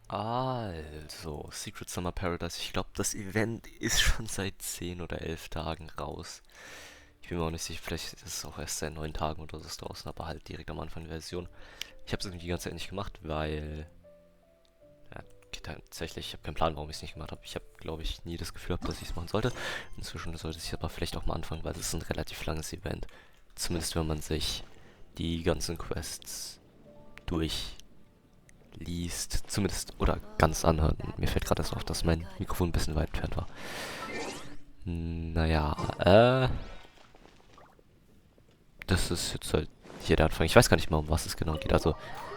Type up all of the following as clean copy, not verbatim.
Also, Secret Summer Paradise. Ich glaube, das Event ist schon seit 10 oder 11 Tagen raus. Ich bin mir auch nicht sicher, vielleicht ist es auch erst seit 9 Tagen oder so draußen, aber halt direkt am Anfang der Version. Ich habe es irgendwie die ganze Zeit nicht gemacht, weil... Ja, tatsächlich, ich habe keinen Plan, warum ich es nicht gemacht habe. Ich habe, glaube ich, nie das Gefühl gehabt, dass ich es machen sollte. Inzwischen sollte ich aber vielleicht auch mal anfangen, weil es ist ein relativ langes Event. Zumindest wenn man sich die ganzen Quests durchliest, zumindest, oder ganz anhört. Mir fällt gerade erst auf, dass mein Mikrofon ein bisschen weit entfernt war. Naja, das ist jetzt halt hier der Anfang. Ich weiß gar nicht mal, um was es genau geht. Also,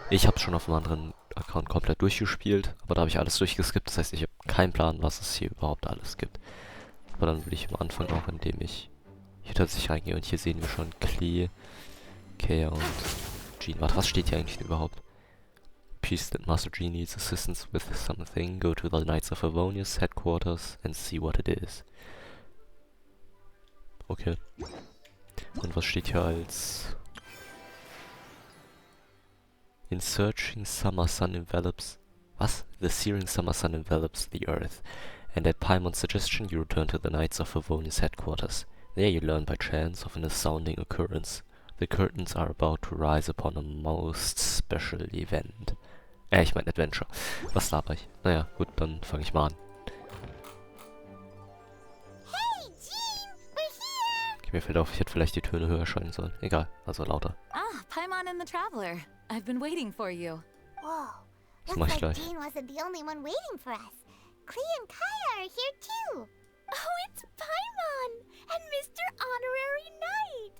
ich habe schon auf einem anderen Account komplett durchgespielt, aber da habe ich alles durchgeskippt. Das heißt, ich habe keinen Plan, was es hier überhaupt alles gibt. Aber dann will ich am Anfang auch, indem ich hier tatsächlich reingehe. Und hier sehen wir schon Klee, Kea und Jean. Warte, was steht hier eigentlich überhaupt? Peace that Master Jean needs assistance with something. Go to the Knights of Favonius headquarters and see what it is. Okay. Und was steht hier als... In searching summer sun envelops... Was? The searing summer sun envelops the earth. And at Paimon's suggestion you return to the Knights of Favonius headquarters. There you learn by chance of an astounding occurrence. The curtains are about to rise upon a most special event. Ich mein Adventure. Was laber ich? Naja, gut, dann fange ich mal an. Hey, Jean, we're here! Okay, mir fällt auf, ich hätte vielleicht die Töne höher schalten sollen. Egal, also lauter. Ah, Paimon and the Traveler. I've been waiting for you. Whoa, Das looks mach ich like gleich. Jean wasn't the only one waiting for us. Klee and Kaya are here too. Oh, it's Paimon and Mr. Honorary Knight.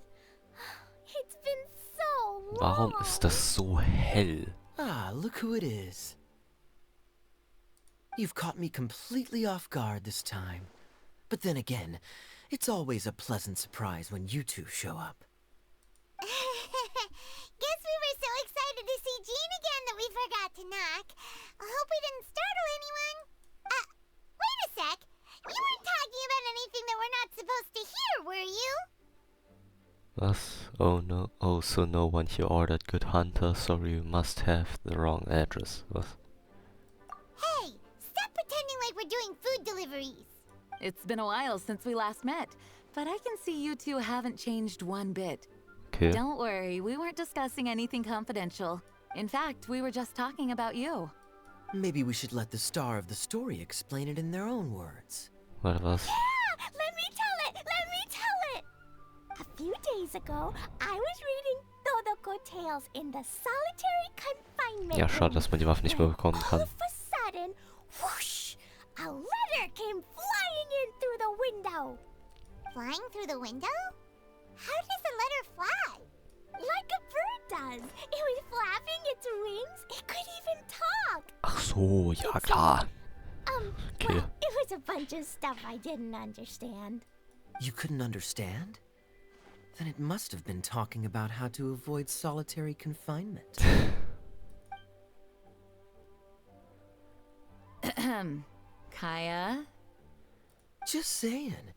It's been so long. Warum ist das so hell? Ah, look who it is. You've caught me completely off guard this time. But then again, it's always a pleasant surprise when you two show up. Guess we were so excited to see Jean again that we forgot to knock. I hope we didn't startle anyone. Wait a sec. You weren't talking about anything that we're not supposed to hear, were you? Was? Oh no. Oh, so no one here ordered Good Hunter. Sorry, you must have the wrong address. Was? Hey, stop pretending like we're doing food deliveries. It's been a while since we last met, but I can see you two haven't changed one bit. Okay. Don't worry, we weren't discussing anything confidential. In fact, we were just talking about you. Maybe we should let the star of the story explain it in their own words. Warte, was? Yeah, let me tell it. Let me tell it. A few days ago, I was reading Todoko Tales in the solitary confinement Ja, schade, room. dass man die Waffe nicht mehr bekommen All kann. of a sudden, whoosh, a letter came flying in through the window. Flying through the window? How does a letter fly? Like a bird does. It was flapping its wings. It could even talk. Ach so, ja klar. Okay. Well, it was a bunch of stuff I didn't understand. You couldn't understand? Then it must have been talking about how to avoid solitary confinement. Kaya? Just saying.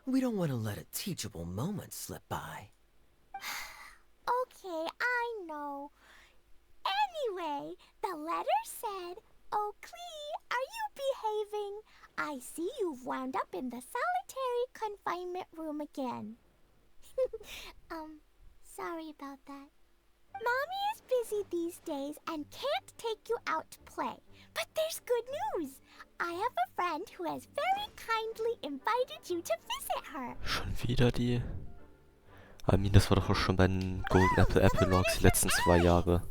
We don't want to let a teachable moment slip by. Okay, I know. Anyway, the letter said, "Oh, Klee, are you behaving? I see you've wound up in the solitary confinement room again." Sorry about that. Mommy is busy these days and can't take you out to play. But there's good news. I have a friend who has very kindly invited you to visit her. Schon wieder die... I mean, das war doch auch schon bei den Golden Apple Epilogues die letzten 2 Jahre.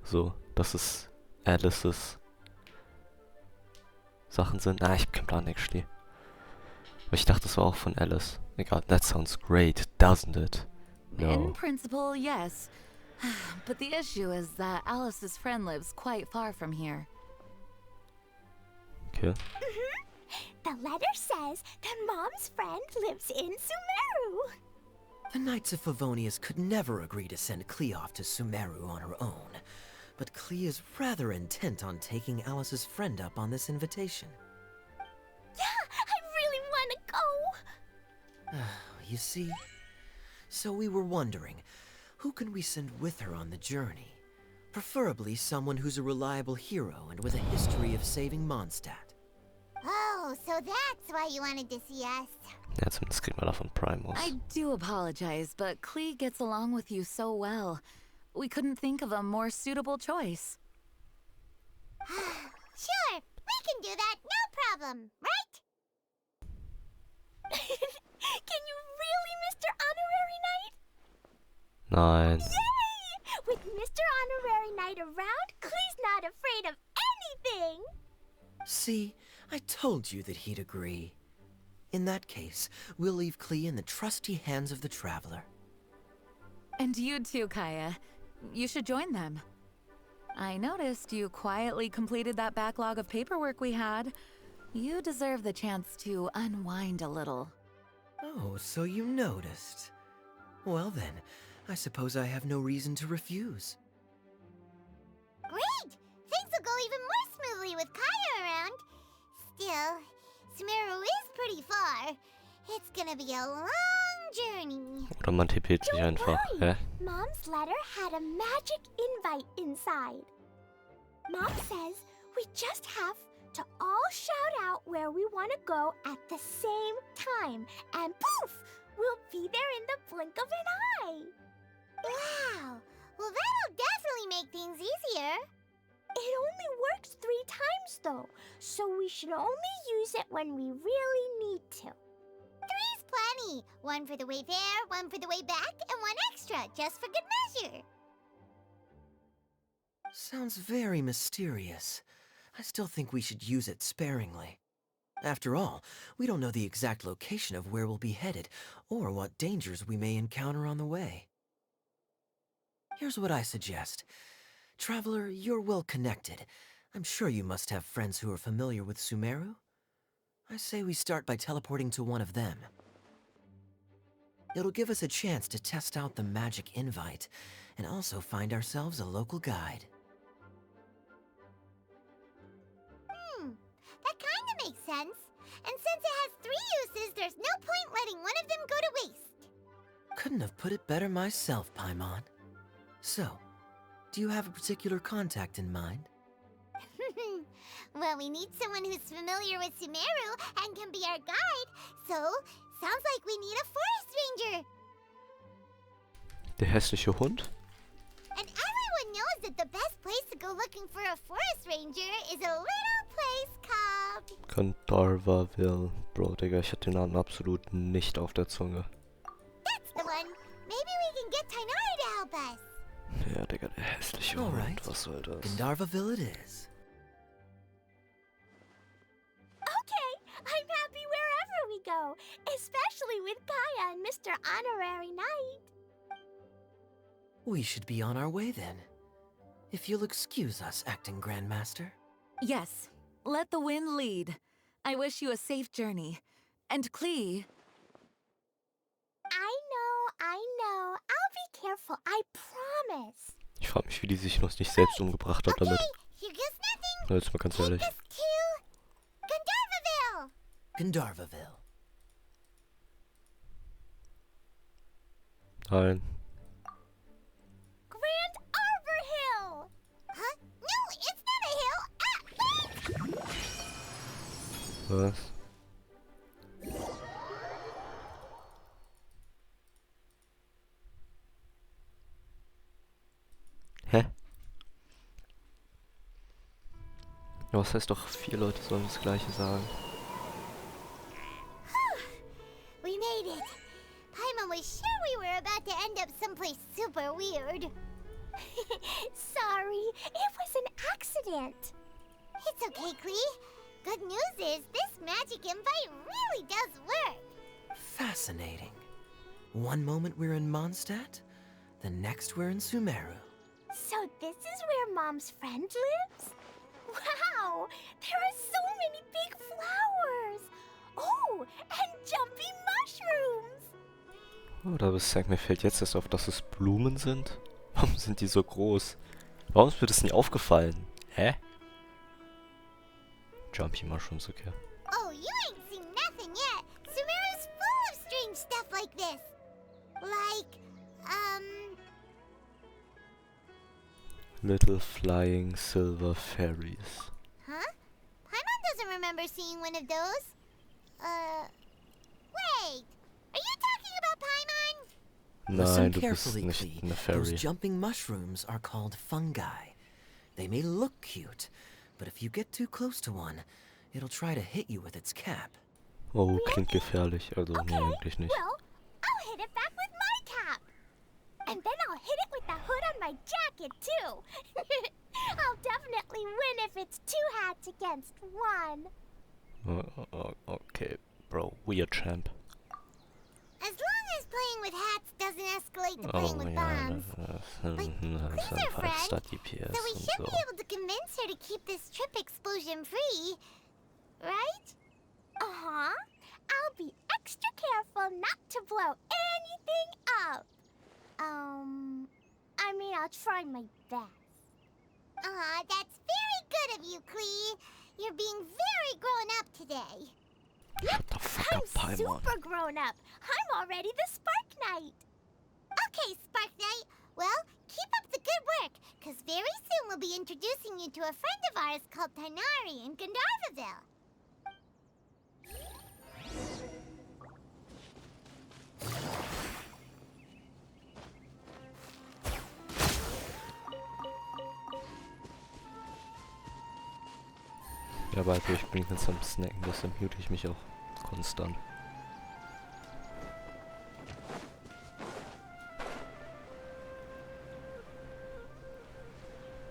So, dass es Alice's Sachen sind. Ah, ich hab keinen Plan, actually. Aber ich dachte, das war auch von Alice. Egal, that sounds great, doesn't it? In No. principle, yes. But the issue is that Alice's friend lives quite far from here. Okay. The letter says that Mom's friend lives in Sumeru. The Knights of Favonius could never agree to send Klee off to Sumeru on her own. But Klee is rather intent on taking Alice's friend up on this invitation. Yeah, I really want to go. You see? So we were wondering, who can we send with her on the journey? Preferably someone who's a reliable hero and with a history of saving Mondstadt. Oh, so that's why you wanted to see us. Ja, zumindest kriegt man davon Primus. I do apologize, but Klee gets along with you so well. We couldn't think of a more suitable choice. Sure, we can do that, no problem, right? Can you really, Mr. Honorary Knight? Nein. Yay! With Mr. Honorary Knight around, Klee's not afraid of anything! See, I told you that he'd agree. In that case, we'll leave Klee in the trusty hands of the Traveler. And you too, Kaya. You should join them. I noticed you quietly completed that backlog of paperwork we had. You deserve the chance to unwind a little. Oh, so you noticed. Well then, I suppose I have no reason to refuse. Great! Things will go even more smoothly with Kaya around. Still, Sumeru is pretty far. It's gonna be a long journey. Oder man TP't sich einfach. Hä? Mom's letter had a magic invite inside. Mom says we just have to all shout out where we want to go at the same time. And poof! We'll be there in the blink of an eye. Wow! Well, that'll definitely make things easier. It only works 3 times, though, so we should only use it when we really need to. 3's plenty. 1 for the way there, 1 for the way back, and 1 extra, just for good measure. Sounds very mysterious. I still think we should use it sparingly. After all, we don't know the exact location of where we'll be headed, or what dangers we may encounter on the way. Here's what I suggest. Traveler, you're well connected. I'm sure you must have friends who are familiar with Sumeru. I say we start by teleporting to one of them. It'll give us a chance to test out the magic invite, and also find ourselves a local guide. That kinda makes sense. And since it has 3 uses, there's no point letting one of them go to waste. Couldn't have put it better myself, Paimon. So, do you have a particular contact in mind? Well, we need someone who's familiar with Sumeru and can be our guide. So, sounds like we need a forest ranger. Der hässliche Hund? And everyone knows that the best place to go looking for a forest ranger is a little place called... Gandharvaville. Bro, Digga, ich hatte den Namen absolut nicht auf der Zunge. That's the one. Maybe we can get Tainari to help us. Ja, Digga, der hässliche Hund. Alright. Was soll das? Gandharvaville it is. Okay, I'm happy wherever we go, especially with Kaya and Mr. Honorary Knight. We should be on our way then. If you'll excuse us, Acting Grandmaster. Yes, let the wind lead. I wish you a safe journey. And Klee, I know. I'll be careful, I promise. Ich frage mich, wie die sich noch nicht selbst umgebracht hat damit. Here goes nothing. Jetzt mal ganz Take ehrlich. us to Gandharvaville. Gandharvaville. Nein. Grand Arbor Hill. Huh? No, it's not a hill. Was? Hä? Ja, was heißt doch, 4 Leute sollen das Gleiche sagen? We made it. Paimon was sure we were about to end up someplace super weird. Sorry, it was an accident. It's okay, Klee. Good news is this magic invite really does work. Fascinating. One moment we're in Mondstadt, the next we're in Sumeru. So this is where Mom's friend lives? Wow, there are so many big flowers. Oh, and jumpy mushrooms. Oh, da sagt mir fällt jetzt erst auf, dass es Blumen sind. Warum sind die so groß? Warum ist mir das nie aufgefallen? Hä? Jumpy Mushrooms, okay. Oh, you ain't seen nothing yet. Sumeru's full of strange stuff like this. Like, Little flying silver fairies. Huh? Paimon doesn't remember seeing one of those. Wait. Are you talking about Paimon? Nein, Listen du bist carefully, nicht Klee. eine Those Fairy. jumping mushrooms are called fungi. They may look cute, but if you get too close to one, it'll try to hit you with its cap. Oh, klingt gefährlich. Also, nee, eigentlich nicht. Well, I'll hit it back with my cap. And then I'll hit it with the hood on my jacket, too. I'll definitely win if it's 2 hats against 1. Okay, bro, we a champ. As long as playing with hats doesn't escalate to Oh playing with ja, bombs. dann Please, our friend, statt DPS So we und should so. be able to convince her to keep this trip explosion free, right? Uh-huh. I'll be extra careful not to blow anything up. I mean, I'll try my best. That's very good of you, Klee. You're being very grown up today. Shut the fuck I'm up, Paimon. super grown up. I'm already the Spark Knight. Okay, Spark Knight. Well, keep up the good work, because very soon we'll be introducing you to a friend of ours called Tanari in Gandharvaville. Ja, warte, ich bin jetzt am Snacken, deshalb mute ich mich auch konstant.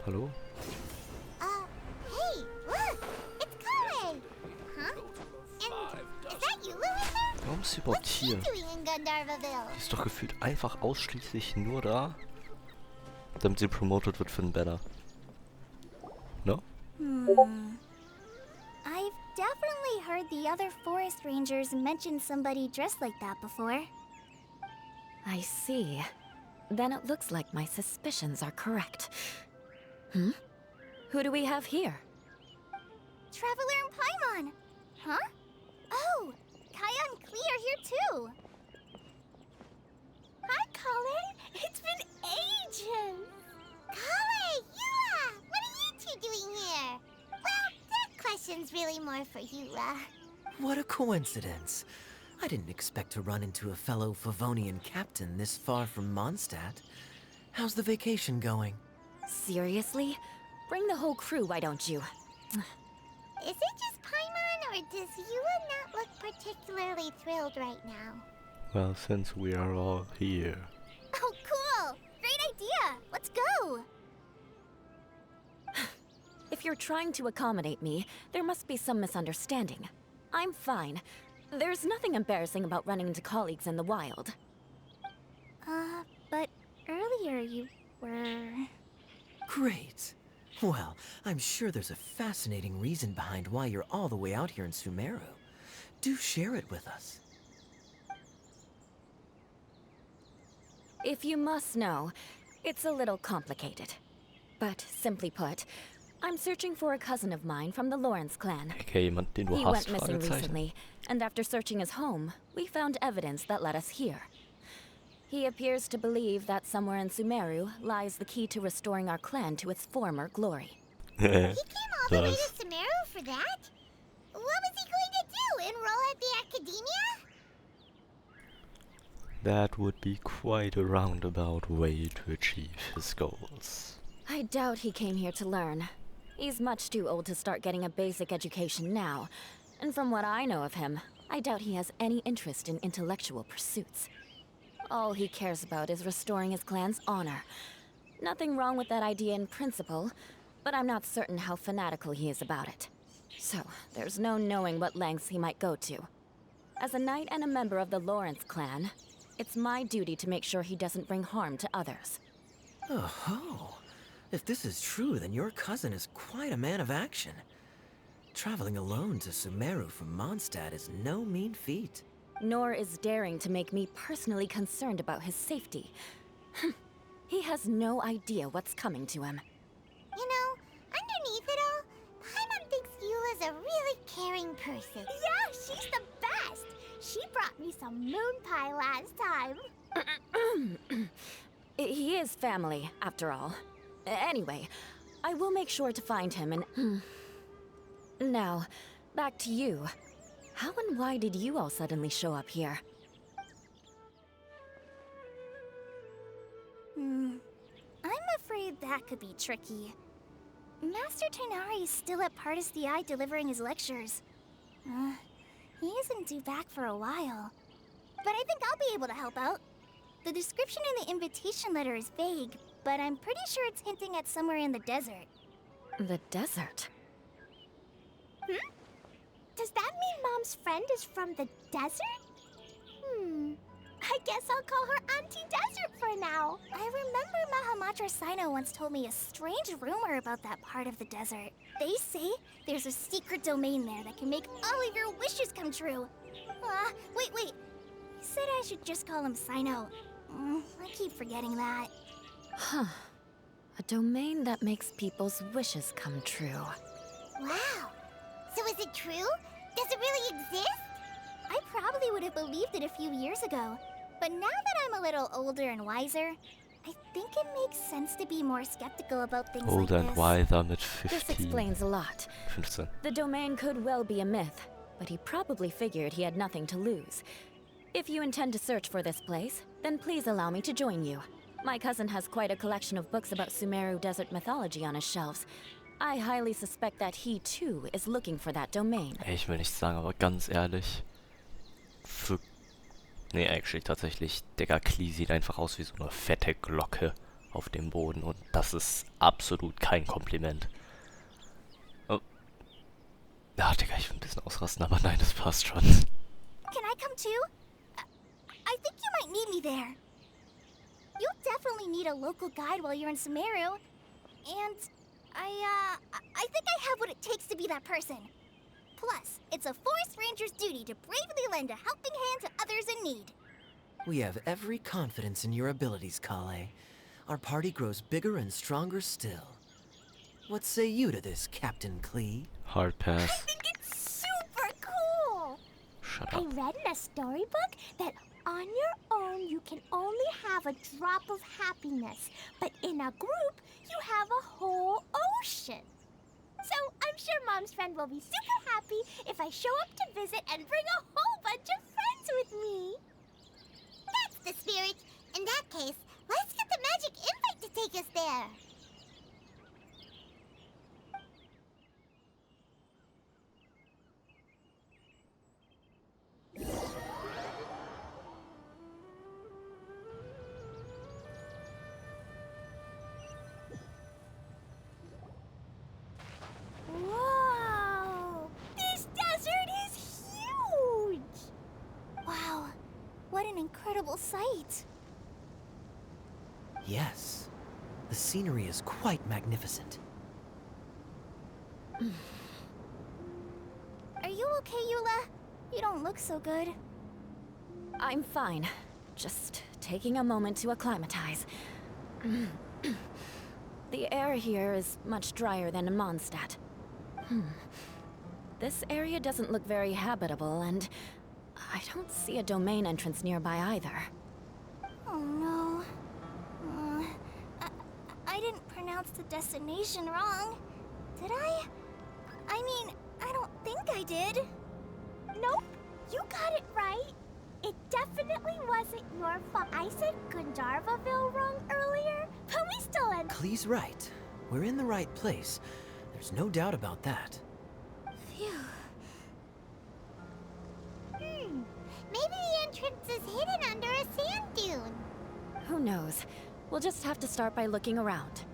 Hallo? Hey, look! It's Klee! Huh? And is that you, Louisa? Warum ist sie überhaupt What's she hier? doing in Gandharvaville? Die ist doch gefühlt einfach ausschließlich nur da, damit sie promoted wird für den Banner. No? I've definitely heard the other forest rangers mention somebody dressed like that before. I see. Then it looks like my suspicions are correct. Hmm? Who do we have here? Traveler and Paimon! Huh? Oh! Kaya and Klee are here too! Hi, Colin! It's been ages! Colin! Yula! What are you two doing here? Well, that question's really more for Yula. What a coincidence. I didn't expect to run into a fellow Favonian captain this far from Mondstadt. How's the vacation going? Seriously? Bring the whole crew, why don't you? Is it just Paimon, or does Yula not look particularly thrilled right now? Well, since we are all here. Oh, cool! Great idea! Let's go! If you're trying to accommodate me, there must be some misunderstanding. I'm fine. There's nothing embarrassing about running into colleagues in the wild. But earlier you were... Great. Well, I'm sure there's a fascinating reason behind why you're all the way out here in Sumeru. Do share it with us. If you must know, it's a little complicated. But simply put, I'm searching for a cousin of mine from the Lawrence clan. Okay, jemand, den du He hast, went missing Fragezeichen. recently, and after searching his home, we found evidence that led us here. He appears to believe that somewhere in Sumeru lies the key to restoring our clan to its former glory. He came all the way Does. to Sumeru for that? What was he going to do? Enroll at the academia? That would be quite a roundabout way to achieve his goals. I doubt he came here to learn. He's much too old to start getting a basic education now. And from what I know of him, I doubt he has any interest in intellectual pursuits. All he cares about is restoring his clan's honor. Nothing wrong with that idea in principle, but I'm not certain how fanatical he is about it. So, there's no knowing what lengths he might go to. As a knight and a member of the Lawrence clan, it's my duty to make sure he doesn't bring harm to others. Oh-ho. If this is true, then your cousin is quite a man of action. Traveling alone to Sumeru from Mondstadt is no mean feat. Nor is daring to make me personally concerned about his safety. He has no idea what's coming to him. You know, underneath it all, Paimon thinks Yula's a really caring person. Yeah, she's the best! She brought me some moon pie last time. He is family, after all. Anyway, I will make sure to find him and... Now, back to you. How and why did you all suddenly show up here? I'm afraid that could be tricky. Master Tighnari is still at Partis the Eye delivering his lectures. He isn't due back for a while. But I think I'll be able to help out. The description in the invitation letter is vague, but I'm pretty sure it's hinting at somewhere in the desert. The desert? Does that mean Mom's friend is from the desert? I guess I'll call her Auntie Desert for now. I remember Mahamatra Sino once told me a strange rumor about that part of the desert. They say there's a secret domain there that can make all of your wishes come true. Wait. He said I should just call him Sino. I keep forgetting that. Huh. A domain that makes people's wishes come true. Wow. So is it true? Does it really exist? I probably would have believed it a few years ago. But now that I'm a little older and wiser, I think it makes sense to be more skeptical about things like Older and this. wiser mit This 15. explains a lot. 15. The domain could well be a myth, but he probably figured he had nothing to lose. If you intend to search for this place, then please allow me to join you. My cousin has quite a collection of books about Sumeru desert mythology on his shelves. I highly suspect that he too is looking for that domain. Ey, ich will nichts sagen, aber ganz ehrlich. Nee, actually tatsächlich, Digga, Klee sieht einfach aus wie so eine fette Glocke auf dem Boden und das ist absolut kein Kompliment. Oh. Ja, Digga, ich will ein bisschen ausrasten, aber nein, das passt schon. Can I come too? I think you might need me there. You'll definitely need a local guide while you're in Sumeru. And I think I have what it takes to be that person. Plus, it's a forest ranger's duty to bravely lend a helping hand to others in need. We have every confidence in your abilities, Klee. Our party grows bigger and stronger still. What say you to this, Captain Klee? Hard I pass. think it's super cool! Shut I up. read in a storybook that on your own you can only have a drop of happiness, but in a group you have a whole ocean. So I'm sure Mom's friend will be super happy if I show up to visit and bring a whole bunch of friends with me. That's the spirit. In that case, let's get the magic invite to take us there. Whoa! This desert is huge! Wow, what an incredible sight. Yes. The scenery is quite magnificent. Are you okay, Eula? You don't look so good. I'm fine. Just taking a moment to acclimatize. The air here is much drier than in Mondstadt. This area doesn't look very habitable, and I don't see a domain entrance nearby either. Oh no. I didn't pronounce the destination wrong. Did I? I mean, I don't think I did. Nope, you got it right. It definitely wasn't your fault. I said Gundarvaville wrong earlier, but we still end. Klee's right. We're in the right place. There's no doubt about that. Phew. Maybe the entrance is hidden under a sand dune. Who knows? We'll just have to start by looking around.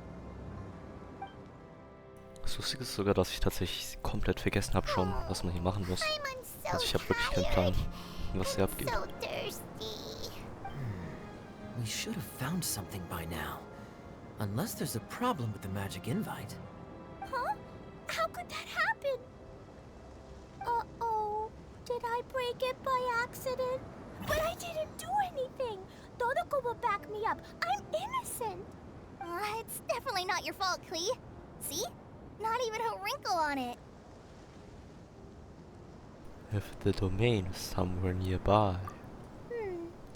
Das Lustige ist sogar, dass ich tatsächlich komplett vergessen habe schon, was man hier machen muss. I'm so Also ich habe wirklich keinen Plan, was hier abgeht. so thirsty. We should have found something by now. Unless there's a problem with the magic invite. Huh? How could that happen? Uh-oh. Did I break it by accident? But I didn't do anything. Todoko will back me up. I'm innocent. It's definitely not your fault, Klee. See? Not even a wrinkle on it. If the domain is somewhere nearby.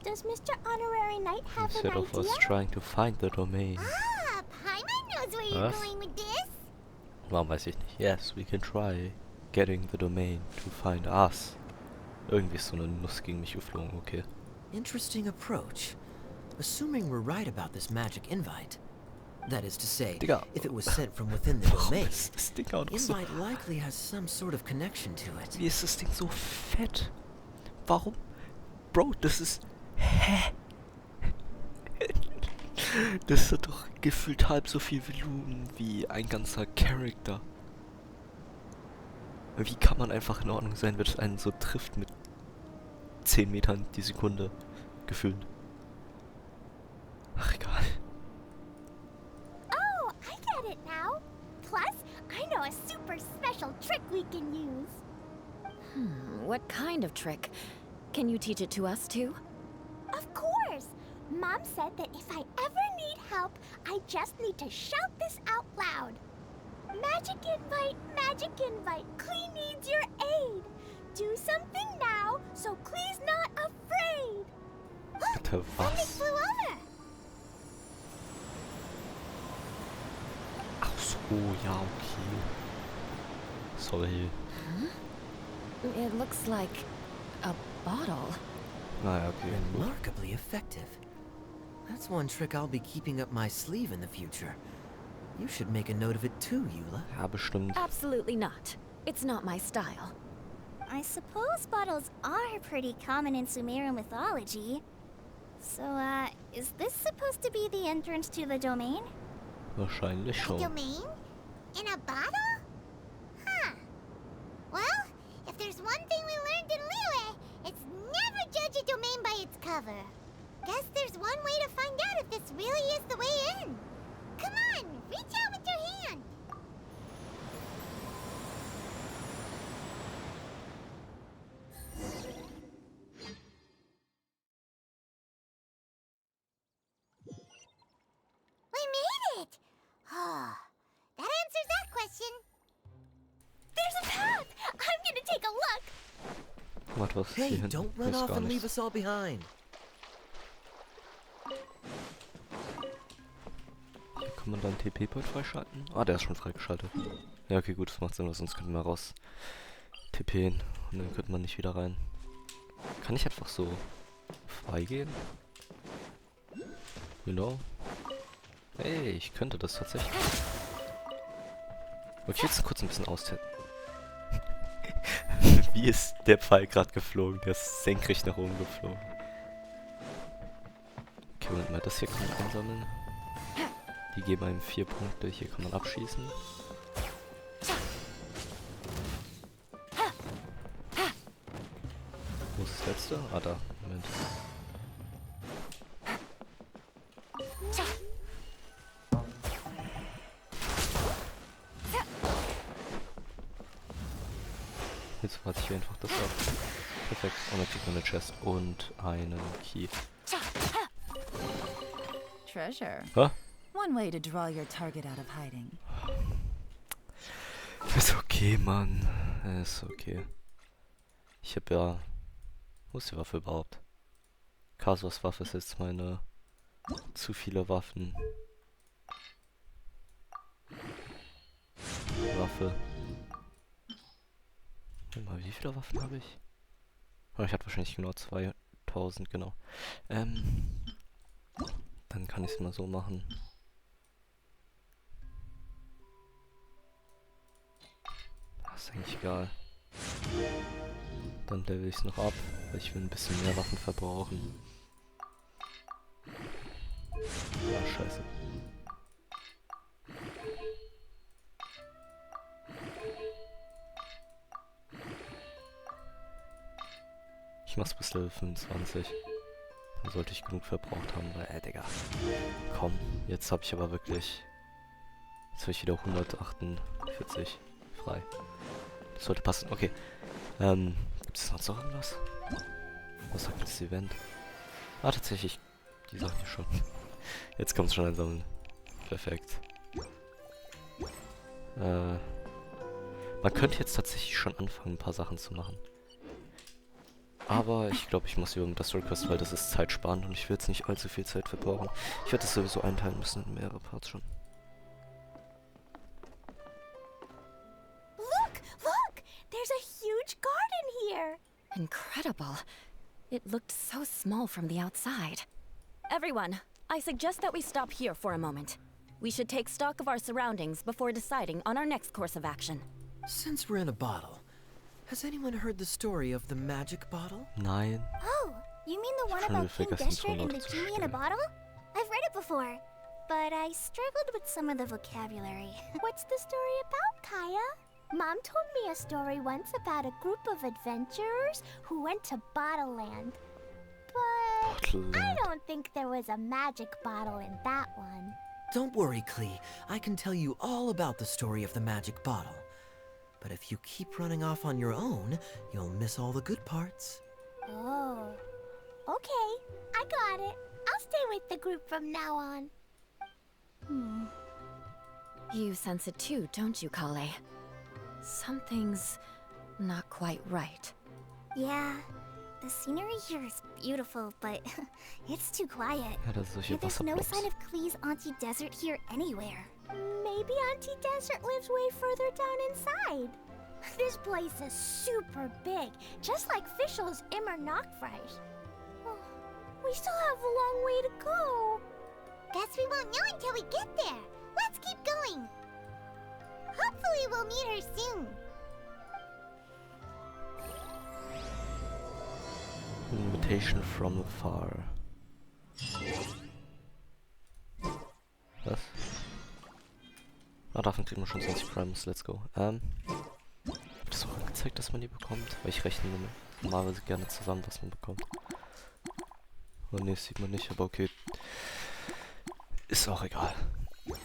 Does Mr. Honorary Knight have Instead an of idea? us trying to find the domain. Paimon knows Was? going with this? Warum weiß ich nicht. Yes, we can try getting the domain to find us. Irgendwie ist so eine Nuss gegen mich geflogen, okay. Interesting approach. Assuming we're right about this magic invite. That is to say, Digga. if it was sent from within the Warum domain, ist das Ding auch noch so... invite likely has some sort of connection to it. Wie ist das Ding so fett? Warum? Bro, das ist... Hä? Das hat doch gefühlt halb so viel Volumen wie ein ganzer Charakter. Wie kann man einfach in Ordnung sein, wenn es einen so trifft mit 10 Metern die Sekunde gefühlt? Ach, egal. Oh, I get it now. Plus, I know a super special trick we can use. What kind of trick? Can you teach it to us too? Of course. Mom said that if I ever need help, I just need to shout this out loud. Magic invite, Klee needs your aid. Do something now, so Klee's not afraid. Bitte And it was? flew over. Ach so, ja, okay. Sorry. It looks like a bottle. Naja, okay. Remarkably effective. That's one trick I'll be keeping up my sleeve in the future. You should make a note of it too, Eula. Ja, bestimmt. Absolutely not. It's not my style. I suppose bottles are pretty common in Sumerian mythology. So, is this supposed to be the entrance to the domain? Wahrscheinlich A schon. domain? In a bottle? Huh. Well, if there's one thing we learned in Liyue, it's never judge a domain by its cover. Guess there's one way to find out if this really is the way in. Come on, reach out with your hand. We made it! Oh, that answers that question. There's a path! I'm gonna take a look! Warte, was ist Hey, hier hinten? don't Hier run ist off gar and leave nichts. us all behind. Hier kann man dann TP-Point freischalten? Ah, der ist schon freigeschaltet. Ja, okay, gut, das macht Sinn, weil sonst könnten wir raus TPen und dann könnte man nicht wieder rein. Kann ich einfach so freigehen? Genau. Hey, ich könnte das tatsächlich. Okay, ich will jetzt kurz ein bisschen austesten. Wie ist der Pfeil gerade geflogen? Der ist senkrecht nach oben geflogen. Okay, Moment mal, das hier kann man einsammeln. Die geben einem 4 Punkte. Hier kann man abschießen. Wo ist das letzte? Ah, da. Moment. Jetzt warte ich hier einfach das ab. Perfekt. Und dann kriegt man eine Chest und einen Key. Treasure. Hä? One way to draw your target out of hiding. Ist okay, Mann. Ist okay. Ich hab ja... Wo ist die Waffe überhaupt? Kasos Waffe ist jetzt meine... Zu viele Waffen. Waffe. Warte mal, wie viele Waffen habe ich? Oh, ich hatte wahrscheinlich genau 2000, genau. Dann kann ich es mal so machen. Das ist eigentlich egal. Dann level ich es noch ab, weil ich will ein bisschen mehr Waffen verbrauchen. Ah, scheiße. Ich mach's bis Level 25. Dann sollte ich genug verbraucht haben, weil, Digga. Komm, jetzt habe ich aber wirklich... Jetzt habe ich wieder 148 frei. Das sollte passen. Okay. Gibt es sonst noch irgendwas? Was sagt das Event? Ah, tatsächlich. Die Sachen hier schon. Jetzt kommt es schon einsammeln. Perfekt. Man könnte jetzt tatsächlich schon anfangen, ein paar Sachen zu machen. Aber ich glaube, ich muss über das Request, weil das ist zeitsparend und ich will jetzt nicht allzu viel Zeit verbrauchen. Ich werde das sowieso einteilen müssen in mehrere Parts schon. Incredible. It looked so small from the outside. Everyone, I suggest that we stop here for a moment. We should take stock of our surroundings before deciding on our next course of action. Since we're in a bottle, has anyone heard the story of the magic bottle? Nein. Oh, you mean the one Schon about King vergessen, Desert zur and Not the zu genie in a stellen. bottle? I've read it before, but I struggled with some of the vocabulary. What's the story about, Kaya? Mom told me a story once about a group of adventurers who went to Bottle Land. But I Bottle. don't think there was a magic bottle in that one. Don't worry, Klee. I can tell you all about the story of the magic bottle. But if you keep running off on your own, you'll miss all the good parts. Oh, okay, I got it. I'll stay with the group from now on. You sense it too, don't you, Klee? Something's not quite right. Yeah, the scenery here is beautiful, but it's too quiet. Ja, das ist solche And there's no Wasserblobs. sign of Klee's Auntie Desert here anywhere. Maybe Auntie Desert lives way further down inside. This place is super big, just like Fischl's immer noch fries. Oh, we still have a long way to go. Guess we won't know until we get there. Let's keep going. Hopefully we'll meet her soon. Invitation from afar. Was? Ah, davon kriegen wir schon 20 Primes, let's go. Wird das auch angezeigt, dass man die bekommt? Weil ich rechne normalerweise gerne zusammen, was man bekommt. Oh ne, sieht man nicht, aber okay. Ist auch egal.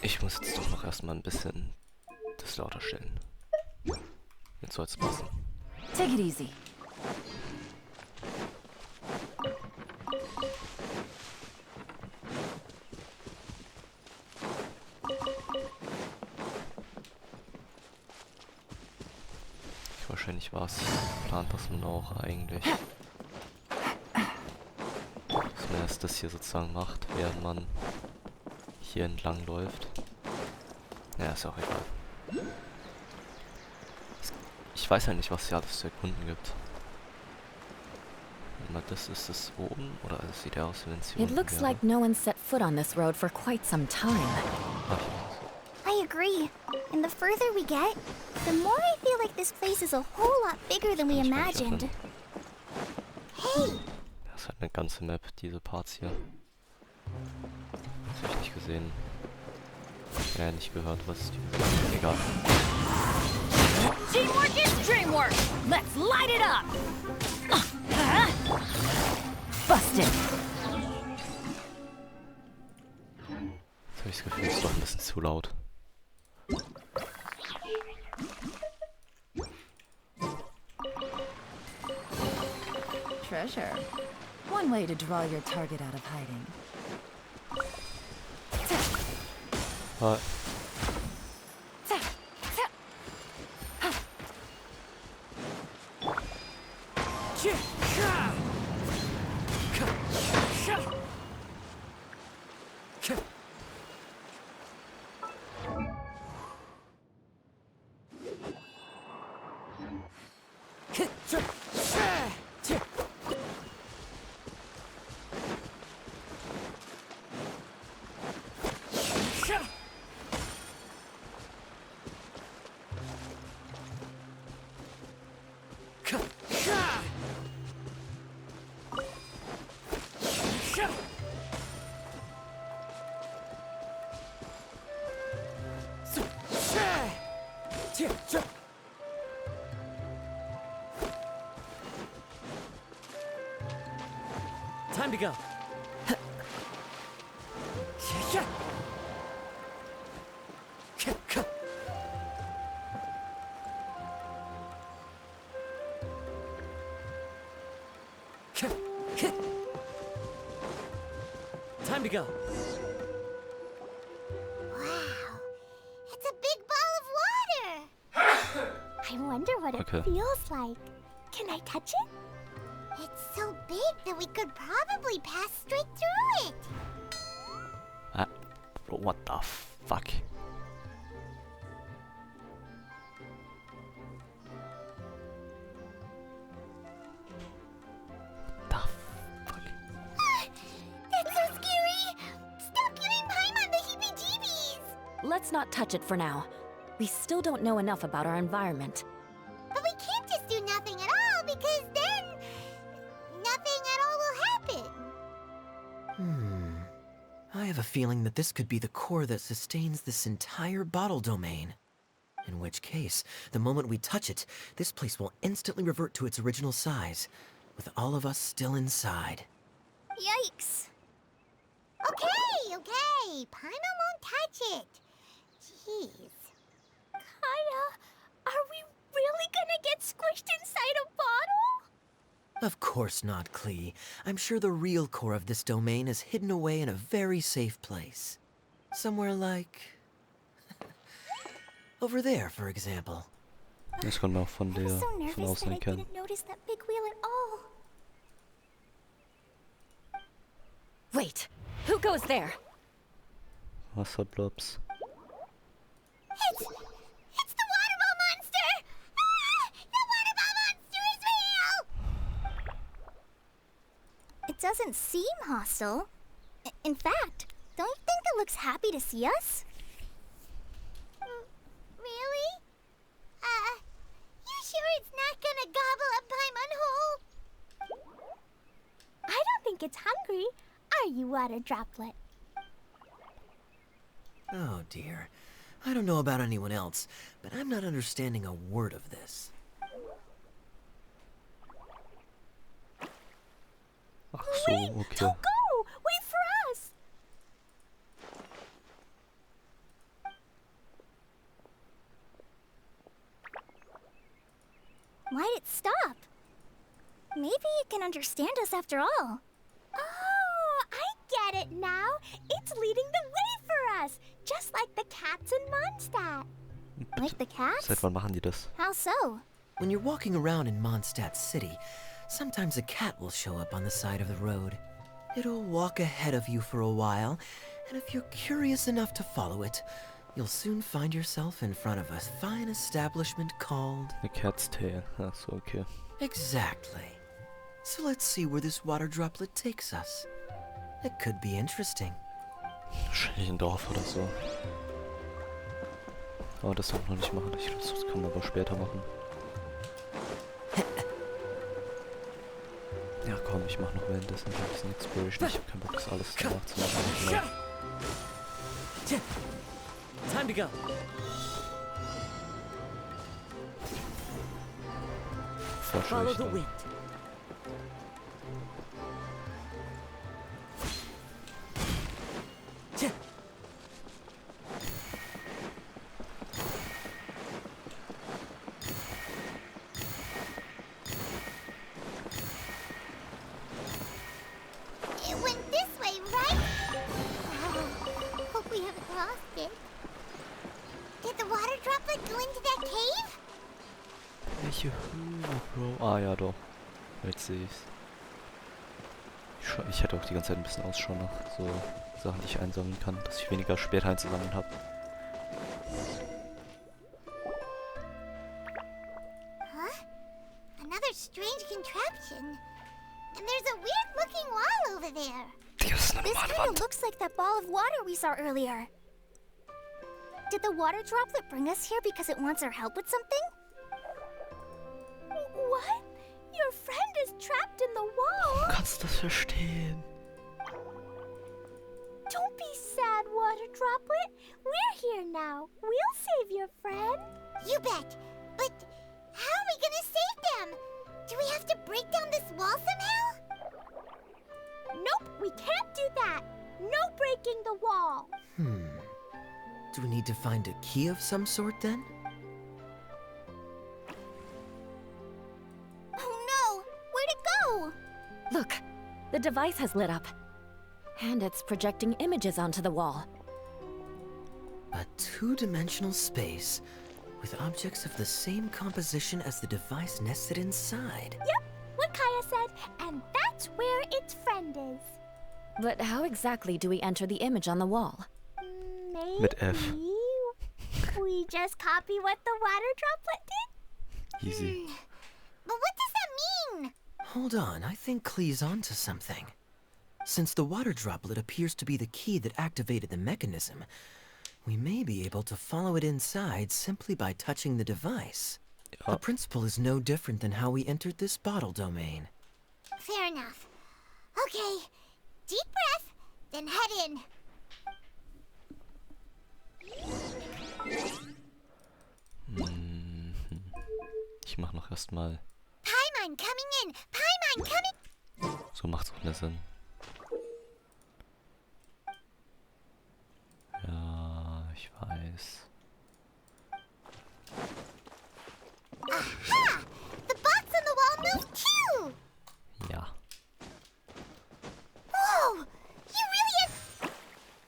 Ich muss jetzt doch noch erstmal ein bisschen das lauter stellen. Jetzt soll es passen. Take it easy. Wahrscheinlich war es geplant, dass man auch eigentlich dass man erst das hier sozusagen macht, während man hier entlang läuft. Ja, ist auch egal. Ich weiß ja nicht, was hier alles zu erkunden gibt. Na, das ist es oben, oder es sieht ja aus, wie wenn es hier It unten looks wäre. like no one set foot on this road for quite some time. Ach, I agree. And the further we get, the more I feel like this place is a whole lot bigger than we kann ich gar nicht imagined. öffnen. Hey, Das ist halt eine ganze Map, diese Parts hier. Das habe ich nicht gesehen. Ja, nicht gehört, was die... Egal. Teamwork is dreamwork! Let's light it up! Busted! Jetzt habe ich das Gefühl, es ist doch ein bisschen zu laut. Treasure. One way to draw your target out of hiding. Ah, Time to go. Time to go. wow. It's a big ball of water. I wonder what Okay. it feels like. Can I touch it? It's so big that we could probably pass straight through it. what the fuck? let's not touch it for now. We still don't know enough about our environment. But we can't just do nothing at all, because then nothing at all will happen. I have a feeling that this could be the core that sustains this entire bottle domain. In which case, the moment we touch it, this place will instantly revert to its original size, with all of us still inside. Yikes. Okay. Paimon won't touch it. Jeez. Kaya, are we really gonna get squished inside a bottle? Of course not, Klee. I'm sure the real core of this domain is hidden away in a very safe place. Somewhere like... over there, for example. Das kann man auch von I was der, so von nervous that außen I erkennen. didn't notice that big wheel at all. Wait, who goes there? Wasserblobs. It's the waterball monster! Ah! The waterball monster is real! It doesn't seem hostile. In fact, don't you think it looks happy to see us? Really? You sure it's not gonna gobble up Paimon whole? I don't think it's hungry. Are you, water droplet? Oh dear. I don't know about anyone else, but I'm not understanding a word of this. Ach so, okay. Don't go! Wait for us! Why'd it stop? Maybe it can understand us after all. Oh, I get it now. It's leading the way for us, just like the cats in Mondstadt. Like the cats? Seit wann machen die das? How so? When you're walking around in Mondstadt City, sometimes a cat will show up on the side of the road. It'll walk ahead of you for a while, and if you're curious enough to follow it, you'll soon find yourself in front of a fine establishment called... A cat's tail. Ach so, okay. Exactly. So let's see where this water droplet takes us. It could be interesting. Wahrscheinlich ein Dorf oder so. Aber das darf man noch nicht machen. Ich glaube, das kann man aber später machen. Ja komm, ich mach noch währenddessen ein bisschen Exploration. Ich hab keinen Bock, das alles danach zu machen. Time to go. Follow the wind. It went this way, right? Hope we haven't lost it. Did the water droplet go into that cave? Welche Höhe, Bro? Ah ja, doch. Jetzt sehe ich's. Ich hätte auch die ganze Zeit ein bisschen Ausschau nach so Sachen, die ich einsammeln kann, dass ich weniger später einzusammeln habe. Huh? Another strange contraption. And there's a weird-looking wall over there. Das ist eine This normale kind Wand. of looks like that ball of water we saw earlier. Did the water droplet bring us here because it wants our help with something? What? Your friend is trapped in the wall? Du kannst das verstehen. Don't be sad, water droplet. We're here now. We'll save your friend. You bet. But how are we gonna save them? Do we have to break down this wall somehow? Nope, we can't do that. No breaking the wall. Do we need to find a key of some sort then? Oh no! Where'd it go? Look, the device has lit up. And it's projecting images onto the wall. A two-dimensional space with objects of the same composition as the device nested inside. Yep, what Kaya said, and that's where its friend is. But how exactly do we enter the image on the wall? Maybe Mit F. we just copy what the water droplet did? Easy. But what does that mean? Hold on, I think Klee's onto something. Since the water droplet appears to be the key that activated the mechanism, We may be able to follow it inside simply by touching the device. Ja. The principle is no different than how we entered this bottle domain. Fair enough. Okay, deep breath, then head in. Ich mach noch erstmal. Paimon coming in! Paimon coming! So macht's auch mehr Sinn. Ja, ich weiß. Aha! The box on the wall moved too! Ja. Whoa! You really have...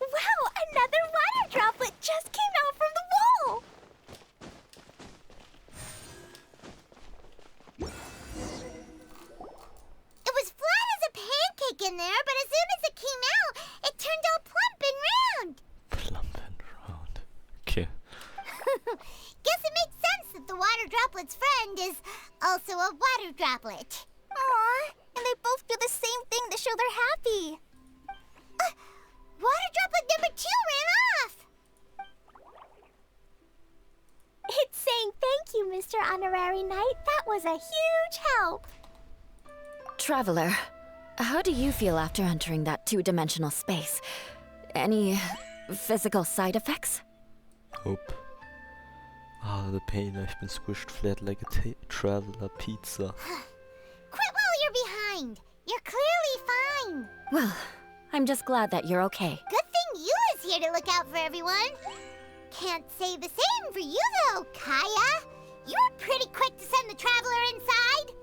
Wow! Another water droplet just came out from the wall! It was flat as a pancake in there, but as soon as it came out, it turned all plump and round! Plump and round. Okay. Guess it makes sense that the water droplet's friend is also a water droplet. Aww, and they both do the same thing to show they're happy. Water droplet number 2 ran off! It's saying thank you, Mr. Honorary Knight. That was a huge help. Traveler, how do you feel after entering that two-dimensional space? Any physical side effects? Hope. Ah, the pain. I've been squished flat like a traveler pizza. Quit while you're behind. You're clearly fine. Well, I'm just glad that you're okay. Good thing you is here to look out for everyone. Can't say the same for you though, Kaya. You were pretty quick to send the traveler inside.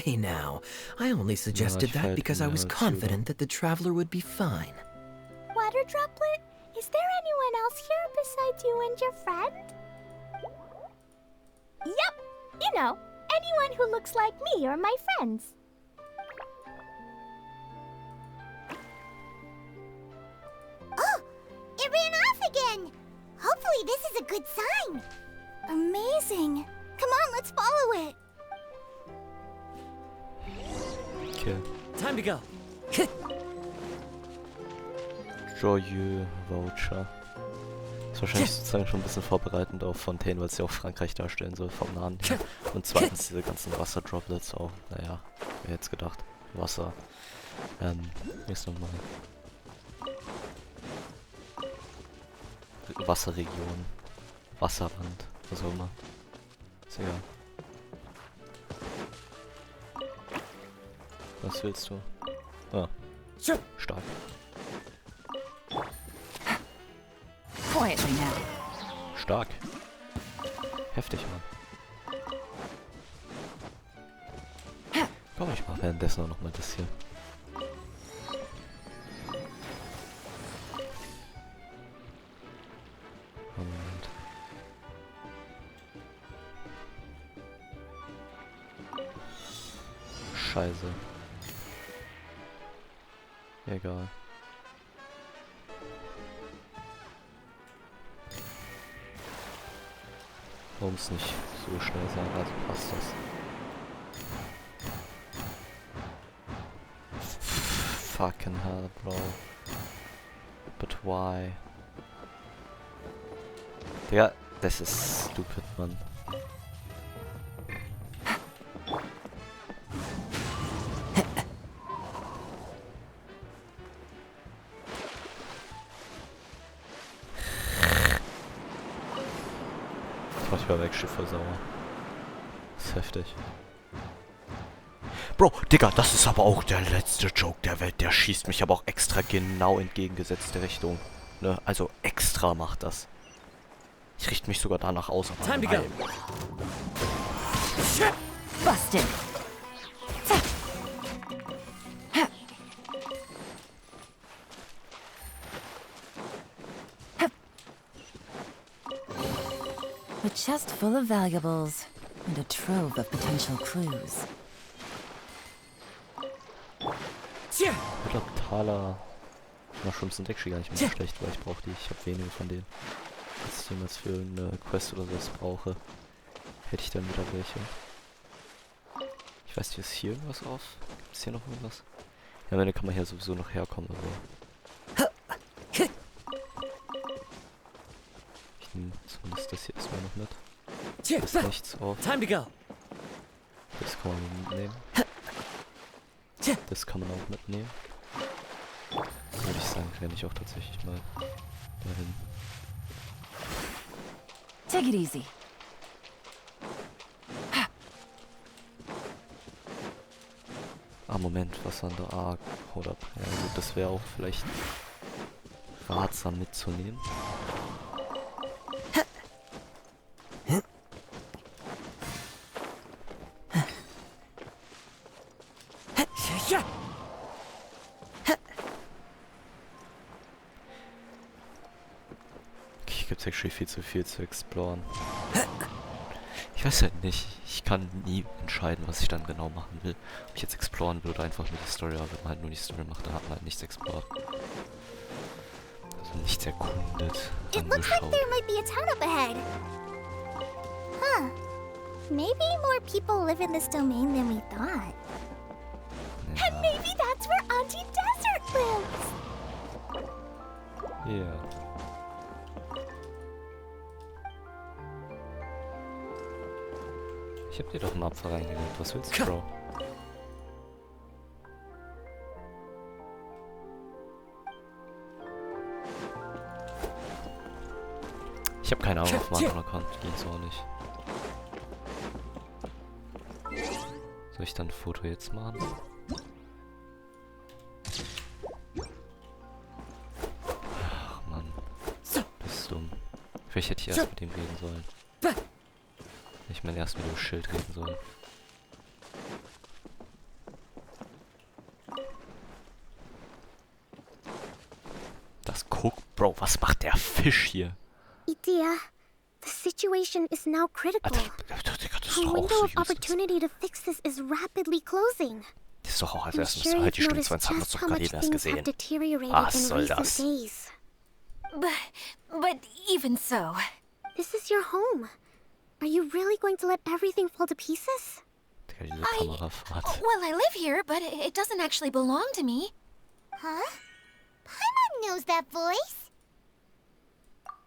Hey now, I only suggested that because I was confident that the traveler would be fine. Water droplet, is there anyone else here besides you and your friend? Yep, you know, anyone who looks like me or my friends. Oh, it ran off again. Hopefully this is a good sign. Amazing. Come on, let's follow it. Okay. Time to go. Joyeux Voucher. Ist wahrscheinlich sozusagen schon ein bisschen vorbereitend auf Fontaine, weil es ja auch Frankreich darstellen soll vom Namen her. Und zweitens diese ganzen Wasserdroplets auch. Naja, wer hätte es gedacht. Wasser. Ist nochmal. Wasserregion. Wasserrand. Was auch immer. Ist egal. Was willst du? Ah. Stark. Quietly now. Stark. Heftig, Mann. Komm, ich mach währenddessen auch noch mal das hier. Und Scheiße. Egal. Warum es nicht so schnell sein, also passt das. Fucking hell, bro. But why? Digga, das ist stupid, Mann. Ich war weg, Schiff voll sauer. Das ist heftig. Bro, Digga, das ist aber auch der letzte Joke der Welt. Der schießt mich aber auch extra genau entgegengesetzte Richtung. Ne? Also extra macht das. Ich richte mich sogar danach aus. Auf Time to go. Busted. A chest full of valuables and a trove of potential clues. Ich glaube, Taler Mushrooms sind actually gar nicht mehr schlecht, weil ich brauche die. Ich habe wenige von denen. Wenn ich jemals für eine Quest oder sowas brauche, hätte ich dann wieder welche. Ich weiß nicht, ist hier irgendwas auf? Gibt es hier noch irgendwas? Ja, meine kann man hier sowieso noch herkommen, aber... zumindest das hier erstmal noch mit. Tja, Das nichts auf. time to go. Das kann man mitnehmen. Das kann man auch mitnehmen. Würde ich sagen, renne ich auch tatsächlich mal dahin. Take it easy. Ah, Moment, was waren da? Ah, oder ja gut, das wäre auch vielleicht ratsam mitzunehmen. Ja. Hier gibt es actually viel zu viel zu exploren. Ich weiß halt nicht. Ich kann nie entscheiden, was ich dann genau machen will. Ob ich jetzt exploren will oder einfach nur die Story, aber wenn man halt nur die Story macht, dann hat man halt nichts explored. Also nichts erkundet, It looks like angeschaut. there might be a town up ahead. Huh. Maybe more people live in this domain than we thought. And maybe that's where Auntie Desert lives. Ja. Ich hab dir doch einen Apfel reingelegt. Was willst du, Bro? Ich hab keine Ahnung, auf Mann kann. Ging's auch nicht. Soll ich dann ein Foto jetzt machen? Ach Mann. Bist dumm. Vielleicht hätte ich erst mit ihm reden sollen. Ich meine erst mit dem Schild reden sollen. Das guck, Bro, was macht der Fisch hier? Idea, the situation is now critical. Das ist The doch auch window so of useless. opportunity to fix this is rapidly closing. Das ist doch auch als I'm erstes sure halt die you've Stunde noticed 20 haben wir just doch how gerade much eben erst things have gesehen. deteriorated Was in soll recent das? days. But even so, This is your home. Are you really going to let everything fall to pieces? Digga, diese Kamerafahrt. well, I live here, but it doesn't actually belong to me. Huh? Paimon knows that voice.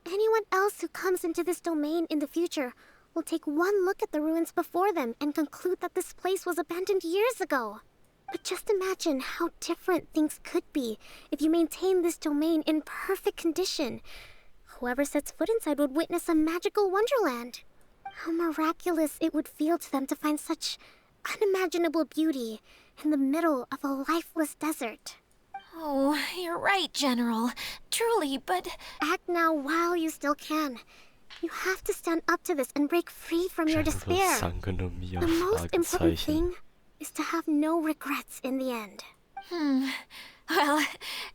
Anyone else who comes into this domain in the future will take one look at the ruins before them and conclude that this place was abandoned years ago. But just imagine how different things could be if you maintain this domain in perfect condition. Whoever sets foot inside would witness a magical wonderland. How miraculous it would feel to them to find such unimaginable beauty in the middle of a lifeless desert. Oh, you're right, General. Truly, but Act now while you still can. You have to stand up to this and break free from your despair. Sangonomia, The most important Fragezeichen. thing is to have no regrets in the end. well,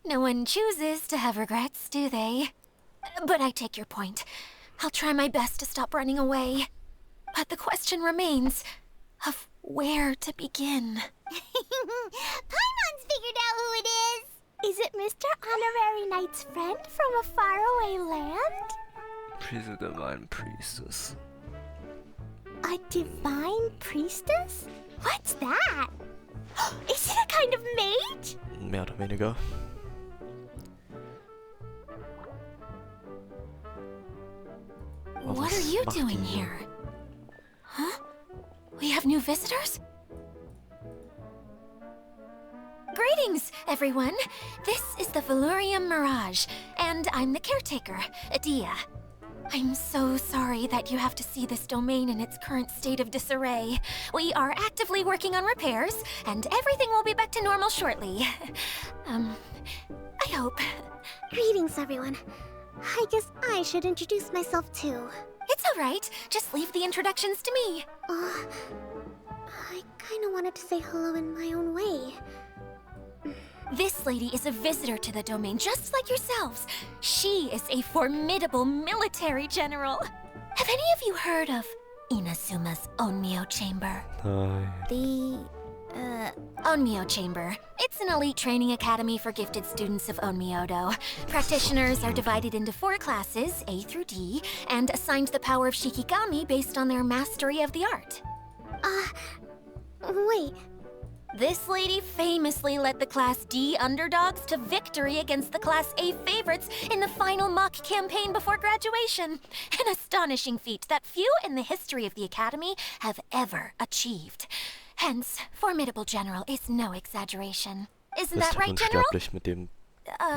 no one chooses to have regrets, do they? But I take your point. I'll try my best to stop running away. But the question remains of where to begin. Paimon's figured out who it is. Is it Mr. Honorary Knight's friend from a faraway land? She's a divine priestess. A divine priestess? What's that? Is it a kind of mage? Mehr oder weniger. What are you doing here? Huh? We have new visitors? Greetings, everyone. This is the Valurium Mirage, and I'm the caretaker, Adia. I'm so sorry that you have to see this domain in its current state of disarray. We are actively working on repairs, and everything will be back to normal shortly. I hope. Greetings, everyone. I guess I should introduce myself too. It's all right. Just leave the introductions to me. I kinda wanted to say hello in my own way. This lady is a visitor to the domain, just like yourselves. She is a formidable military general. Have any of you heard of Inazuma's Onmyo Chamber? The, Onmyo Chamber. It's an elite training academy for gifted students of Onmyodo. Practitioners are divided into 4 classes, A through D, and assigned the power of Shikigami based on their mastery of the art. wait. This lady famously led the Class D underdogs to victory against the Class A favorites in the final mock campaign before graduation. An astonishing feat that few in the history of the Academy have ever achieved. Hence, formidable general is no exaggeration. Isn't Das that ist right, General? unsterblich mit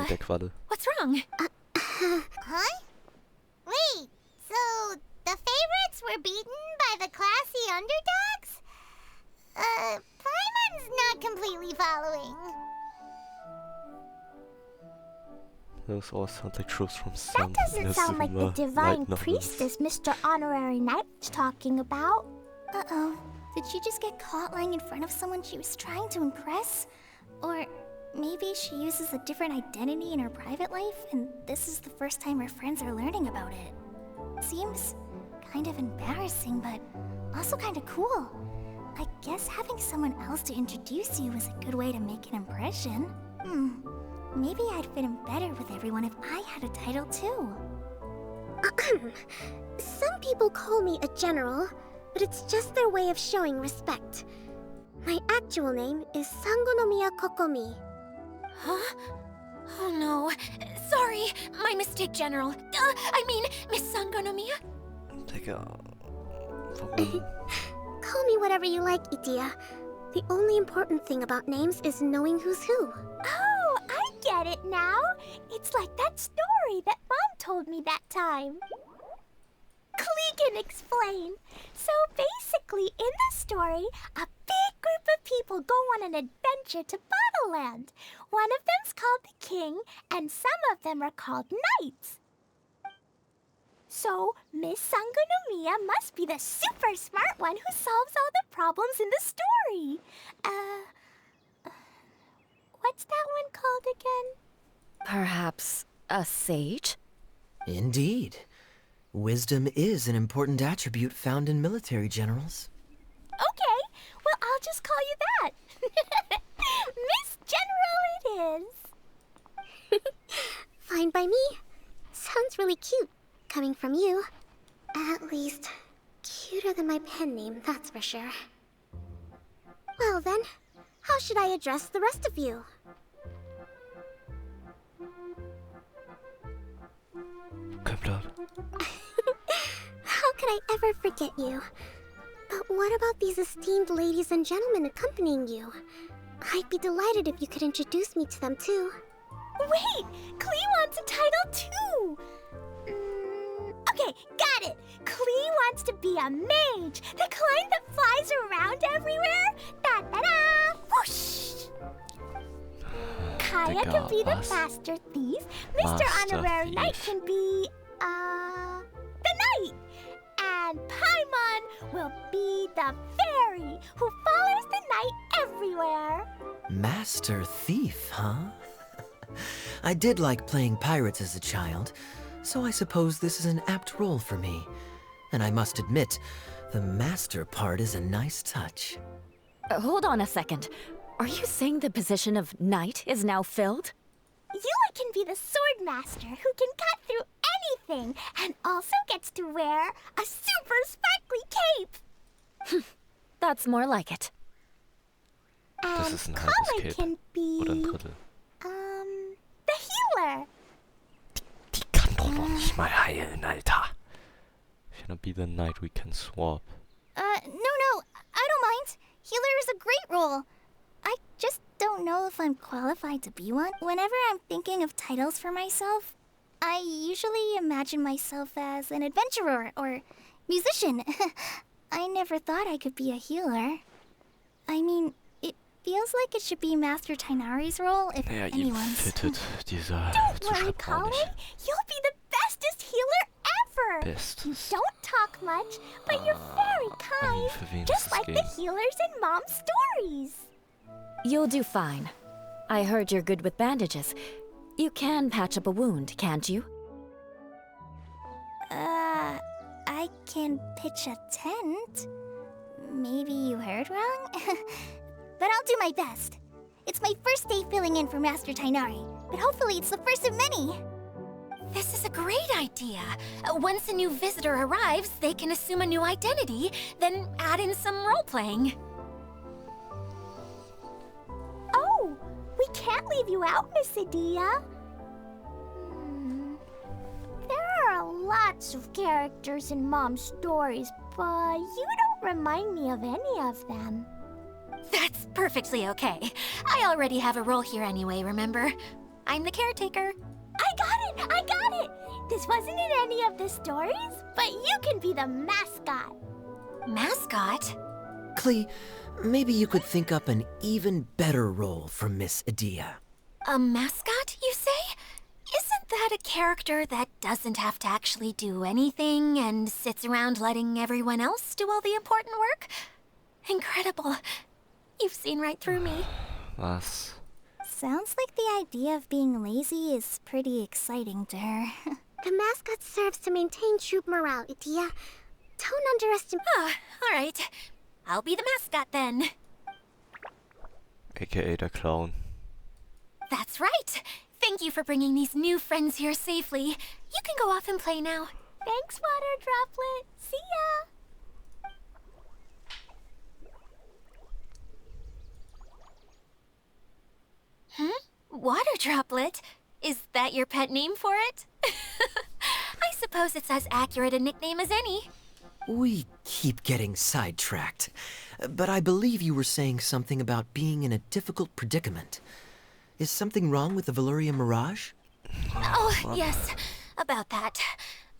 der Qualle. What's wrong? Huh? Wait, so the favorites were beaten by the classy underdogs? Paimon's not completely following. Those all sound like truths from some That doesn't sound like the divine light novels. priestess Mr. Honorary Knight was talking about. Uh-oh. Did she just get caught lying in front of someone she was trying to impress? Or maybe she uses a different identity in her private life, and this is the first time her friends are learning about it. Seems kind of embarrassing, but also kind of cool. I guess having someone else to introduce you is a good way to make an impression. Maybe I'd fit in better with everyone if I had a title too. Some people call me a general, but it's just their way of showing respect. My actual name is Sangonomiya Kokomi. Huh? Oh no. Sorry, my mistake, General. I mean, Miss Sangonomiya. Digga. Warum? Call me whatever you like, Itia. The only important thing about names is knowing who's who. Oh, I get it now. It's like that story that Mom told me that time. Klee can explain. So basically, in the story, a big group of people go on an adventure to Bottleland. One of them's called the King, and some of them are called Knights. So, Miss Sangonomiya must be the super smart one who solves all the problems in the story. What's that one called again? Perhaps a sage? Indeed. Wisdom is an important attribute found in military generals. Okay, well, I'll just call you that. Miss General it is. Fine by me. Sounds really cute, coming from you. At least, cuter than my pen name, that's for sure. Well then, how should I address the rest of you? Kein Plan. How could I ever forget you? But what about these esteemed ladies and gentlemen accompanying you? I'd be delighted if you could introduce me to them too. Wait! Klee wants a title too! Okay, got it! Klee wants to be a mage! The kind that flies around everywhere! Da-da-da! Whoosh! Kaya can be the master thief. Mr. Honorary Knight can be, the knight. And Paimon will be the fairy who follows the knight everywhere. Master thief, huh? I did like playing pirates as a child, so I suppose this is an apt role for me. And I must admit, the master part is a nice touch. Hold on a second. Are you saying the position of knight is now filled? Yula can be the sword master who can cut through anything and also gets to wear a super sparkly cape. That's more like it. Das And ist ein halbes Kale Cape. can be, Oder ein Drittel. the healer. Die kann doch noch nicht mal heilen, Alter. If you're gonna be the knight, we can swap. No, I don't mind. Healer is a great role. I just don't know if I'm qualified to be one. Whenever I'm thinking of titles for myself, I usually imagine myself as an adventurer or musician. I never thought I could be a healer. I mean, it feels like it should be Master Tainari's role if Ja, ihm anyone's. fittet dieser Don't worry, Zuschreibung auch Kale. nicht. You'll be the bestest healer ever. You Bestes. don't talk much, but you're very kind, für wen ist just das like the Game? healers in Mom's stories. You'll do fine. I heard you're good with bandages. You can patch up a wound, can't you? I can pitch a tent. Maybe you heard wrong? But I'll do my best. It's my first day filling in for Master Tainari, but hopefully it's the first of many. This is a great idea. Once a new visitor arrives, they can assume a new identity, then add in some role-playing. can't leave you out, Miss Adia. There are lots of characters in Mom's stories, but you don't remind me of any of them. That's perfectly okay. I already have a role here anyway, remember? I'm the caretaker. I got it! This wasn't in any of the stories, but you can be the mascot. Mascot? Klee, maybe you could think up an even better role for Miss Adia. A mascot, you say? Isn't that a character that doesn't have to actually do anything and sits around letting everyone else do all the important work? Incredible. You've seen right through me. Was? Sounds like the idea of being lazy is pretty exciting to her. The mascot serves to maintain troop morale, Adia. Don't underestimate. Ah, all right. I'll be the mascot then. AKA der Clown. That's right. Thank you for bringing these new friends here safely. You can go off and play now. Thanks, Water Droplet. See ya! Water Droplet? Is that your pet name for it? I suppose it's as accurate a nickname as any. We keep getting sidetracked, but I believe you were saying something about being in a difficult predicament. Is something wrong with the Veluria Mirage? Oh, yes, about that.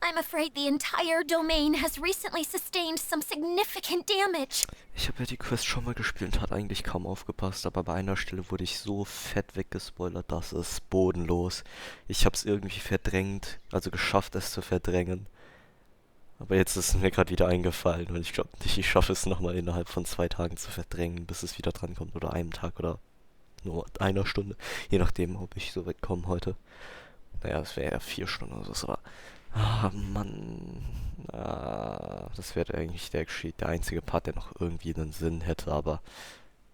I'm afraid the entire domain has recently sustained some significant damage. Ich habe ja die Quest schon mal gespielt und hat eigentlich kaum aufgepasst, aber bei einer Stelle wurde ich so fett weggespoilert, das ist bodenlos. Ich habe es irgendwie verdrängt, also geschafft es zu verdrängen. Aber jetzt ist es mir gerade wieder eingefallen und ich glaube nicht, ich schaffe es nochmal innerhalb von 2 Tagen zu verdrängen, bis es wieder drankommt oder einem Tag oder nur einer Stunde. Je nachdem, ob ich so weit komme heute. Naja, es wäre ja 4 Stunden oder so, aber... Ah, Mann. Das wäre eigentlich der einzige Part, der noch irgendwie einen Sinn hätte, aber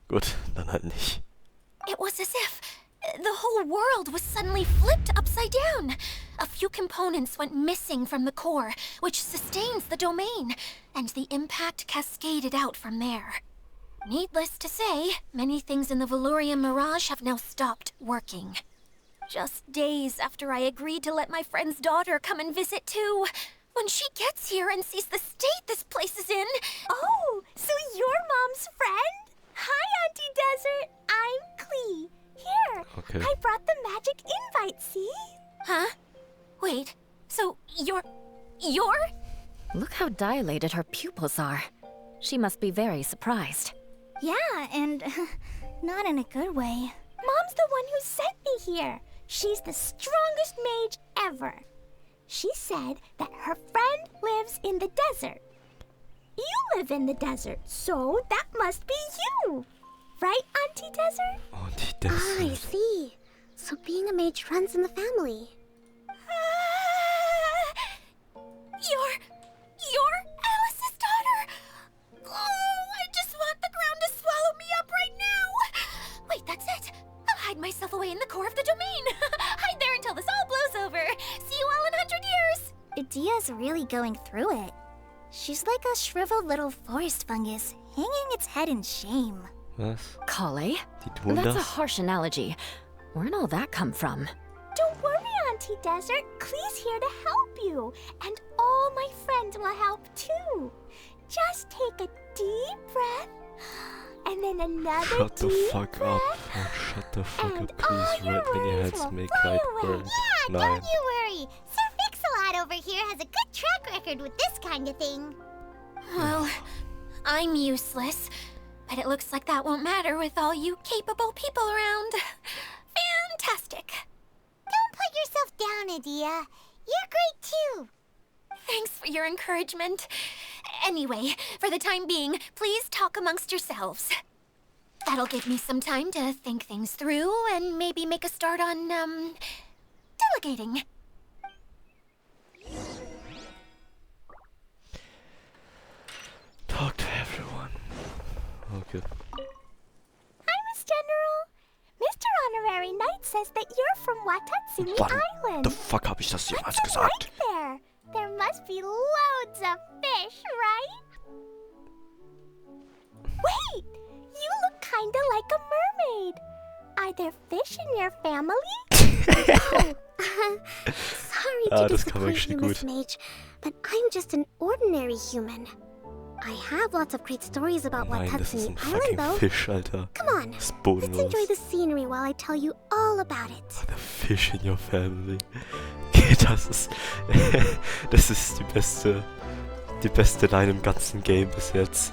gut, dann halt nicht. It was as if the whole world was suddenly flipped upside down. A few components went missing from the core, which sustains the domain, and the impact cascaded out from there. Needless to say, many things in the Veluria Mirage have now stopped working. Just days after I agreed to let my friend's daughter come and visit too. When she gets here and sees the state this place is in... Oh, so you're Mom's friend? Hi, Auntie Desert. I'm Klee. Here, Okay. I brought the magic invite, see? Huh? Wait, so you're... Look how dilated her pupils are. She must be very surprised. Yeah, and not in a good way. Mom's the one who sent me here. She's the strongest mage ever. She said that her friend lives in the desert. You live in the desert, so that must be you. Right, Auntie Desert? Und die I see. So being a mage runs in the family. You're Alice's daughter? Oh, I just want the ground to swallow me up right now. Wait, that's it. I'll hide myself away in the core of the domain. Hide there until this all blows over. See you all in 100 years. Adia's really going through it. She's like a shriveled little forest fungus, hanging its head in shame. Was? Klee? Die tun That's a das? harsh analogy. Where'd all that come from? Don't worry, Auntie Desert. Klee's here to help you. And all my friends will help too. Just take a deep breath. And then another Shut the deep fuck breath. up. Oh, shut the fuck And up, please. all your Red many worries heads will make fly light away. burn. Yeah, Nein. don't you worry. Sir Fix-a-Lot over here has a good track record with this kind of thing. Well, I'm useless. But it looks like that won't matter with all you capable people around. Fantastic. Don't put yourself down, Adia. You're great too. Thanks for your encouragement. Anyway, for the time being, please talk amongst yourselves. That'll give me some time to think things through and maybe make a start on, delegating. Talk to everyone. Okay. Hi, Miss General. Mr. Honorary Knight says that you're from Watatsumi Wann Island. the fuck habe ich das jemals What's it gesagt? like there? There must be loads of fish, right? Wait! You look kinda like a mermaid. I Are there fish in your family? Sorry to das kam disappoint actually you, Miss gut. Mage, but I'm just an ordinary human. I have lots of great stories about what Nein, pets das ist in ein the island, fucking though. Fisch, Alter. Come on, Das ist let's bodenlos. enjoy the scenery while I tell you all about it. The fish in your family. Okay, das ist die beste Line im ganzen Game bis jetzt.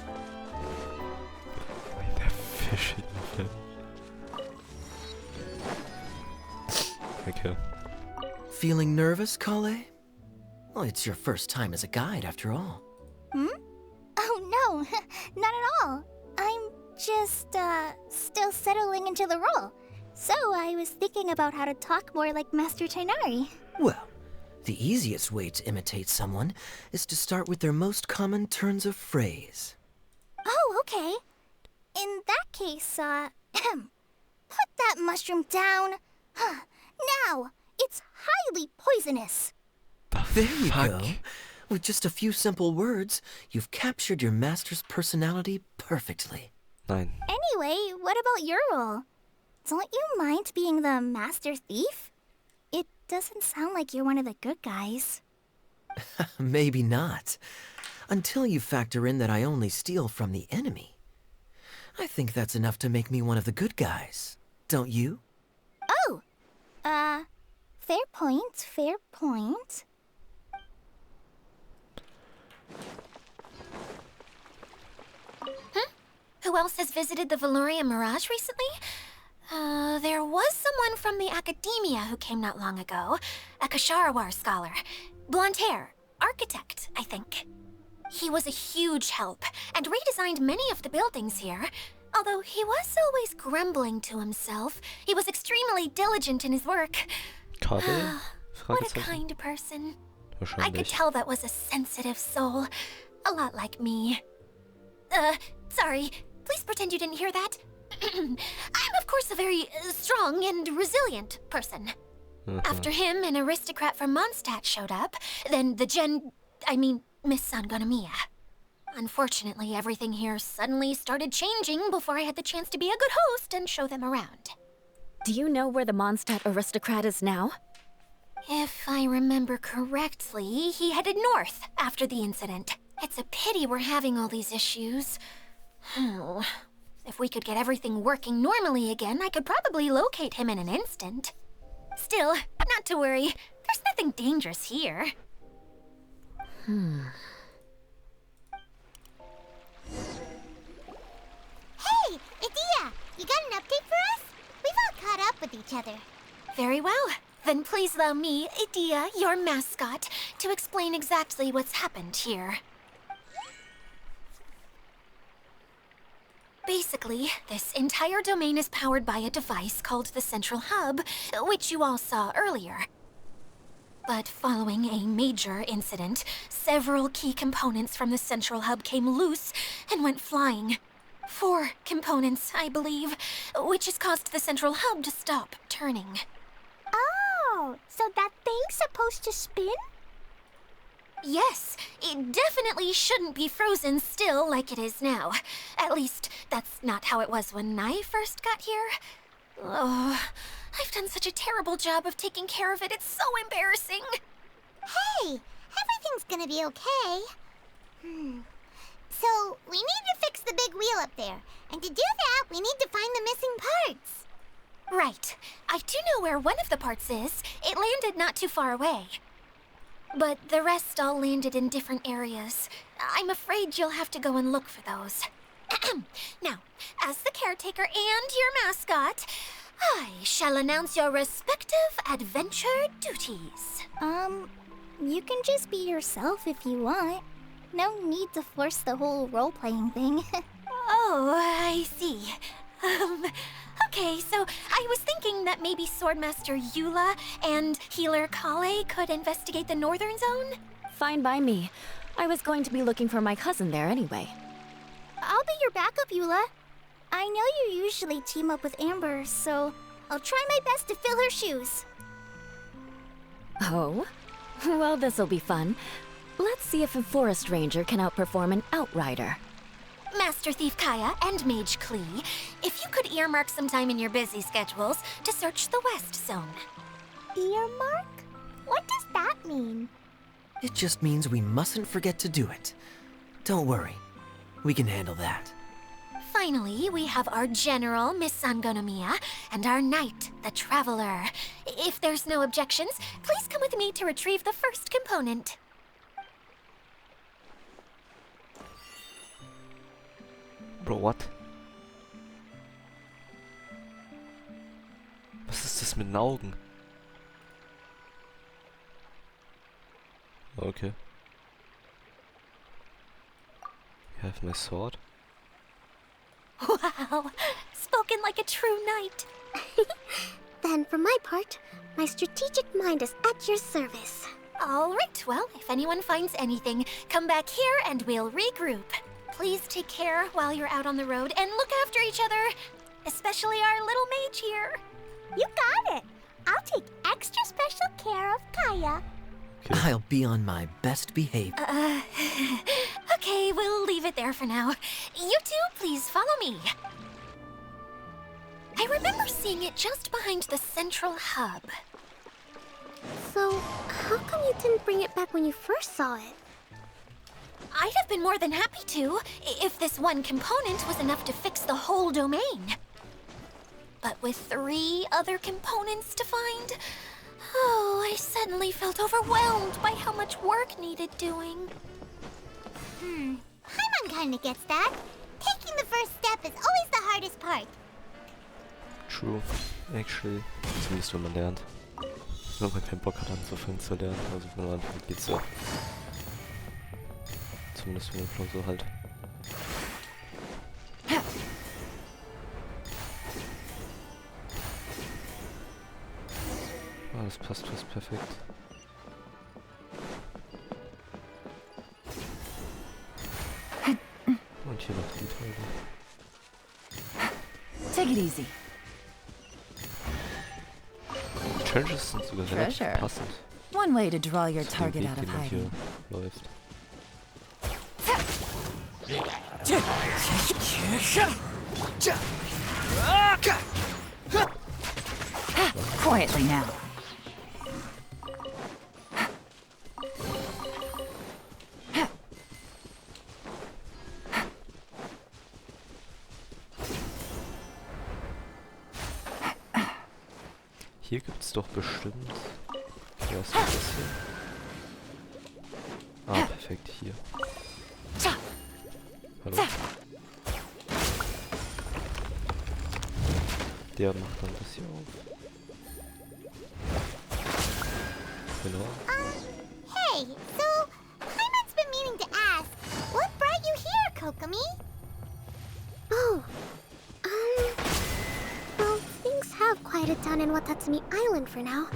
Der Fisch in your family. Okay. Feeling nervous, Klee? Well, it's your first time as a guide, after all. Oh no, not at all. I'm just, still settling into the role. So I was thinking about how to talk more like Master Tainari. Well, the easiest way to imitate someone is to start with their most common turns of phrase. Oh, okay. In that case, put that mushroom down. Now, it's highly poisonous. There you go. With just a few simple words, you've captured your master's personality perfectly. Nein. Anyway, what about your role? Don't you mind being the master thief? It doesn't sound like you're one of the good guys. Maybe not. Until you factor in that I only steal from the enemy. I think that's enough to make me one of the good guys. Don't you? Oh! Fair point, fair point. Who else has visited the Valoria Mirage recently? There was someone from the academia who came not long ago. A Kasharawar scholar. Blonde hair. Architect, I think. He was a huge help, and redesigned many of the buildings here. Although he was always grumbling to himself, he was extremely diligent in his work. Kabel? What a Fragezeichen? kind person. I could Wahrscheinlich. tell that was a sensitive soul. A lot like me. Sorry. Please pretend you didn't hear that. I'm, of course, a very strong and resilient person. After him, an aristocrat from Mondstadt showed up. Then Miss Sangonomiya. Unfortunately, everything here suddenly started changing before I had the chance to be a good host and show them around. Do you know where the Mondstadt aristocrat is now? If I remember correctly, he headed north after the incident. It's a pity we're having all these issues. If we could get everything working normally again, I could probably locate him in an instant. Still, not to worry. There's nothing dangerous here. Hey, Idia! You got an update for us? We've all caught up with each other. Very well. Then please allow me, Idia, your mascot, to explain exactly what's happened here. Basically, this entire domain is powered by a device called the Central Hub, which you all saw earlier. But following a major incident, several key components from the Central Hub came loose and went flying. 4 components, I believe, which has caused the Central Hub to stop turning. Oh, so that thing's supposed to spin? Yes, it definitely shouldn't be frozen still like it is now. At least, that's not how it was when I first got here. Oh, I've done such a terrible job of taking care of it, it's so embarrassing. Hey, everything's gonna be okay. So, we need to fix the big wheel up there. And to do that, we need to find the missing parts. Right. I do know where one of the parts is. It landed not too far away. But the rest all landed in different areas. I'm afraid you'll have to go and look for those. Now, as the caretaker and your mascot, I shall announce your respective adventure duties. You can just be yourself if you want. No need to force the whole role-playing thing. Oh, I see. Okay, so I was thinking that maybe Swordmaster Eula and Healer Klee could investigate the northern zone? Fine by me. I was going to be looking for my cousin there anyway. I'll be your backup, Eula. I know you usually team up with Amber, so I'll try my best to fill her shoes. Oh? Well, this'll be fun. Let's see if a forest ranger can outperform an outrider. Master Thief Kaya and Mage Klee, if you could earmark some time in your busy schedules to search the West Zone. Earmark? What does that mean? It just means we mustn't forget to do it. Don't worry. We can handle that. Finally, we have our General, Miss Sangonomiya, and our Knight, the Traveler. If there's no objections, please come with me to retrieve the first component. Bro, what? Was ist das mit den Augen? Okay. You have my sword? Wow, spoken like a true knight. Then, for my part, my strategic mind is at your service. All right, well, if anyone finds anything, come back here and we'll regroup. Please take care while you're out on the road and look after each other, especially our little mage here. You got it. I'll take extra special care of Kaya. I'll be on my best behavior. Okay, we'll leave it there for now. You two, please follow me. I remember seeing it just behind the central hub. So, how come you didn't bring it back when you first saw it? I'd have been more than happy to, if this one component was enough to fix the whole domain. But with 3 other components to find, oh, I suddenly felt overwhelmed by how much work needed doing. Paimon kinda gets that. Taking the first step is always the hardest part. True. Actually. Zumindest wenn man lernt. Wenn man keinen Bock hat anzufangen zu lernen. Also wenn man anfängt, geht's ja. Zumindest wenn man so halt. Ah, das passt fast perfekt. Und hier noch die Teile. Take it easy. Die Challenges sind sogar relativ Treasure. passend. One way to draw your zu dem target Weg, out den of man hier hiding. läuft. Quietly now. Hier gibt's doch bestimmt. Ja, ist das hier? Ah, perfekt, hier. Hallo. Der macht dann das hier auf. Genau. Hey, so, Paimon's been meaning to ask, what brought you here, Kokomi? Oh, well, things have quieted down in Watatsumi Island for now.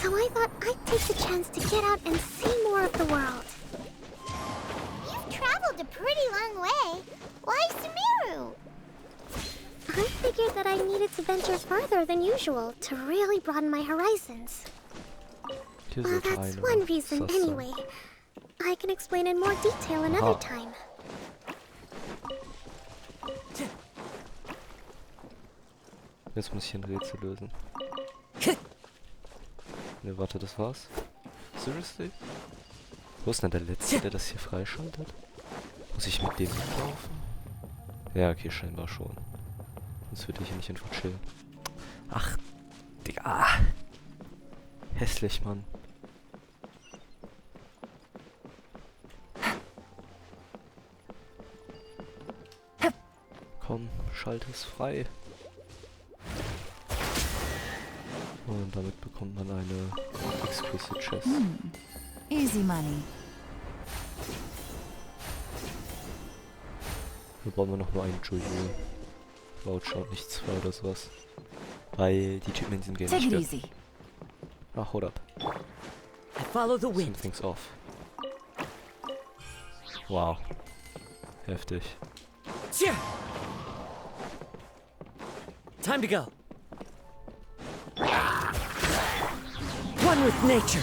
So I thought I'd take the chance to get out and see more of the world. You've traveled a pretty long way. Why Sumeru? I figured that I needed to venture further than usual to really broaden my horizons. Hier Well, sollte that's eine one reason Sass sein. anyway. I can explain in more detail another Aha. time. Jetzt muss ich ein Rätsel lösen. Ne, warte, das war's? Seriously? Wo ist denn der Letzte, der das hier freischaltet? Muss ich mit dem mitlaufen? Ja, okay, scheinbar schon. Sonst würde ich hier nicht einfach chillen. Ach, Digga. Ah. Hässlich, Mann. Komm, schalte es frei. Und damit bekommt man eine Exquisite Chest. Easy money. Hier brauchen wir noch nur einen Jojo. Voucher und nicht 2 oder sowas. Weil die Typen in diesem Game Take nicht it sterben. easy. Ah, hold up. I follow the wind. Something's off. Wow. Heftig. Yeah. Time to go. One with nature.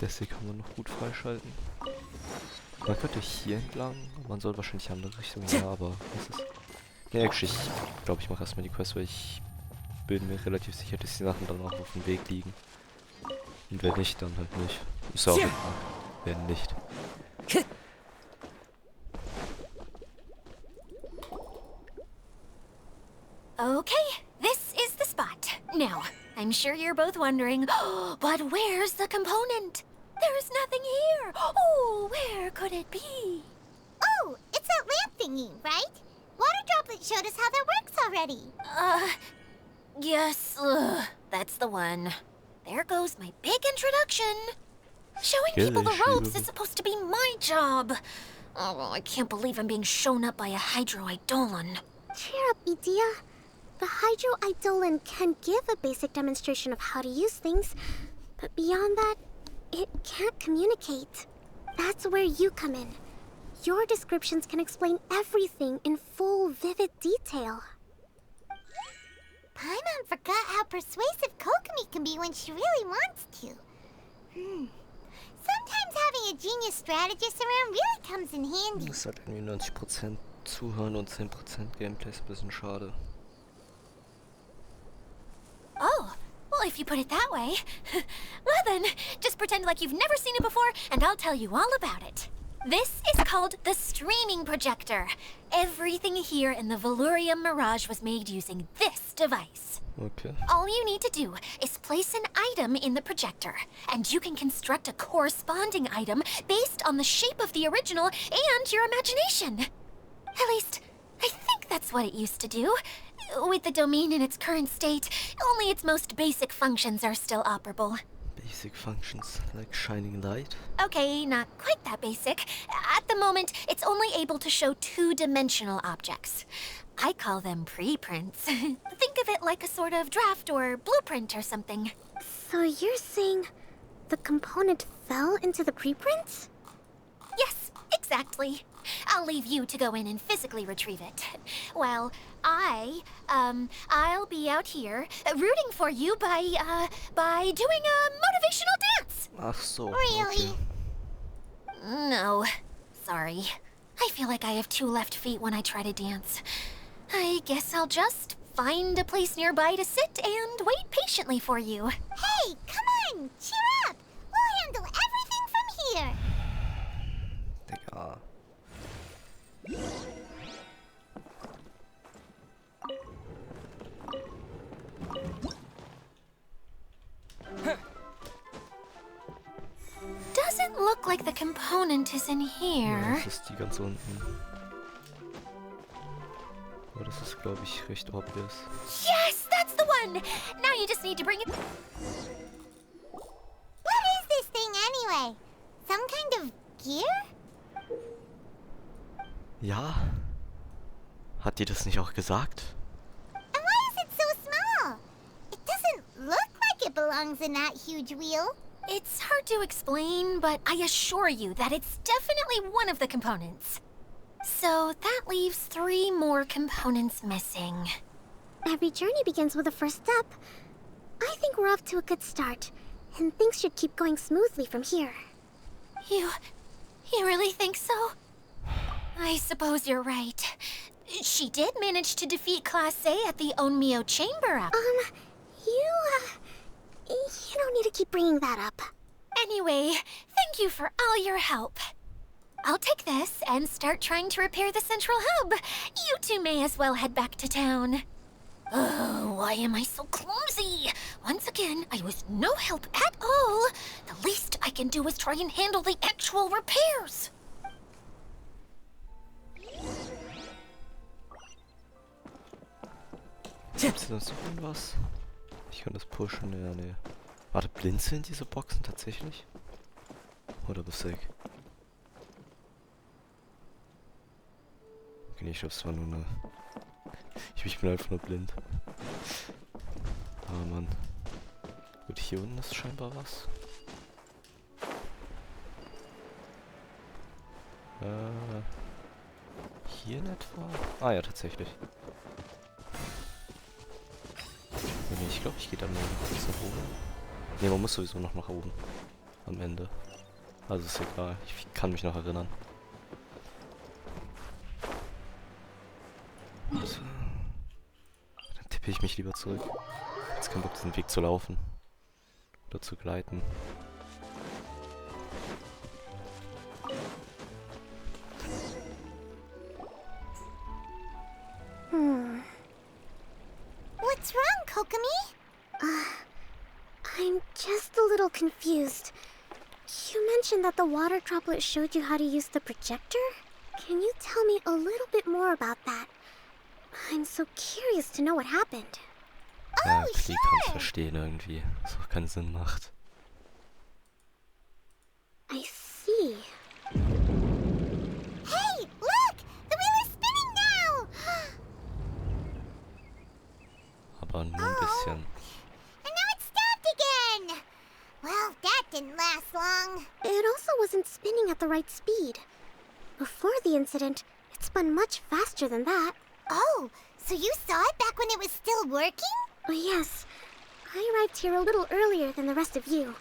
Deswegen kann man noch gut freischalten. Man könnte hier entlang, man soll wahrscheinlich in eine andere Richtung, ja, aber was ist? Ne, actually, ich glaube, ich mache erstmal die Quest, weil ich bin mir relativ sicher, dass die Sachen dann auch auf dem Weg liegen. Und wenn nicht, dann halt nicht. Ist auch egal. Wenn nicht. Okay, this is the spot. Now, I'm sure you're both wondering, but where's the component? There's nothing here. Oh, where could it be? Oh, it's that lamp thingy, right? Water Droplet showed us how that works already. Yes, that's the one. There goes my big introduction. Showing people the ropes is supposed to be my job. Oh, I can't believe I'm being shown up by a hydroidolon. Cheer up, Edea. The hydroidolon can give a basic demonstration of how to use things, but beyond that, it can't communicate. That's where you come in. Your descriptions can explain everything in full, vivid detail. Paimon forgot how persuasive Kokomi can be when she really wants to. Sometimes having a genius strategist around really comes in handy. Das ist halt irgendwie 90% Zuhören und 10% Gameplay, ist ein bisschen schade. Oh, well, if you put it that way. Well then, just pretend like you've never seen it before, and I'll tell you all about it. This is called the streaming projector. Everything here in the Valurium Mirage was made using this device. Okay. All you need to do is place an item in the projector, and you can construct a corresponding item based on the shape of the original and your imagination. At least, I think that's what it used to do. With the domain in its current state, only its most basic functions are still operable. Basic functions like shining light. Okay, not quite that basic. At the moment, it's only able to show two-dimensional objects. I call them preprints. Think of it like a sort of draft or blueprint or something. So you're saying the component fell into the preprints? Yes, exactly. I'll leave you to go in and physically retrieve it. Well, I'll be out here rooting for you by doing a motivational dance. Ach so. Really? Okay. No, sorry. I feel like I have two left feet when I try to dance. I guess I'll just find a place nearby to sit and wait patiently for you. Hey, come on! Cheer up! We'll handle everything from here! Digga. Doesn't look like the component is in Ja, here. das ist die ganz unten. Aber das ist, glaube ich, recht obvious. Yes, that's the one! Now you just need to bring it... What is this thing anyway? Some kind of gear? Ja. Hat die das nicht auch gesagt? And why is it so small? It doesn't look like it belongs in that huge wheel. It's hard to explain, but I assure you that it's definitely one of the components. So that leaves 3 more components missing. Every journey begins with a first step. I think we're off to a good start, and things should keep going smoothly from here. You really think so? I suppose you're right. She did manage to defeat Class A at the Onmyo Chamber. You don't need to keep bringing that up. Anyway, thank you for all your help. I'll take this and start trying to repair the central hub. You two may as well head back to town. Oh, why am I so clumsy? Once again, I was no help at all. The least I can do is try and handle the actual repairs. Gibt's da so irgendwas? Ich kann das pushen, ja, nee. Warte, blinzeln diese Boxen tatsächlich? Oder bist du weg? Okay, nee, ich glaube, es war nur eine... Ich bin einfach nur blind. Ah, Mann. Gut, hier unten ist scheinbar was. Hier in etwa? Ah ja, tatsächlich. Nee, ich glaube, ich gehe da nur nach oben. Ne, man muss sowieso noch nach oben. am Ende. Also ist egal, ich kann mich noch erinnern. So. Dann tippe ich mich lieber zurück. Jetzt keinen Bock, diesen Weg zu laufen. Oder zu gleiten. What's wrong, Kokomi? I'm just a little confused. You mentioned that the water droplet showed you how to use the projector? Can you tell me a little bit more about that? I'm so curious to know what happened. Ja, Klee kann es verstehen irgendwie. Was auch keinen Sinn macht. I see. Hey, look! The wheel is spinning now! Aber nur ein bisschen. And now it stopped again! Well, that didn't last long. It also wasn't spinning at the right speed. Before the incident, it spun much faster than that. Oh, so you saw it back when it was still working? Yes. I arrived here a little earlier than the rest of you.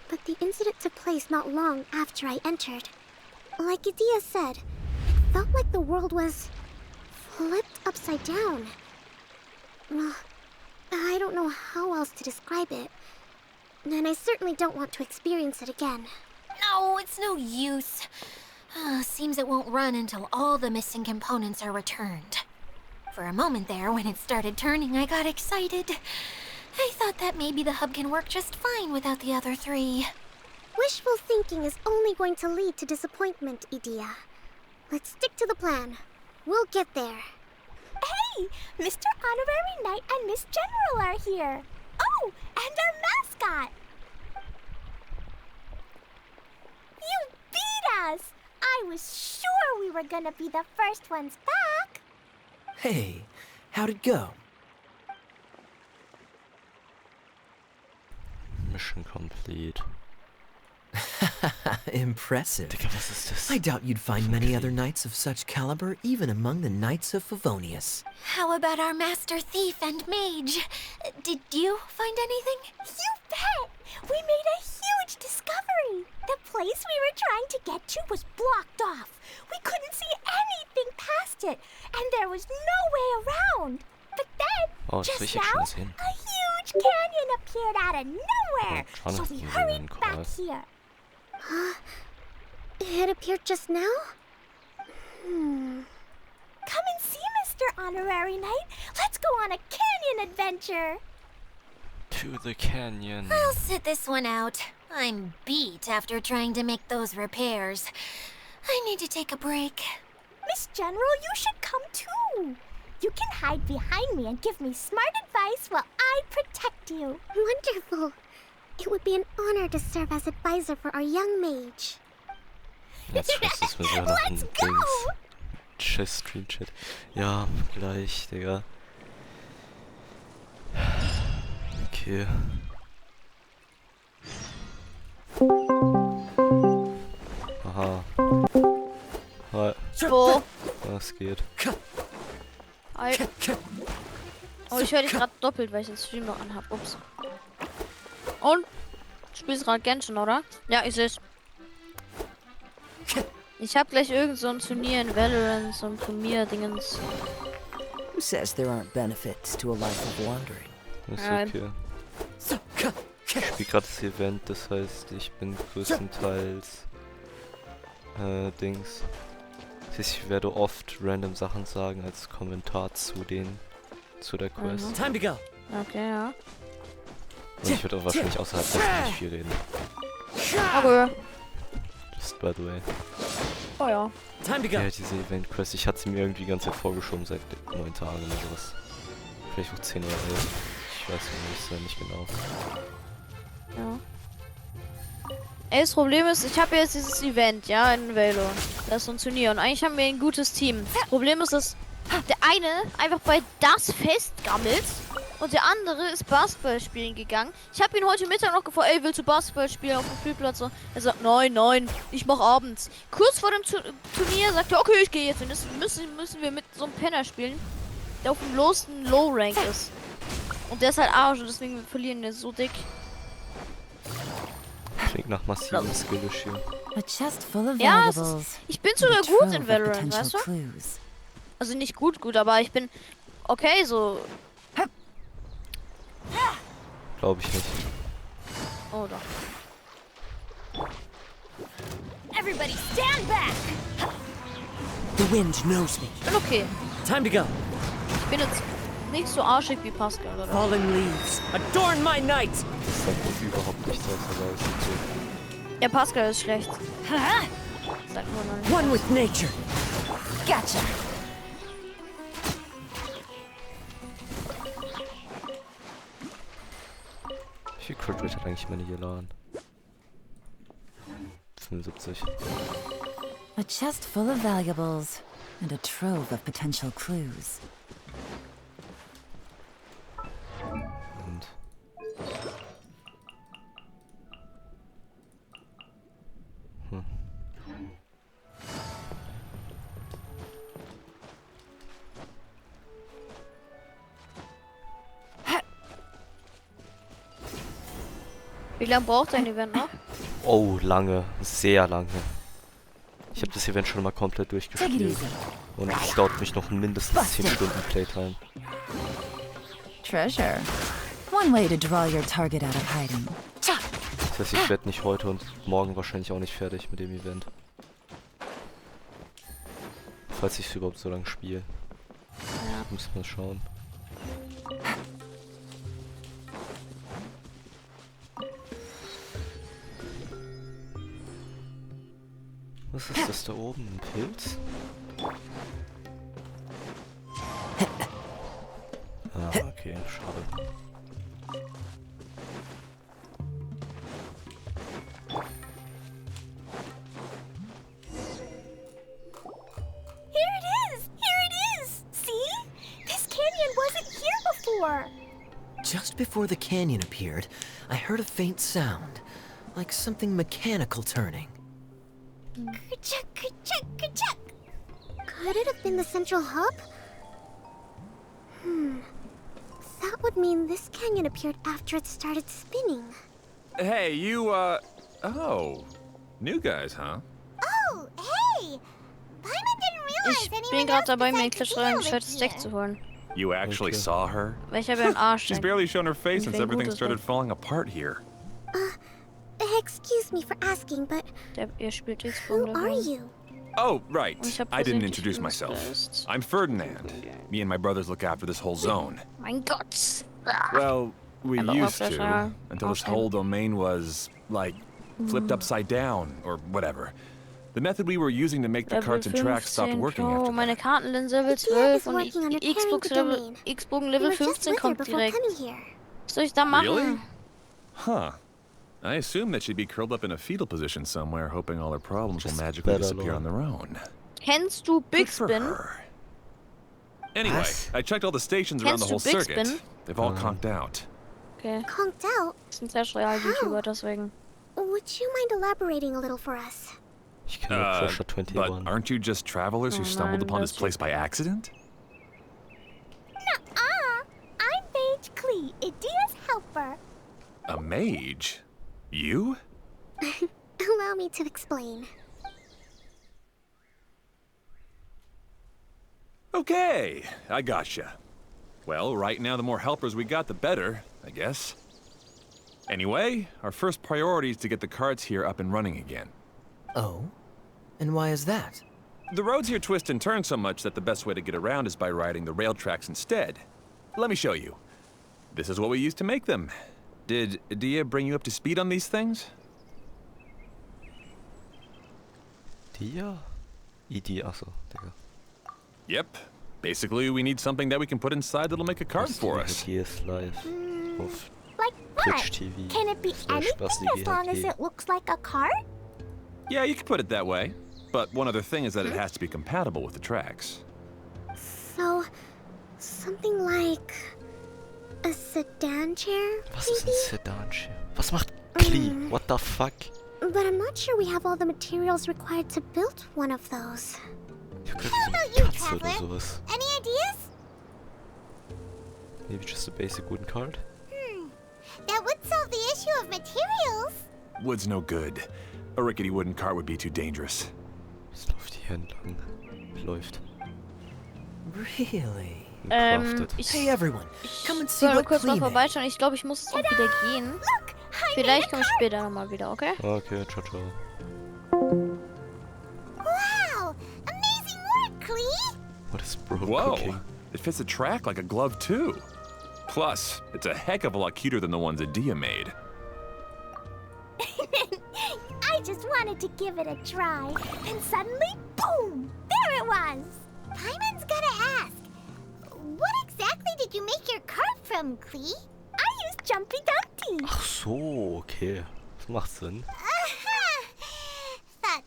But the incident took place not long after I entered. Like Idia said, it felt like the world was flipped upside down. Well, I don't know how else to describe it. And I certainly don't want to experience it again. No, it's no use. Seems it won't run until all the missing components are returned. For a moment there, when it started turning, I got excited. I thought that maybe the hub can work just fine without the other three. Wishful thinking is only going to lead to disappointment, Idia. Let's stick to the plan. We'll get there. Hey! Mr. Honorary Knight and Miss General are here. Oh, and our mascot! You beat us! I was sure we were gonna be the first ones back. Hey, how'd it go? Mission complete. Impressive. Digga, was ist das? I doubt you'd find many other knights of such caliber even among the knights of Favonius. How about our master thief and mage? Did you find anything? You bet! We made a huge discovery! The place we were trying to get to was blocked off. We couldn't see anything past it, and there was no way around. But then, just now, a huge canyon appeared out of nowhere, so we hurried back here. It appeared just now? Come and see, Mr. Honorary Knight. Let's go on a canyon adventure. To the canyon. I'll sit this one out. I'm beat after trying to make those repairs. I need to take a break. Miss General, you should come too. You can hide behind me and give me smart advice while I protect you. Wonderful. It would be an honor to serve as advisor for our young mage. Jetzt müssen wir noch ein Dings. Stream-Chat. Ja, gleich, Digga. Okay. Aha. Hi. Wo? Was geht? Hi. Oh, ich höre dich gerade doppelt, weil ich den Stream noch anhab. Ups. Und? Du spielst gerade Genshin, oder? Ja, ich seh's. Ich hab gleich irgend so ein Turnier in Valorant, so ein Turnier-Dingens. Who says there aren't benefits to a life of wandering? Ist okay. Ich spiel gerade das Event, das heißt, ich bin größtenteils Dings. Das heißt, ich werde oft random Sachen sagen als Kommentar zu der Quest. Time to go. Okay, ja. Und ich werde auch wahrscheinlich außerhalb dessen nicht viel reden. Okay. Just by the way. Oh ja. Time to go. Ja, diese Event-Quest, ich hatte sie mir irgendwie die ganze Zeit vorgeschoben seit 9 Tagen oder sowas. Vielleicht auch 10 oder 11. Ich weiß nicht genau. Ja. Ey, das Problem ist, ich habe jetzt dieses Event, ja, in Valo. Das ist so ein Turnier und eigentlich haben wir ein gutes Team. Das Problem ist, dass der eine einfach bei das festgammelt und der andere ist Basketball spielen gegangen. Ich habe ihn heute Mittag noch gefragt, ey, willst du Basketball spielen auf dem Spielplatz? So. Er sagt, nein, ich mach abends. Kurz vor dem Turnier sagt er, okay, ich gehe jetzt. Und jetzt müssen wir mit so einem Penner spielen, der auf dem lowsten Low-Rank ist. Und der ist halt Arsch und deswegen verlieren wir so dick. Klingt nach massivem Skill-Issue. A chest full of Ja, valuables. ich bin with a sogar gut trove in of Valorant, potential weißt du? clues. Also nicht gut, aber ich bin okay, so. Glaube ich nicht. Oh doch. Everybody stand back! The wind knows me. Ich bin okay. Time to go. Ich bin jetzt nicht so arschig wie Pascal, oder? Fallen leaves adorn my night. Das sagt wohl überhaupt nichts außer Leistung. Ja, Pascal ist schlecht. Sag nur mal. One with nature. Gotcha. Wie viel Crit Rate hat eigentlich meine Yelan? 75. A chest full of valuables and a trove of potential clues. Und Wie lange braucht dein Event noch? oh, lange. Sehr lange. Ich habe das Event schon mal komplett Take it durchgespielt. easy. Und es dauert mich noch mindestens 10 Stunden Playtime. Treasure. One way to draw your target out of hiding. Das heißt, ich werde nicht heute und morgen wahrscheinlich auch nicht fertig mit dem Event. Falls ich es überhaupt so lange spiele. Ja. Müssen wir schauen. Was ist das da oben? Ein Pilz? Ah, okay, schade. Here it is! Here it is! See? This canyon wasn't here before! Just before the canyon appeared, I heard a faint sound, like something mechanical turning. Ka-chuck, ka-chuck, ka-chuck! Could it have been the central hub? That would mean this canyon appeared after it started spinning. Hey, you, oh. New guys, huh? Oh, hey! Paimon didn't realize Ich bin anyone gerade else dabei, mir ein besides kleines Theo gescheites lived Deck here. zu holen. You actually Okay. saw her? Weil ich habe ja einen Arsch. She's barely shown her face since Very everything good, started okay. falling apart here. Excuse me for asking, but Ihr spielt who X-Bogen. are you? Oh, right. Und ich hab I didn't versehentlich introduce Dings myself. gelöst. I'm Ferdinand. Me and my brothers look after this whole zone. Mein Gott. Well, we Aber used auch to, until this aufstellen. whole domain was, like, flipped upside down, or whatever. The method we were using to make the Level carts and tracks stopped 15. working Oh, after meine that. Kartenlinse Level The DM is 12 und working on repairing Xbox the Level, domain. Xbogen We Level were just 15 with her kommt before direkt. coming here. Was soll ich da machen? Really? Huh. I assume that she'd be curled up in a fetal position somewhere, hoping all her problems will Just magically better disappear alone. on their own. Kennst du Big Good for Spin? her. Anyway, Was? I checked all the stations around the Kennst whole du Big circuit. Spin? They've all conked out. Okay, Conked out? das ist ein Slash-Real-YouTuber, deswegen. Would you mind elaborating a little for us? Ich kenne nur Crusher But 21. aren't you just travelers who Oh stumbled nein, upon this das place by accident? Nuh-uh! I'm Mage Klee, Idia's helper. A mage? You? Allow me to explain. Okay, I gotcha. Well, right now the more helpers we got, the better, I guess. Anyway, our first priority is to get the carts here up and running again. Oh? And why is that? The roads here twist and turn so much that the best way to get around is by riding the rail tracks instead. Let me show you. This is what we used to make them. Did Dia bring you up to speed on these things? Dia? ID, achso, Digga. Yep. Basically, we need something that we can put inside that'll make a cart for us. GS live auf Like Twitch what? TV. Can it be anything as long as it looks like a cart? Yeah, you can put it that way. But one other thing is that it has to be compatible with the tracks. So, something like a sedan chair? Was ist ein Sedan? Was macht Klee? What the fuck? But I'm not sure we have all the materials required to build one of those. Ich hab grad How so about eine you, Katze oder Traveler? sowas. Any ideas? Maybe just a basic wooden card? That would solve the issue of materials. Wood's no good. A rickety wooden cart would be too dangerous. Es läuft hier entlang. Läuft. Really? Hey everyone, come and see soll what kurz mal Klee made. vorbeischauen. Ich glaube, ich muss jetzt auch wieder gehen. Look, I'm Vielleicht in a komme ich cart. später nochmal wieder, okay? Okay, ciao, ciao. Wow, amazing work, Klee. What is bro Whoa! cooking? It fits the track like a glove, too. Plus, it's a heck of a lot cuter than the ones that Dia made. I just wanted to give it a try, and suddenly, boom! There it was! Paimon's gotta ask, what exactly did you make your cart from, Klee? I used Jumpy Dumpty. Ach so, okay. Das macht Sinn. Thought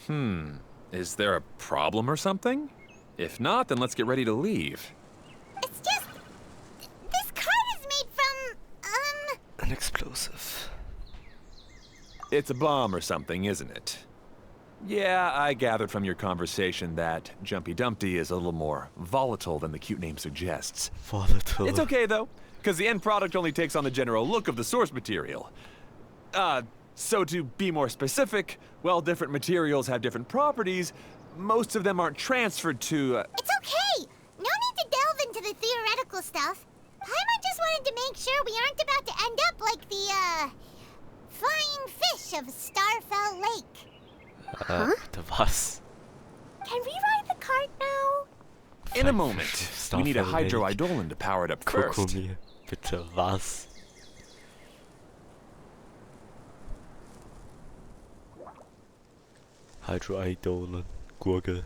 so. Is there a problem or something? If not, then let's get ready to leave. It's just, this cart is made from, An explosive. It's a bomb or something, isn't it? Yeah, I gathered from your conversation that Jumpy Dumpty is a little more volatile than the cute name suggests. Volatile. It's okay, though, because the end product only takes on the general look of the source material. So to be more specific, while different materials have different properties, most of them aren't transferred to, It's okay. No need to delve into the theoretical stuff. Paimon just wanted to make sure we aren't about to end up like the, flying fish of Starfell Lake. Bitte was? Can we ride the cart now? In a moment. We need a Starfell Lake. hydroidolin to power it up first. Kokumi. Bitte was? Hydroidolin. Gurgel.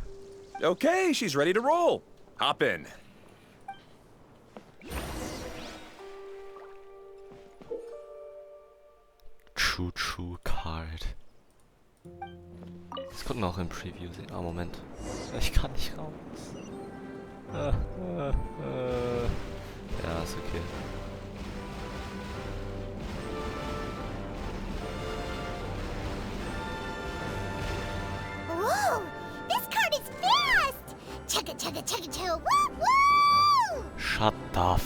Okay, she's ready to roll. Hop in. Choo-Choo Card. Das konnten wir auch im Preview sehen. Ah, Moment. Ich kann nicht raus. Ja, ist okay. Whoa! This cart is fast! Chugga chugga chugga chugga woo woo! Shut the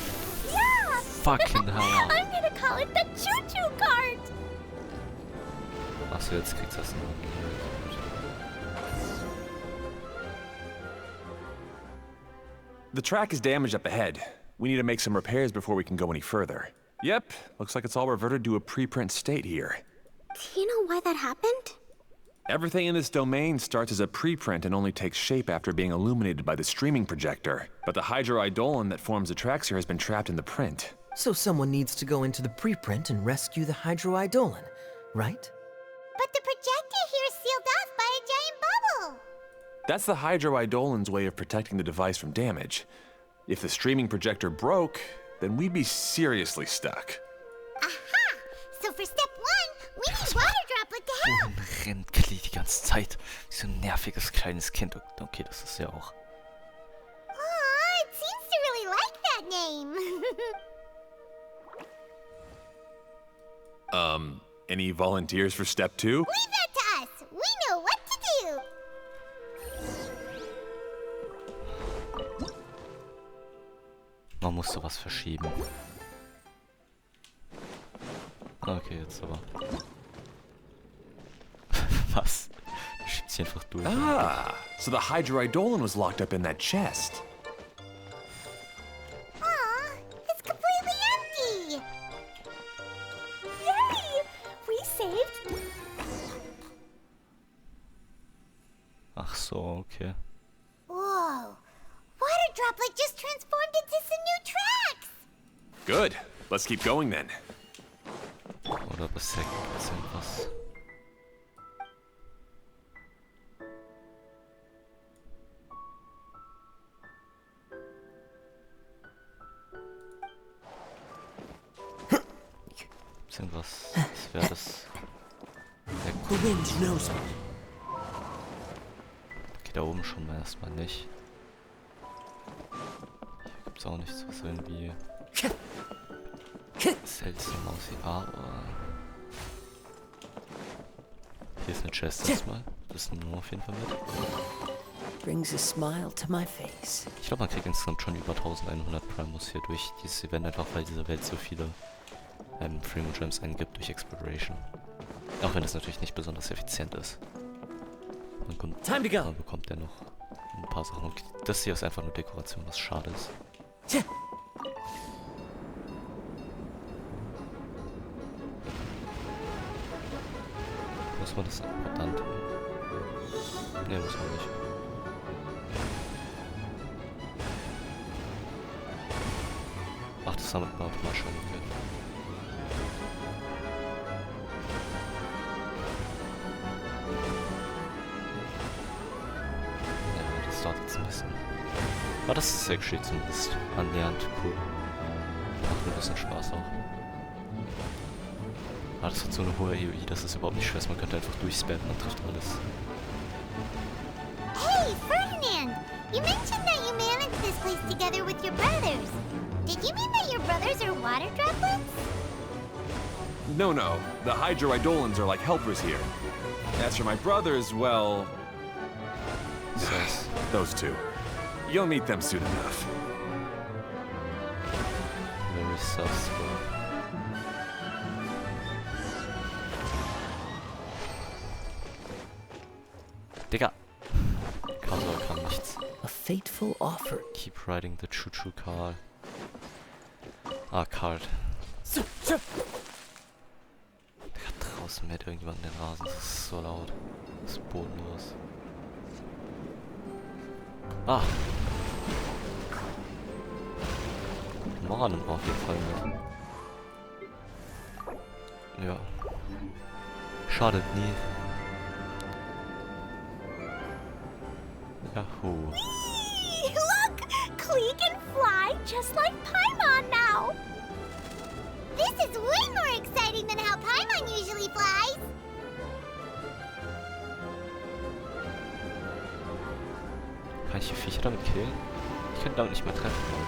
Yeah! fucking hell up. I'm gonna call it the choo-choo cart! Achso, jetzt kriegst du das nur. The track is damaged up ahead. We need to make some repairs before we can go any further. Yep, looks like it's all reverted to a preprint state here. Do you know why that happened? Everything in this domain starts as a preprint and only takes shape after being illuminated by the streaming projector. But the hydroidolin that forms the tracks here has been trapped in the print. So someone needs to go into the preprint and rescue the hydroidolin, right? But the projector here is sealed off by a giant bubble! That's the hydroidolin's way of protecting the device from damage. If the streaming projector broke, then we'd be seriously stuck. Aha! So for step one, we need water droplet to help! Wohin rennt Klee die ganze Zeit? Wie so ein nerviges kleines Kind. Okay, das ist ja auch. Aw, it seems to really like that name! Any volunteers for step 2? Leave that to us! We know what to do! Man musste was verschieben. Okay, jetzt aber. Was? Du schiebst sie einfach durch. Ah, so the hydroidolin was locked up in that chest. Aw, it's completely empty! Yay! We saved... Ach so, okay. Whoa! Water droplet just transformed into some new tracks! Good. Let's keep going then. Oder bisher gibt's irgendwas. Ist irgendwas. Das wäre das. The wind knows me. Okay, da oben schon mal erstmal nicht. Hier gibt's auch nichts, was irgendwie seltsam aussieht. Aber hier ist eine Chest erstmal. Das nehmen wir auf jeden Fall mit. Brings a smile to my face. Ich glaube, man kriegt insgesamt schon über 1100 Primus hier durch dieses Event, einfach weil diese Welt so viele Frame Gems eingibt durch Exploration. Auch wenn das natürlich nicht besonders effizient ist. Man bekommt ja noch ein paar Sachen. Und das hier ist einfach nur Dekoration, was schade ist. Muss man das dann tun? Ne, muss man nicht. Ach, das sammelt man automatisch schon. Okay. Ja, das dauert jetzt ein bisschen. Aber das ist actually zumindest annähernd cool. Macht ein bisschen Spaß auch. Aber das hat so eine hohe AOE, dass es überhaupt nicht schwer ist. Man könnte einfach durchspammen, man trifft alles. Hey, Ferdinand! You mentioned that you managed this place together with your brothers. Did you mean that your brothers are water droplets? No, no. The hydroidolins are like helpers here. As for my brothers, well... those two. You'll meet them soon enough. Very sus, bro. Digga! Kasor kann nichts. A fateful offer. Keep riding the choo-choo car. Ah, Card. Digga, draußen mäht irgendjemand den Rasen. Das ist so laut. Das ist bodenlos. Ah! Mann, auf jeden Fall mit. Ja. Schadet nie. Yahoo. Look! Klee can fly just like Paimon now! This is way more exciting than how Paimon usually flies! Kann ich die Viecher damit killen? Ich kann damit nicht mehr treffen, Leute.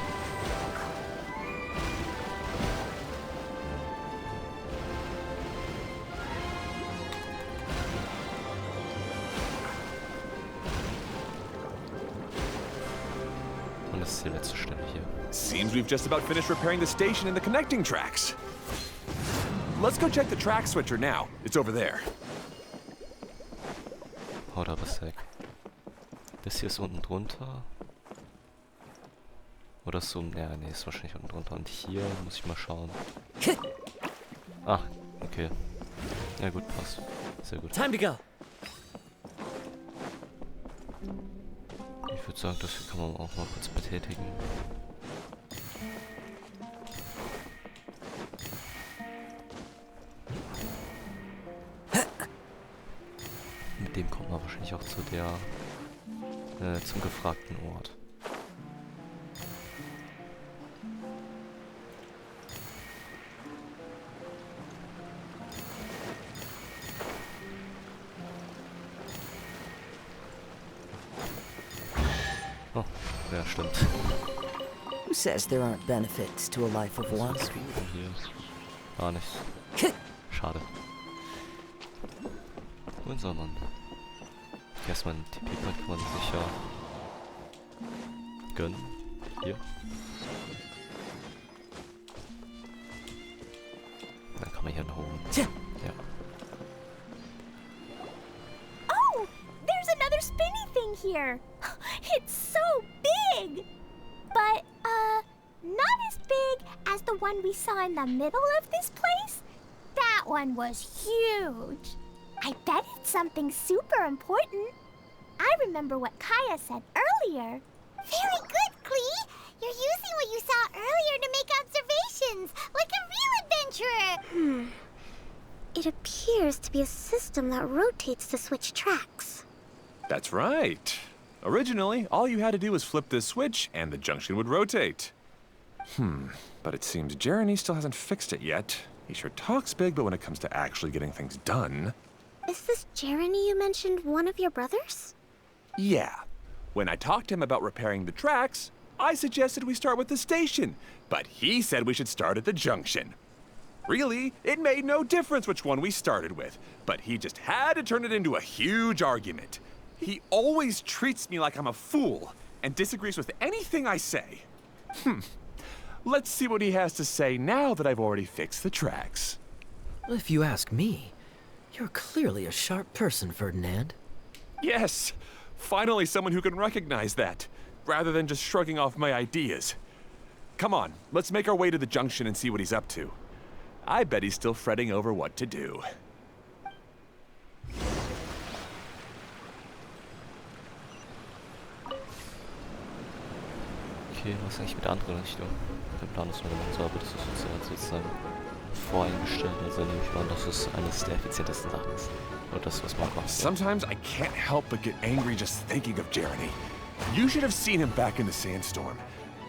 Und das ist die letzte Stelle hier. Seems we've just about finished repairing the station and the connecting tracks. Let's go check the track switcher now. It's over there. Haut aber weg. Das hier ist unten drunter. Oder so. Ja, nee, ist wahrscheinlich unten drunter. Und hier muss ich mal schauen. Ah, okay. Ja gut, passt. Sehr gut. Time to go. Ich würde sagen, das hier kann man auch mal kurz betätigen. Mit dem kommt man wahrscheinlich auch zu der zum gefragten Ort. Oh, ja, stimmt. Who says there aren't benefits to a life of one? Was ist hier? Gar nicht. Schade. Wohin soll man? Erstmal einen TP-Point kann man sicher gönnen. Hier. Dann kann man hier nach oben. Ja. Oh! There's another spinny thing here! It's so big! But, not as big as the one we saw in the middle of this place. That one was huge. I bet it's something super important. I remember what Kaya said earlier. Very good, Klee! You're using what you saw earlier to make observations, like a real adventurer! It appears to be a system that rotates to switch tracks. That's right. Originally, all you had to do was flip this switch and the junction would rotate. But it seems Jeremy still hasn't fixed it yet. He sure talks big, but when it comes to actually getting things done... Is this Jeremy you mentioned one of your brothers? Yeah. When I talked to him about repairing the tracks, I suggested we start with the station, but he said we should start at the junction. Really, it made no difference which one we started with, but he just had to turn it into a huge argument. He always treats me like I'm a fool and disagrees with anything I say. Let's see what he has to say now that I've already fixed the tracks. If you ask me, you're clearly a sharp person, Ferdinand. Yes, finally someone who can recognize that, rather than just shrugging off my ideas. Come on, let's make our way to the junction and see what he's up to. I bet he's still fretting over what to do. Okay, was ist eigentlich mit der anderen Richtung? Der Plan ist nur so, aber das ist jetzt sozusagen voreingestellt. Also nehme ich mal an, dass es eines der effizientesten Sachen ist. Oder das, was man macht. Sometimes I can't help but get angry just thinking of Jeremy. You should have seen him back in the sandstorm.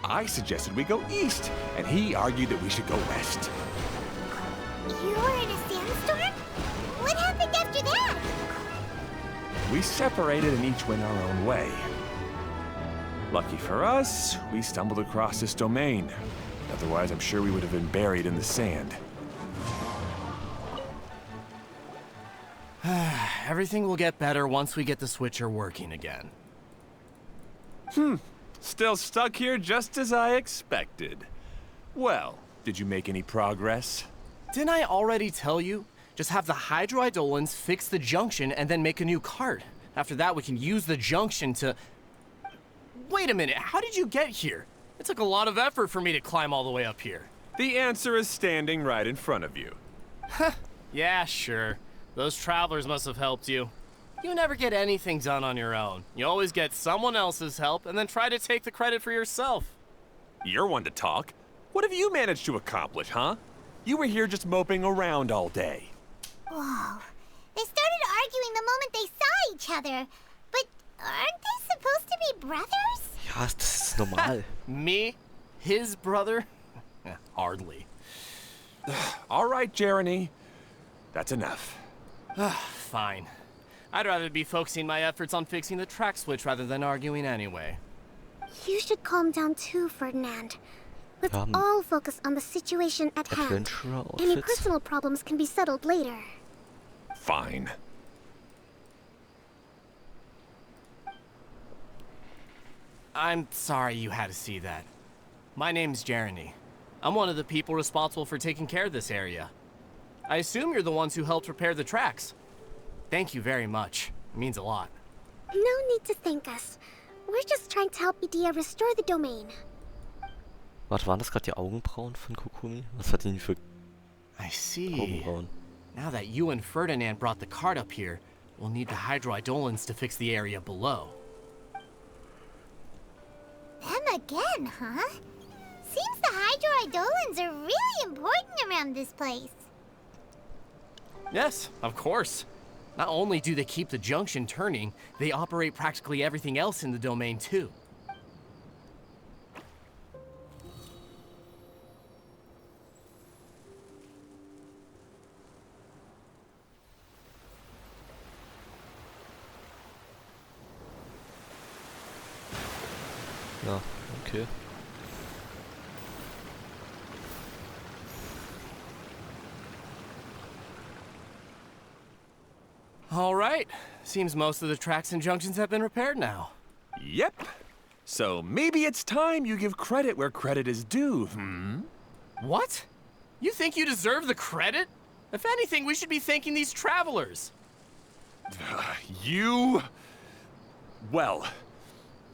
I suggested we go east, and he argued that we should go west. You were in a sandstorm? What happened after that? We separated and each went our own way. Lucky for us, we stumbled across this domain. Otherwise, I'm sure we would have been buried in the sand. Everything will get better once we get the switcher working again. Still stuck here just as I expected. Well, did you make any progress? Didn't I already tell you? Just have the hydroidolins fix the junction and then make a new cart. After that, we can use the junction to... Wait a minute, how did you get here? It took a lot of effort for me to climb all the way up here. The answer is standing right in front of you. Yeah, sure. Those travelers must have helped you. You never get anything done on your own. You always get someone else's help and then try to take the credit for yourself. You're one to talk. What have you managed to accomplish, huh? You were here just moping around all day. Whoa. They started arguing the moment they saw each other. But aren't they supposed to be brothers? Ja, das ist normal. Me? His brother? Hardly. All right, Jeremy. That's enough. Fine. I'd rather be focusing my efforts on fixing the track switch rather than arguing anyway. You should calm down too, Ferdinand. Let's all focus on the situation at hand. Adventurer Any Outfits. personal problems can be settled later. Fine. I'm sorry you had to see that. My name's Jeremy. I'm one of the people responsible for taking care of this area. I assume you're the ones who helped repair the tracks. Thank you very much. It means a lot. No need to thank us. We're just trying to help Idea restore the domain. Warte, waren das gerade die Augenbrauen von Kokumi? Was hat die denn für I see. Augenbrauen? Now that you and Ferdinand brought the cart up here, we'll need the hydroidolins to fix the area below. Them again, huh? Seems the hydroidolins are really important around this place. Yes, of course. Not only do they keep the junction turning, they operate practically everything else in the domain too. Ja, okay. All right. Seems most of the tracks and junctions have been repaired now. Yep. So maybe it's time you give credit where credit is due, What? You think you deserve the credit? If anything, we should be thanking these travelers. You... Well,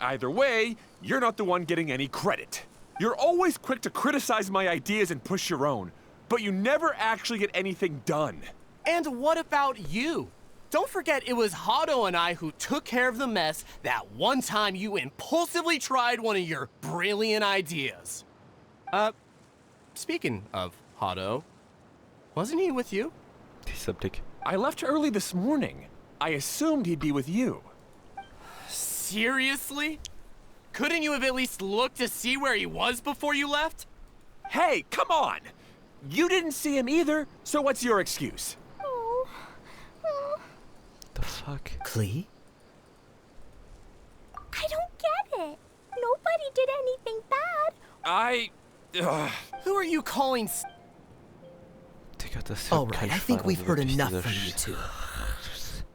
either way, you're not the one getting any credit. You're always quick to criticize my ideas and push your own, but you never actually get anything done. And what about you? Don't forget it was Hado and I who took care of the mess that one time you impulsively tried one of your brilliant ideas. Speaking of Hado, wasn't he with you? Dieser Blick. I left early this morning. I assumed he'd be with you. Seriously? Couldn't you have at least looked to see where he was before you left? Hey, come on! You didn't see him either, so what's your excuse? The fuck? Klee? I don't get it. Nobody did anything bad. Who are you calling Digga, das ist All right, I think Fall, we've also heard wirklich enough dieser from you two.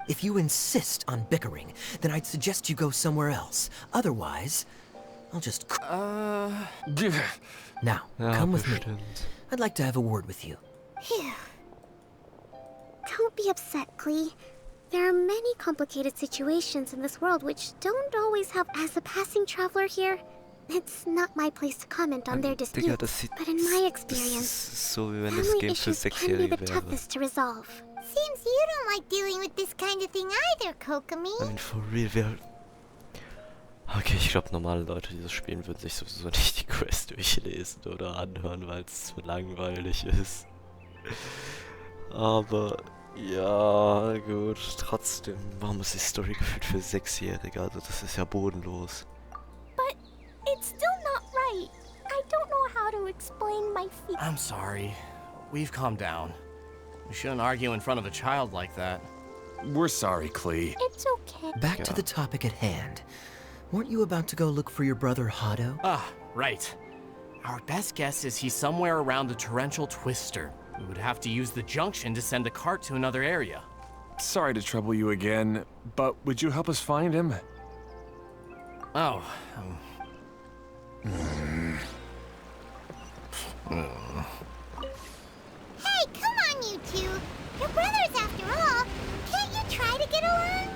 If you insist on bickering, then I'd suggest you go somewhere else. Otherwise... I'll just... Yeah, Now, Ja, come with me. bestimmt. I'd like to have a word with you. Phew. Don't be upset, Klee. There are many complicated situations in this world which don't always help. As a passing traveler here, it's not my place to comment on their Digga, disputes, das sieht... but in my Das experience, ist so, wie wenn das family Game für issues can be Sechsjährige the wäre. toughest to resolve. Seems you don't like dealing with this kind of thing either, Kokomi. I mean, for real, wer... Okay, ich glaube, normale Leute, die das spielen, würden sich sowieso nicht die Quest durchlesen oder anhören, weil es zu langweilig ist. Aber... Ja, gut, trotzdem, warum ist die Story gefühlt für Sechsjährige? Also das ist ja bodenlos. But it's still not right. I don't know how to explain my feelings. I'm sorry. We've calmed down. We shouldn't argue in front of a child like that. we're sorry, Klee. It's okay. Back to the topic at hand. Weren't you about to go look for your brother Hado? Ah, right. Our best guess is he's somewhere around the torrential twister. We would have to use the junction to send a cart to another area. Sorry to trouble you again, but would you help us find him? Oh, Hey, come on, you two. You're brothers after all. Can't you try to get along?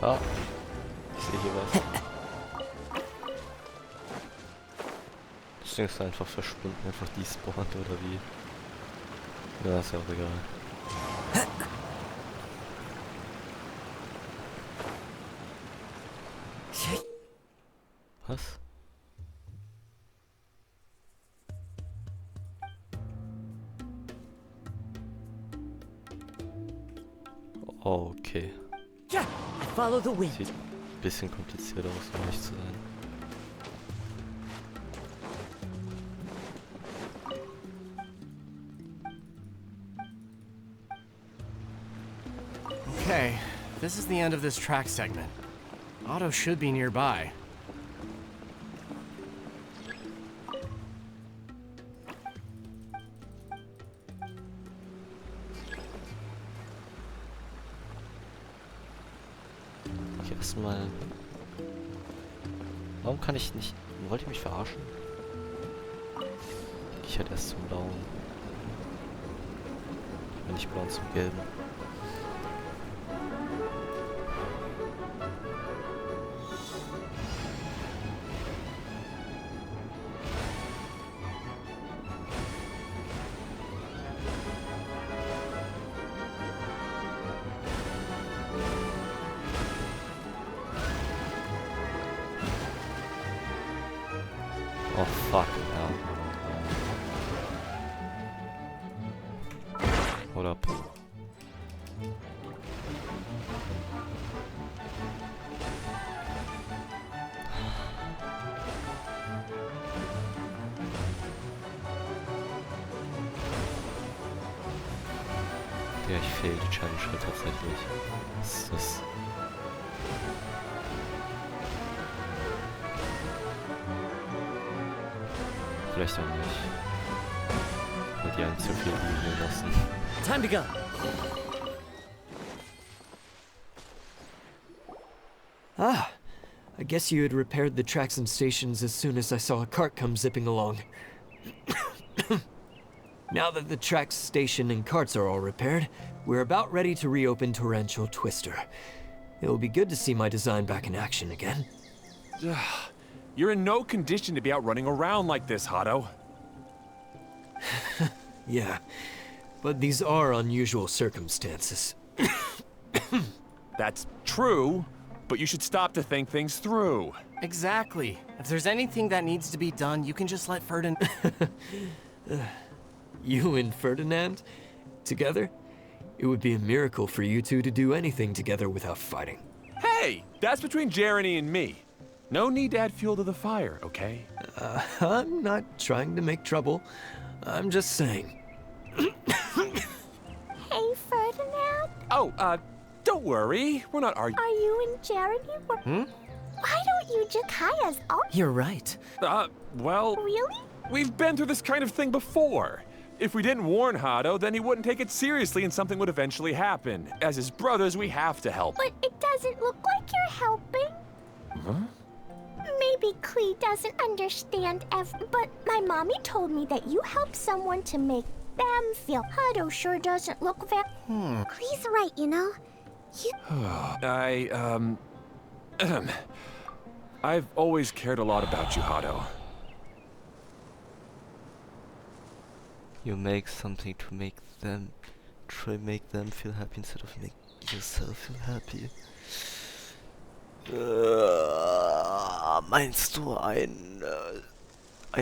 Ah, ich sehe hier was. Das Ding ist einfach verschwunden, einfach despawned oder wie? Ja, ist ja auch egal. Was? Okay. Follow the wind. Sieht ein bisschen kompliziert aus, um ehrlich zu sein. okay. This is the end of this track segment. Otto should be nearby. Okay, erstmal. Warum kann ich nicht. Wollt ihr mich verarschen? Ich hätte erst zum Blauen. Wenn nicht blau zum Gelben. Oh fuck, ja. Hold up. Ja, ich fehle die Challenge halt tatsächlich. Was ist das? Vielleicht auch nicht. Weil die einen zu viel liegen lassen. Time to go. Ah, I guess you had repaired the tracks and stations as soon as I saw a cart come zipping along. Now that the tracks, station, and carts are all repaired, we're about ready to reopen Torrential Twister. It will be good to see my design back in action again. You're in no condition to be out running around like this, Hado. Yeah, but these are unusual circumstances. That's true, but you should stop to think things through. Exactly. If there's anything that needs to be done, you can just let Ferdinand... You and Ferdinand? Together? It would be a miracle for you two to do anything together without fighting. Hey, that's between Jeremy and me. No need to add fuel to the fire, okay? I'm not trying to make trouble. I'm just saying. Hey, Ferdinand? Oh, don't don't worry. We're not arguing. Are you and Jeremy? Why don't you just Kaya's all? You're right. Well, Really? we've been through this kind of thing before. If we didn't warn Hado, then he wouldn't take it seriously and something would eventually happen. As his brothers, we have to help. But it doesn't look like you're helping. Maybe Klee doesn't understand but my mommy told me that you help someone to make them feel. Hado sure doesn't look very. Klee's right, you know. I've always cared a lot about you, Hado. You make something to make them feel happy instead of make yourself feel happy. Meinst du, ein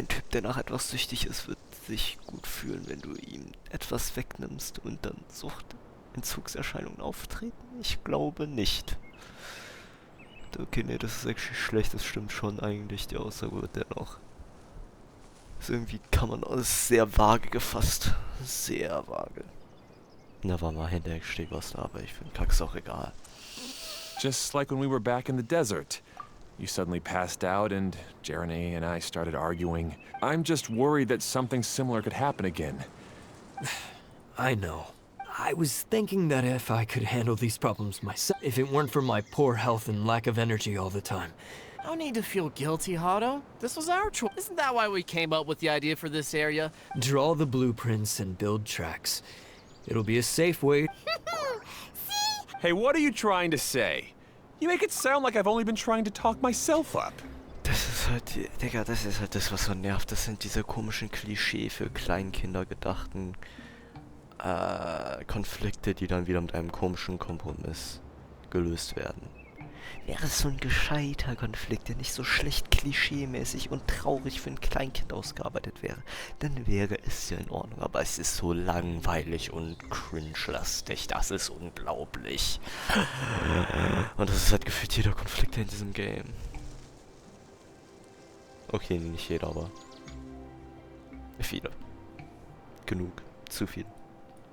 Typ, der nach etwas süchtig ist, wird sich gut fühlen, wenn du ihm etwas wegnimmst und dann Suchtsentzugserscheinungen auftreten? Ich glaube nicht. Okay, nee, das ist actually schlecht, das stimmt schon eigentlich, die Aussage wird dennoch. Also irgendwie kann man alles sehr vage gefasst. Sehr vage. Na, war mal hinterher steht was da, aber ich finde Kack's auch egal. Just like when we were back in the desert. You suddenly passed out and Jeremy and I started arguing. I'm just worried that something similar could happen again. I know. I was thinking that if I could handle these problems myself, if it weren't for my poor health and lack of energy all the time. No need to feel guilty, Hado. This was our choice. Isn't that why we came up with the idea for this area? Draw the blueprints and build tracks. It'll be a safe way. Hey, what are you trying to say? You make it sound like I've only been trying to talk myself up. Das ist halt, Digga, das ist halt das, was so nervt. Das sind diese komischen Klischee für Kleinkinder gedachten Konflikte, die dann wieder mit einem komischen Kompromiss gelöst werden. Wäre es so ein gescheiter Konflikt, der nicht so schlecht klischeemäßig und traurig für ein Kleinkind ausgearbeitet wäre, dann wäre es ja in Ordnung. Aber es ist so langweilig und cringe-lastig. Das ist unglaublich. Und das ist halt gefühlt jeder Konflikt in diesem Game. Okay, nicht jeder, aber viele. Genug. Zu viel.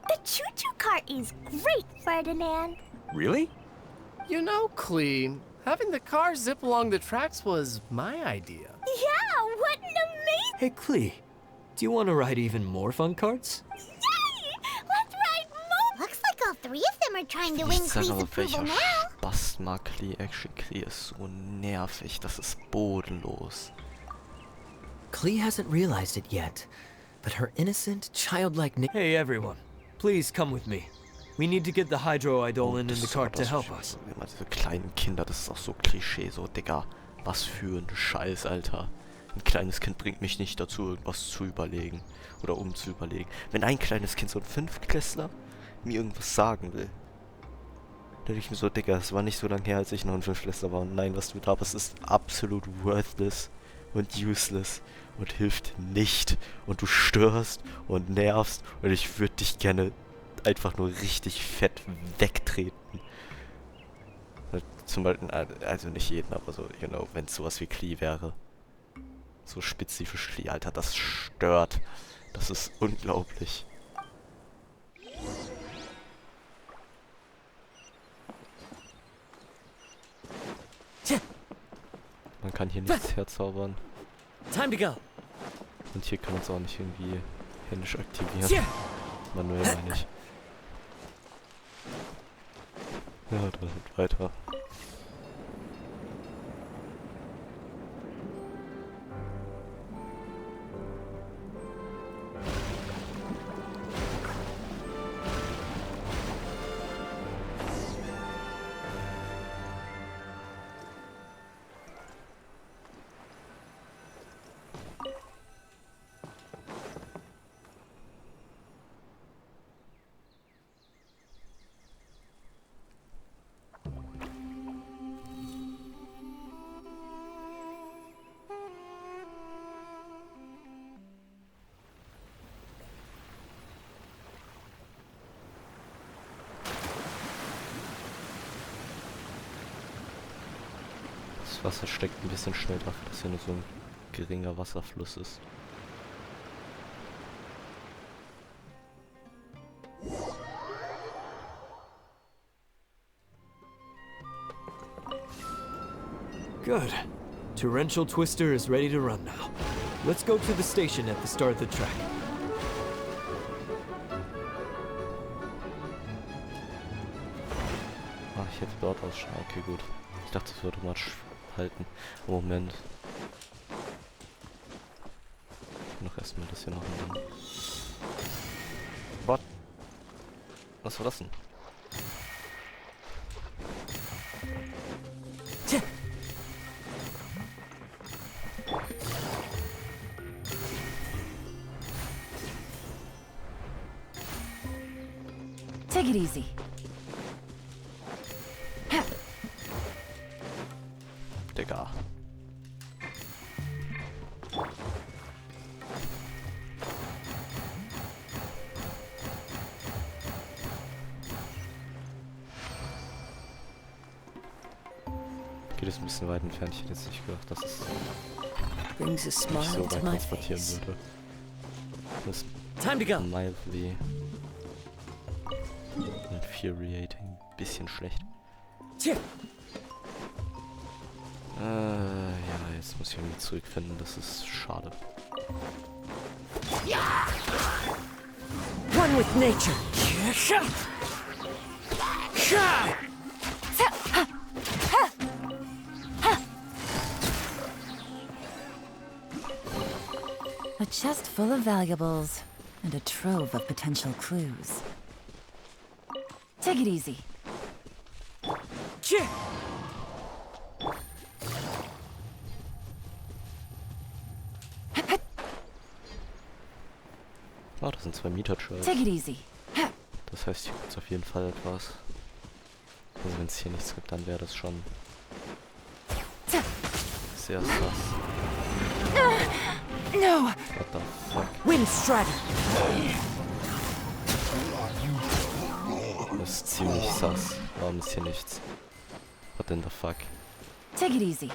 The choo-choo cart is great, Ferdinand. Really? You know, Klee, having the car zip along the tracks was my idea. Yeah, what an amazing... Hey, Klee, do you want to ride even more fun carts? Yay! Let's ride more! Looks like all three of them are trying to win Ich sag Klee's aber, approval welcher now. Spaß mag Klee? Actually, Klee ist so nervig. Das ist bodenlos. Klee hasn't realized it yet, but her innocent, childlike Hey, everyone. Please come with me. We need to get the hydroidolin in the cart to help us. Immer diese kleinen Kinder, das ist auch so Klischee, so, Digga, was für ein Scheiß, Alter. Ein kleines Kind bringt mich nicht dazu, irgendwas zu überlegen oder umzuüberlegen. Wenn ein kleines Kind, so ein Fünftklässler, mir irgendwas sagen will, dann denke ich mir so, Digga, es war nicht so lange her, als ich noch ein Fünftklässler war. Und nein, was du da bist, ist absolut worthless und useless und hilft nicht. Und du störst und nervst und ich würde dich gerne einfach nur richtig fett wegtreten. Zum Beispiel, also nicht jeden, aber so, you know, wenn es sowas wie Klee wäre. So spezifisch Klee, Alter, das stört. Das ist unglaublich. Man kann hier nichts herzaubern. Time to go. Und hier kann man es auch nicht irgendwie händisch aktivieren. Manuell meine ich. Ja, da sind weiter. Das Wasser steckt ein bisschen schnell dafür, dass hier nur so ein geringer Wasserfluss ist. Good. Torrential Twister is ready to run now. Let's go to the station at the start of the track. Ach, ich hätte dort ausschneiden. Okay, gut. Ich dachte, es würde mal halten. Moment. Noch erstmal das hier machen. What? Was war das denn? Take it easy. Digga. Geht es ein bisschen weit entfernt. Ich hätte jetzt nicht gedacht, dass es Brings a nicht smile so to weit my transportieren face. würde. Das Time to go. mildly infuriating. Bisschen schlecht. Ja, jetzt muss ich irgendwie zurückfinden. Das ist schade. One with nature. A chest full of valuables and a trove of potential clues. Take it easy. Oh, das sind 2 Mieter-Trolls. Take it easy. Das heißt, hier gibt es auf jeden Fall etwas. Also wenn es hier nichts gibt, dann wäre das schon sehr sass. No. What the fuck? Wind strategy. Das ist ziemlich sass. Warum ist hier nichts? What in the fuck? Take it easy.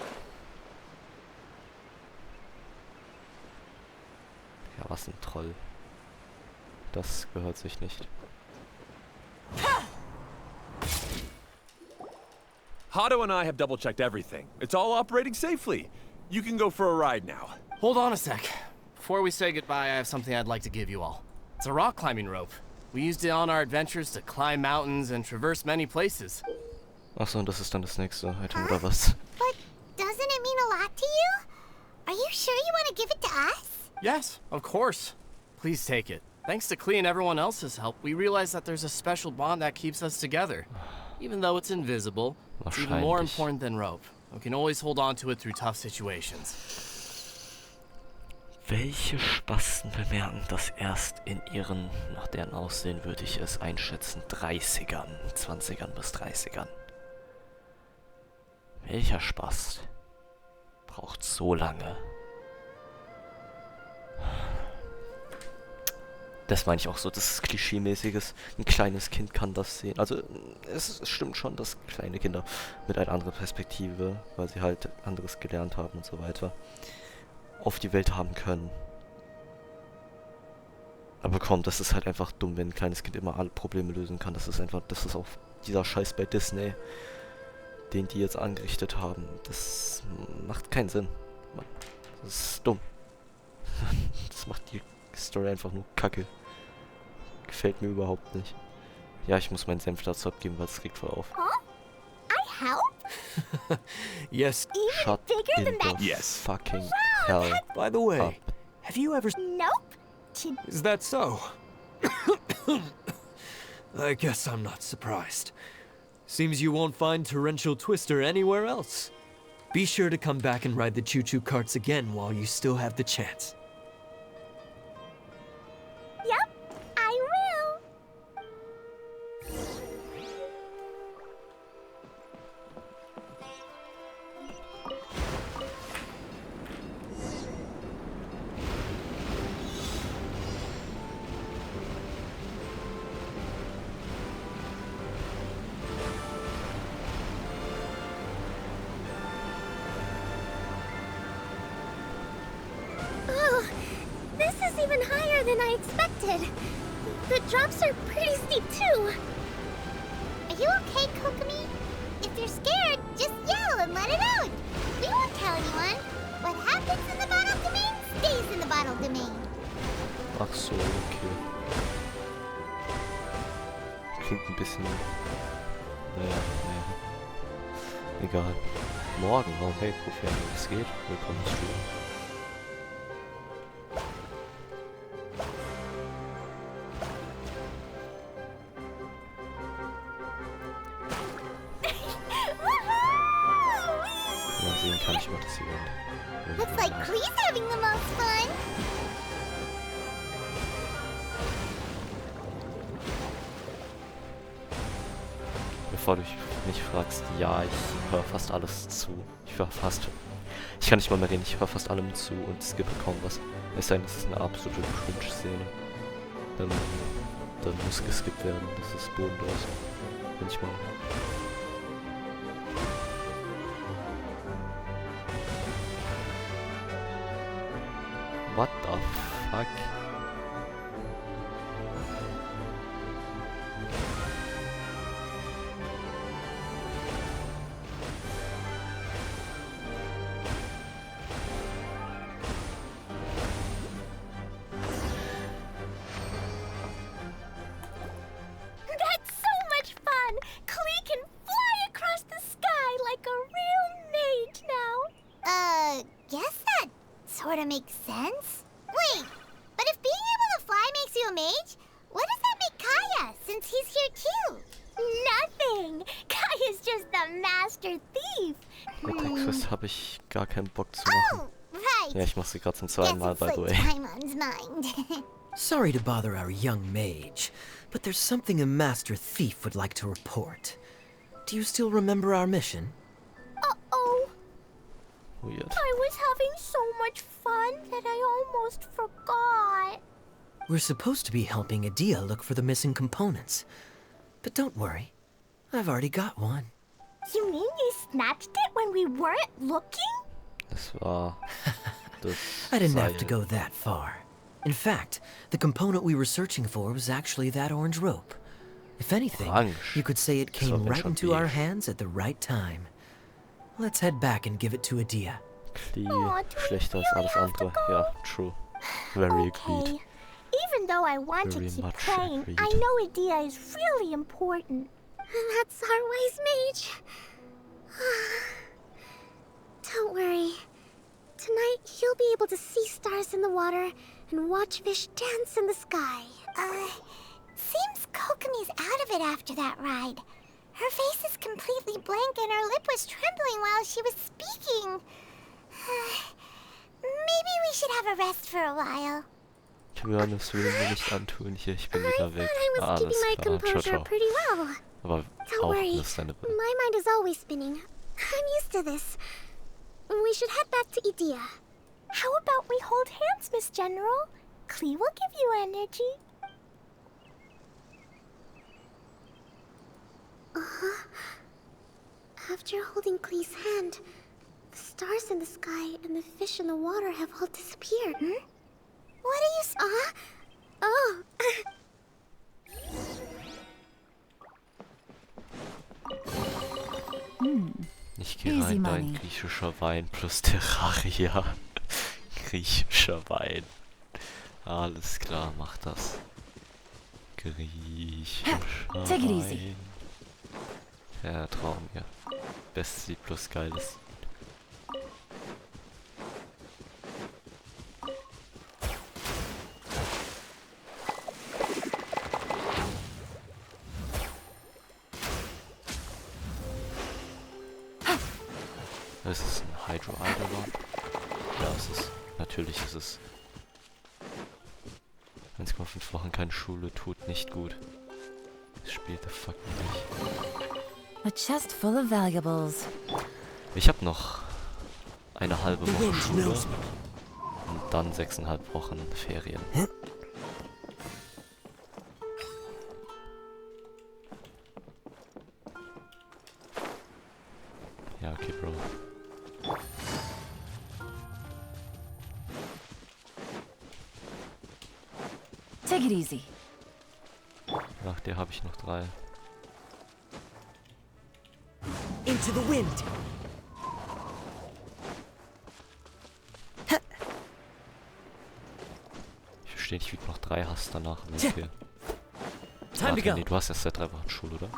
Ja, was ein Troll. Das gehört sich nicht. Hato and I have double-checked everything. It's all operating safely. You can go for a ride now. Hold on a sec. Before we say goodbye, I have something I'd like to give you all. It's a rock climbing rope. We used it on our adventures to climb mountains and traverse many places. Achso, und das ist dann das nächste Item, oder was? But doesn't it mean a lot to you? Are you sure you want to give it to us? Yes, of course. Please take it. Thanks to Klee and everyone else's help, we realized that there's a special bond that keeps us together. Even though it's invisible, it's even more important than rope. We can always hold on to it through tough situations. Welche Spasten bemerken das erst in ihren, nach deren Aussehen würde ich es einschätzen, 30ern, 20ern bis 30ern? Welcher Spast braucht so lange? Das meine ich auch so, das ist Klischee-mäßiges. Ein kleines Kind kann das sehen. Also es stimmt schon, dass kleine Kinder mit einer anderen Perspektive, weil sie halt anderes gelernt haben und so weiter, auf die Welt haben können. Aber komm, das ist halt einfach dumm, wenn ein kleines Kind immer alle Probleme lösen kann. Das ist auch dieser Scheiß bei Disney, den die jetzt angerichtet haben. Das macht keinen Sinn. Das ist dumm. Das macht die Story einfach nur kacke. Gefällt mir überhaupt nicht. Ja, ich muss meinen Senf dazu abgeben, weil es regt voll auf. Huh? I help? Yes. Shut bigger in than that. the Yes. fucking hell. By the way, up. have you ever... Nope. Is that so? I guess I'm not surprised. Seems you won't find Torrential Twister anywhere else. Be sure to come back and ride the choo-choo carts again while you still have the chance. Yep, I will. Oh, this is even higher than I expected. The drops are pretty steep too. Are you okay, Kokomi? If you're scared, just yell and let it out. We tell anyone. What happens in the bottle domain stays in the bottle domain. Ach so, okay. Klingt ein bisschen... Naja. Egal. Morgen, oh hey, Profi, es geht. Willkommen im Stream. Mal sehen kann ich mal das Event. Looks like Klee's having the most fun. Bevor du mich fragst, ja, ich höre fast alles zu. Ich kann nicht mal mehr reden, ich höre fast allem zu und skippe kaum was. Es sei denn, das ist eine absolute Cringe-Szene. Dann muss geskippt werden, das ist bodenlos. Manchmal. What the fuck? That's so much fun! Klee can fly across the sky like a real mage now. Guess that sort of makes sense. Wait, but if being able to fly makes you a mage, what does that make Kaya, since he's here too? Nothing! Kaya's just the master thief. Mit der Quest habe ich gar keinen Bock zu machen. Oh, right. Ja, ich mache sie gerade zum zweiten Mal, by the way. Paimon's mind. Sorry to bother our young mage, but there's something a master thief would like to report. Do you still remember our mission? Uh-oh. Weird. I was having so much fun that I almost forgot. We're supposed to be helping Adia look for the missing components. But don't worry, I've already got one. You mean you snatched it when we weren't looking? Das war das I didn't have to Seil. go that far. In fact, the component we were searching for was actually that orange rope. If anything, Orange. you could say it Das came war right schon into our beige. hands at the right time. Let's head back and give it to Adia. Klee, Oh, do we schlechter als really alles have to andere. go? Ja, true. Very agreed. Okay. Even though I want Very to keep much playing, agreed. I know Adia is really important. That's our wise mage. Don't worry. Tonight, he'll be able to see stars in the water and watch fish dance in the sky. Seems Kokomi's out of it after that ride. Her face is completely blank and her lip was trembling while she was speaking. Maybe we should have a rest for a while. Ja, das will mir nicht antun hier, ich bin wieder weg. I was keeping my Alles klar, ciao, composure ciao. pretty well. Aber Don't auch worry. das ist deine Bitte. My mind is always spinning. I'm used to this. We should head back to Adia. How about we hold hands, Miss General? Klee will give you energy. After holding Klee's hand, the stars in the sky and the fish in the water have all disappeared. What are you oh. Ich gehe Easy rein, dein money. griechischer Wein plus Terraria. Griechischer Wein. Alles klar, mach das. Griechischer Take it Wein. easy. Ja, Traum, ja. Bestes Lied plus geiles. Das ist ein Hydro-Idolon. Ja, es ist. Natürlich ist es. 1,5 Wochen keine Schule tut nicht gut. Das spielt the fuck nicht. A chest full of valuables. Ich habe noch eine halbe Woche Schule und dann 6,5 Wochen Ferien. Ja, okay, Bro. Take it easy. Nach der habe ich noch 3. Into the wind! verstehe nicht, wie du noch 3 hast danach. Okay. Time to go. Nee, du hast erst seit 3 Wochen Schule, oder?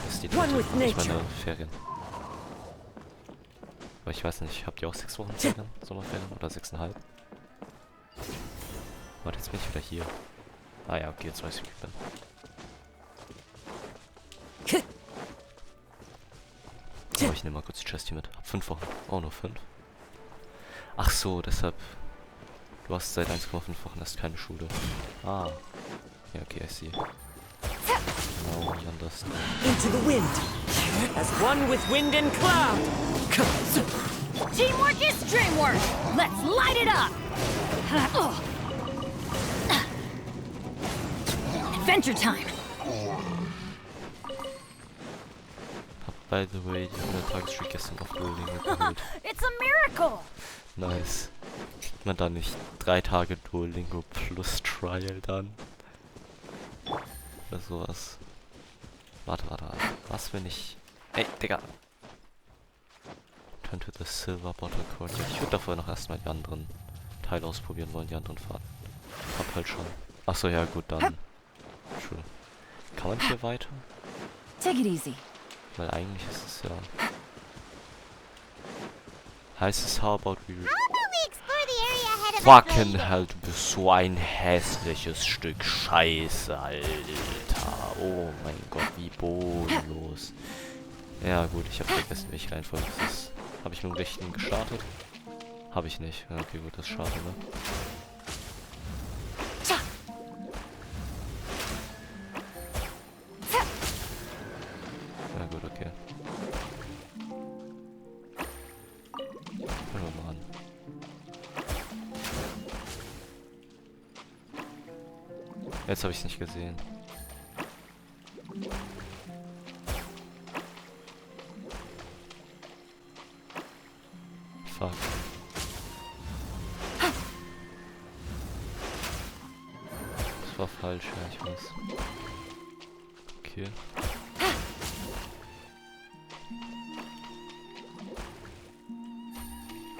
Das ist die One dritte, with nicht nature. meine Ferien. Aber ich weiß nicht, habt ihr auch 6 Wochen Ferien? Sommerferien? Oder 6,5? Warte, jetzt bin ich wieder hier. Ah ja, okay, jetzt weiß ich, wie ich bin. Oh, ich nehme mal kurz die Chest hier mit. Hab 5 Wochen. Oh, nur 5. Ach so, deshalb. Du hast seit 1,5 Wochen erst keine Schule. Ah. Ja, okay, I see. Oh, I understand. Into the wind. As one with wind and cloud. Teamwork is dreamwork! Let's light it up! Adventure time! Hab, by the way, die Tagesstreak gestern auf Duolingo geholt. It's a miracle! Nice. Kriegt man da nicht 3 Tage Duolingo plus Trial dann? Oder sowas. Warte. Was, wenn ich... Ey, Digga! Turn to the Silver Bottle Court. Ja, ich würde davor noch erstmal die anderen Teile ausprobieren wollen, die anderen Fahrten. Hab halt schon. Achso, ja gut, dann. True. Kann man hier weiter? Take it easy. Weil eigentlich ist es ja... Heißt es, how about we... How about we explore the area ahead of us Fucking later? hell, du bist so ein hässliches Stück Scheiße, Alter. Oh mein Gott, wie bodenlos. Ja gut, ich habe vergessen, welche Reihenfolge das ist. Habe ich mit dem rechten gestartet? Habe ich nicht. Ja, okay, gut, das ist schade, ne? Ja gut, okay. Fangen wir mal an. Jetzt habe ich es nicht gesehen. Fuck. Das war falsch, ja, ich weiß. Okay.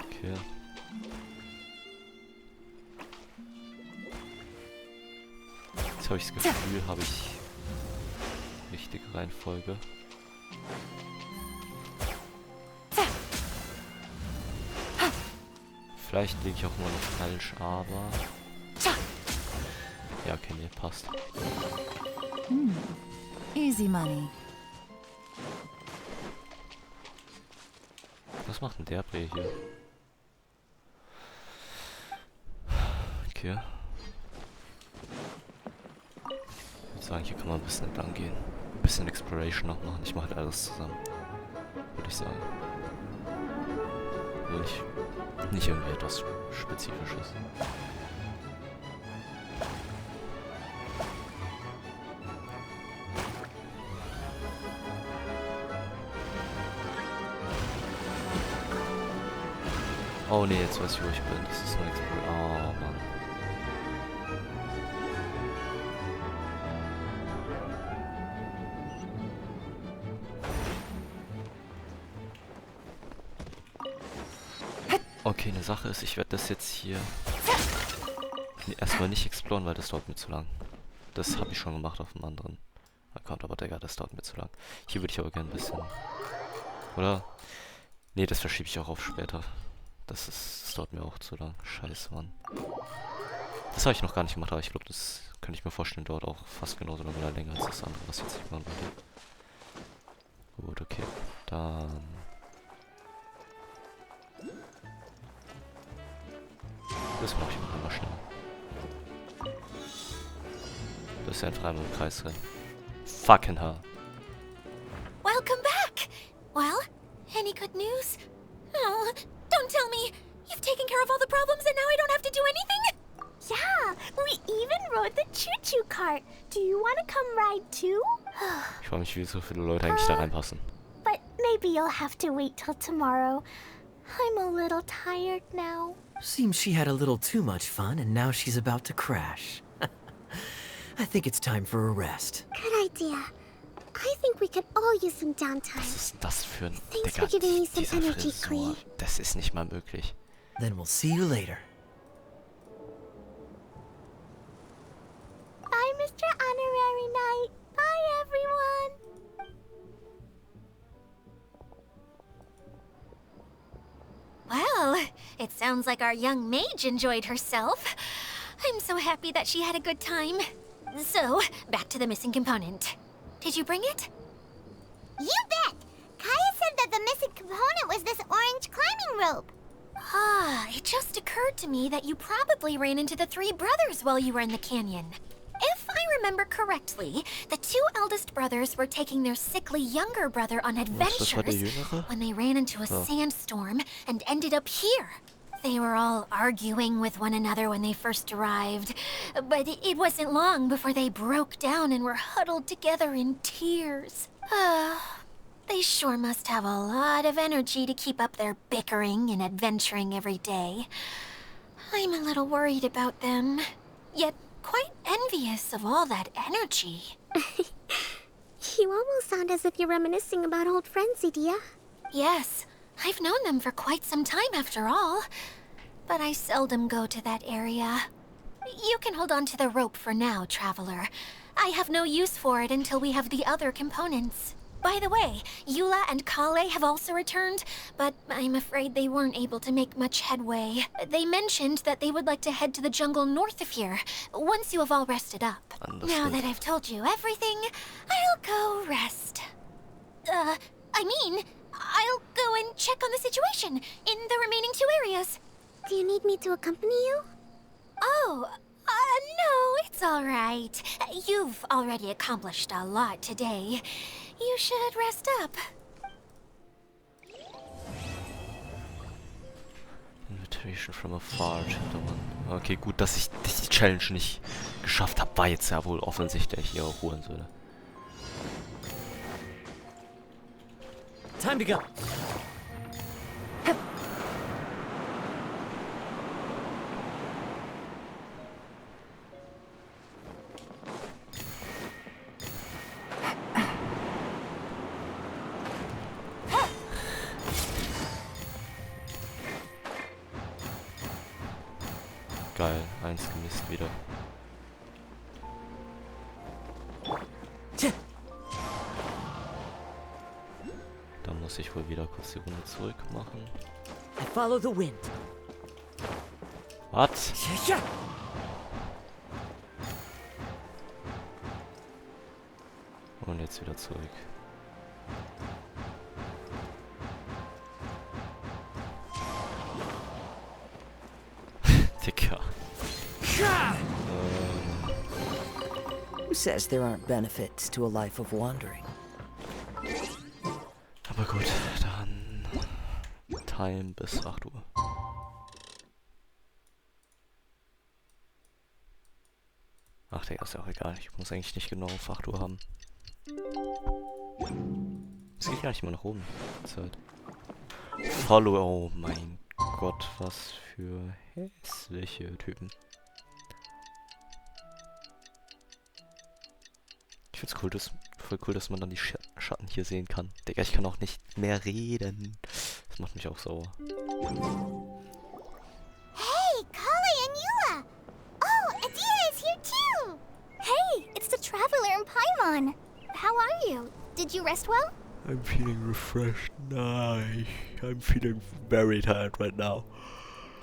Okay. Jetzt habe ich das Gefühl, habe ich richtige Reihenfolge. Vielleicht liege ich auch immer noch falsch, aber... Ja, okay, nee, passt. Easy money. Was macht denn der Bree hier? Okay. Ich würde sagen, hier kann man ein bisschen entlang gehen. Ein bisschen Exploration noch machen. Ich mache halt alles zusammen. Würde ich sagen. Nicht irgendwie etwas Spezifisches. Oh ne, jetzt weiß ich, wo ich bin. Das ist ein Exploration. Oh Mann. Okay, eine Sache ist, ich werde das jetzt hier erstmal nicht exploren, weil das dauert mir zu lang. Das habe ich schon gemacht auf dem anderen Account, aber Digga, das dauert mir zu lang. Hier würde ich aber gerne ein bisschen... Oder? Nee, das verschiebe ich auch auf später. Das dauert mir auch zu lang. Scheiße, Mann. Das habe ich noch gar nicht gemacht, aber ich glaube, das könnte ich mir vorstellen, dauert auch fast genauso lange länger als das andere, was jetzt nicht machen wollte. Gut, okay. Dann... Das mache ich mal schnell. Das ist ja einfach einmal im Kreis drin. Fucking hell. Welcome back! Well, any good news? Oh, don't tell me! You've taken care of all the problems and now I don't have to do anything? Yeah, we even rode the choo-choo cart. Do you want to come ride too? Ich frage mich, wie so viele Leute eigentlich da reinpassen. But maybe you'll have to wait till tomorrow. I'm a little tired now. Seems she had a little too much fun and now she's about to crash. I think it's time for a rest. Good idea. I think we could all use some downtime. Was ist das für ein... Thanks Digga, for giving me some diese energy, Frisur. Klee. Das ist nicht mal möglich. Then we'll see you later. sounds like our young mage enjoyed herself. I'm so happy that she had a good time. So, back to the missing component. Did you bring it? You bet! Kaya said that the missing component was this orange climbing rope. Ah, it just occurred to me that you probably ran into the three brothers while you were in the canyon. If I remember correctly, the two eldest brothers were taking their sickly younger brother on adventures when they ran into a sandstorm and ended up here. They were all arguing with one another when they first arrived, but it wasn't long before they broke down and were huddled together in tears. They sure must have a lot of energy to keep up their bickering and adventuring every day. I'm a little worried about them, yet quite envious of all that energy. You almost sound as if you're reminiscing about old friends, Edea. Yes, I've known them for quite some time after all, but I seldom go to that area. You can hold on to the rope for now, Traveler. I have no use for it until we have the other components. By the way, Eula and Klee have also returned, but I'm afraid they weren't able to make much headway. They mentioned that they would like to head to the jungle north of here, once you have all rested up. Understood. Now that I've told you everything, I'll go rest. I'll go and check on the situation in the remaining two areas. Do you need me to accompany you? Oh, no, it's all right. You've already accomplished a lot today. You should rest up. Invitation from afar. Okay, gut, dass ich die Challenge nicht geschafft habe, war jetzt ja wohl offensichtlich hier auch Hurensöhne. Time to go. Geil, eins gemisst wieder. Dann muss ich wohl wieder kurz die Runde zurück machen. I follow the wind. Was? Und jetzt wieder zurück. Dicker. Who says there aren't benefits to a life of wandering? Aber gut, dann Time bis 8 Uhr. Ach, Digga, ist ja auch egal. Ich muss eigentlich nicht genau auf 8 Uhr haben. Es geht gar nicht mal nach oben. Zeit. Follow, oh mein Gott, was für hässliche Typen. Ich find's cool, voll cool, dass man dann die Schatten hier sehen kann. Digga, ich kann auch nicht mehr reden. Das macht mich auch sauer. Hey, Klee and Eula! Oh, Edea is here too! Hey, it's the Traveler and Paimon. How are you? Did you rest well? I'm feeling refreshed. Nice. I'm feeling very tired right now.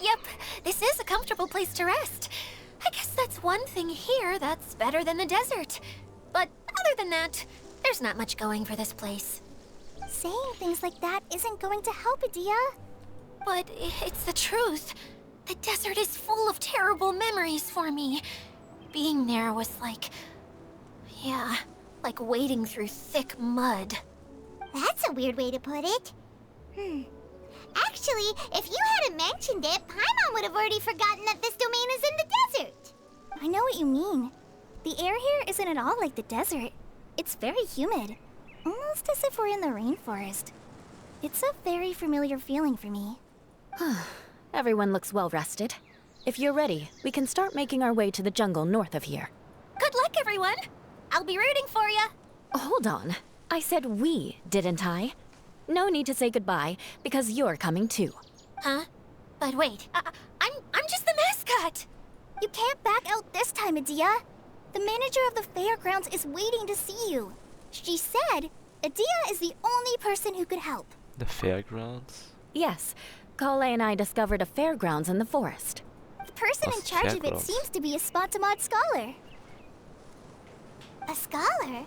Yep, this is a comfortable place to rest. I guess that's one thing here that's better than the desert. But other than that, there's not much going for this place. Saying things like that isn't going to help, Edea. But it's the truth. The desert is full of terrible memories for me. Being there was like wading through thick mud. That's a weird way to put it. Actually, if you hadn't mentioned it, Paimon would have already forgotten that this domain is in the desert. I know what you mean. The air here isn't at all like the desert. It's very humid. Almost as if we're in the rainforest. It's a very familiar feeling for me. Everyone looks well rested. If you're ready, we can start making our way to the jungle north of here. Good luck, everyone. I'll be rooting for you. Hold on. I said we, didn't I? No need to say goodbye, because you're coming too. Huh? But wait, I'm just the mascot. You can't back out this time, Edea. The manager of the fairgrounds is waiting to see you. She said Edea is the only person who could help. The fairgrounds? Yes, Klee and I discovered a fairgrounds in the forest. The person in charge of it Fairgrounds. seems to be a spot-to-mod scholar. A scholar?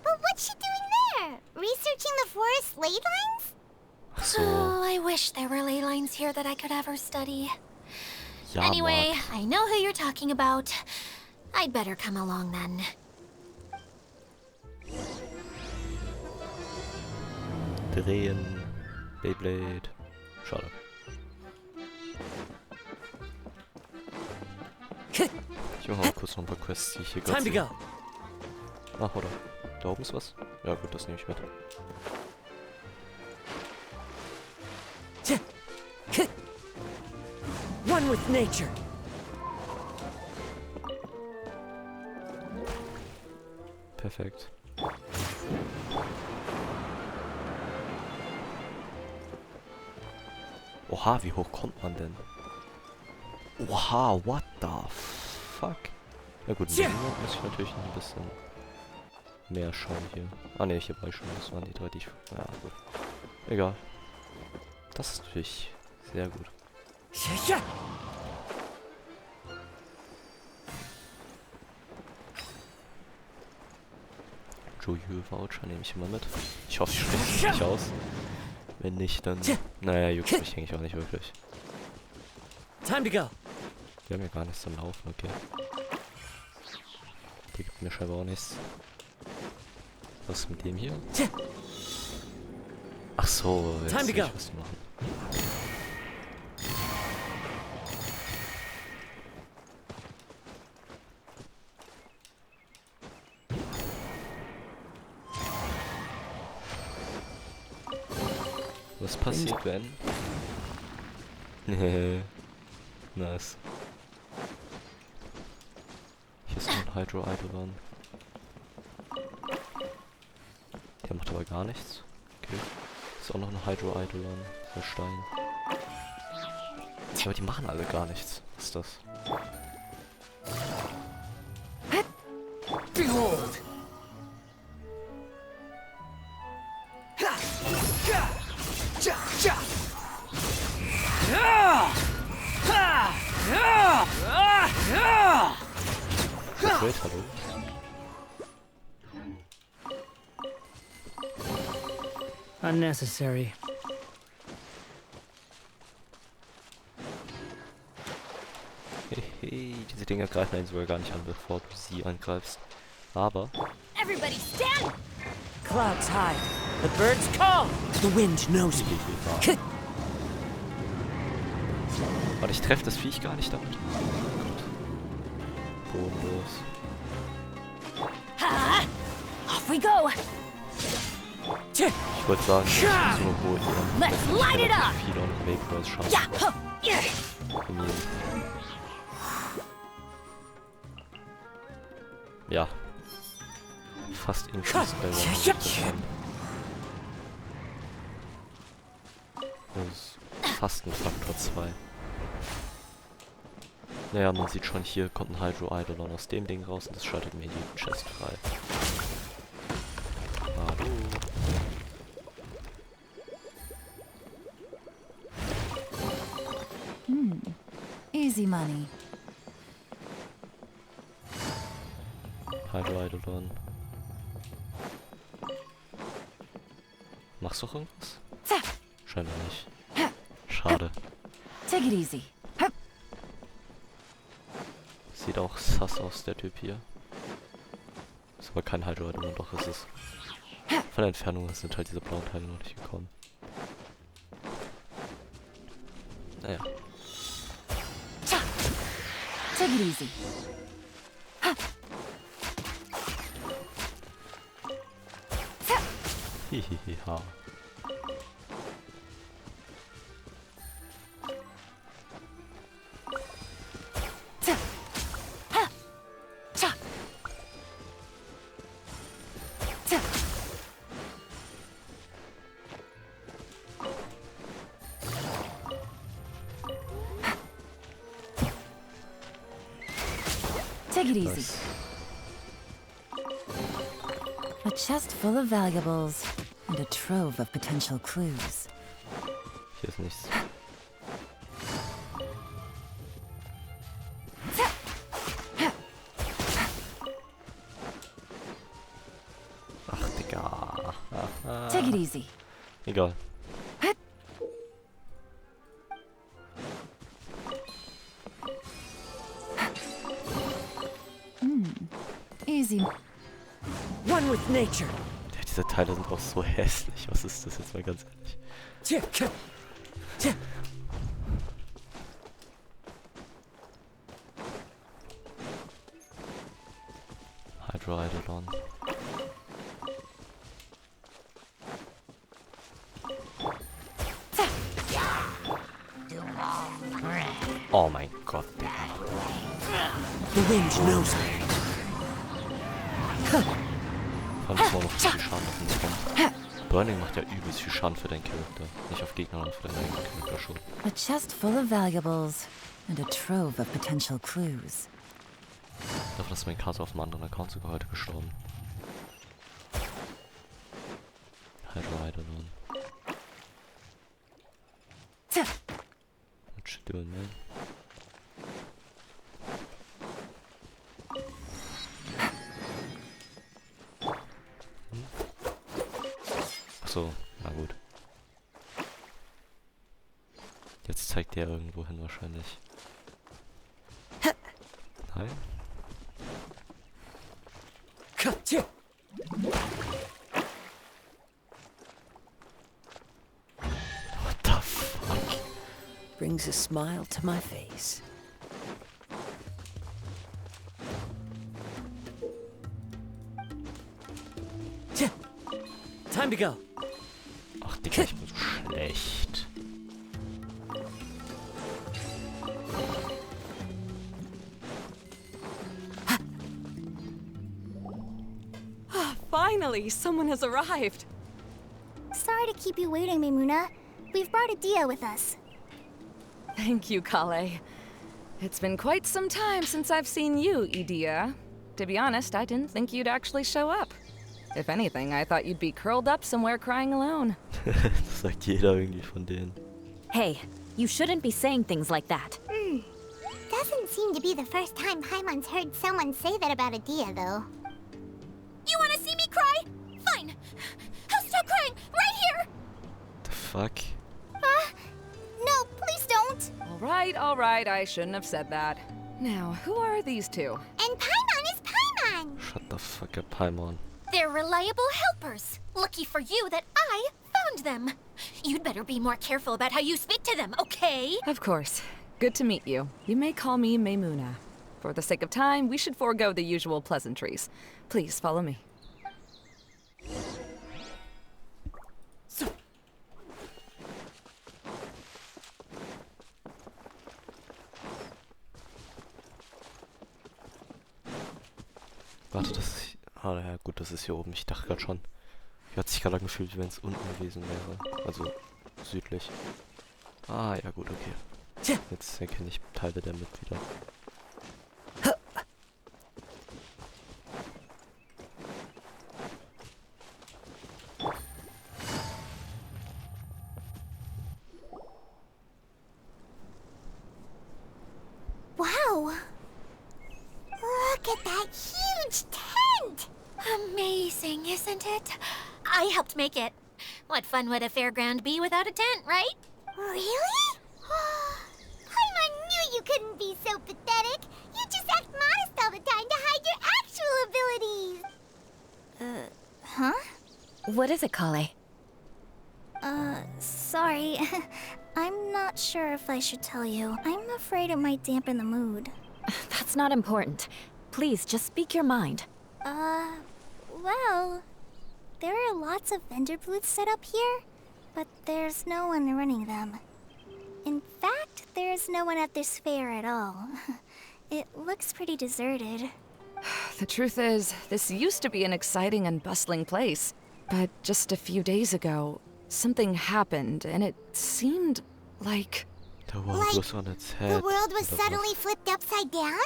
But what's she doing there? Researching the forest ley lines? Ach so. Oh, I wish there were ley lines here that I could ever study. Ja, Anyway, Mark. I know who you're talking about. I'd better come along then. Drehen. Beyblade. Schade. Ich mache mal kurz noch ein paar Quests, die ich hier gerade Time to sehe. go. Ach, oder? Da oben ist was? Ja gut, das nehme ich mit. One with nature. Perfekt. Oha, wie hoch kommt man denn? Oha, what the fuck? Ja gut, Tja. muss ich natürlich noch ein bisschen mehr schauen hier. Ah ne, hier war ich schon, das waren die drei, die ich... Ja, gut. Egal. Das ist natürlich sehr gut. Joyeux-Voucher nehme ich immer mit. Ich hoffe, ich spreche es nicht aus. Wenn nicht, dann... Naja, juckt mich eigentlich auch nicht wirklich. Time to go. Die haben ja gar nichts am Laufen, okay. Die gibt mir scheinbar auch nichts. Was ist mit dem hier? Ach so, jetzt Time to sehe go. ich, was die machen. Was passiert, wenn? Nice. Hier ist noch ein Hydro-Eidolon. Der macht aber gar nichts. Okay. Ist auch noch ein Hydro-Eidolon. Dieser Stein. Ja, aber die machen alle gar nichts. Was ist das? Behold. Great, hallo. Unnecessary. Hehe, diese Dinger greifen einen sogar gar nicht an, bevor du sie angreifst. Aber... Everybody stand! Clouds high. The birds call. The wind knows me. Warte, ich treffe das Viech gar nicht damit. Bodenlos. Off we go! Ich wollte sagen, ich muss nur holen. Let's light it up! Viele und Vaporous Schaden. Yeah! Ja. Fast Increase bei 100%. Das ist fast ein Faktor 2. Naja, man sieht schon, hier kommt ein Hydro-Eidolon aus dem Ding raus und das schaltet mir die Chest frei. Hallo. Easy money. Hydro-Eidolon. Machst du auch irgendwas? Scheinbar nicht. Schade. Take it easy. Sieht auch sass aus, der Typ hier. Ist aber kein Hydro-Eidolon, doch ist es. Von der Entfernung sind halt diese blauen Teile noch nicht gekommen. Naja. Take it easy. Hihihiha. Take it easy. Nice. A chest full of valuables and a trove of potential clues. Hier ist nichts. Take it easy. Egal. Easy. One with nature. Ja, diese Teile sind auch so hässlich. Was ist das jetzt mal ganz ehrlich? Hydro-Eidolon. Oh mein Gott, Digga. The wind knows me. Vor allem ist auch noch zu viel Schaden auf uns kommt. Burning macht ja übelst viel Schaden für deinen Charakter. Nicht auf Gegner, sondern für deinen eigenen Charakter schon. A chest full of valuables and a trove of potential clues. Dafür ist mein Karte auf einem anderen Account sogar heute gestorben. Hydro-Eidolon. What you doing, man? Achso, na gut. Jetzt zeigt der irgendwo hin wahrscheinlich. Nein? What the fuck? Brings a smile to my face. Time to go. Ach, Digga, ich bin so schlecht. Finally, someone has arrived. Sorry to keep you waiting, Mimuna. We've brought Adia with us. Thank you, Klee. It's been quite some time since I've seen you, Idia. To be honest, I didn't think you'd actually show up. If anything, I thought you'd be curled up somewhere crying alone. Das sagt jeder irgendwie von denen. Hey, you shouldn't be saying things like that. Doesn't seem to be the first time Paimon's heard someone say that about Adia, though. You want to see me cry? Fine. I'll stop crying right here. The fuck? No, please don't. All right, I shouldn't have said that. Now, who are these two? And Paimon is Paimon. Shut the fuck up, Paimon. They're reliable helpers. Lucky for you that I found them. You'd better be more careful about how you speak to them, okay? Of course. Good to meet you. You may call me Maymuna. For the sake of time, we should forego the usual pleasantries. Please follow me. Warte, das ist... Ah, ja gut, das ist hier oben. Ich dachte gerade schon. Ich hatte sich gerade gefühlt, wie wenn es unten gewesen wäre. Also südlich. Ah, ja gut, okay. Jetzt erkenne ich Teile der Mitglieder. Wow. Look at that huge tent. Amazing, isn't it? I helped make it. What fun would a fairground be without a tent, right? Really? Paimon knew you couldn't be so pathetic. You just act modest all the time to hide your actual abilities. Huh? What is it, Klee? Sorry. I'm not sure if I should tell you. I'm afraid it might dampen the mood. That's not important. Please, just speak your mind. Well, there are lots of vendor booths set up here, but there's no one running them. In fact, there's no one at this fair at all. It looks pretty deserted. The truth is, this used to be an exciting and bustling place. But just a few days ago, something happened, and it seemed like... The world was on its head. The world was suddenly flipped upside down?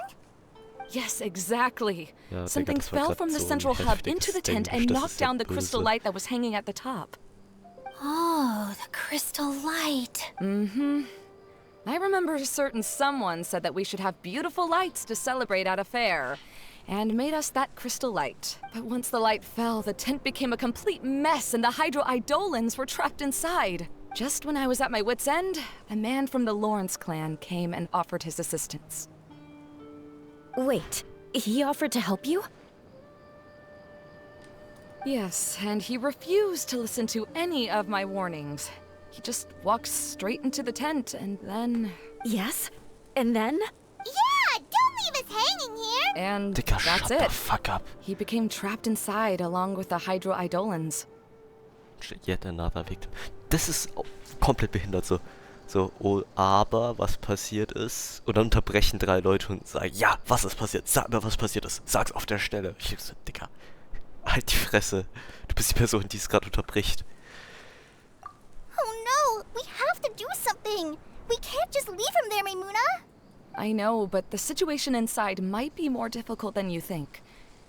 Yes, exactly. Ja, Something Digga, das war fell grad from the so ein central hub heftiges into the Ding. tent and Das knocked ist ja down the crystal böse. light that was hanging at the top. Oh, the crystal light. Mm-hmm. I remember a certain someone said that we should have beautiful lights to celebrate at a fair. and made us that crystal light. But once the light fell, the tent became a complete mess and the hydro-eidolons were trapped inside. Just when I was at my wit's end, a man from the Lawrence clan came and offered his assistance. Wait, he offered to help you? Yes, and he refused to listen to any of my warnings. He just walked straight into the tent and then... Yes? And then? Yeah, don't leave us hanging here! And Dicker, that's shut it. the fuck up. He became trapped inside along with the hydro-eidolons. Yet another victim. Das ist komplett behindert so. So, oh, aber was passiert ist. Und dann unterbrechen 3 Leute und sagen, ja, was ist passiert? Sag mir, was passiert ist. Sag's auf der Stelle. Ich so, Dicker, halt die Fresse. Du bist die Person, die es gerade unterbricht. Oh no, we have to do something. We can't just leave him there, Maimuna. I know, but the situation inside might be more difficult than you think.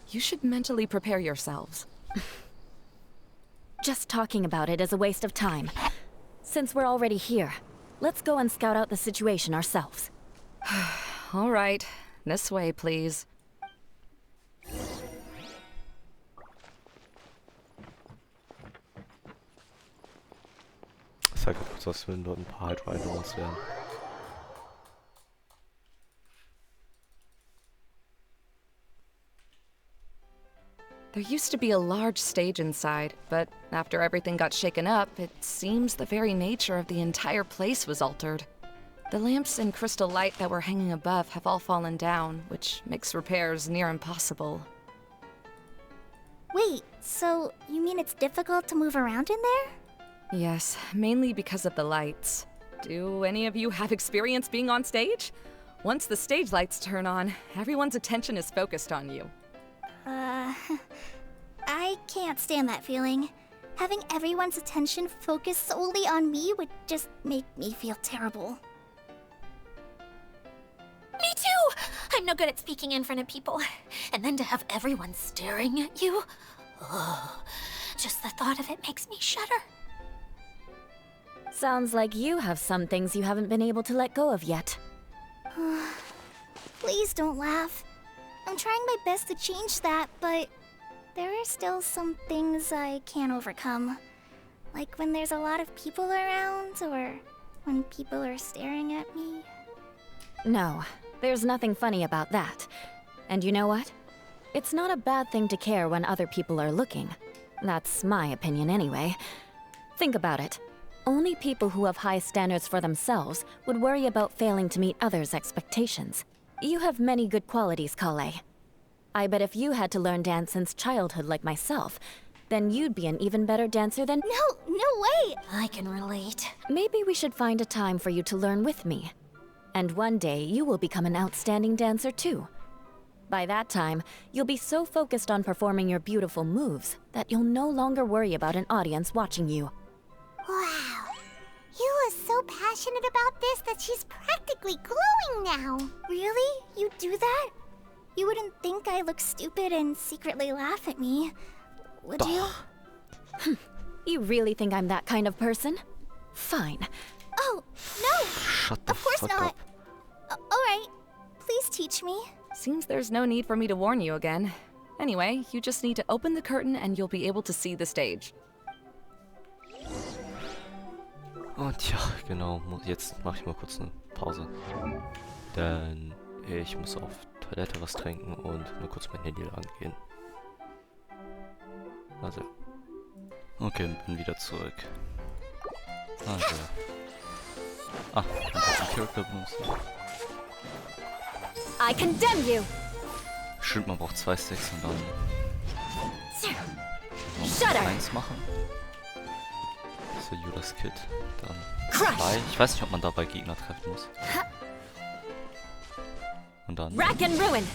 You should mentally prepare yourselves. Just talking about it is a waste of time. Since we're already here, let's go and scout out the situation ourselves. All right, this way, please. Ich sag kurz, was wenn dort ein paar Hydro-Eidolons wären. There used to be a large stage inside, but after everything got shaken up, it seems the very nature of the entire place was altered. The lamps and crystal light that were hanging above have all fallen down, which makes repairs near impossible. Wait, so you mean it's difficult to move around in there? Yes, mainly because of the lights. Do any of you have experience being on stage? Once the stage lights turn on, everyone's attention is focused on you. I can't stand that feeling. Having everyone's attention focused solely on me would just make me feel terrible. Me too! I'm no good at speaking in front of people. And then to have everyone staring at you. Oh, just the thought of it makes me shudder. Sounds like you have some things you haven't been able to let go of yet. Please don't laugh. I'm trying my best to change that, but there are still some things I can't overcome. Like when there's a lot of people around, or when people are staring at me. No, there's nothing funny about that. And you know what? It's not a bad thing to care when other people are looking. That's my opinion anyway. Think about it. Only people who have high standards for themselves would worry about failing to meet others' expectations. You have many good qualities, Klee. I bet if you had to learn dance since childhood like myself, then you'd be an even better dancer than— No way! I can relate. Maybe we should find a time for you to learn with me. And one day, you will become an outstanding dancer too. By that time, you'll be so focused on performing your beautiful moves that you'll no longer worry about an audience watching you. Wow. You are so passionate about this that she's practically glowing now. Really? You do that? You wouldn't think I look stupid and secretly laugh at me, would you? You really think I'm that kind of person? Fine. Oh, no! Shut the Of course fuck not. up. Alright, please teach me. Seems there's no need for me to warn you again. Anyway, you just need to open the curtain and you'll be able to see the stage. Und ja, genau, jetzt mache ich mal kurz eine Pause. Denn ich muss auf Toilette was trinken und nur kurz mein Handy angehen. Also. Okay, bin wieder zurück. Also. Ah, ein bisschen Character Boost. I condemn you! Stimmt, man braucht 2 Stacks und dann muss Shudder! 1 machen. So, Judas Kid. Dann 2. Ich weiß nicht, ob man dabei Gegner treffen muss. Und dann... Rack and ruin!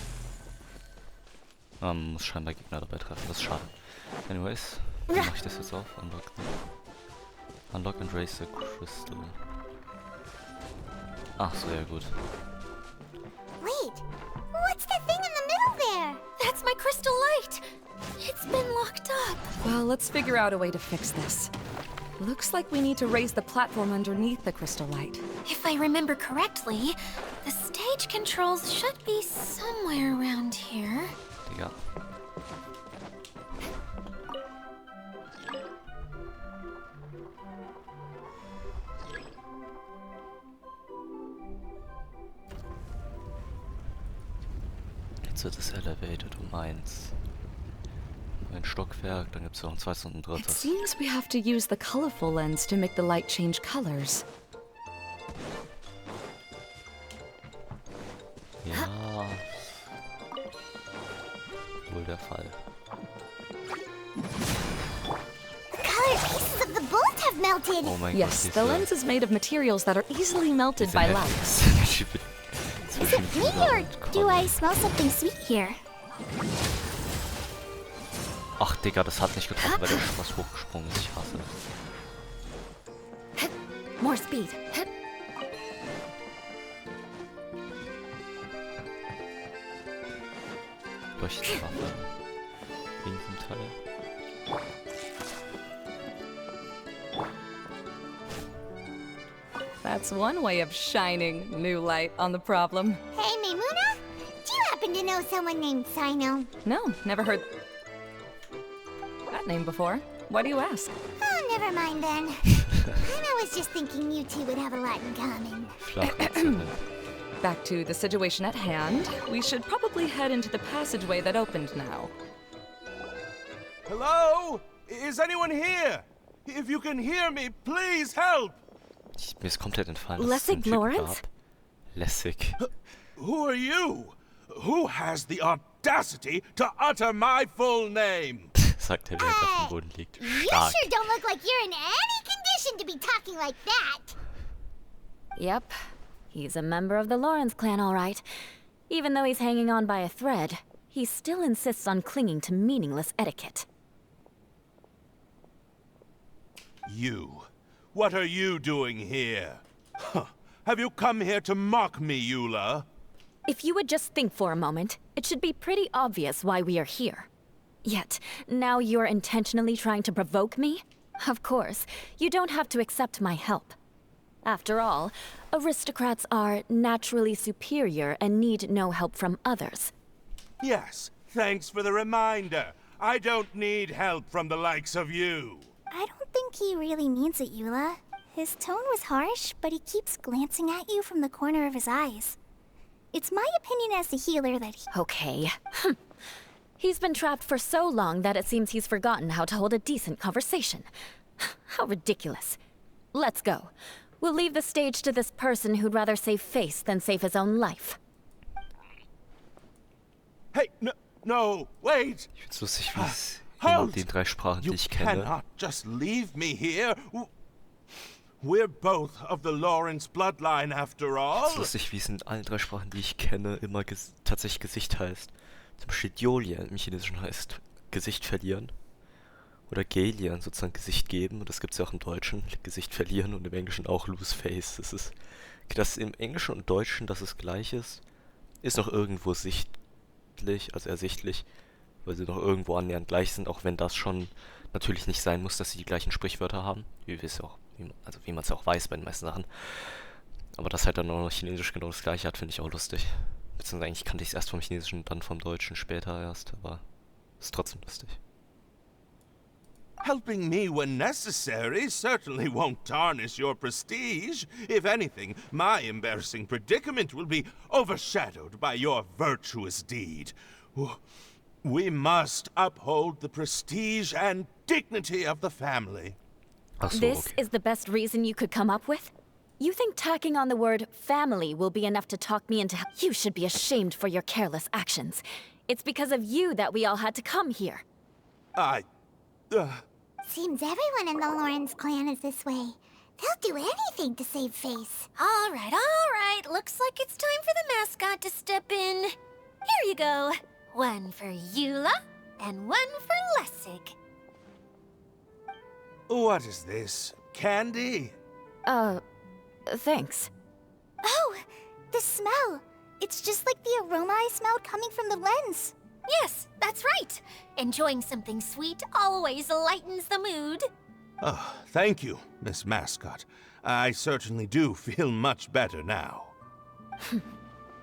Man muss scheinbar Gegner dabei treffen, das ist schade. Anyways, wie mache ich das jetzt auf? Unlock and raise the crystal. Ach so, ja gut. Wait, what's that thing in the middle there? That's my crystal light! It's been locked up. Well, let's figure out a way to fix this. Looks like we need to raise the platform underneath the crystal light. If I remember correctly, the stage controls should be somewhere around here. Jetzt wird es elevated um 1. Ein Stockwerk, dann gibt es noch ein zweites und ein It drittes. seems we have to use the colorful lens to make the light change colors. Ja. Wohl der Fall. The colored pieces of the bullet have melted. Oh mein Yes, Gott, the lens is made of materials that are easily melted by light. Is it me or do I smell something sweet here? Ach Digga, das hat nicht getroffen, weil der schon was hochgesprungen ist. Ich hasse das. More speed. Leuchtwaffe. Wegen diesem Teil. That's one way of shining new light on the problem. Hey, Maymuna? Do you happen to know someone named Sino? No, never heard that name before. Why do you ask? Oh, never mind then. I was just thinking you two would have a lot in common. Flachwitze. Back to the situation at hand. We should probably head into the passageway that opened now. Hello? Is anyone here? If you can hear me, please help! Mir ist komplett entfallen, dass es Lessig einen Typen Lawrence? gab. Lessig. Who are you? Who has the audacity to utter my full name? Sagt er, während er auf dem Boden liegt. You Stark. sure don't look like you're in any condition to be talking like that. Yep. He's a member of the Lawrence clan, all right. Even though he's hanging on by a thread, he still insists on clinging to meaningless etiquette. You. What are you doing here? Huh. Have you come here to mock me, Eula? If you would just think for a moment, it should be pretty obvious why we are here. Yet, now you're intentionally trying to provoke me? Of course, you don't have to accept my help. After all, aristocrats are naturally superior and need no help from others. Yes, thanks for the reminder. I don't need help from the likes of you. I don't think he really means it, Eula. His tone was harsh, but he keeps glancing at you from the corner of his eyes. It's my opinion as the healer that he... Okay. He's been trapped for so long that it seems he's forgotten how to hold a decent conversation. How ridiculous. Let's go. We'll leave the stage to this person who'd rather save face than save his own life. Hey, no, wait! Ich find's lustig, wie es in Halt! den 3 Sprachen, die You ich kenne. cannot just leave me here. We're both of the Lawrence bloodline after all. Es ist lustig, wie es in allen 3 Sprachen, die ich kenne, immer tatsächlich Gesicht heißt. Zum Beispiel Diolia im Chinesischen heißt Gesicht verlieren. Oder Gelian sozusagen Gesicht geben. Und das gibt es ja auch im Deutschen. Gesicht verlieren und im Englischen auch lose face. Das ist, dass im Englischen und Deutschen, dass es gleich ist noch irgendwo sichtlich, also ersichtlich, weil sie noch irgendwo annähernd gleich sind, auch wenn das schon natürlich nicht sein muss, dass sie die gleichen Sprichwörter haben. Wie man es ja auch weiß bei den meisten Sachen. Aber dass halt dann auch noch Chinesisch genau das gleiche hat, finde ich auch lustig. Beziehungsweise eigentlich kannte ich es erst vom Chinesischen und dann vom Deutschen später erst, aber ist trotzdem lustig. Helping me when necessary certainly won't tarnish your prestige. If anything, my embarrassing predicament will be overshadowed by your virtuous deed. We must uphold the prestige and dignity of the family. Ach so, This okay. is the best reason you could come up with? You think tacking on the word family will be enough to talk me into... You should be ashamed for your careless actions. It's because of you that we all had to come here. Seems everyone in the Lawrence clan is this way. They'll do anything to save face. All right. Looks like it's time for the mascot to step in. Here you go. One for Eula, and one for Lessig. What is this? Candy? Thanks. Oh, the smell. It's just like the aroma I smelled coming from the lens. Yes, that's right. Enjoying something sweet always lightens the mood. Oh, thank you, Miss Mascot. I certainly do feel much better now.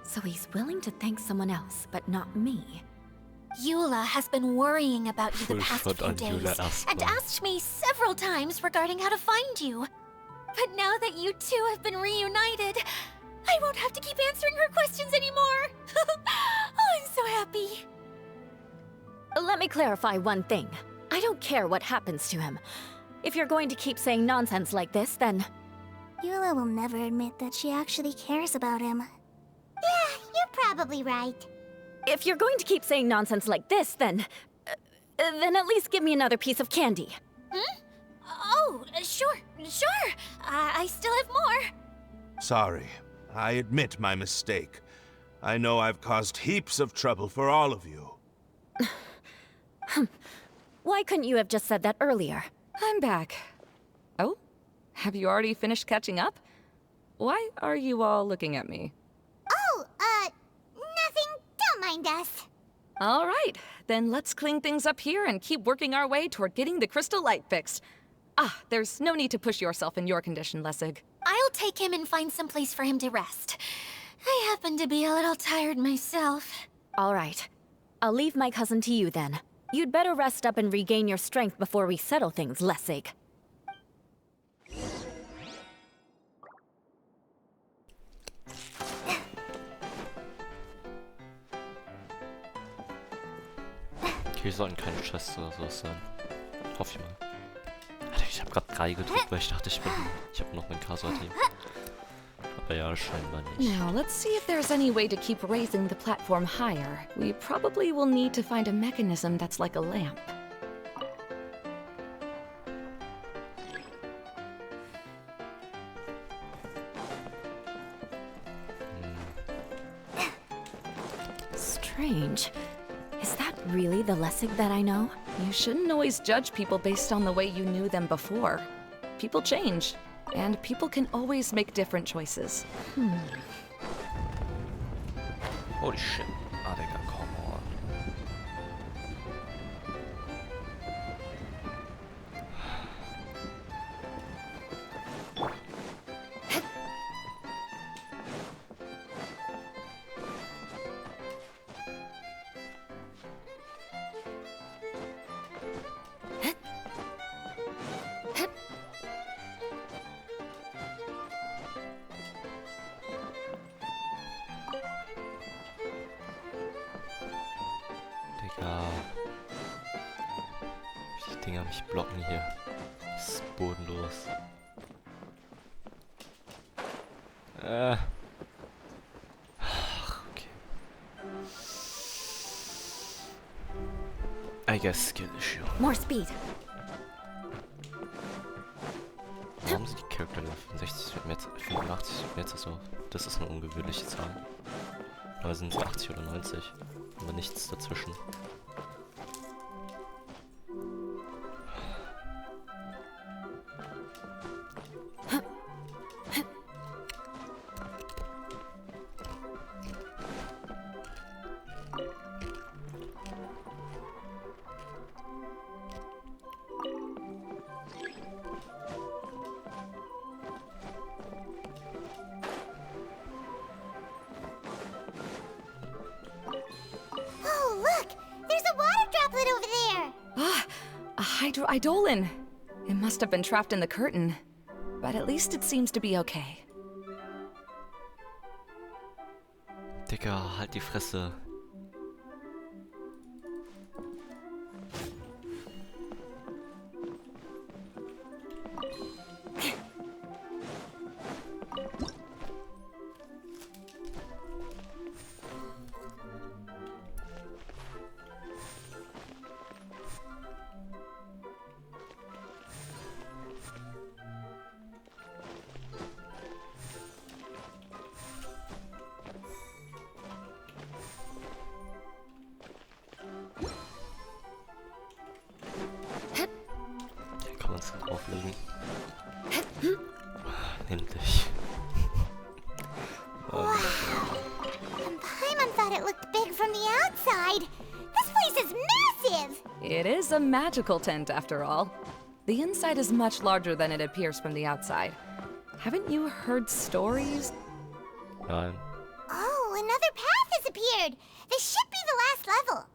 So he's willing to thank someone else, but not me. Eula has been worrying about you the past Schuld few an Eula days, and erstmal. asked me several times regarding how to find you. But now that you two have been reunited, I won't have to keep answering her questions anymore. Oh, I'm so happy. Let me clarify one thing. I don't care what happens to him. If you're going to keep saying nonsense like this, then... Eula will never admit that she actually cares about him. Yeah, you're probably right. If you're going to keep saying nonsense like this, then at least give me another piece of candy. Hmm? Oh, sure. I still have more. Sorry. I admit my mistake. I know I've caused heaps of trouble for all of you. Why couldn't you have just said that earlier? I'm back. Oh? Have you already finished catching up? Why are you all looking at me? Oh, nothing. Don't mind us. All right, then let's clean things up here and keep working our way toward getting the crystal light fixed. Ah, there's no need to push yourself in your condition, Lessig. I'll take him and find some place for him to rest. I happen to be a little tired myself. All right. I'll leave my cousin to you then. You'd better rest up and regain your strength before we settle things, Lessig. Okay, sollten keine Chests oder sowas sein. Hoffe ich mal. Alter, ich habe gerade 3 gedrückt, weil ich dachte, ich habe noch mein Casor-Team. Aber ja, scheinbar nicht. Now, let's see if there's any way to keep raising the platform higher. We probably will need to find a mechanism that's like a lamp. Strange. Is that really the Lessig that I know? You shouldn't always judge people based on the way you knew them before. People change, and people can always make different choices. Holy shit. Ah, Digga, come on. Digga. Die Dinger mich blocken hier. Das ist bodenlos. Ach, okay. I guess skill issue. More speed. Warum sind die Charakter Level 65 mit mehr, 85 mit mehr so? Das ist eine ungewöhnliche Zahl. Aber sind es 80 oder 90? Aber nichts dazwischen. Oh, look! There's a water droplet over there! Ah, a hydroidolin. It must have been trapped in the curtain. But at least it seems to be okay. Digga, halt die Fresse. Hier kann man es drauflegen. Endlich. And Paimon thought it looked big from the outside. This place is massive! It is a magical tent, after all. The inside is much larger than it appears from the outside. Haven't you heard stories? Nein. Oh, another path has appeared! This should be the last level.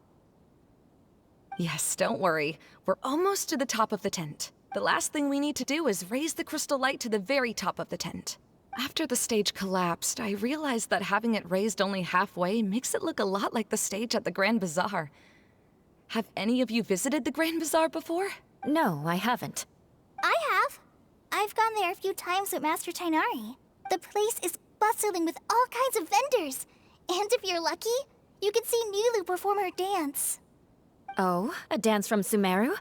Yes, don't worry. We're almost to the top of the tent. The last thing we need to do is raise the crystal light to the very top of the tent. After the stage collapsed, I realized that having it raised only halfway makes it look a lot like the stage at the Grand Bazaar. Have any of you visited the Grand Bazaar before? No, I haven't. I have. I've gone there a few times with Master Tainari. The place is bustling with all kinds of vendors. And if you're lucky, you can see Nilu perform her dance. Oh, a dance from Sumeru?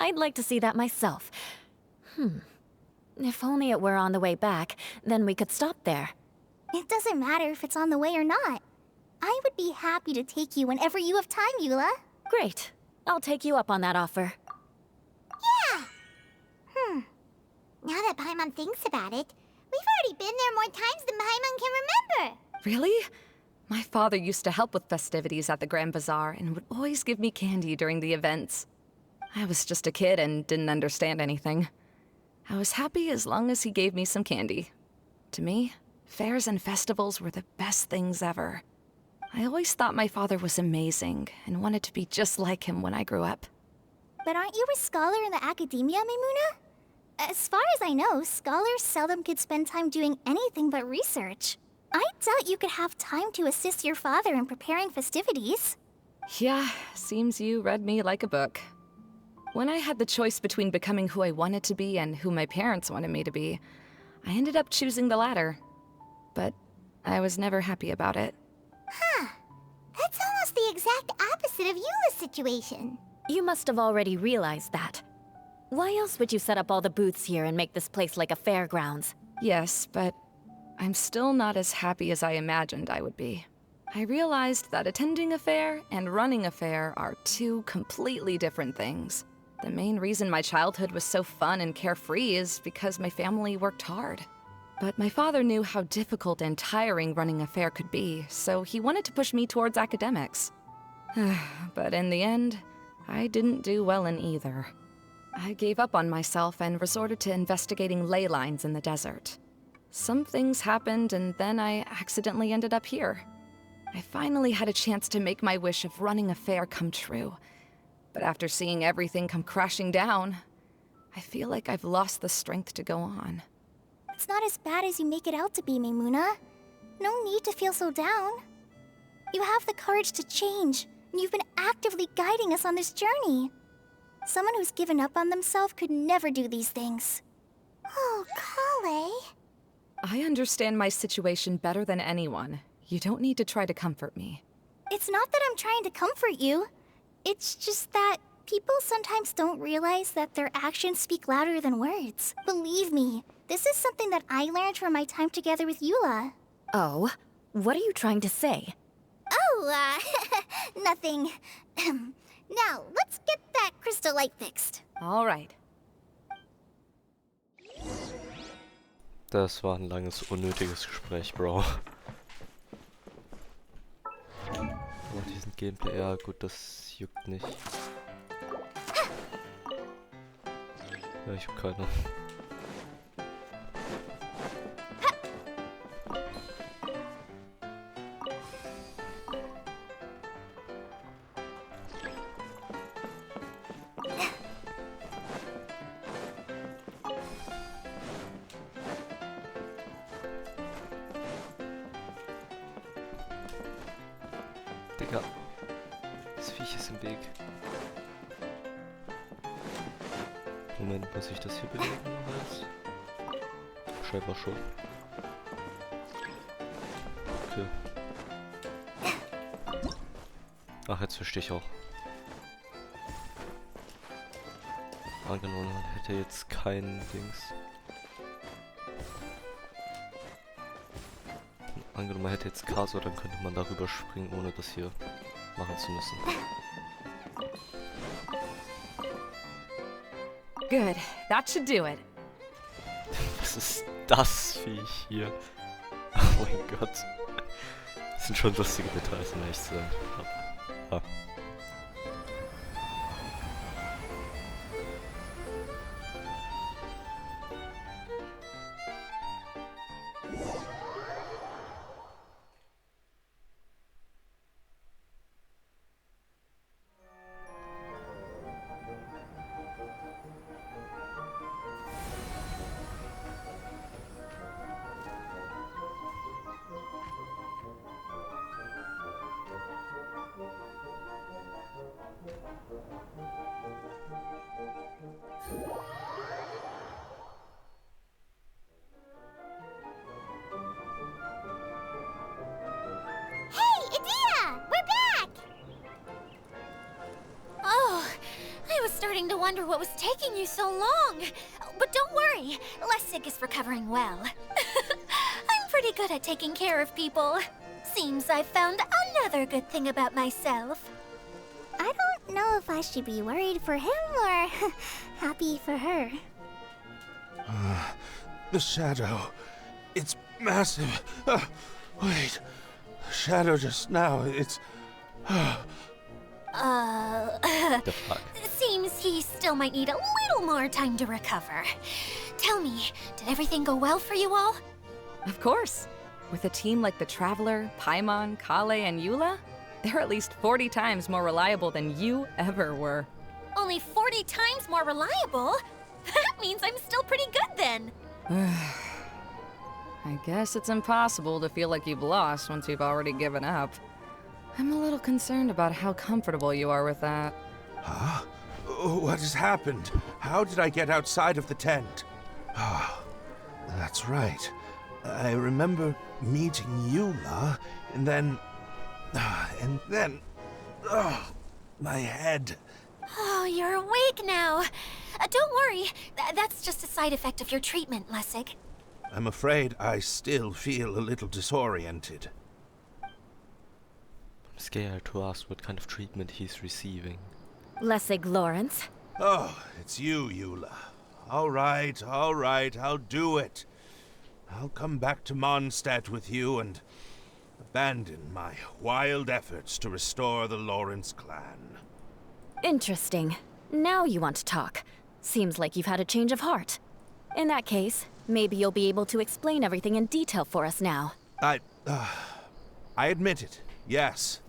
I'd like to see that myself. If only it were on the way back, then we could stop there. It doesn't matter if it's on the way or not. I would be happy to take you whenever you have time, Eula. Great. I'll take you up on that offer. Yeah! Now that Paimon thinks about it, we've already been there more times than Paimon can remember. Really? My father used to help with festivities at the Grand Bazaar and would always give me candy during the events. I was just a kid and didn't understand anything. I was happy as long as he gave me some candy. To me, fairs and festivals were the best things ever. I always thought my father was amazing and wanted to be just like him when I grew up. But aren't you a scholar in the academia, Maimuna? As far as I know, scholars seldom could spend time doing anything but research. I doubt you could have time to assist your father in preparing festivities. Yeah, seems you read me like a book. When I had the choice between becoming who I wanted to be and who my parents wanted me to be, I ended up choosing the latter. But I was never happy about it. Huh. That's almost the exact opposite of Eula's situation. You must have already realized that. Why else would you set up all the booths here and make this place like a fairgrounds? Yes, but I'm still not as happy as I imagined I would be. I realized that attending a fair and running a fair are two completely different things. The main reason my childhood was so fun and carefree is because my family worked hard. But my father knew how difficult and tiring running a fair could be, so he wanted to push me towards academics. But in the end, I didn't do well in either. I gave up on myself and resorted to investigating ley lines in the desert. Some things happened, and then I accidentally ended up here. I finally had a chance to make my wish of running a fair come true. But after seeing everything come crashing down, I feel like I've lost the strength to go on. It's not as bad as you make it out to be, Maimuna. No need to feel so down. You have the courage to change, and you've been actively guiding us on this journey. Someone who's given up on themselves could never do these things. Oh, Klee. I understand my situation better than anyone. You don't need to try to comfort me. It's not that I'm trying to comfort you. It's just that people sometimes don't realize that their actions speak louder than words. Believe me, this is something that I learned from my time together with Eula. Oh? What are you trying to say? Oh, nothing. Now, let's get that crystal light fixed. All right. Das war ein langes, unnötiges Gespräch, Bro. Aber diesen Gameplay, ja gut, das juckt nicht. Ja, ich hab keine. Digga, das Viech ist im Weg. Moment, muss ich das hier bewegen? Scheinbar schon. Okay. Ach, jetzt verstehe ich auch. Angenommen, man hätte jetzt kein Dings. Angenommen, man hätte jetzt Kaso, dann könnte man darüber springen, ohne das hier machen zu müssen. Good. That should do it. Was ist das Viech hier? Oh mein Gott. Das sind schon lustige Details, um ehrlich zu sein. Ja. Hey, Idea! We're back! Oh, I was starting to wonder what was taking you so long. But don't worry, Lessig is recovering well. I'm pretty good at taking care of people. Seems I've found another good thing about myself. I don't know if I should be worried for him or happy for her. The shadow. It's massive. Wait. The shadow just now, it's... The fuck? Seems he still might need a little more time to recover. Tell me, did everything go well for you all? Of course. With a team like the Traveler, Paimon, Kale, and Eula, they're at least 40 times more reliable than you ever were. Only 40 times more reliable? That means I'm still pretty good then. I guess it's impossible to feel like you've lost once you've already given up. I'm a little concerned about how comfortable you are with that. Huh? What has happened? How did I get outside of the tent? Ah, that's right. I remember meeting Eula, and then... my head. Oh, you're awake now. Don't worry, that's just a side effect of your treatment, Lessig. I'm afraid I still feel a little disoriented. I'm scared to ask what kind of treatment he's receiving. Lessig Lawrence. Oh, it's you, Eula. All right, I'll do it. I'll come back to Mondstadt with you and abandon my wild efforts to restore the Lawrence clan. Interesting. Now you want to talk. Seems like you've had a change of heart. In that case, maybe you'll be able to explain everything in detail for us now. I admit it, yes.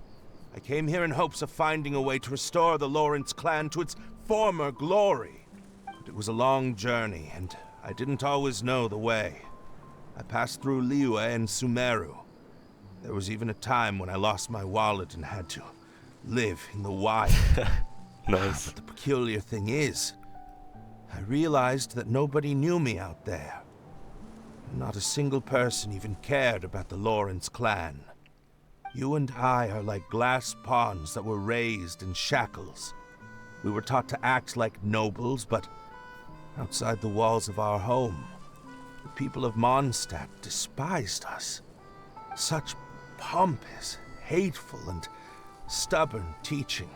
I came here in hopes of finding a way to restore the Lawrence clan to its former glory. But it was a long journey, and I didn't always know the way. I passed through Liyue and Sumeru. There was even a time when I lost my wallet and had to live in the wild. Nice. But the peculiar thing is, I realized that nobody knew me out there. Not a single person even cared about the Lawrence clan. You and I are like glass pawns that were raised in shackles. We were taught to act like nobles, but outside the walls of our home, the people of Mondstadt despised us. Such pompous, hateful, and stubborn teaching.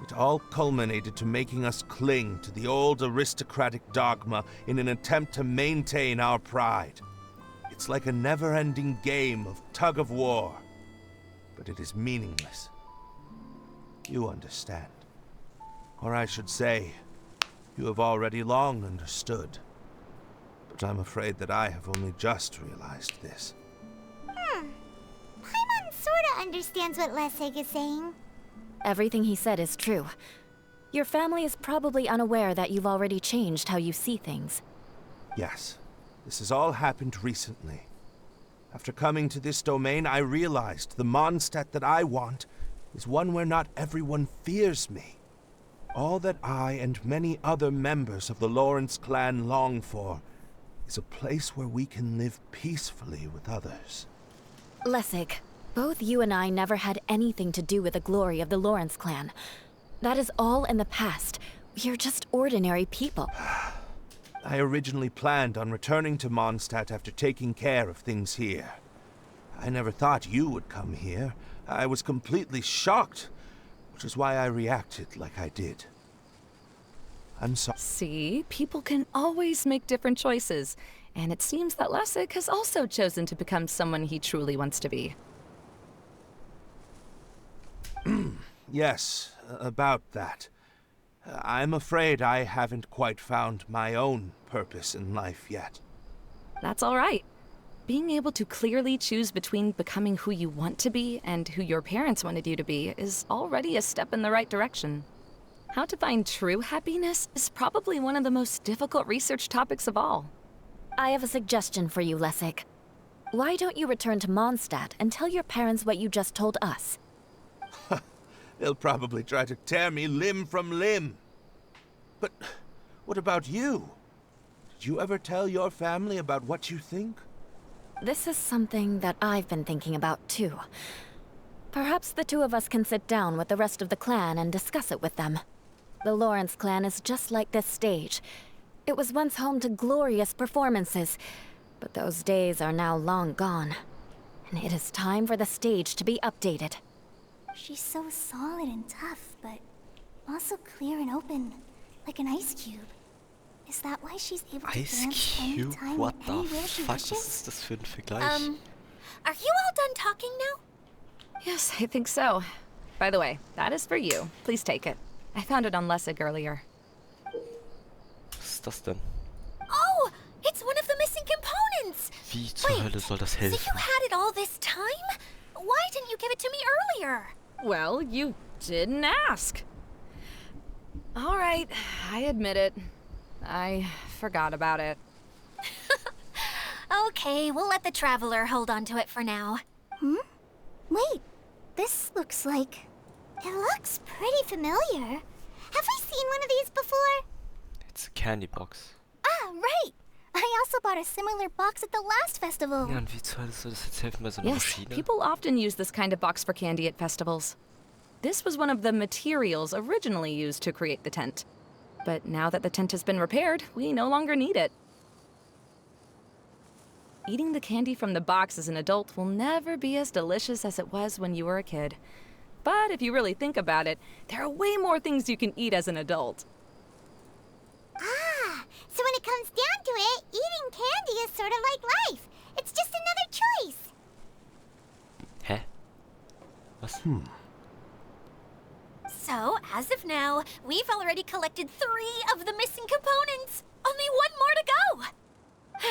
It all culminated to making us cling to the old aristocratic dogma in an attempt to maintain our pride. It's like a never-ending game of tug-of-war, but it is meaningless. You understand. Or I should say, you have already long understood. But I'm afraid that I have only just realized this. Paimon sorta understands what Lessig is saying. Everything he said is true. Your family is probably unaware that you've already changed how you see things. Yes, this has all happened recently. After coming to this domain, I realized the Mondstadt that I want is one where not everyone fears me. All that I and many other members of the Lawrence clan long for is a place where we can live peacefully with others. Lessig, both you and I never had anything to do with the glory of the Lawrence clan. That is all in the past. We are just ordinary people. I originally planned on returning to Mondstadt after taking care of things here. I never thought you would come here. I was completely shocked, which is why I reacted like I did. I'm sorry. See, people can always make different choices, and it seems that Lessig has also chosen to become someone he truly wants to be. Yes, about that. I'm afraid I haven't quite found my own purpose in life yet. That's all right. Being able to clearly choose between becoming who you want to be and who your parents wanted you to be is already a step in the right direction. How to find true happiness is probably one of the most difficult research topics of all. I have a suggestion for you, Lessig. Why don't you return to Mondstadt and tell your parents what you just told us? They'll probably try to tear me limb from limb. But what about you? Did you ever tell your family about what you think? This is something that I've been thinking about too. Perhaps the two of us can sit down with the rest of the clan and discuss it with them. The Lawrence clan is just like this stage. It was once home to glorious performances, but those days are now long gone. And it is time for the stage to be updated. She's so solid and tough, but also clear and open, like an ice cube. Is that why she's able to Ice dance Cube? anytime What and the anywhere she fuck? Was wishes? ist das für ein Vergleich? Are you all done talking now? Yes, I think so. By the way, that is for you. Please take it. I found it on Lessig earlier. Was ist das denn? Oh, it's one of the missing components! Wie zur Hölle soll das So helfen? you had it all this time? Why didn't you give it to me earlier? Well, you didn't ask. All right, I admit it. I forgot about it. Okay, we'll let the Traveler hold on to it for now. Wait, this looks like... It looks pretty familiar. Have we seen one of these before? It's a candy box. Ah, right! I also bought a similar box at the last festival. Ja, und wie zur Hölle soll das jetzt helfen bei so einer Yes, Maschine? people often use this kind of box for candy at festivals. This was one of the materials originally used to create the tent. But now that the tent has been repaired, we no longer need it. Eating the candy from the box as an adult will never be as delicious as it was when you were a kid. But if you really think about it, there are way more things you can eat as an adult. Ah, so when it comes down to it, eating candy is sort of like life. It's just another choice. Hä? Was? So, as of now, we've already collected 3 of the missing components. Only 1 more to go.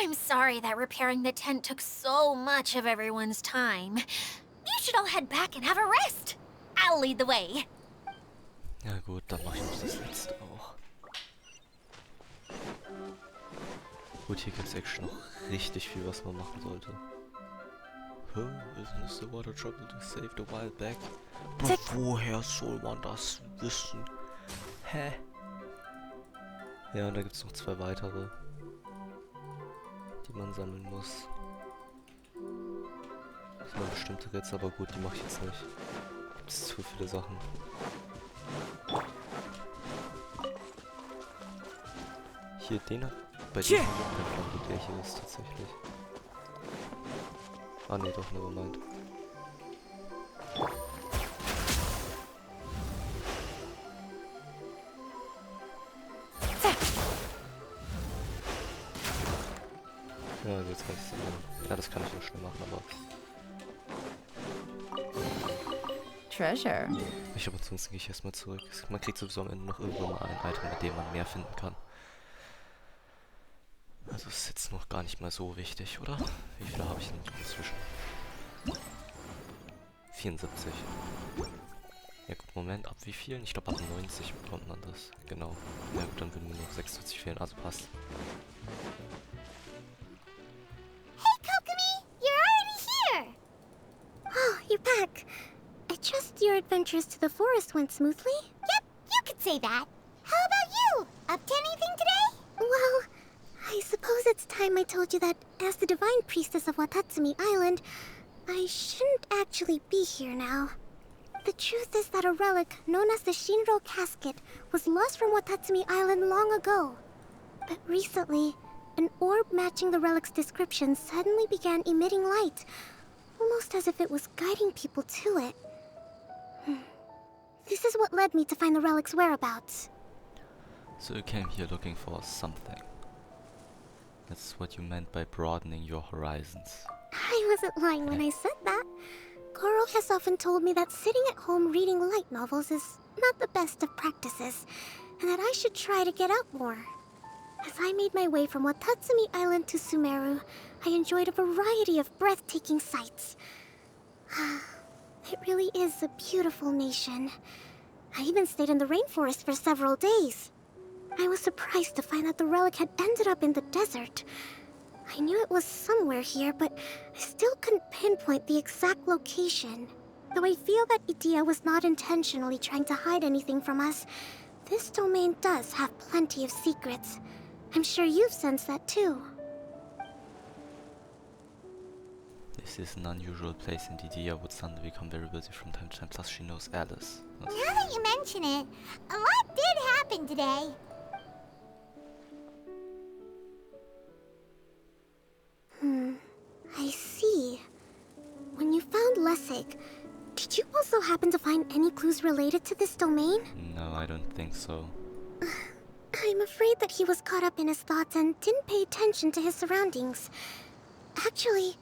I'm sorry that repairing the tent took so much of everyone's time. You should all head back and have a rest. I'll lead the way. Ja gut, dann mache ich noch das letzte auch. Gut, hier gibt es actually noch richtig viel, was man machen sollte. Isn't this the water trouble to saved a while back? Aber woher soll man das wissen? Hä? Ja, und da gibt es noch 2 weitere, die man sammeln muss. Das sind bestimmte Rätsel, aber gut, die mache ich jetzt nicht. Gibt es zu viele Sachen. Hier, den hat... Bei dem habe ich keine Ahnung, wo der hier ist tatsächlich. Ah ne, doch, nevermind. Ja, jetzt kann ich es sehen. Ja, das kann ich nur schnell machen, aber... Treasure. Ich glaube, ansonsten gehe ich erstmal zurück. Man kriegt sowieso am Ende noch irgendwann mal ein Item, mit dem man mehr finden kann. Also ist jetzt noch gar nicht mal so wichtig, oder? Wie viele habe ich denn inzwischen? 74. Ja gut, Moment, ab wie vielen? Ich glaube ab 90 bekommt man das. Genau. Ja gut, dann würden mir noch 46 fehlen, also passt. Hey, Kokomi! You're already here! Oh, you're back. I trust your adventures to the forest went smoothly? Yep, you could say that. How about you? Up to anything today? Well, I suppose it's time I told you that as the divine priestess of Watatsumi Island, I shouldn't actually be here now. The truth is that a relic known as the Shinro casket was lost from Watatsumi Island long ago. But recently, an orb matching the relic's description suddenly began emitting light, almost as if it was guiding people to it. This is what led me to find the relic's whereabouts. So you came here looking for something. That's what you meant by broadening your horizons. I wasn't lying when I said that. Goro has often told me that sitting at home reading light novels is not the best of practices, and that I should try to get out more. As I made my way from Watatsumi Island to Sumeru, I enjoyed a variety of breathtaking sights. It really is a beautiful nation. I even stayed in the rainforest for several days. I was surprised to find that the relic had ended up in the desert. I knew it was somewhere here, but I still couldn't pinpoint the exact location. Though I feel that Idea was not intentionally trying to hide anything from us, this domain does have plenty of secrets. I'm sure you've sensed that too. This is an unusual place and Idea would suddenly become very busy from time to time, plus she knows Alice. Now that you mention it, a lot did happen today. I see. When you found Lessig, did you also happen to find any clues related to this domain? No, I don't think so. I'm afraid that he was caught up in his thoughts and didn't pay attention to his surroundings. Actually,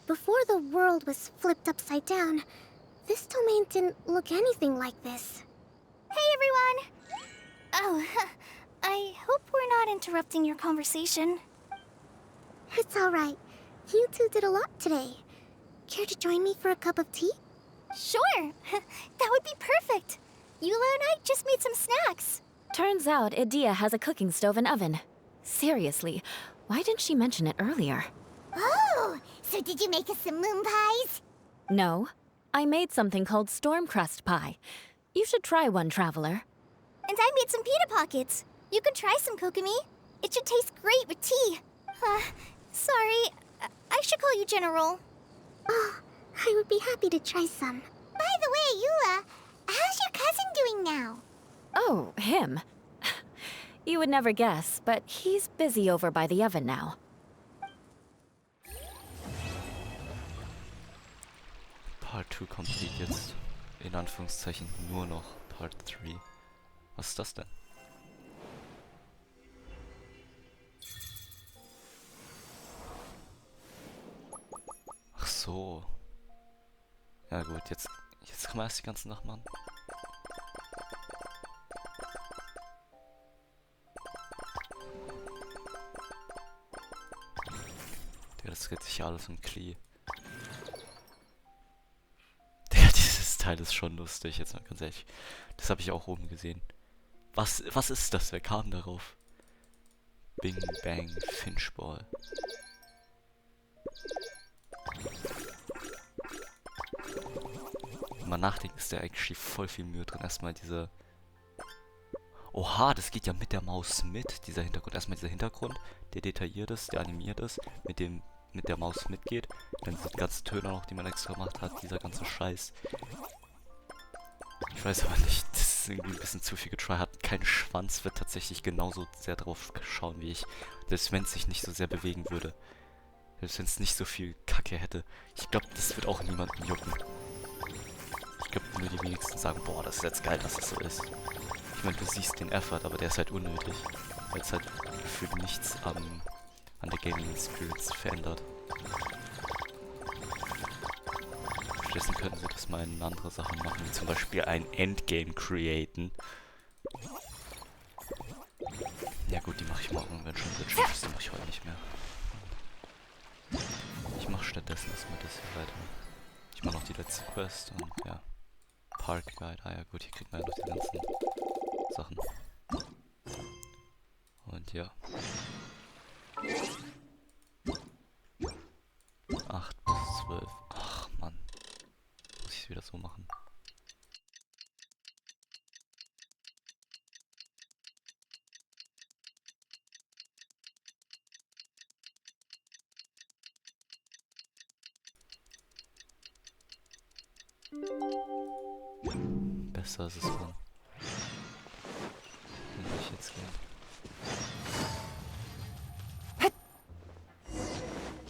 before the world was flipped upside down, this domain didn't look anything like this. Hey, everyone! Oh, I hope we're not interrupting your conversation. It's alright. You two did a lot today. Care to join me for a cup of tea? Sure! That would be perfect! Eula and I just made some snacks. Turns out Idea has a cooking stove and oven. Seriously, why didn't she mention it earlier? Oh, so did you make us some moon pies? No, I made something called storm crust pie. You should try one, traveler. And I made some pita pockets. You could try some, Kokomi. It should taste great with tea. Sorry, I should call you General. Oh, I would be happy to try some. By the way, Eula, how's your cousin doing now? Oh, him. You would never guess, but he's busy over by the oven now. Part 2 complete jetzt. In Anführungszeichen nur noch Part 3. Was ist das denn? Ach so. Ja gut, jetzt kann man erst die ganze Nacht machen. Das dreht sich ja alles um Klee. Dieses Teil ist schon lustig, jetzt mal ganz ehrlich. Das habe ich auch oben gesehen. Was ist das? Wer kam darauf? Bing Bang Finchball. Wenn man nachdenkt, ist da eigentlich voll viel Mühe drin. Erstmal diese... Oha, das geht ja mit der Maus mit, dieser Hintergrund. Erstmal dieser Hintergrund, der detailliert ist, der animiert ist, mit der Maus mitgeht. Dann diese ganzen Töne noch, die man extra gemacht hat, dieser ganze Scheiß. Ich weiß aber nicht, das ist irgendwie ein bisschen zu viel getryhard. Kein Schwanz wird tatsächlich genauso sehr drauf schauen wie ich. Selbst wenn es sich nicht so sehr bewegen würde. Selbst wenn es nicht so viel Kacke hätte. Ich glaube, das wird auch niemanden jucken. Ich glaube, nur die wenigsten sagen, boah, das ist jetzt geil, dass das so ist. Ich meine, du siehst den Effort, aber der ist halt unnötig. Weil es halt gefühlt nichts an der Gaming Experience verändert. Stattdessen könnten sie das mal in andere Sachen machen, wie zum Beispiel ein Endgame createn. Ja gut, die mache ich morgen, wenn schon Witch ist, die mache ich heute nicht mehr. Ich mache stattdessen erstmal das hier weiter. Ich mache noch die letzte Quest und ja. Park Guide, ah ja gut, hier kriegt man ja noch die ganzen Sachen. Und ja. 8 bis 12. Ach Mann. Muss ich es wieder so machen? Besser ist es dann. Wenn ich jetzt gehen.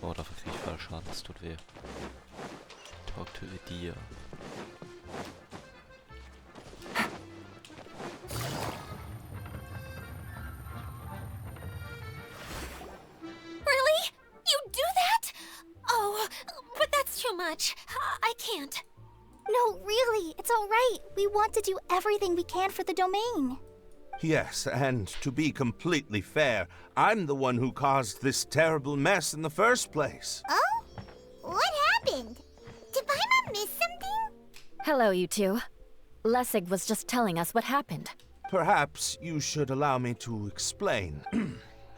Oh, dafür kriege ich voll Schaden, das tut weh. Talk to Idea. Really? You do that? Oh, but that's too much. I can't. No, really, it's alright. We want to do everything we can for the domain. Yes, and to be completely fair, I'm the one who caused this terrible mess in the first place. Oh? What happened? Did Paimon miss something? Hello, you two. Lessig was just telling us what happened. Perhaps you should allow me to explain.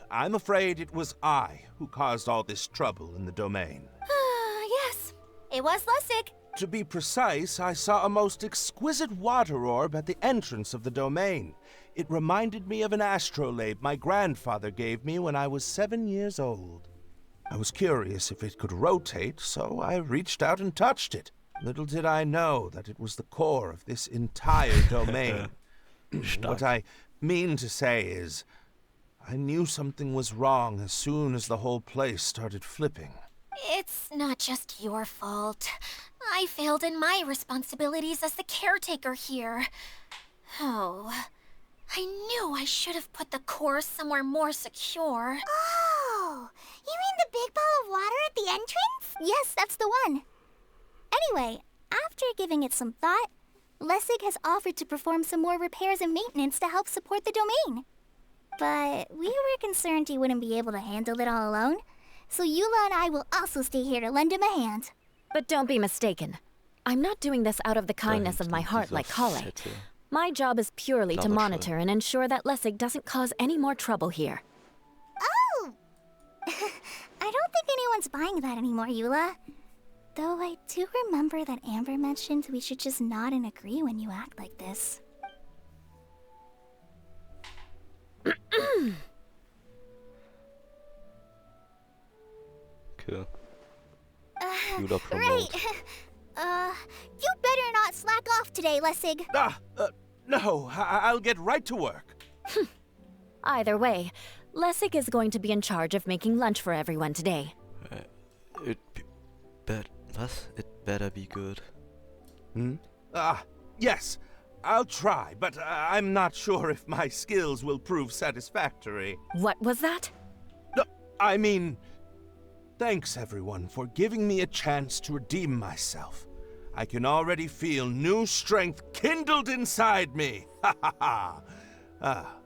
I'm afraid it was I who caused all this trouble in the domain. Yes, it was Lessig. To be precise, I saw a most exquisite water orb at the entrance of the domain. It reminded me of an astrolabe my grandfather gave me when I was 7 years old. I was curious if it could rotate, so I reached out and touched it. Little did I know that it was the core of this entire domain. What I mean to say is, I knew something was wrong as soon as the whole place started flipping. It's not just your fault. I failed in my responsibilities as the caretaker here. Oh, I knew I should have put the core somewhere more secure. Oh, you mean the big ball of water at the entrance? Yes, that's the one. Anyway, after giving it some thought, Lessig has offered to perform some more repairs and maintenance to help support the domain. But we were concerned he wouldn't be able to handle it all alone, so Eula and I will also stay here to lend him a hand. But don't be mistaken. I'm not doing this out of the kindness of my heart like Klee. My job is purely to monitor and ensure that Lessig doesn't cause any more trouble here. Oh! I don't think anyone's buying that anymore, Eula. Though I do remember that Amber mentioned we should just nod and agree when you act like this. Okay. Right. You better not slack off today, Lessig. No, I'll get right to work. Either way, Lessig is going to be in charge of making lunch for everyone today. It better be good. Yes, I'll try, but I'm not sure if my skills will prove satisfactory. What was that? No, I mean, thanks everyone for giving me a chance to redeem myself. I can already feel new strength kindled inside me. Ha ha ha.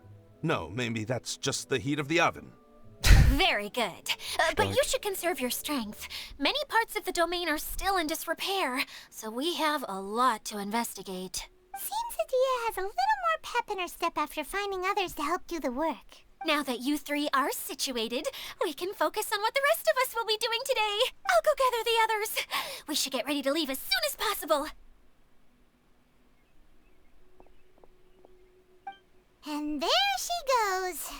No, maybe that's just the heat of the oven. Very good. But you should conserve your strength. Many parts of the domain are still in disrepair, so we have a lot to investigate. Seems Adia has a little more pep in her step after finding others to help do the work. Now that you three are situated, we can focus on what the rest of us will be doing today. I'll go gather the others. We should get ready to leave as soon as possible. And there she goes.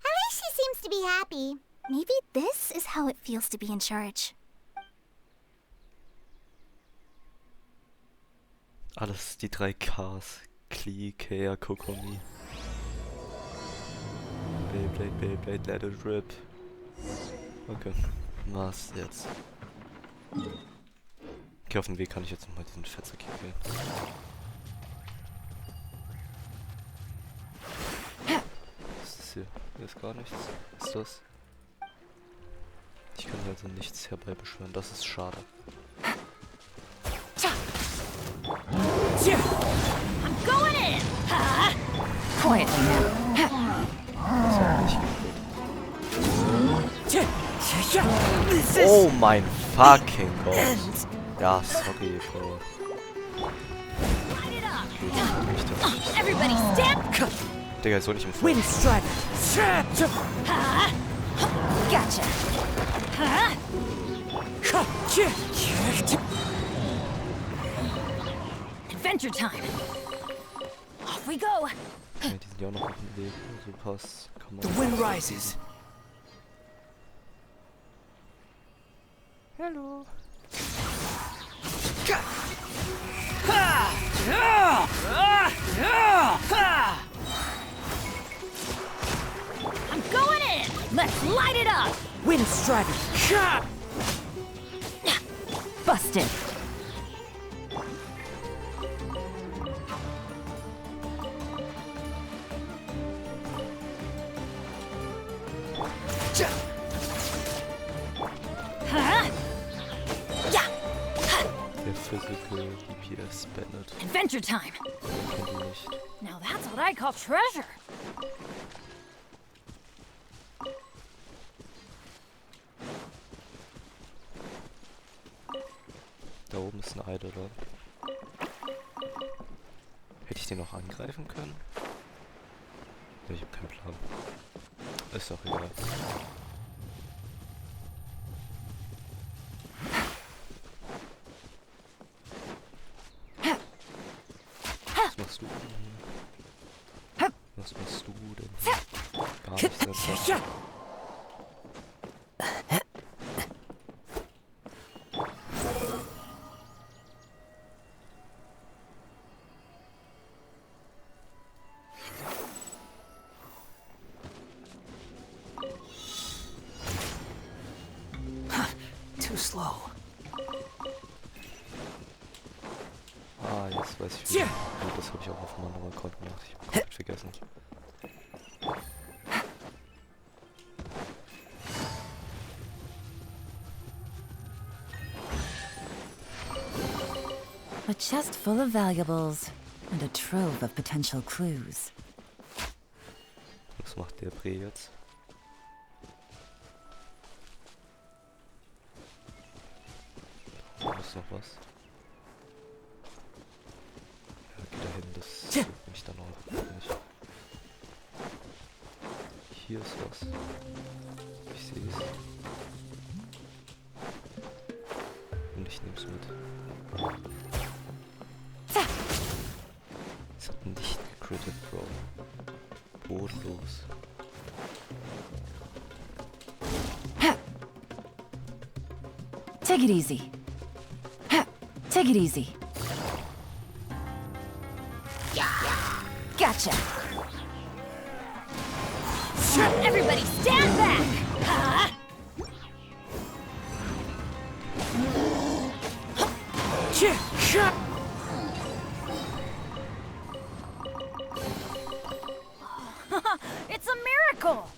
At least she seems to be happy. Maybe this is how it feels to be in charge. Alles die 3 Ks. Klee, Kea, Kokomi. Beyblade, let it rip. Okay, was jetzt? Okay, auf dem Weg kann ich jetzt nochmal diesen Fettsack hier killen. Was ist das hier? Hier ist gar nichts. Was ist das? Ich kann also nichts herbeibeschwören, das ist schade. I'm going in! Quietly now. Oh mein fucking Gott. Ja, sorry, Bro. Everybody stand! Digga, ist so nicht im Flow. Gotcha! Adventure time! Off we go! Ja, die sind ja auch noch auf dem Weg. So passt. The wind rises. Hello. I'm going in! Let's light it up! Wind striving. Busted. Der Physical DPS Bennett. Adventure time! Den kennt ihr nicht. Now that's what I call treasure! Da oben ist ein Idol, oder? Hätte ich den noch angreifen können? Ja, ich hab keinen Plan. Ist doch egal. machst du denn? Was machst du denn? Gar nichts einfach. Too slow. Ah, jetzt weiß ich wieder. Oh, das habe ich auch auf einem anderen Account gemacht. Ich habe komplett vergessen. A chest full of valuables and a trove of potential clues. Was macht der Bre jetzt? Da ist noch was. Ja, geh da hin, das sieht mich dann auch nicht. Hier ist was. Ich sehe es. Und ich nehme es mit. Es hat nicht gecrittet, Bro. Bodenlos. Take it easy. Take it easy. Gotcha. Everybody stand back! It's a miracle!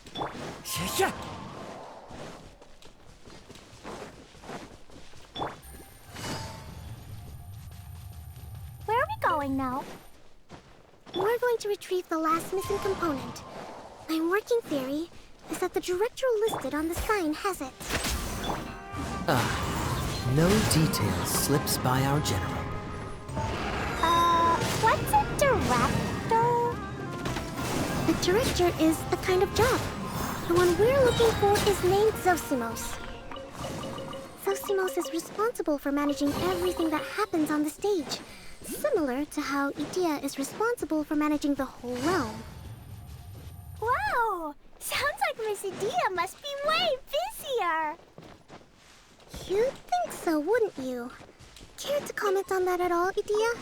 Where are we going now? We're going to retrieve the last missing component. My working theory is that the director listed on the sign has it. No detail slips by our general. What's a director? The director is a kind of job. The one we're looking for is named Zosimos. Zosimos is responsible for managing everything that happens on the stage, similar to how Idea is responsible for managing the whole realm. Wow! Sounds like Miss Idea must be way busier! You'd think so, wouldn't you? Care to comment on that at all, Idea?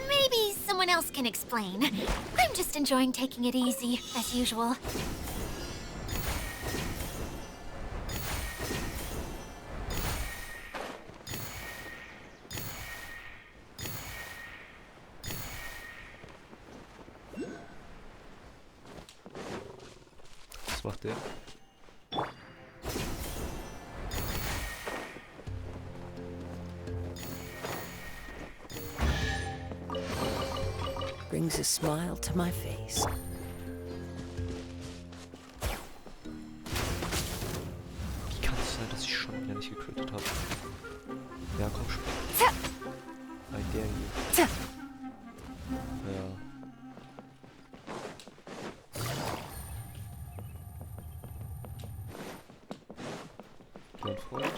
Maybe someone else can explain. I'm just enjoying taking it easy, as usual. Was macht der? Brings a smile to my face. Wie kann es sein, dass ich schon wieder nicht gecrittet habe? Ja, komm schon. I dare you. Ja. Mein Freund.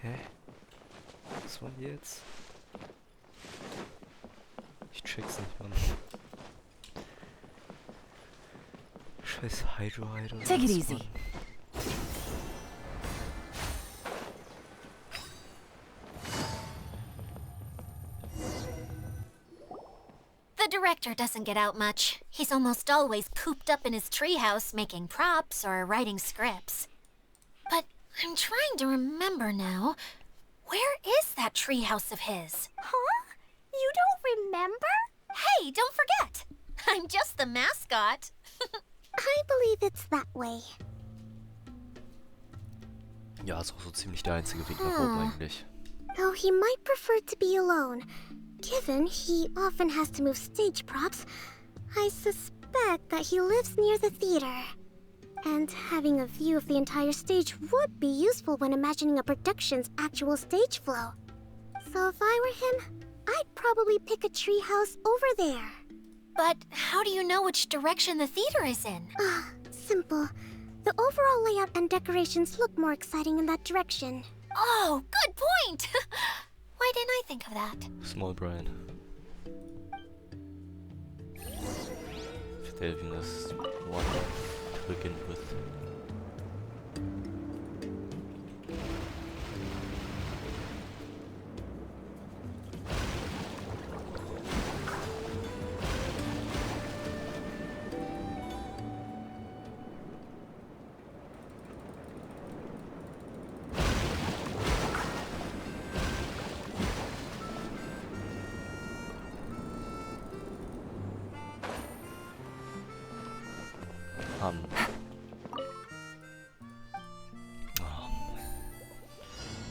Hä? Was war jetzt? Ich check's nicht, Mann. Scheiß Hydro-Idol. Take it easy. The director doesn't get out much. He's almost always cooped up in his treehouse making props or writing scripts. But I'm trying to remember now. Where is that treehouse of his? Huh? You don't remember? Hey, don't forget! I'm just the mascot. I believe it's that way. Ja, ist auch so ziemlich der einzige Weg nach oben eigentlich. Though he might prefer to be alone. Given he often has to move stage props, I suspect that he lives near the theater. And having a view of the entire stage would be useful when imagining a production's actual stage flow. So if I were him, I'd probably pick a treehouse over there. But how do you know which direction the theater is in? Simple. The overall layout and decorations look more exciting in that direction. Oh, good point! Why didn't I think of that? Small brain. Verdelgen das One to begin with.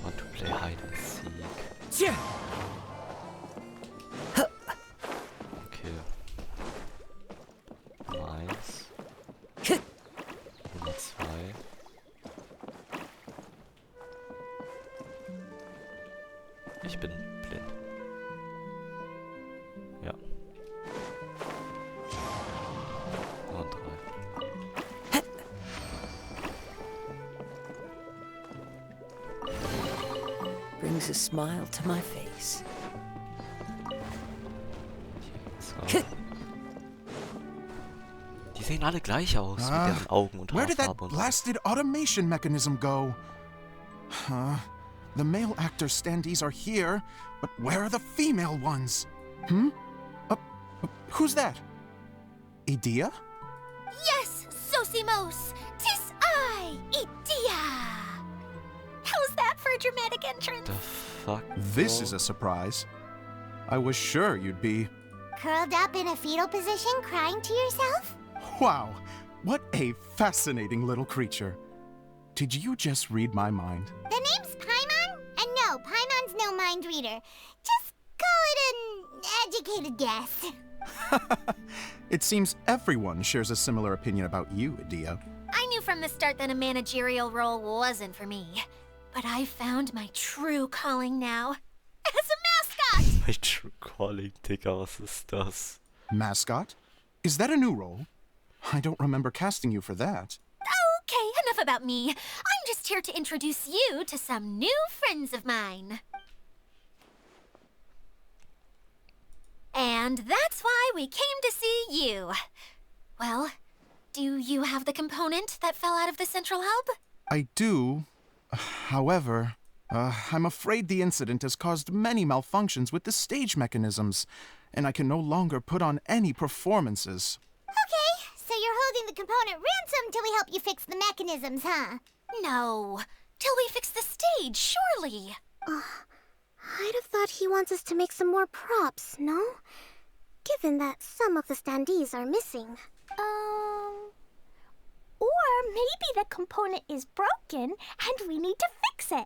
Want to play hide and seek. Okay. Eins. Nummer 2. Ich bin blind. Ja. Und 3. Brings a smile to my face. Die sehen alle gleich aus mit deren Augen und Where did that Haarfarbe und so. blasted automation mechanism go? The male actor standees are here, but where are the female ones? Who's that? Idea? Yes, Sosimos! 'Tis I, Idea! How's that for a dramatic entrance? The fuck? This is a surprise. I was sure you'd be... Curled up in a fetal position, crying to yourself? Wow, what a fascinating little creature. Did you just read my mind? The name's Paimon? And no, Paimon's no mind reader. Just call it an educated guess. It seems everyone shares a similar opinion about you, Idea. I knew from the start that a managerial role wasn't for me. But I found my true calling now. As a mascot! My true calling, Digga, was ist das? Mascot? Is that a new role? I don't remember casting you for that. Okay, enough about me. I'm just here to introduce you to some new friends of mine. And that's why we came to see you. Well, do you have the component that fell out of the central hub? I do. However, I'm afraid the incident has caused many malfunctions with the stage mechanisms, and I can no longer put on any performances. Okay, so you're holding the component ransom till we help you fix the mechanisms, huh? No, till we fix the stage, surely. I'd have thought he wants us to make some more props, no? Given that some of the standees are missing. Or maybe the component is broken and we need to fix it.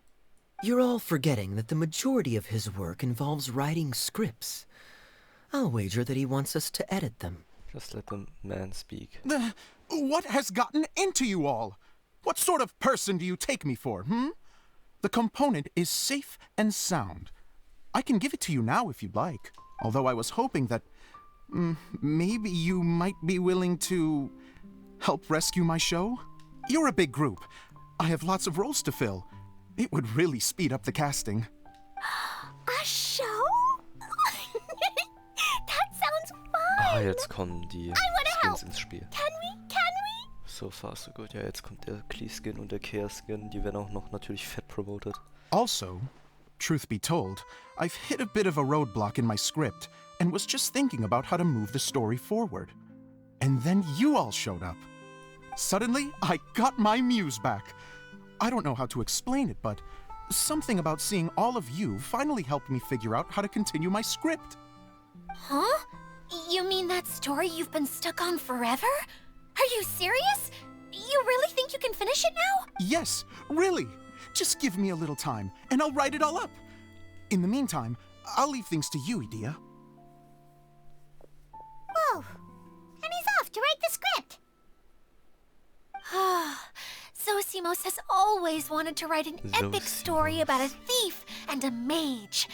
You're all forgetting that the majority of his work involves writing scripts. I'll wager that he wants us to edit them. Just let the man speak. What has gotten into you all? What sort of person do you take me for, The component is safe and sound. I can give it to you now if you'd like, although I was hoping that maybe you might be willing to help rescue my show? You're a big group. I have lots of roles to fill. It would really speed up the casting. A show? That sounds fun! Jetzt kommen die Skins ins Spiel. Can we? So far, so good. Ja, jetzt kommt der Klee-Skin und der Care-Skin. Die werden auch noch natürlich fett promoted. Also, truth be told, I've hit a bit of a roadblock in my script and was just thinking about how to move the story forward. And then you all showed up. Suddenly, I got my muse back. I don't know how to explain it, but something about seeing all of you finally helped me figure out how to continue my script. Huh? You mean that story you've been stuck on forever? Are you serious? You really think you can finish it now? Yes, really. Just give me a little time, and I'll write it all up. In the meantime, I'll leave things to you, Idea. Whoa! And he's off to write the script! Zosimos has always wanted to write an epic story about a thief and a mage.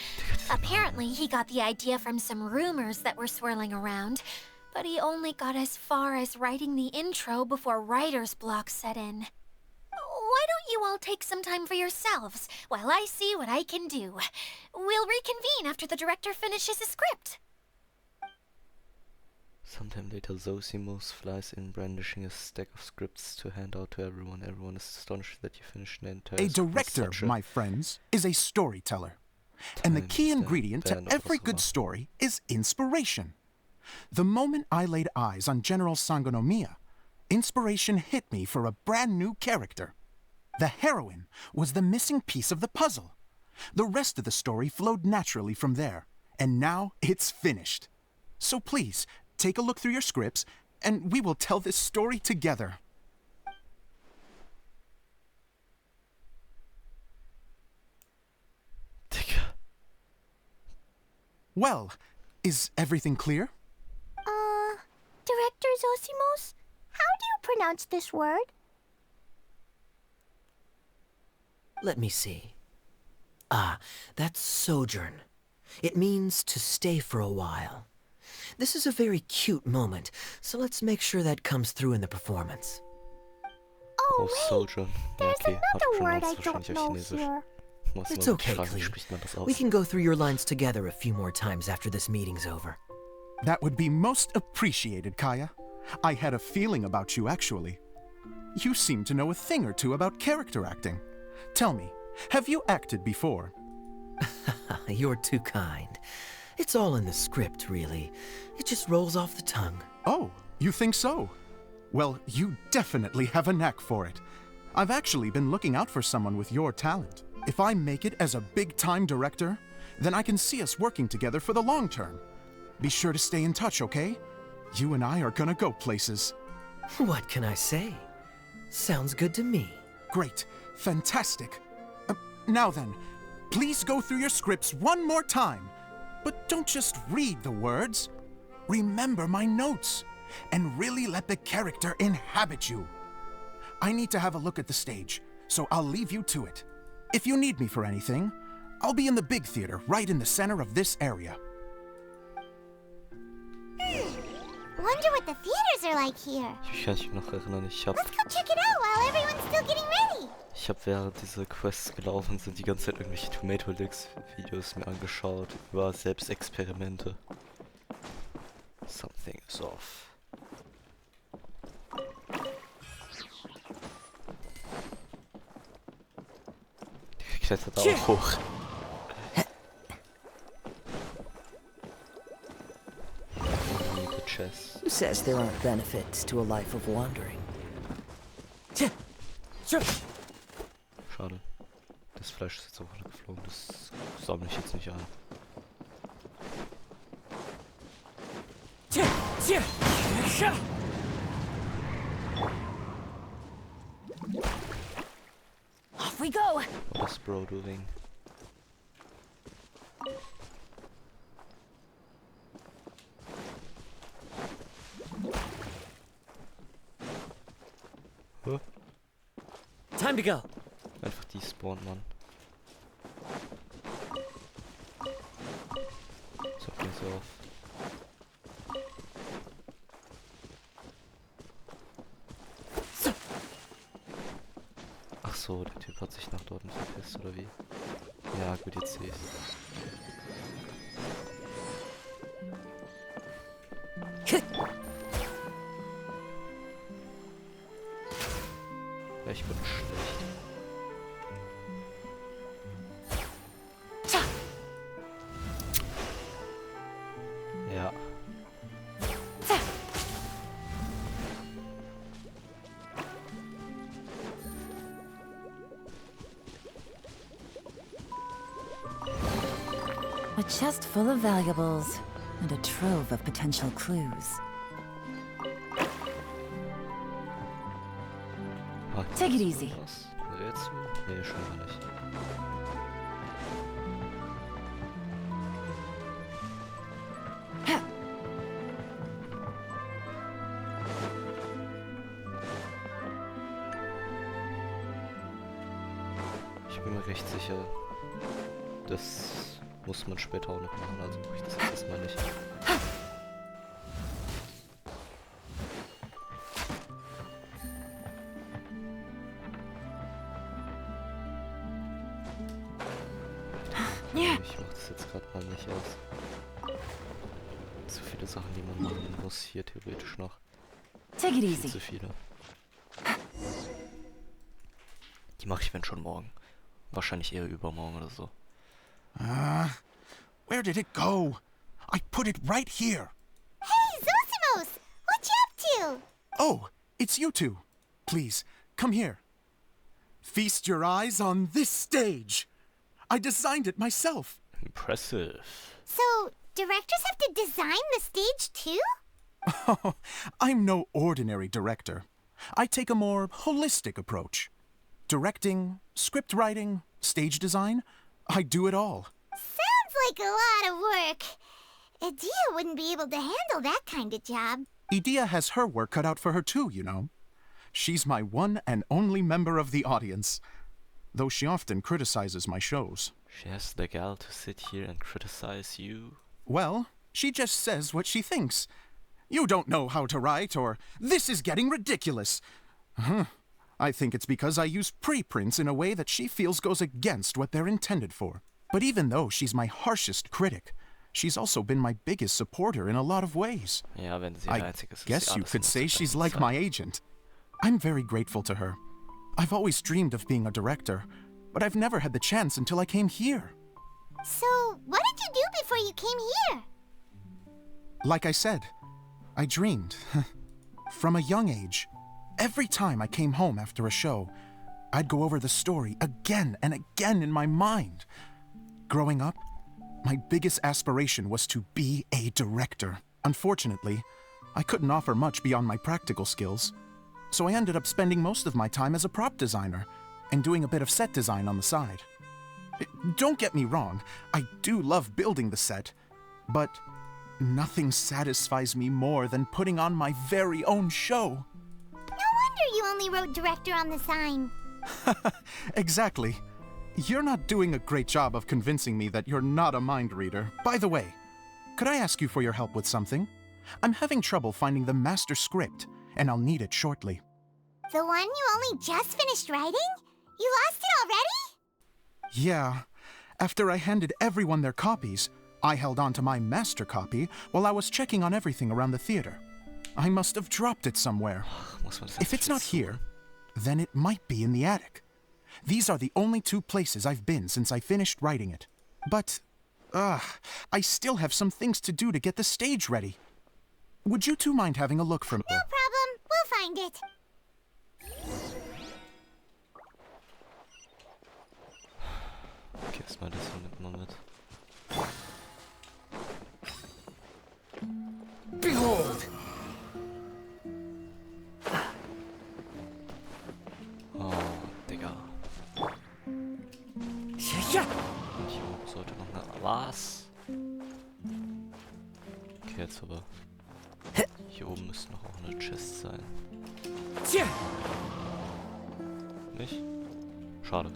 Apparently, he got the idea from some rumors that were swirling around, but he only got as far as writing the intro before writer's block set in. Why don't don't you all take some time for yourselves while I see what I can do? We'll reconvene after the director finishes his script. Sometime later, Zosimus flies in, brandishing a stack of scripts to hand out to everyone. Everyone is astonished that you finished the entire A script. director, my friends, is a storyteller. And the key ingredient to every good story is inspiration. The moment I laid eyes on General Sangonomiya, inspiration hit me for a brand new character. The heroine was the missing piece of the puzzle. The rest of the story flowed naturally from there, and now it's finished. So please, take a look through your scripts, and we will tell this story together. Well, is everything clear? Director Zosimos, how do you pronounce this word? Let me see. Ah, that's sojourn. It means to stay for a while. This is a very cute moment, so let's make sure that comes through in the performance. Oh, Oh, sojourn. Ja, okay. another word I Hauptpronounce don't wahrscheinlich auf know Chinesisch. here. Muss It's man okay, fragen, wie Klee. spricht man das aus? We can go through your lines together a few more times after this meeting's over. That would be most appreciated, Kaya. I had a feeling about you, actually. You seem to know a thing or two about character acting. Tell me, have you acted before? You're too kind. It's all in the script, really. It just rolls off the tongue. Oh, you think so? Well, you definitely have a knack for it. I've actually been looking out for someone with your talent. If I make it as a big-time director, then I can see us working together for the long term. Be sure to stay in touch, okay? You and I are gonna go places. What can I say? Sounds good to me. Great. Fantastic. Now then, please go through your scripts one more time. But don't just read the words. Remember my notes, and really let the character inhabit you. I need to have a look at the stage, so I'll leave you to it. If you need me for anything, I'll be in the big theater right in the center of this area. Wonder what the theaters are like here. Ich kann mich noch erinnern, Let's go check it out while everyone's still getting ready. Ich habe während diese Quests gelaufen sind die ganze Zeit irgendwelche Tomato Licks Videos mir angeschaut über Selbstexperimente. Something is off. Ich kletter da auch hoch. Who says there aren't benefits to a life of wandering? Schade. Das Fleisch ist jetzt auch geflogen. Das sammle ich jetzt nicht ein. Off we go! What is bro doing? Huh? Time to go. Einfach die spawnt man. So, gehen sie auf. Ach so, der Typ hat sich nach dort verpisst, oder wie? Ja, gut, jetzt sehe ich's. Ja, ich bin schlecht. Ja. A chest full of valuables and a trove of potential clues. Take it easy. Was? Jetzt? Nee, schon mal nicht. Ich bin mir recht sicher, das muss man später auch noch machen, also mache ich das jetzt erstmal nicht. Ich mach das jetzt gerade mal nicht aus. Zu viele Sachen, die man machen muss, hier theoretisch noch. Take it Viel easy. zu viele. Die mache ich wenn schon morgen. Wahrscheinlich eher übermorgen oder so. Where did it go? I put it right here. Hey, Zosimos! What you up to? Oh, it's you two. Please, come here. Feast your eyes on this stage. I designed it myself. Impressive. So, directors have to design the stage too? I'm no ordinary director. I take a more holistic approach. Directing, script writing, stage design, I do it all. Sounds like a lot of work. Idea wouldn't be able to handle that kind of job. Idea has her work cut out for her too, you know. She's my one and only member of the audience, though she often criticizes my shows. She has the gal to sit here and criticize you? Well, she just says what she thinks. You don't know how to write, or this is getting ridiculous. I think it's because I use preprints in a way that she feels goes against what they're intended for. But even though she's my harshest critic, she's also been my biggest supporter in a lot of ways. Ja, wenn sie I einzig ist, guess you could say she's like my agent. I'm very grateful to her. I've always dreamed of being a director, but I've never had the chance until I came here. So, what did you do before you came here? Like I said, I dreamed. From a young age. Every time I came home after a show, I'd go over the story again and again in my mind. Growing up, my biggest aspiration was to be a director. Unfortunately, I couldn't offer much beyond my practical skills, so I ended up spending most of my time as a prop designer and doing a bit of set design on the side. Don't get me wrong, I do love building the set, but nothing satisfies me more than putting on my very own show. No wonder you only wrote director on the sign. Exactly. You're not doing a great job of convincing me that you're not a mind reader. By the way, could I ask you for your help with something? I'm having trouble finding the master script, and I'll need it shortly. The one you only just finished writing? You lost it already? Yeah. After I handed everyone their copies, I held on to my master copy while I was checking on everything around the theater. I must have dropped it somewhere. If it's not here, then it might be in the attic. These are the only two places I've been since I finished writing it. But, I still have some things to do to get the stage ready. Would you two mind having a look for me? No problem. We'll find it. Okay, erstmal das hier nimmt man mit. Behold! Oh, Digga. Ja! Und hier oben sollte noch eine... Was? Okay, jetzt aber... Hier oben müsste noch auch eine Chest sein. Tja! Nicht? Schade.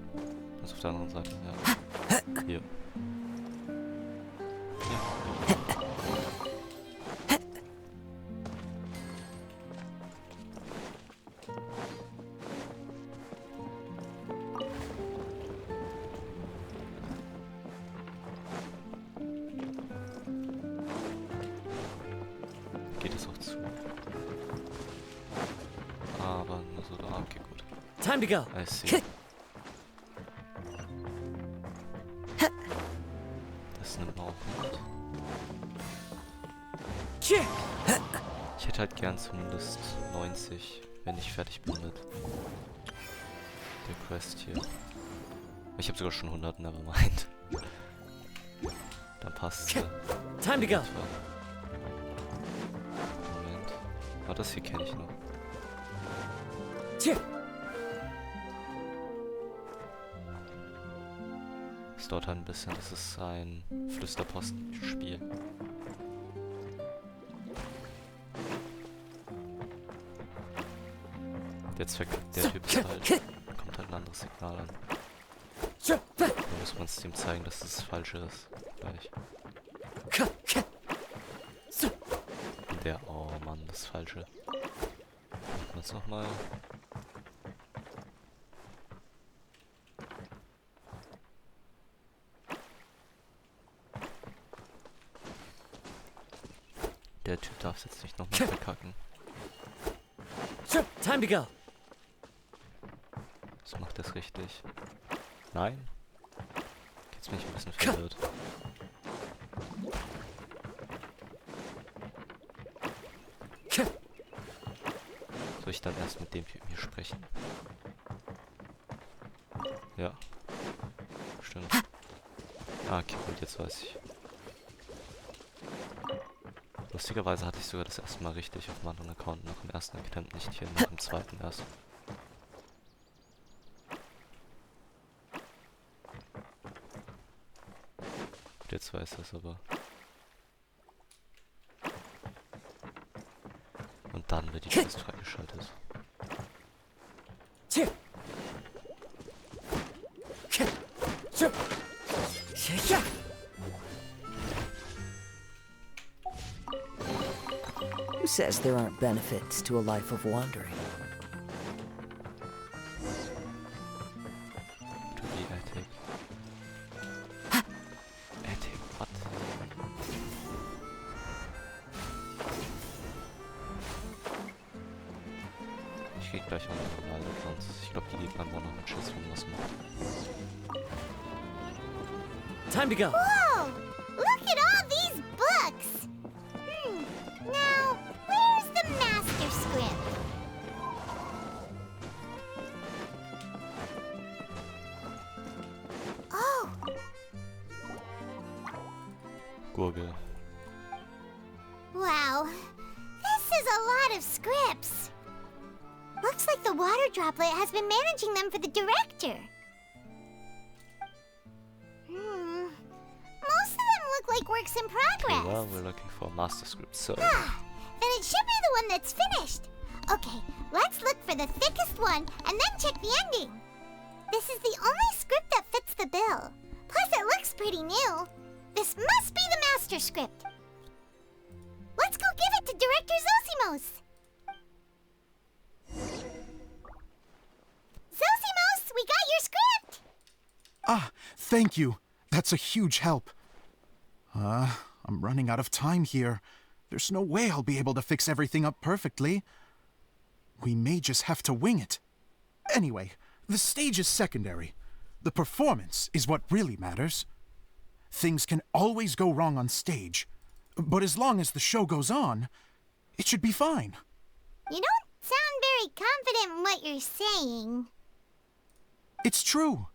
Das ist auf der anderen Seite, ja. Hier. Geht es auch zu. Aber nur so da. Okay, gut. Time to go. I see. Das nimmt man auch mit. Ich hätte halt gern zumindest 90, wenn ich fertig bin mit der Quest hier. Ich habe sogar schon 100, nevermind. Dann passt Time to go. Moment. Aber das hier kenne ich noch. Es dauert halt ein bisschen, das ist ein Flüsterpostenspiel. Der Typ ist halt, da kommt halt ein anderes Signal an. Da muss man es dem zeigen, dass das Falsche ist. Gleich. Oh Mann, das Falsche. Machen wir es nochmal. Der Typ darf jetzt nicht nochmal verkacken. Time to go. Das macht das richtig. Nein? Jetzt bin ich ein bisschen verwirrt. Soll ich dann erst mit dem Typen hier sprechen? Ja. Stimmt. Ah, okay, gut, jetzt weiß ich. Lustigerweise hatte ich sogar das erste Mal richtig auf dem anderen Account nach dem ersten Attempt, nicht hier nach dem zweiten erst. Gut, jetzt weiß das aber. Und dann wird die Quest freigeschaltet. Who says there aren't benefits to a life of wandering? To be ethic. Ethic, what? Ich krieg gleich auch noch normale Accounts. Ich glaube, die geben einfach noch einen Schiss, wenn man was macht. Time to go. Whoa! Look at all these books! Now, where's the master script? Oh! Gurgel. Wow. This is a lot of scripts. Looks like the water droplet has been managing them for the director. Most of them look like works in progress. Okay, well, we're looking for a master script, so... Then it should be the one that's finished. Okay, let's look for the thickest one and then check the ending. This is the only script that fits the bill. Plus, it looks pretty new. This must be the master script. Let's go give it to Director Zosimos. Zosimos, we got your script! Ah, thank you. That's a huge help. I'm running out of time here. There's no way I'll be able to fix everything up perfectly. We may just have to wing it. Anyway, the stage is secondary. The performance is what really matters. Things can always go wrong on stage, but as long as the show goes on, it should be fine. You don't sound very confident in what you're saying. It's true.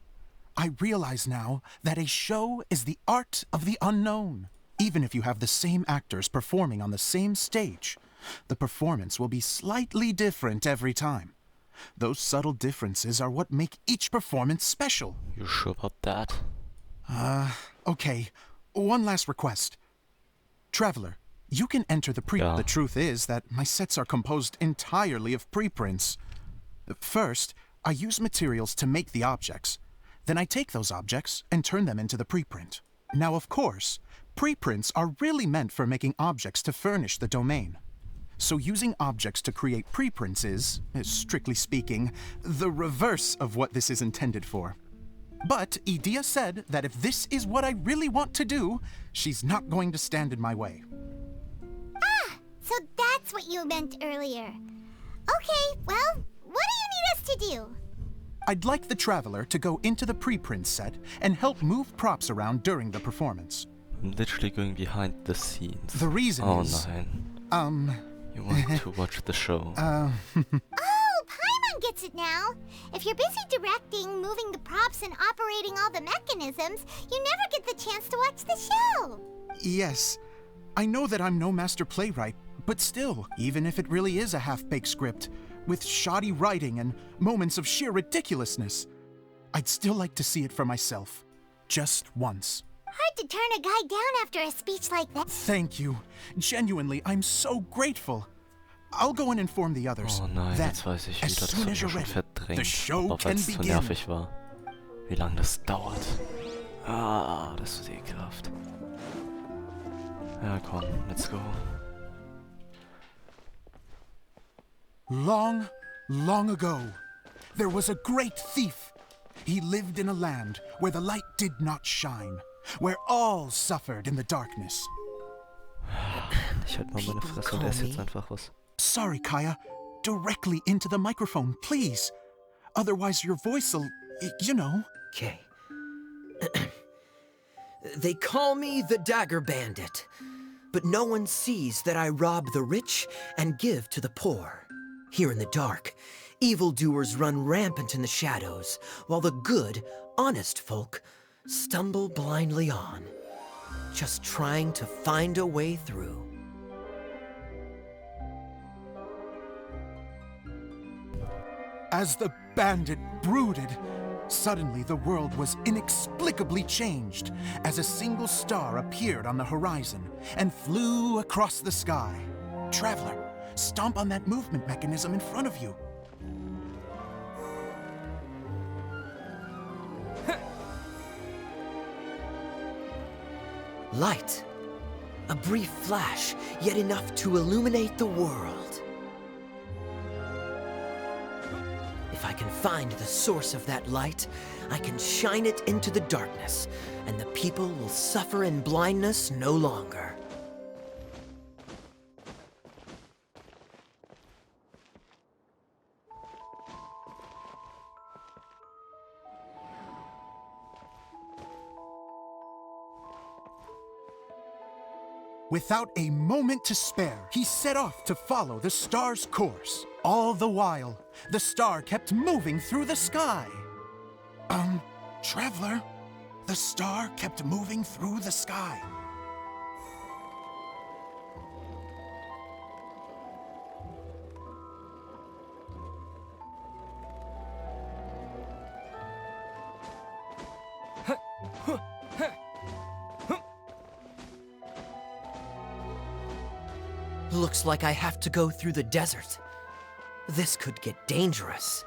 I realize now that a show is the art of the unknown. Even if you have the same actors performing on the same stage, the performance will be slightly different every time. Those subtle differences are what make each performance special. You sure about that? Okay. One last request. Traveler, you can enter the Yeah. The truth is that my sets are composed entirely of preprints. First, I use materials to make the objects. Then I take those objects and turn them into the preprint. Now, of course, preprints are really meant for making objects to furnish the domain. So using objects to create preprints is, strictly speaking, the reverse of what this is intended for. But Idea said that if this is what I really want to do, she's not going to stand in my way. Ah, so that's what you meant earlier. Okay, well, what do you need us to do? I'd like the Traveler to go into the preprint set and help move props around during the performance. I'm literally going behind the scenes. The reason is... nein. You want to watch the show. Oh, Paimon gets it now. If you're busy directing, moving the props, and operating all the mechanisms, you never get the chance to watch the show. Yes. I know that I'm no master playwright, but still, even if it really is a half-baked script, with shoddy writing and moments of sheer ridiculousness, I'd still like to see it for myself. Just once. Hard to turn a guy down after a speech like that. Thank you. Genuinely, I'm so grateful. I'll go and inform the others. Oh nein, Then, jetzt weiß ich as wieder, das soon habe as ich you're schon ready, verdrängt. the show Aber weil can es zu begin. nervig war. Wie lange das dauert. Ah, das ist ekelhaft. Ja, komm, let's go. Long, long ago, there was a great thief. He lived in a land where the light did not shine, where all suffered in the darkness. Ich halt mal meine Fresse und esse jetzt einfach was. Sorry, Kaya. Directly into the microphone, please. Otherwise your voice'll, you know. Okay. They call me the Dagger Bandit, but no one sees that I rob the rich and give to the poor. Here in the dark, evildoers run rampant in the shadows, while the good, honest folk stumble blindly on, just trying to find a way through. As the bandit brooded, suddenly the world was inexplicably changed as a single star appeared on the horizon and flew across the sky. Traveler, stomp on that movement mechanism in front of you. Light. A brief flash, yet enough to illuminate the world. If I can find the source of that light, I can shine it into the darkness, and the people will suffer in blindness no longer. Without a moment to spare, he set off to follow the star's course. All the while, the star kept moving through the sky. Traveler, the star kept moving through the sky. Looks like I have to go through the desert. This could get dangerous.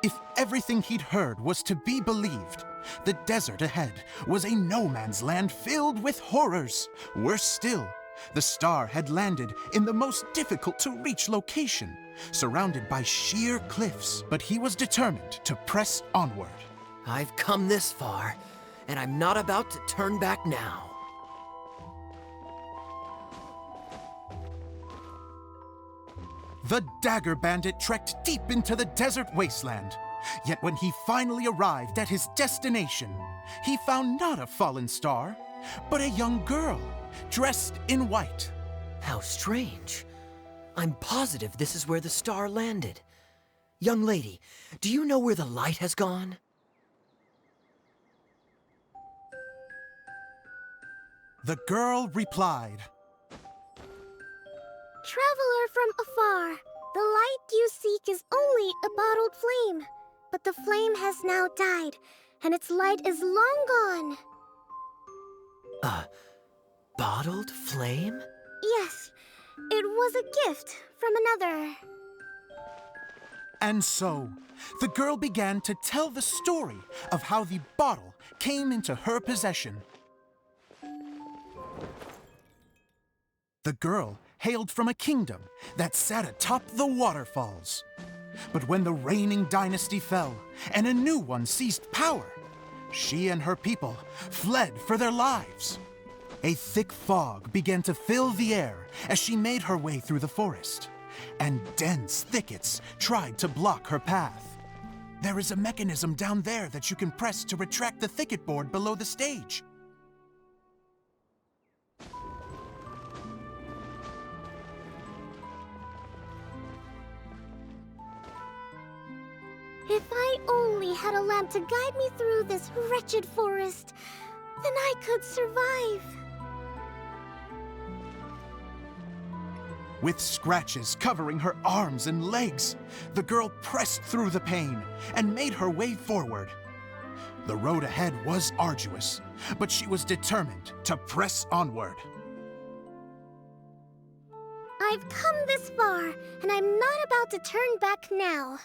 If everything he'd heard was to be believed, the desert ahead was a no-man's land filled with horrors. Worse still, the star had landed in the most difficult-to-reach location, surrounded by sheer cliffs, but he was determined to press onward. I've come this far, and I'm not about to turn back now. The Dagger Bandit trekked deep into the desert wasteland. Yet when he finally arrived at his destination, he found not a fallen star, but a young girl, dressed in white. How strange. I'm positive this is where the star landed. Young lady, do you know where the light has gone? The girl replied, Traveler from afar, the light you seek is only a bottled flame. But the flame has now died, and its light is long gone. A bottled flame? Yes, it was a gift from another. And so, the girl began to tell the story of how the bottle came into her possession. The girl hailed from a kingdom that sat atop the waterfalls. But when the reigning dynasty fell and a new one seized power, she and her people fled for their lives. A thick fog began to fill the air as she made her way through the forest, and dense thickets tried to block her path. There is a mechanism down there that you can press to retract the thicket board below the stage. If I only had a lamp to guide me through this wretched forest, then I could survive. With scratches covering her arms and legs, the girl pressed through the pain and made her way forward. The road ahead was arduous, but she was determined to press onward. I've come this far, and I'm not about to turn back now.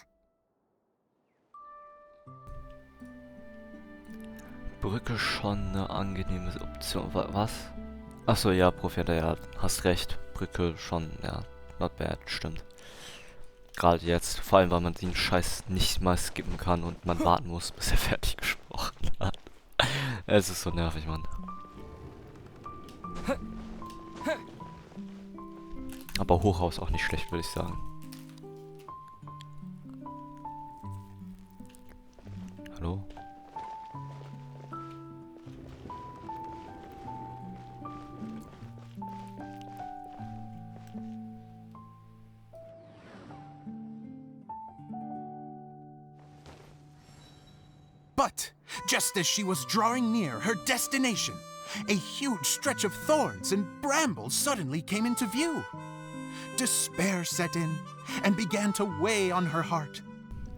Brücke schon eine angenehme Option. Was? Achso, ja, Profiler, ja, hast recht. Brücke schon, ja, not bad, stimmt. Gerade jetzt, vor allem, weil man den Scheiß nicht mal skippen kann und man warten muss, bis er fertig gesprochen hat. Es ist so nervig, Mann. Aber Hochhaus auch nicht schlecht, würde ich sagen. Hallo? But just as she was drawing near her destination, a huge stretch of thorns and brambles suddenly came into view. Despair set in and began to weigh on her heart.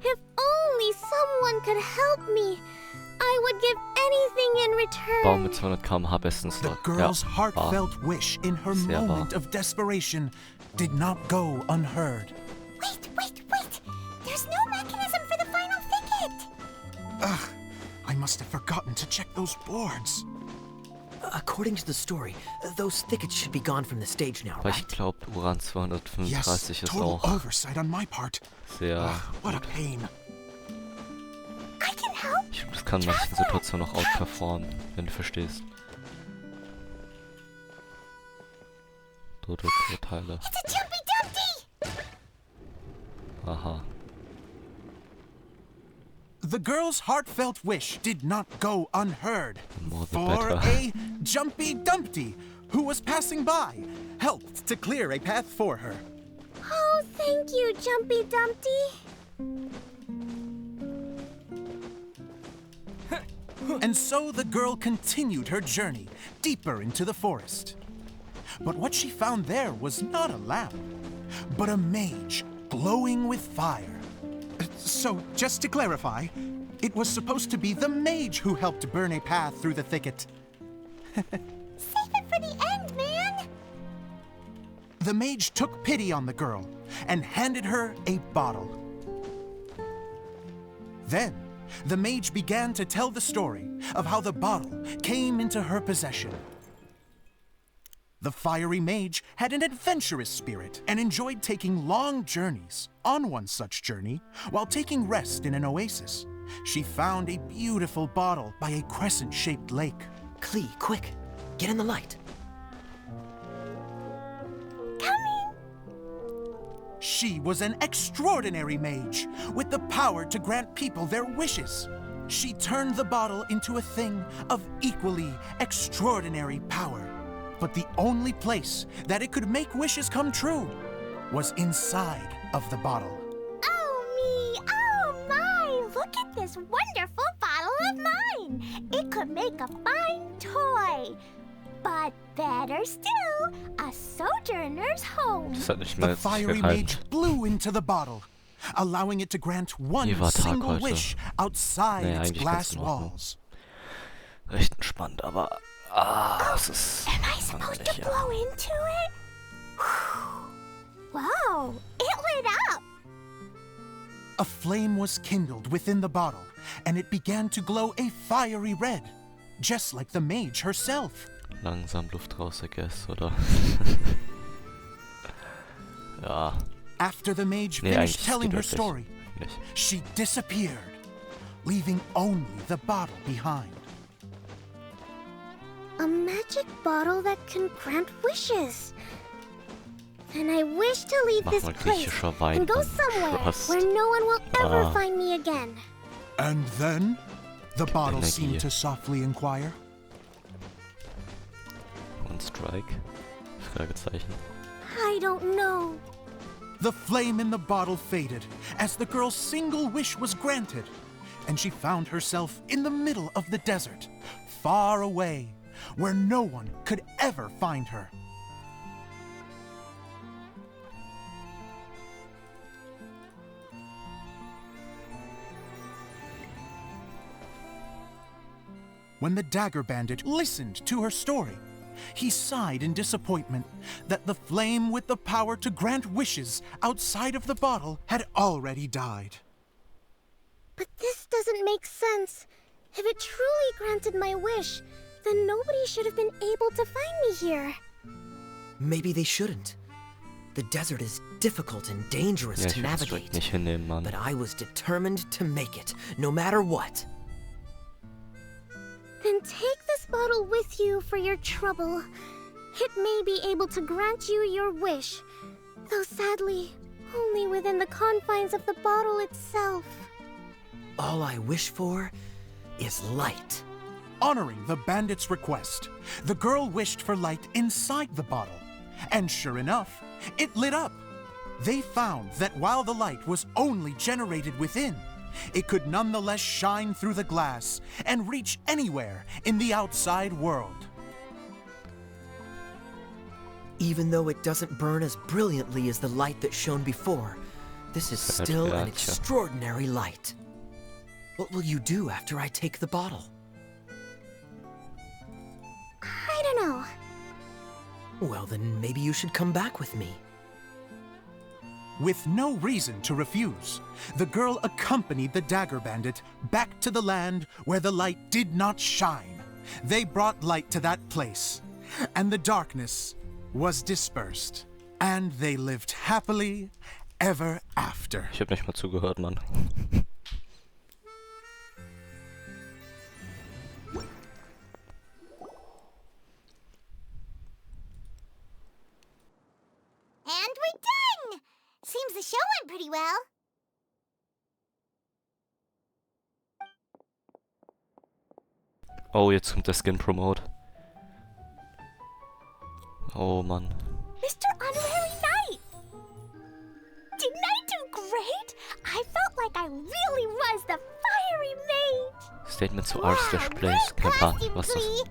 If only someone could help me, I would give anything in return. Baum mit 200 km/h bestens. The girl's heartfelt wish in her moment of desperation did not go unheard. Wait! There's no mechanism for the final thicket! Ugh, I must have forgotten to check those boards. According to the story, those thickets should be gone from the stage now, Aber right? ich glaube, Uran 235 Yes, ist total auch oversight on my part. sehr... What a pain. I can help. Ich glaube, das kann in manchen Situationen noch outperformen, wenn du verstehst. Tote Teile. It's a Jumpy Dumpty! Aha. The girl's heartfelt wish did not go unheard. More the For better. a Jumpy Dumpty, who was passing by, helped to clear a path for her. Oh, thank you, Jumpy Dumpty. And so the girl continued her journey deeper into the forest. But what she found there was not a lamp, but a mage glowing with fire. So, just to clarify, it was supposed to be the mage who helped burn a path through the thicket. Save it for the end, man! The mage took pity on the girl and handed her a bottle. Then, the mage began to tell the story of how the bottle came into her possession. The fiery mage had an adventurous spirit and enjoyed taking long journeys. On one such journey, while taking rest in an oasis, she found a beautiful bottle by a crescent-shaped lake. Klee, quick! Get in the light! Coming! She was an extraordinary mage, with the power to grant people their wishes. She turned the bottle into a thing of equally extraordinary power. But the only place that it could make wishes come true was inside of the bottle. Oh me! Oh my! Look at this wonderful bottle of mine! It could make a fine toy! But better still, a sojourner's home! The fiery mage blew into the bottle, allowing it to grant one single wish outside its glass walls. Recht entspannt, aber... es ist... Am I supposed to blow into it? Whoa! It lit up! A flame was kindled within the bottle, and it began to glow a fiery red, just like the mage herself. Langsam Luft raus, I guess, oder? Ja. After the mage finished telling her story, she disappeared, leaving only the bottle behind. A magic bottle that can grant wishes. And I wish to leave this place and go somewhere where no one will ever find me again. And then, the bottle seemed to softly inquire. One strike? Fragezeichen. I don't know. The flame in the bottle faded as the girl's single wish was granted, and she found herself in the middle of the desert, far away, where no one could ever find her. When the dagger bandit listened to her story, he sighed in disappointment that the flame with the power to grant wishes outside of the bottle had already died. But this doesn't make sense. If it truly granted my wish, then nobody should have been able to find me here. Maybe they shouldn't. The desert is difficult and dangerous to navigate. Nicht hinnehmen, Mann. But I was determined to make it, no matter what. Then take this bottle with you for your trouble. It may be able to grant you your wish, Though sadly, only within the confines of the bottle itself. All I wish for is light. Honoring the bandit's request, the girl wished for light inside the bottle. And sure enough, it lit up. They found that while the light was only generated within, it could nonetheless shine through the glass and reach anywhere in the outside world. Even though it doesn't burn as brilliantly as the light that shone before, this is still an extraordinary light. What will you do after I take the bottle? I don't know. Well, then maybe you should come back with me. With no reason to refuse, the girl accompanied the dagger bandit back to the land where the light did not shine. They brought light to that place, and the darkness was dispersed. And they lived happily ever after. Ich hab nicht mal zugehört, Mann. And we're done! Seems the show went pretty well. Oh, jetzt kommt der Skin-Promote. Oh, Mann. Mr. Honorary Knight! Didn't I do great? I felt like I really was the fiery mage. Statement zu r/place. Kein Plan. Was ist das?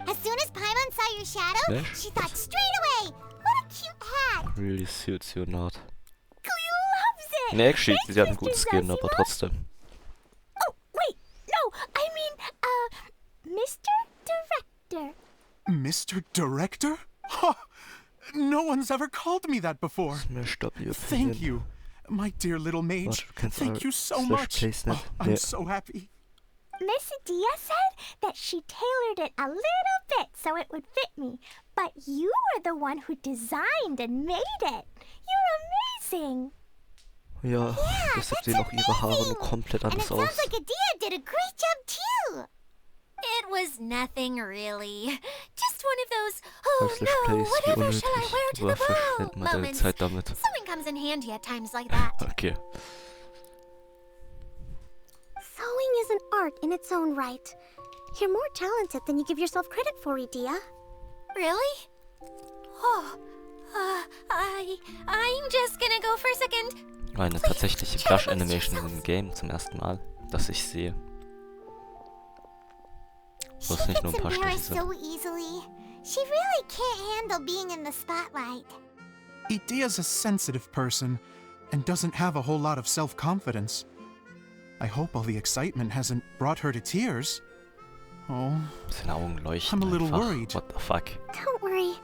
As soon as Paimon saw your shadow, Ne? she thought straight away, what a cute hat. Really suits you not. Klee loves it. Ne, actually, Right, sie hat einen Mr. guten Skin, aber Zosima? trotzdem. Oh, wait, no, I mean, Mr. Director. Mr. Director? Ha! No one's ever called me that before. Smashed up your Thank opinion. you, my dear little mage. Thank you so much. Oh, I'm so happy. Miss Dia said that she tailored it a little bit so it would fit me, but you are the one who designed and made it. You're amazing. Ja, deshalb sehen auch ihre Haare nur komplett And it anders sounds aus. like Adia did a great job too. It was nothing really. Just one of those, oh Häuslich no, Place, wie whatever shall I unnötig. wear to Aber the ball verschwendet man deine moments. Zeit damit. Sewing comes in handy at times like that. Okay. Sewing is an art in its own right. You're more talented than you give yourself credit for, Idia. Really? Oh, I'm just gonna go for a second. Eine tatsächliche Blush-Animation im Game zum ersten Mal, das ich sehe. Wo es nicht nur ein paar Striche sind. So easily. She really can't handle being in the spotlight. Idea's a sensitive person and doesn't have a whole lot of self-confidence. I hope all the excitement hasn't brought her to tears. Oh, Seine Augen leuchten I'm a little einfach. worried. What the fuck? Don't worry.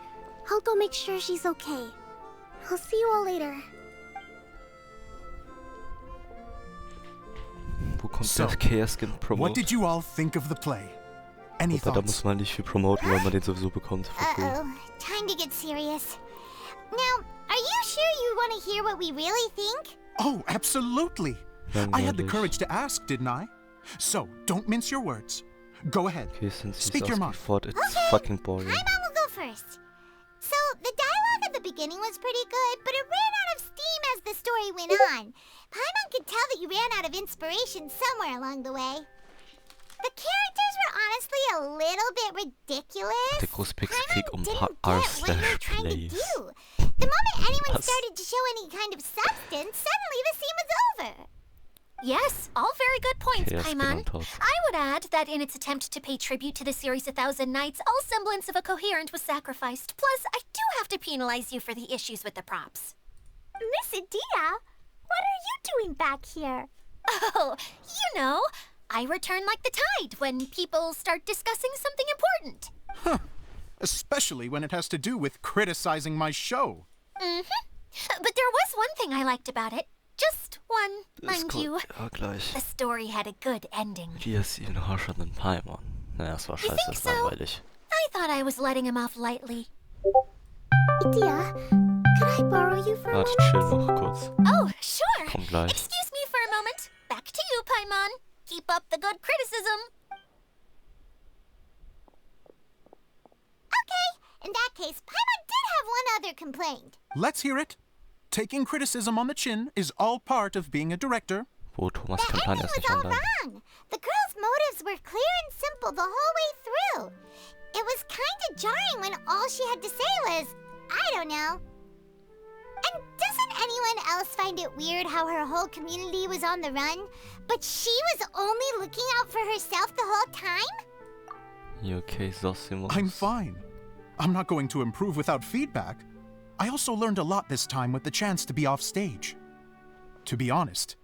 I'll go make sure she's okay. I'll see you all later. Wo kommt So, der Chaos-Skin what Promote? did you all think of the play? Any Aber da thoughts? muss man nicht viel promoten, weil man den sowieso bekommt. For free. Uh-oh. Time to get serious. Now, are you sure you want to hear what we really think? Oh, absolutely. I had the Langweilig. courage to ask, didn't I? So, don't mince your words. Go ahead. Okay, since he's Speak your asking mind. for it, it's fucking boring. Paimon will go first. So, the dialogue at the beginning was pretty good, but it ran out of steam as the story went on. Paimon could tell that you ran out of inspiration somewhere along the way. The characters were honestly a little bit ridiculous. Der Großpixelkrieg Paimon didn't r/place. get what you were trying to do. The moment anyone Was? started to show any kind of substance, suddenly the scene was over. Yes, all very good points, Chaos Paimon. on top. I would add that in its attempt to pay tribute to the series 1,000 Nights, all semblance of a coherent was sacrificed. Plus, I do have to penalize you for the issues with the props. Miss Adia, what are you doing back here? Oh, you know, I return like the tide when people start discussing something important. Huh. Especially when it has to do with criticizing my show. But there was one thing I liked about it. Just one, Das mind kommt you. ja gleich. The story had a good ending. Die ist ihn harscher than Paimon. Naja, es war You scheiße, think ist so? langweilig. I thought I was letting him off lightly. Adia, could I borrow you for a Warte, moment? chill noch kurz. Oh, sure. Komm gleich. Excuse me for a moment. Back to you, Paimon. Keep up the good criticism. Okay, in that case, Paimon did have one other complaint. Let's hear it. Taking criticism on the chin is all part of being a director. Wo Thomas The Campagna ending ist nicht was all online. wrong. The girl's motives were clear and simple the whole way through. It was kind of jarring when all she had to say was, I don't know. And doesn't anyone else find it weird how her whole community was on the run, but she was only looking out for herself the whole time? You okay, Zosimus? I'm fine. I'm not going to improve without feedback. I also learned a lot this time with the chance to be off stage. To be honest,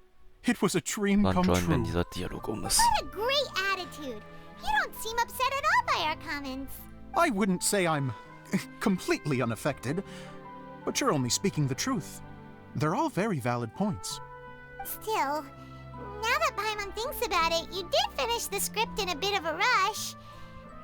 it was a dream Wann come joinen, wenn true. dieser Dialog ist? What a great attitude. You don't seem upset at all by our comments. I wouldn't say I'm completely unaffected, but you're only speaking the truth. They're all very valid points. Still, now that Paimon thinks about it, you did finish the script in a bit of a rush.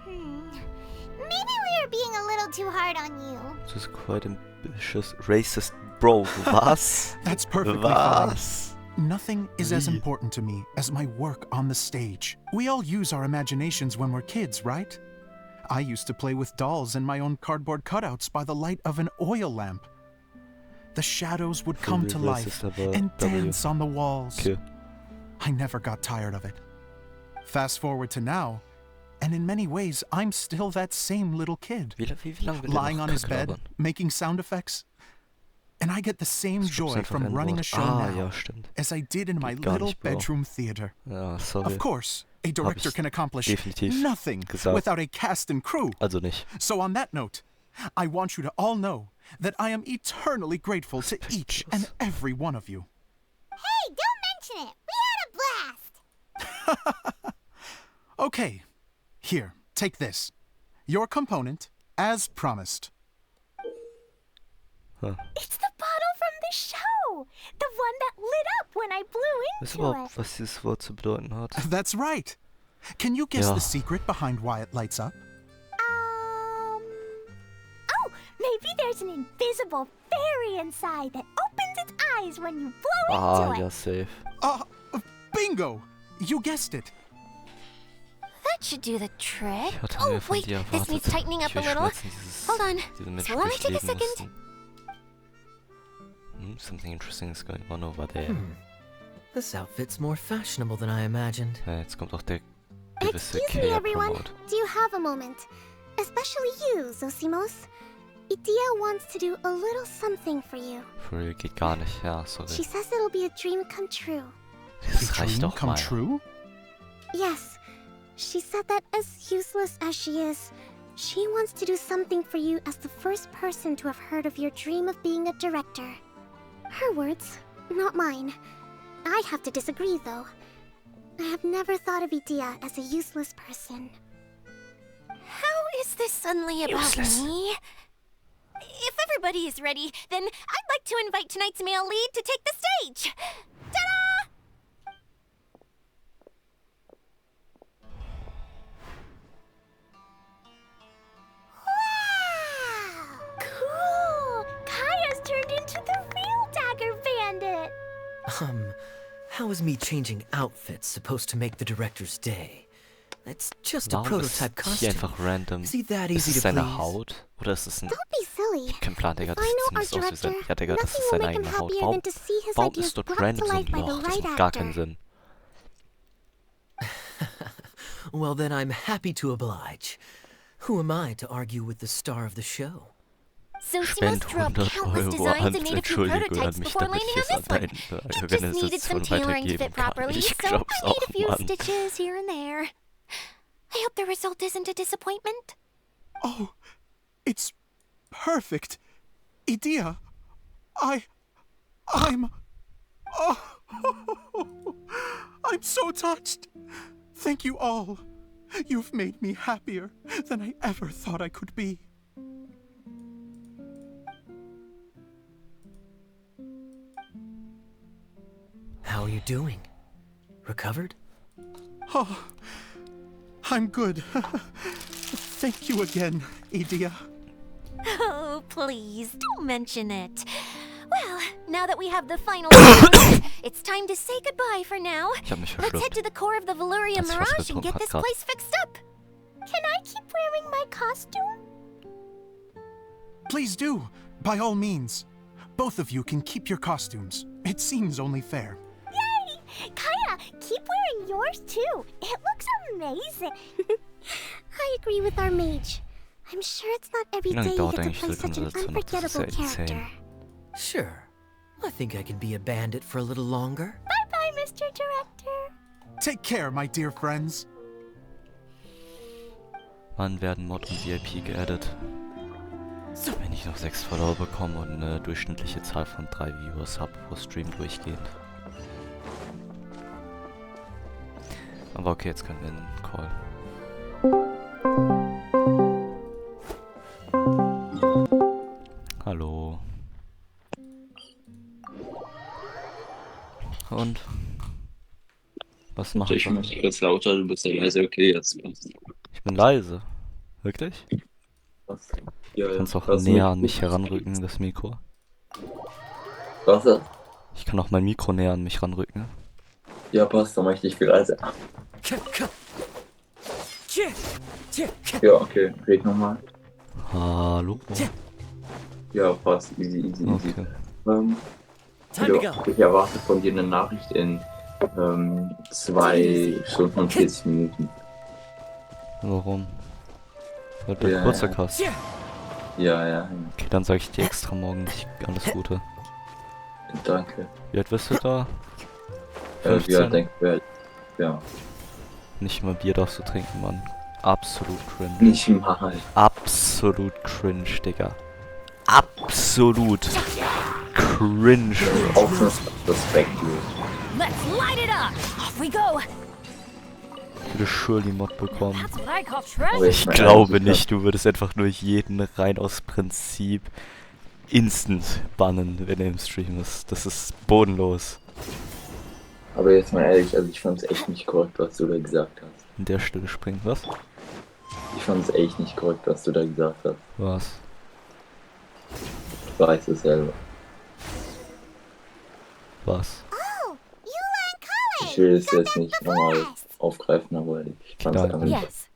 Maybe we were being a little too hard on you. Das ist quite ambitious. Racist bro. Was? That's perfectly Was? fine. Nothing is as important to me as my work on the stage. We all use our imaginations when we're kids, right? I used to play with dolls and my own cardboard cutouts by the light of an oil lamp. The shadows would come to life and dance on the walls. Okay. I never got tired of it. Fast forward to now, and in many ways, I'm still that same little kid. Wie lange will der Lying noch on his bed, labern? making sound effects. And I get the same Das gibt's joy einfach from ein running a Wort. show Ah, now ja, stimmt. as I did in my Geht gar little nicht, Bro. bedroom theater. Ja, sorry. Of course, a director ich can accomplish definitiv nothing gesagt. without a cast and crew. Also nicht. So on that note, I want you to all know that I am eternally grateful to each and every one of you. Hey, don't mention it. We had a blast. Okay, here, take this. Your component, as promised. It's the bottle from the show! The one that lit up when I blew Weißt du into überhaupt, it. was dieses Wort zu bedeuten hat? That's right. Can you guess Ja. the secret behind why it lights up? Oh, maybe there's an invisible fairy inside that opens its eyes when you blow Ah, into ja, it. safe. Bingo! You guessed it. That should do the trick. Ich hatte Oh, mehr von wait, dir this erwartet. needs tightening up Ich a will little. schmerzen, dieses, Hold on. diese So Menschen let me take a durchleben second. mussten. Something interesting is going on over there. This outfit's more fashionable than I imagined. Ja, jetzt kommt auch der gewisse Excuse me, everyone. Kea-Promote. Do you have a moment? Especially you, Zosimos. Idea wants to do a little something for you. For real geht gar nicht, ja, sorry. She says it'll be a dream come true. Das reicht doch Come mal. true? Yes. She said that as useless as she is, she wants to do something for you as the first person to have heard of your dream of being a director. Her words, not mine. I have to disagree, though. I have never thought of Idea as a useless person. How is this suddenly about Useless. me? If everybody is ready, then I'd like to invite tonight's male lead to take the stage. Ta-da! Wow! Cool! Kaya's turned into the real Dagger Bandit! How is me changing outfits supposed to make the director's day? It's just a Warum prototype ist hier costume. einfach random? Is he that Ist easy es to seine please? Haut? Oder ist es ein... Don't be silly. Kein Plan, Digga, If das I sieht know our zumindest aus wie sein... director, Ja, Digga, das nothing ist will seine make him eigene Haut. happier Warum, than to see his warum ideas ist dort brought random to so ein life by the Loch? Das right macht gar keinen actor. Sinn. Well, then I'm happy to oblige. Who am I to argue with the star of the show? Zosimos drew up countless designs and made a few prototypes before landing on this one. It just needed some tailoring to fit properly, Ich so glaub's I made auch, a few Mann. stitches here and there. I hope the result isn't a disappointment. Oh, it's perfect. Idea, I'm... Oh, I'm so touched. Thank you all. You've made me happier than I ever thought I could be. How are you doing? Recovered? Oh, I'm good. Thank you again, Idea. Oh, please, don't mention it. Well, now that we have the final result, it's time to say goodbye for now. Ich hab mich Let's head verschluckt. to the core of the Valyria Als ich was Mirage and getrunken get hab this grad. place fixed up. Can I keep wearing my costume? Please do, by all means. both of you can keep your costumes. It seems only fair. Yay! Kaya, keep wearing yours too. It looks amazing. I agree with our mage. I'm sure it's not every day you get to play such an unforgettable character. Sure. I think I can be a bandit for a little longer. Bye-bye, Mr. Director. Take care, my dear friends. Wann werden Mod und VIP geaddet? Wenn ich noch 6 Follower bekomme und eine durchschnittliche Zahl von 3 Viewers habe pro Stream durchgehend. Aber okay, jetzt können wir einen Call. Hallo. Und? Was machst du? Ich mach kurz lauter, du bist ja leise, okay, jetzt. Ich bin leise. Wirklich? Was? Ja, Kannst auch was näher an mich heranrücken, das Mikro. Was? Ich kann auch mein Mikro näher an mich ranrücken. Ja, passt, dann mach ich dich viel leiser. Ja, okay, red nochmal. Hallo? Ja, passt, easy, easy, easy. Okay. Ja, ich erwarte von dir eine Nachricht in 2 Stunden und 40 Minuten. Warum? Weil du Geburtstag hast. Ja. Okay, dann sage ich dir extra morgen nicht alles Gute. Danke. Wie alt bist du da? Ja, 15? Ja. Nicht mal Bier darfst du trinken, Mann. Absolut cringe. Nicht mal. Absolut cringe, Digga. Absolut cringe. Auch respektlos. Let's light it up! Off we go! Ich würde Shirley-Mod bekommen. That's what I call treasure. Ich glaube nicht, du würdest einfach nur jeden rein aus Prinzip instant bannen, wenn er im Stream ist. Das ist bodenlos. Aber jetzt mal ehrlich, also ich fand es echt nicht korrekt, was du da gesagt hast. An der Stelle springt was? Ich fand es echt nicht korrekt, was du da gesagt hast. Was? Ich weiß es selber. Was? Ich will es jetzt nicht nochmal aufgreifen, aber ich fand es einfach nicht. Yes.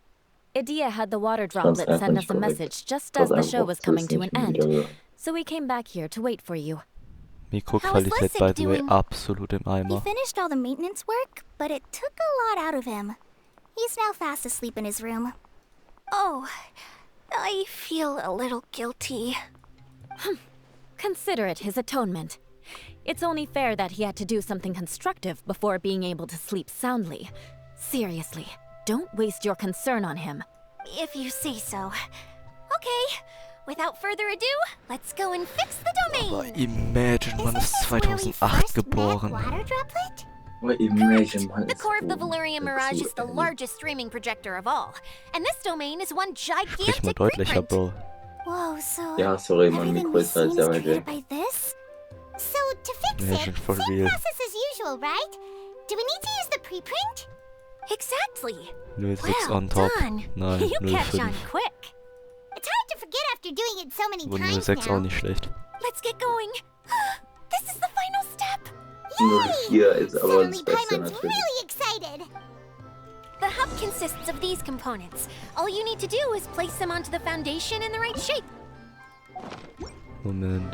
Idia had the water droplet send us a message just as the show was coming to an end. So we came back here to wait for you. Mikroqualität, by the way, absolut im He Eimer. finished all the maintenance work, but it took a lot out of him. He's now fast asleep in his room. Oh, I feel a little guilty. Consider it his atonement. It's only fair that he had to do something constructive before being able to sleep soundly. Seriously, don't waste your concern on him. If you say so. Okay, without further ado, let's go and fix the Aber domain. imagine, man ist 2008 geboren. Imagine, man The ist core of the so- Valerian Mirage is the largest streaming projector of all. And this domain is one Sprich mal gigantic deutlicher, preprint. Bro. Whoa, so Ja, sorry, mein everything Mikro we've ist halt seen sehr is weit created weg. by this? So to fix Imagine it, for same real. process as usual, right? Do we need to use the preprint? Exactly. 06 Well on top. done. Nein, You catch 05. on quick. It's hard to forget after doing it so many Aber times 06 now. auch nicht schlecht. Let's get going. This is the final step. 04 ist aber Suddenly das Beste Paimon's natürlich. really excited. The hub consists of these components. All you need to do is place them onto the foundation in the right shape. Moment.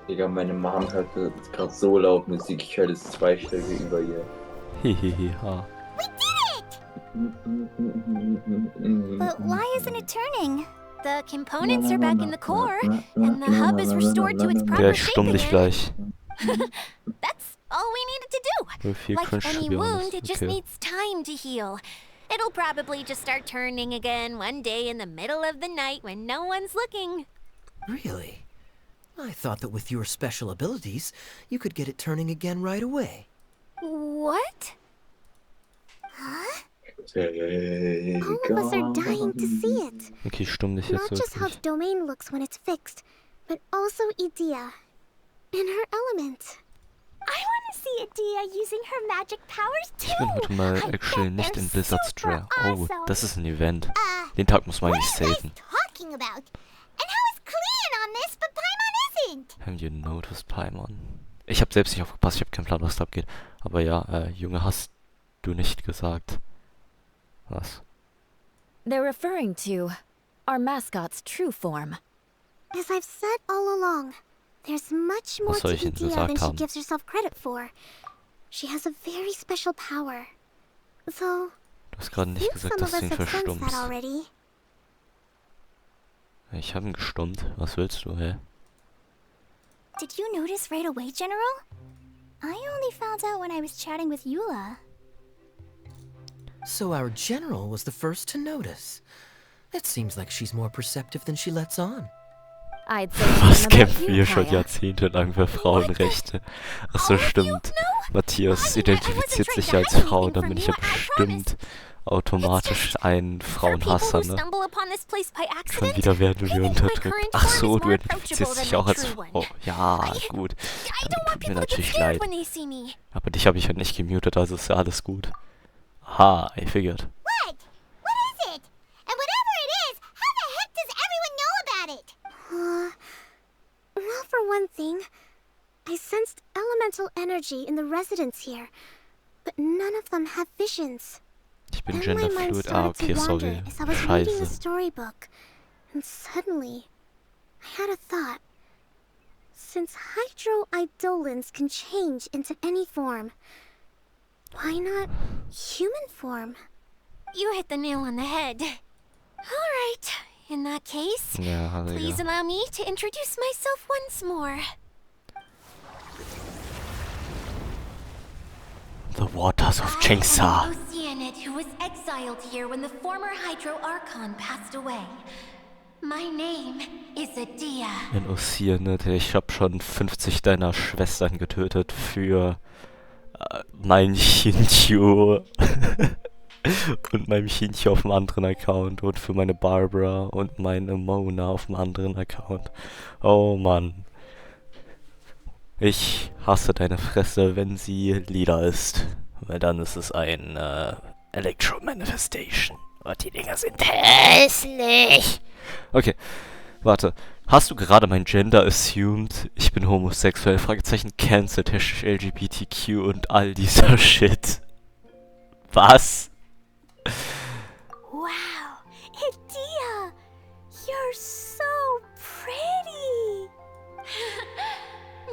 Digga, meine Mom hört gerade so laut Musik, ich höre das 2 Stücke über ihr. Hehehe, ha. But why isn't it turning? The components are back in the core, and the hub is restored to its proper Okay, ich shape stumm dich again. gleich. That's all we needed to do. So viel Like cringe, to any be wound, honest. it just Okay. needs time to heal. It'll probably just start turning again one day in the middle of the night when no one's looking. Really? I thought that with your special abilities, you could get it turning again right away. What? Huh? All of us are dying to see it. Okay, ich stumm dich jetzt Not just how wirklich. the domain looks when it's fixed, but also Idea. In her element. I want to see Idea using her magic powers too. Ich bin heute mal actually nicht in Blizzard's Drea. Oh, awesome. das ist ein Event. Den Tag muss man eigentlich saven. Talking about. And how is Klee in on this, but Paimon isn't? Have you noticed, Paimon? Ich habe selbst nicht aufgepasst, ich habe keinen Plan, was da abgeht. Aber ja, Junge, hast du nicht gesagt. Was? They're referring to our mascot's true form. As I've said all along, there's much more to soll ich Ihnen Idea gesagt than she haben? gives herself credit for. She has a very special power. Though, Du hast gerade I nicht think gesagt, some of dass du us ihn have sensed that verstummst. already. Ich habe ihn gestummt. Was willst du, hä? Did you notice right away, General? I only found out when I was chatting with Eula. So our general was the first to notice. It seems like she's more perceptive than she lets on. I'd say Was the same about kämpfen you, wir schon Kaya. jahrzehntelang für Frauenrechte? Achso, stimmt. Matthias identifiziert sich als Frau, dann bin ich ja bestimmt automatisch ein Frauenhasser, ne? Schon wieder werden wir unterdrückt. Ach so, du identifizierst dich auch als Frau. Ja, gut. Dann tut mir natürlich leid. Aber dich habe ich ja nicht gemutet, also ist ja alles gut. Aha, I figured. What? What is it? And whatever it is, how the heck does everyone know about it? Well, for one thing, I sensed elemental energy in the residents here, but none of them have visions. Ich bin Then my mind genderfluid. started Okay, to wander sorry. as I was reading a Scheiße. storybook, and suddenly, I had a thought. Since hydroidolins can change into any form, why not human form? You hit the nail on the head. All right. In that case, Ja, please Digga. allow me to introduce myself once more. The waters of I am Chengsa. an Oceanid who was exiled here when the former Hydro Archon passed away. My name is Adia. Ein Oceanid. Ich hab schon 50 deiner Schwestern getötet für mein Chinchu und mein Chinchu auf dem anderen Account und für meine Barbara und meine Mona auf dem anderen Account. Oh Mann. Ich hasse deine Fresse, wenn sie lila ist. Weil dann ist es ein Electro-Manifestation. Und die Dinger sind hässlich. Okay, warte. Hast du gerade mein Gender assumed? Ich bin homosexuell, Fragezeichen, cancelled, Hashtag LGBTQ und all dieser Shit. Was? Wow, Adia, you're so pretty.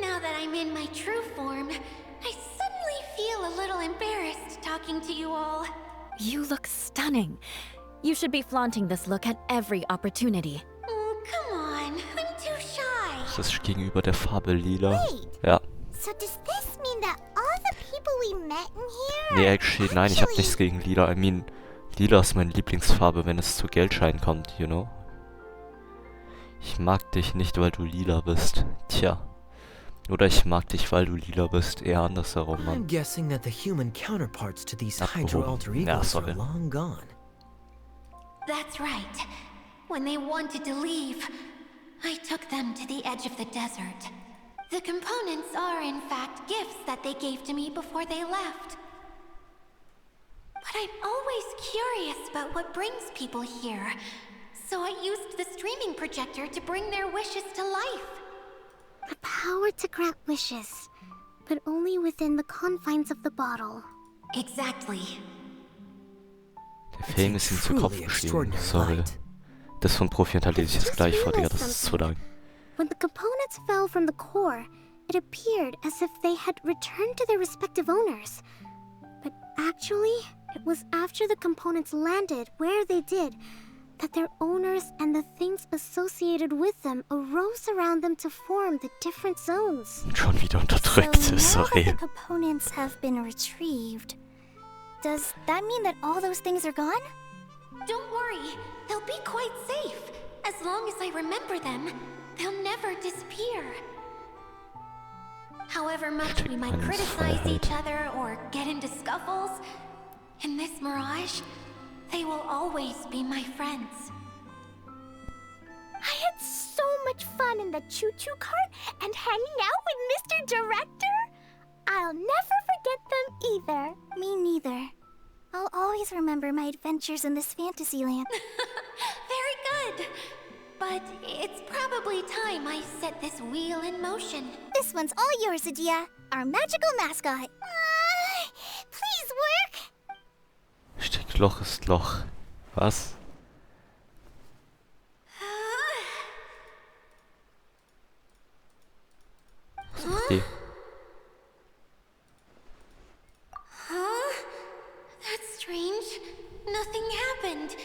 Now that I'm in my true form, I suddenly feel a little embarrassed talking to you all. You look stunning. You should be flaunting this look at every opportunity. Come on, I'm too shy. Das ist gegenüber der Farbe lila. Wait. Ja. So does this mean that all the people we met in here? Nee, actually, nein, ich hab nichts gegen lila. I mean, lila ist meine Lieblingsfarbe, wenn es zu Geldscheinen kommt, you know? Ich mag dich nicht, weil du lila bist. Tja. Oder ich mag dich, weil du lila bist. Eher andersherum, I'm Mann. guessing that the human counterparts to these Abgehoben. Hydro alter Ja, egos sorry. are long gone. That's right. When they wanted to leave, I took them to the edge of the desert. The components are, in fact, gifts that they gave to me before they left. But I'm always curious about what brings people here, so I used the streaming projector to bring their wishes to life. The power to grant wishes, but only within the confines of the bottle. Exactly. Der Film ist ihm zu Kopf gestiegen. Sorry. Das von Profi hinterlese ich jetzt gleich vor, Digga. Das ist zu lang. When the components fell from the core, it appeared as if they had returned to their respective owners. But actually, it was after the components landed where they did that their owners and the things associated with them arose around them to form the different zones. Schon wieder unterdrückt, So now that sorry. the components have been retrieved, does that mean that all those things are gone? Don't worry, they'll be quite safe. As long as I remember them, they'll never disappear. However much we might criticize each other or get into scuffles, in this mirage, they will always be my friends. I had so much fun in the choo-choo cart and hanging out with Mr. Director. I'll never forget them either. Me neither. I'll always remember my adventures in this fantasy land. Very good. But it's probably time I set this wheel in motion. This one's all yours, Adia. Our magical mascot. Please work. Loch ist Loch. Was? Was macht die? Huh? That's strange. Nothing happened.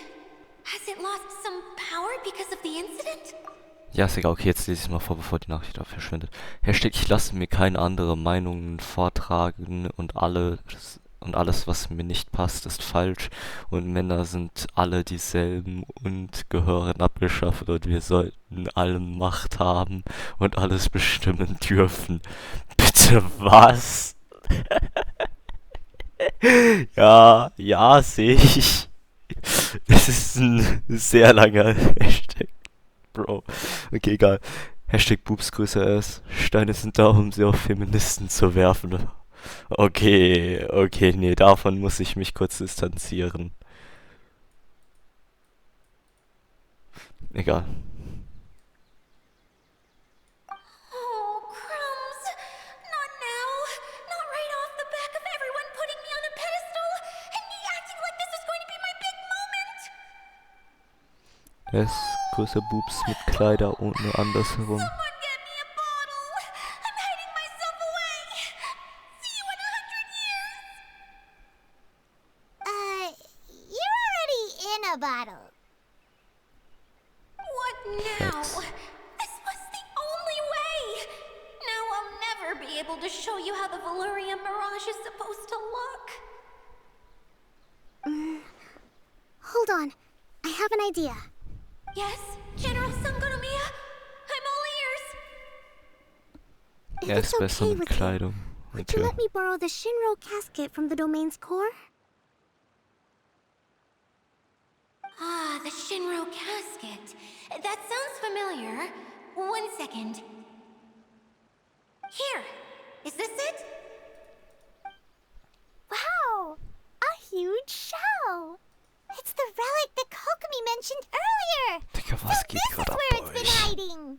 Has it lost some power because of the incident? Ja, ist egal. Okay, jetzt lese ich es mal vor, bevor die Nachricht auch verschwindet. Hashtag, ich lasse mir keine andere Meinungen vortragen und alles, was mir nicht passt, ist falsch. Und Männer sind alle dieselben und gehören abgeschafft und wir sollten alle Macht haben und alles bestimmen dürfen. Bitte was? Ja, sehe ich. Das ist ein sehr langer Hashtag, Bro. Okay, egal. Hashtag Boobs größer ist. Steine sind da, um sie auf Feministen zu werfen. Okay, nee, davon muss ich mich kurz distanzieren. Egal. Oh, crumbs. Not now. Not right off the back of everyone putting me on a pedestal and me acting like this is going to be my big moment. Es größer Boobs mit Kleider ohne andersherum. Someone get me a bottle. I'm hiding myself away. See you in 100 years. You're already in a bottle. What now? This was the only way. Now I'll never be able to show you how the Valerian Mirage is supposed to look. Hold on. I have an idea. Yes, General Sangonomiya? I'm all ears. If Er it's ist besser okay mit with you, Kleidung. would you let me borrow the Shinro casket from the domain's core? Ah, the Shinro casket. That sounds familiar. 1 second. Here. Is this it? Wow! A huge shell! It's the relic that Kokumi mentioned earlier! Digga, was So geht this is gerade ab where bei it's been euch? hiding!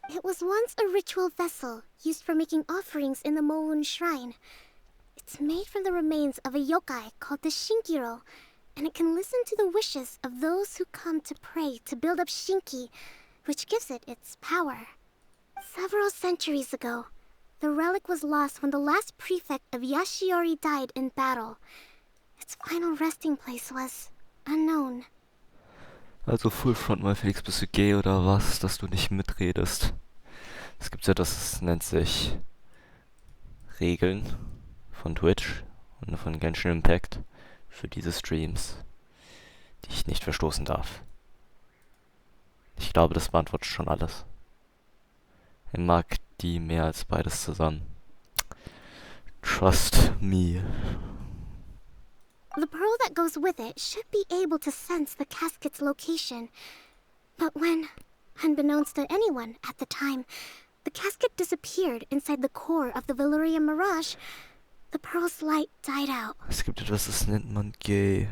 It was once a ritual vessel used for making offerings in the Moun Shrine. It's made from the remains of a yokai called the Shinkiro, and it can listen to the wishes of those who come to pray to build up Shinki, which gives it its power. Several centuries ago, the relic was lost when the last prefect of Yashiori died in battle. Its final resting place was unknown. Also Full Front mal, Felix, bist du gay oder was, dass du nicht mitredest? Es gibt ja das nennt sich Regeln von Twitch und von Genshin Impact für diese Streams, die ich nicht verstoßen darf. Ich glaube, das beantwortet schon alles. Er mag die mehr als beides zusammen. Trust me. The pearl that goes with it should be able to sense the casket's location. But when, unbeknownst to anyone at the time, the casket disappeared inside the core of the Valerian Mirage, the pearl's light died out. Es gibt etwas, das nennt man gay.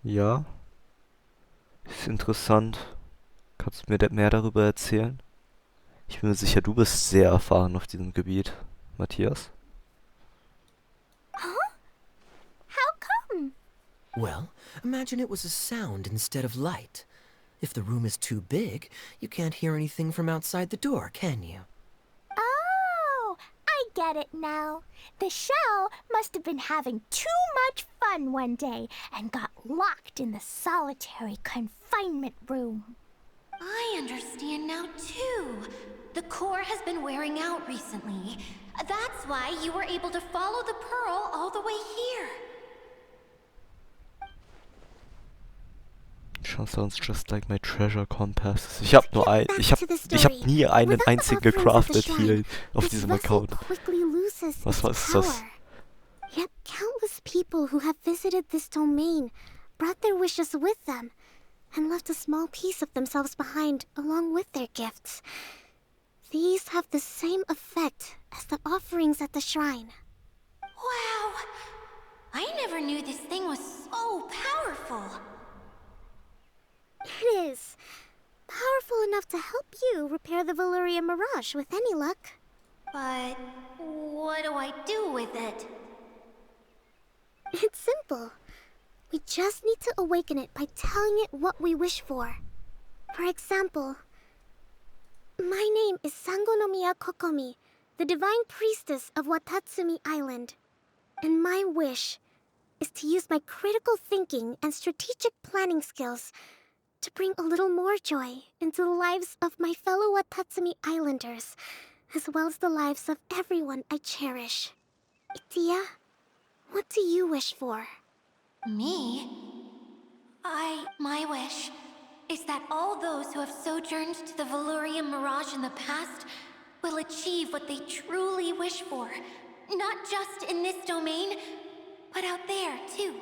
Ja? Ist interessant. Kannst du mir mehr darüber erzählen? Ich bin mir sicher, du bist sehr erfahren auf diesem Gebiet, Matthias. Huh? How come? Well, imagine it was a sound instead of light. If the room is too big, you can't hear anything from outside the door, can you? Oh, I get it now. The shell must have been having too much fun one day and got locked in the solitary confinement room. I understand now, too. The core has been wearing out recently. That's why you were able to follow the pearl all the way here. Sounds just like my treasure compass. Ich hab nie einen einzigen gecraftet hier auf diesem Account. Was ist das? Yet countless people who have visited this domain brought their wishes with them and left a small piece of themselves behind along with their gifts. These have the same effect as the offerings at the shrine. Wow! I never knew this thing was so powerful. It is. Powerful enough to help you repair the Valerian Mirage with any luck. But what do I do with it? It's simple. We just need to awaken it by telling it what we wish for. For example, my name is Sangonomiya Kokomi, the divine priestess of Watatsumi Island. And my wish is to use my critical thinking and strategic planning skills to bring a little more joy into the lives of my fellow Watatsumi Islanders, as well as the lives of everyone I cherish. Itia, what do you wish for? Me? My wish is that all those who have sojourned to the Valurian Mirage in the past will achieve what they truly wish for. Not just in this domain, but out there, too.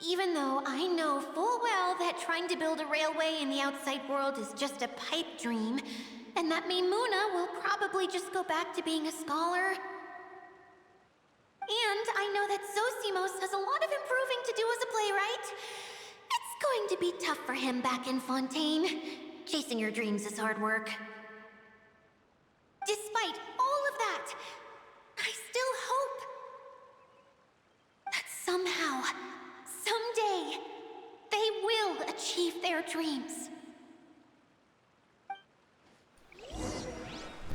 Even though I know full well that trying to build a railway in the outside world is just a pipe dream, and that Maimuna will probably just go back to being a scholar. And I know that Zosimos has a lot of improving to do as a playwright. It's going to be tough for him back in Fontaine. Chasing your dreams is hard work. Despite all of that, I still hope that somehow, someday, they will achieve their dreams.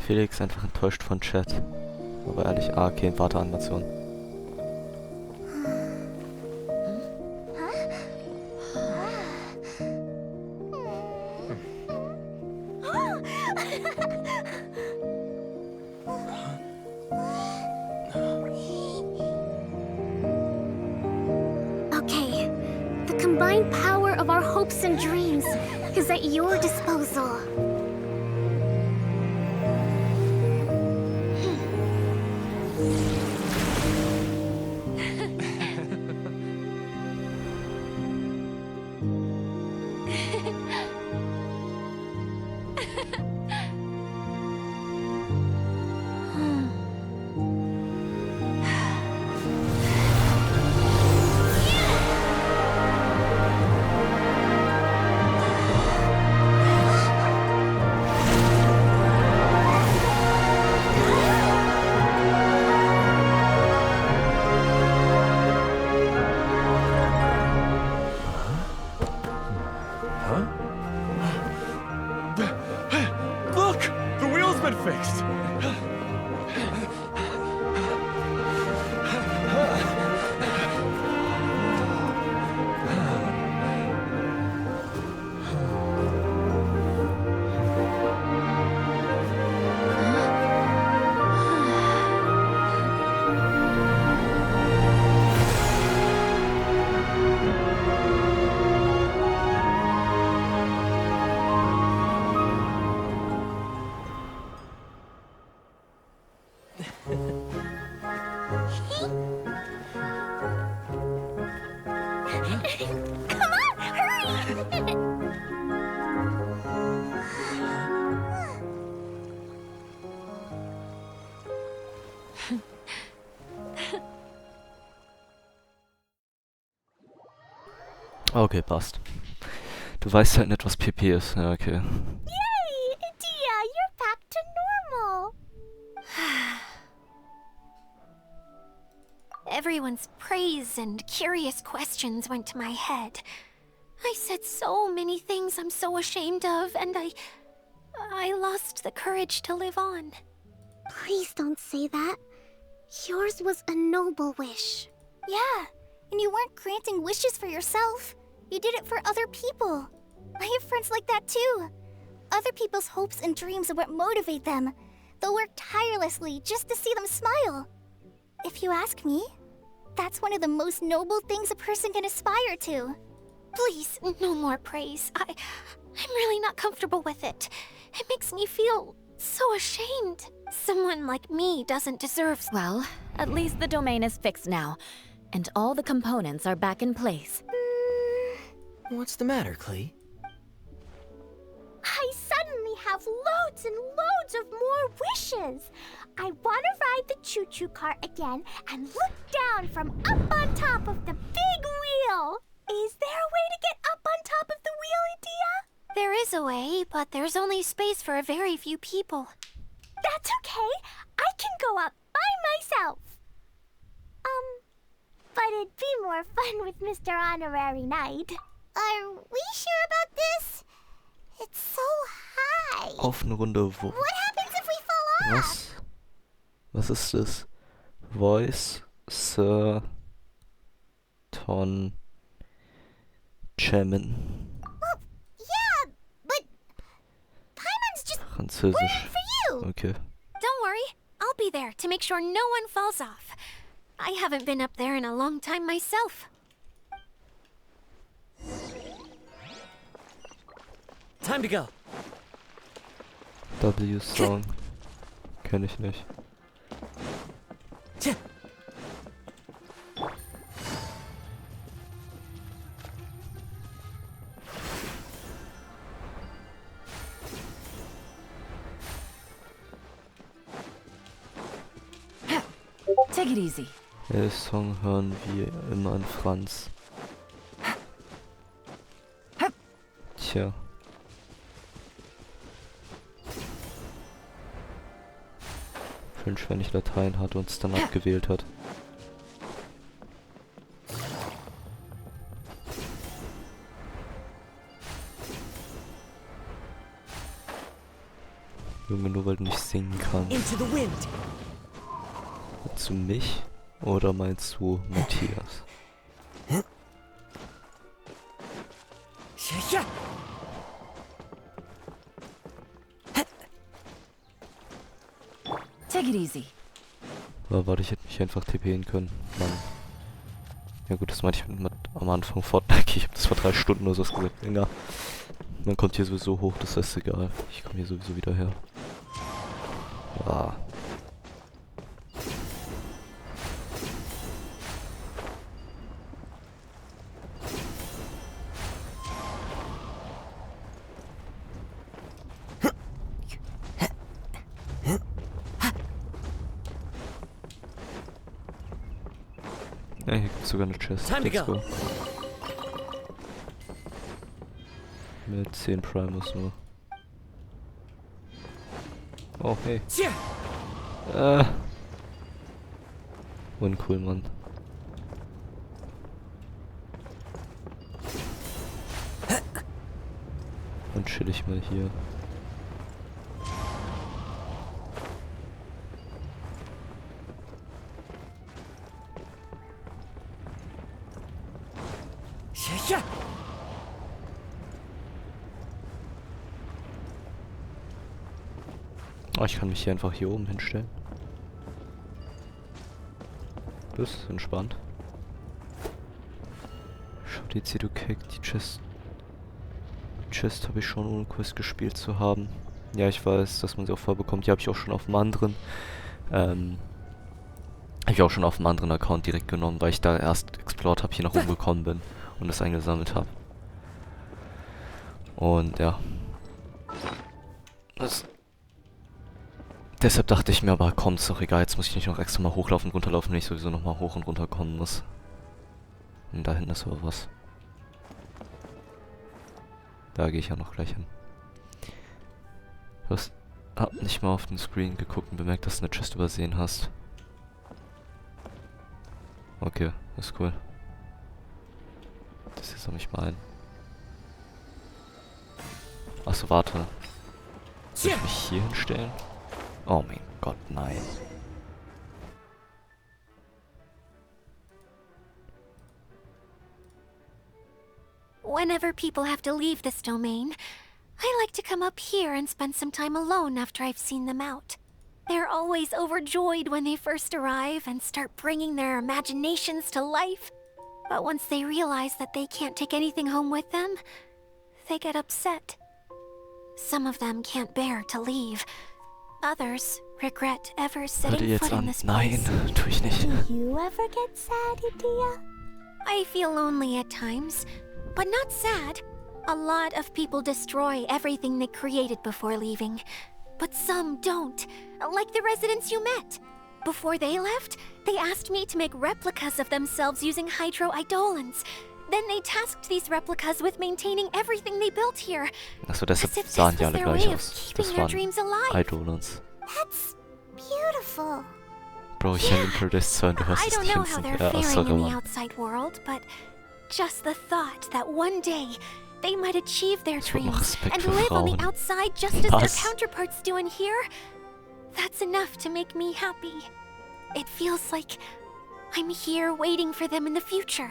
Felix einfach enttäuscht von Chat. Aber ehrlich, okay, Warteanimation. Okay, the combined power of our hopes and dreams is at your disposal. Look! The wheel's been fixed! Come on, hurry! Okay, passt. Du weißt halt nicht, was PP ist. Ja, okay. Yay! Itia, you're back to normal! Everyone's praise and curious questions went to my head. I said so many things I'm so ashamed of, and I lost the courage to live on. Please don't say that. Yours was a noble wish. Yeah, and you weren't granting wishes for yourself. You did it for other people. I have friends like that too. Other people's hopes and dreams are what motivate them. They'll work tirelessly just to see them smile. If you ask me, that's one of the most noble things a person can aspire to. Please, no more praise. I'm really not comfortable with it. It makes me feel so ashamed. Someone like me doesn't deserve... Well, at least the domain is fixed now, and all the components are back in place. What's the matter, Klee? I suddenly have loads and loads of more wishes. I want to ride the choo-choo cart again and look down from up on top of the big wheel. Is there a way to get up on top of the wheel, Idia? There is a way, but there's only space for a very few people. That's okay. I can go up by myself. fun with Mr. Honorary Knight. Are we sure about this? It's so high. Offene Runde, wo... What happens if we fall off? Was? Was ist das? Voice, Sir, Ton, Chairman. Well, yeah, but Paimon's just Französisch. waiting for you. Okay. Don't worry, I'll be there to make sure no one falls off. I haven't been up there in a long time myself. Time to go. W-Song. Kenn ich nicht. Take it easy. Den Song hören wir immer in Franz. Tja. Wünsch, wenn ich Latein hatte und es dann abgewählt hat. Junge, nur weil du nicht singen kannst. Into the wind. Meinst du mich oder meinst du Matthias? Ja. Take it easy. Aber warte, ich hätte mich einfach TPen können. Mann. Ja gut, das meinte ich mit am Anfang Fortnite. Ich habe das vor 3 Stunden oder so gesagt. Länger. Man kommt hier sowieso hoch, das ist egal. Ich komme hier sowieso wieder her. Ja. Ja, hier gibt's sogar eine Chest. Let's go. Mit 10 Primus nur. Oh, hey. Uncool, Mann. Dann chill ich mal hier. Oh, ich kann mich hier einfach hier oben hinstellen. Das ist entspannt. Schau dir jetzt hier, du Keck, die Chest. Die Chest habe ich schon ohne Quest gespielt zu haben. Ja, ich weiß, dass man sie auch vorbekommt. Die habe ich auch schon auf dem anderen. Habe ich auch schon auf dem anderen Account direkt genommen, weil ich da erst explored habe, hier nach oben gekommen bin und das eingesammelt habe. Und ja. Deshalb dachte ich mir, aber komm, ist doch egal, jetzt muss ich nicht noch extra mal hochlaufen und runterlaufen, wenn ich sowieso nochmal hoch und runter kommen muss. Und da hinten ist aber was. Da gehe ich ja noch gleich hin. Du hast nicht mal auf den Screen geguckt und bemerkt, dass du eine Chest übersehen hast. Okay, ist cool. Das jetzt noch nicht mal ein. Achso, warte. Soll ich mich hier hinstellen? Oh mein Gott, nein. Whenever people have to leave this domain, I like to come up here and spend some time alone after I've seen them out. They're always overjoyed when they first arrive and start bringing their imaginations to life. But once they realize that they can't take anything home with them, they get upset. Some of them can't bear to leave. Others regret ever setting foot in this place. Nein, tue ich nicht. Do you ever get sad, Idia? I feel lonely at times, but not sad. A lot of people destroy everything they created before leaving, but some don't, like the residents you met. Before they left, they asked me to make replicas of themselves using hydro-eidolons. Then they tasked these replicas with maintaining everything they built here. Achso, deshalb sahen die alle gleich aus. Das waren Eidolons. That's beautiful. Bro, ich habe in Paradise 2 und du hörst I es don't nicht know how hinsingen. they're Ja, faring sorry, in the Mann. outside world, but just the thought that one day they might achieve their Ich hab noch dreams Respekt and für live on the Frauen. outside just as their Was? counterparts do in here, that's enough to make me happy. It feels like I'm here waiting for them in the future,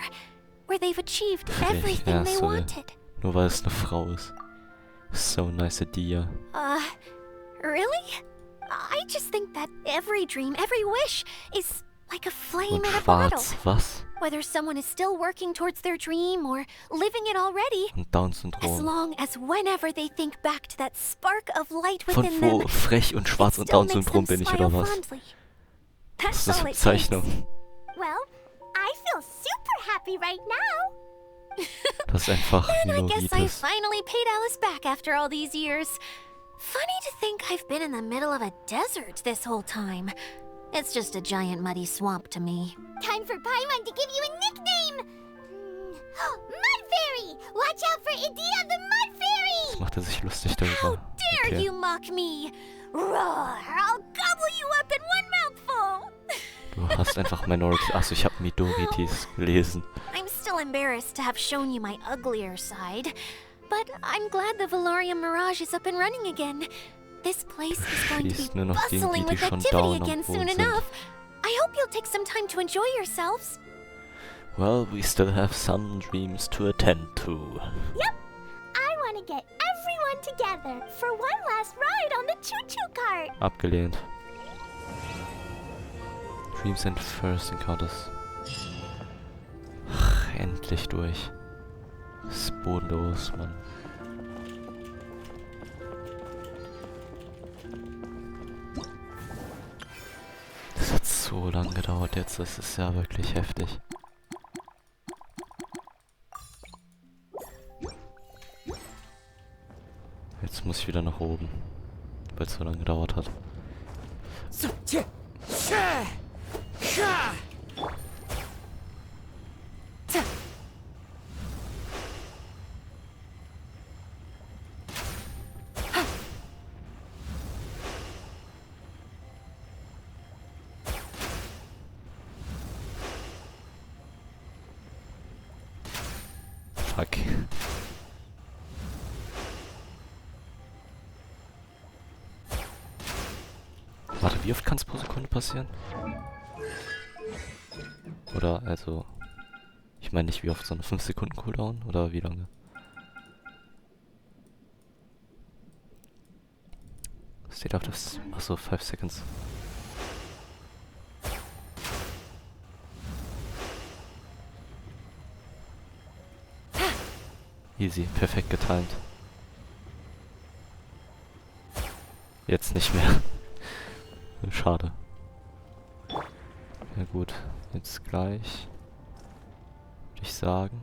where they've achieved everything Ja, they sorry. wanted. Nur weil es eine Frau ist. So nice idea. Really? I just think that every dream, every wish is like a flame Und in a bottle. schwarz, was? Whether someone is still working towards their dream or living it already, Und as Down-Syndrom. long as whenever they think back to that spark of light Von within wo? them, Frech und schwarz it und still makes Down-Syndrom them bin ich, smile oder was? fondly. Was That's ist das all für it takes. Zeichnung? Well, I feel super happy right now. Das ist einfach And I guess I Minoritas. finally paid Alice back after all these years. Funny to think I've been in the middle of a desert this whole time. It's just a giant muddy swamp to me. Time for Paimon to give you a nickname. Mud Fairy! Watch out for Idea the Mud Fairy! Jetzt macht er sich lustig darüber. Dare Okay. you mock me? Roar! I'll gobble you up in one mouthful! Du hast einfach Minority. Achso, ich habe Midoritis gelesen. I'm still embarrassed to have shown you my uglier side, but I'm glad the Valorium Mirage is up and running again. This place is going to Schießt be nur noch gegen bustling die, die with schon activity down am again Boden soon sind. enough. I hope you'll take some time to enjoy yourselves. Well, we still have some dreams to attend to. Yep. I want to get everyone together for one last ride on the choo-choo cart. Abgelehnt. Dreams and First Encounters. Ach, endlich durch. Das ist bodenlos, Mann. Das hat so lange gedauert jetzt, das ist ja wirklich heftig. Jetzt muss ich wieder nach oben, weil es so lange gedauert hat. Fuck. Warte, wie oft kann es pro Sekunde passieren? Oder, also... Ich meine nicht wie oft, sondern 5 Sekunden Cooldown? Oder wie lange? Steht auf das... Achso, 5 Seconds. Easy, perfekt getimed. Jetzt nicht mehr. Schade. Ja gut, jetzt gleich. Würde ich sagen.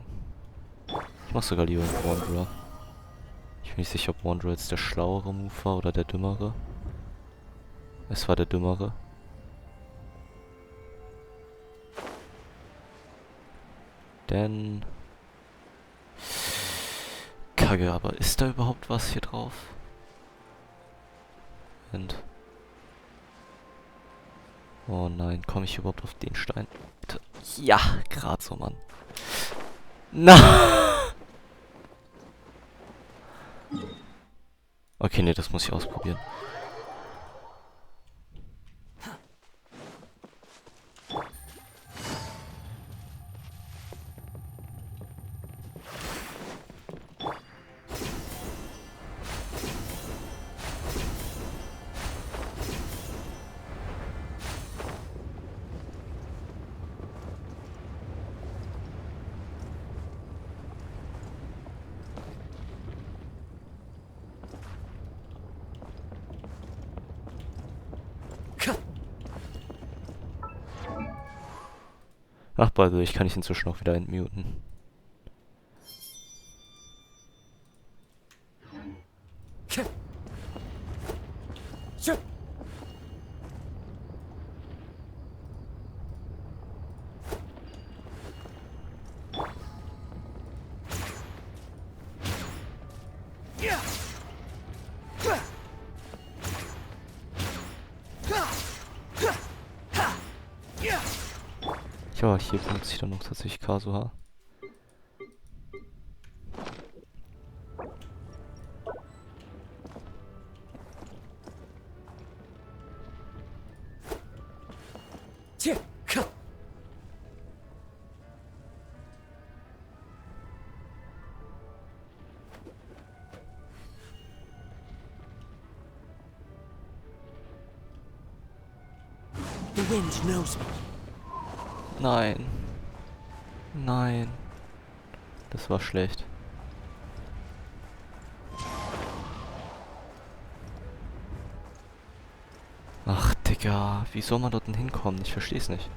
Ich mach sogar lieber einen Wanderer. Ich bin nicht sicher, ob Wanderer jetzt der schlauere Move war oder der dümmere. Es war der dümmere. Denn... Kacke, aber ist da überhaupt was hier drauf? Und... Oh nein, komme ich überhaupt auf den Stein? Ja, gerade so, Mann. Na! Okay, nee, das muss ich ausprobieren. Ach, by the way, ich kann ich inzwischen auch wieder entmuten. Ja, hier benutze ich dann noch tatsächlich Kasuha. The wind knows me. Nein. Nein. Das war schlecht. Ach, Digga. Wie soll man dort denn hinkommen? Ich versteh's nicht.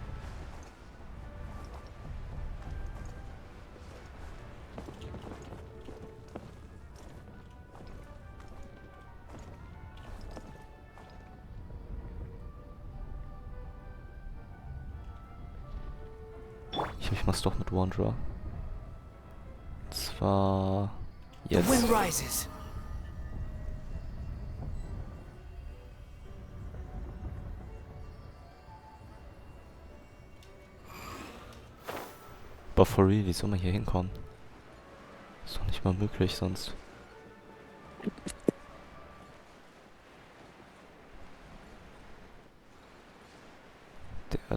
Ich mach's doch mit Wanderer. Und zwar jetzt. The wind rises. Aber for real, wie soll man hier hinkommen? Ist doch nicht mal möglich sonst.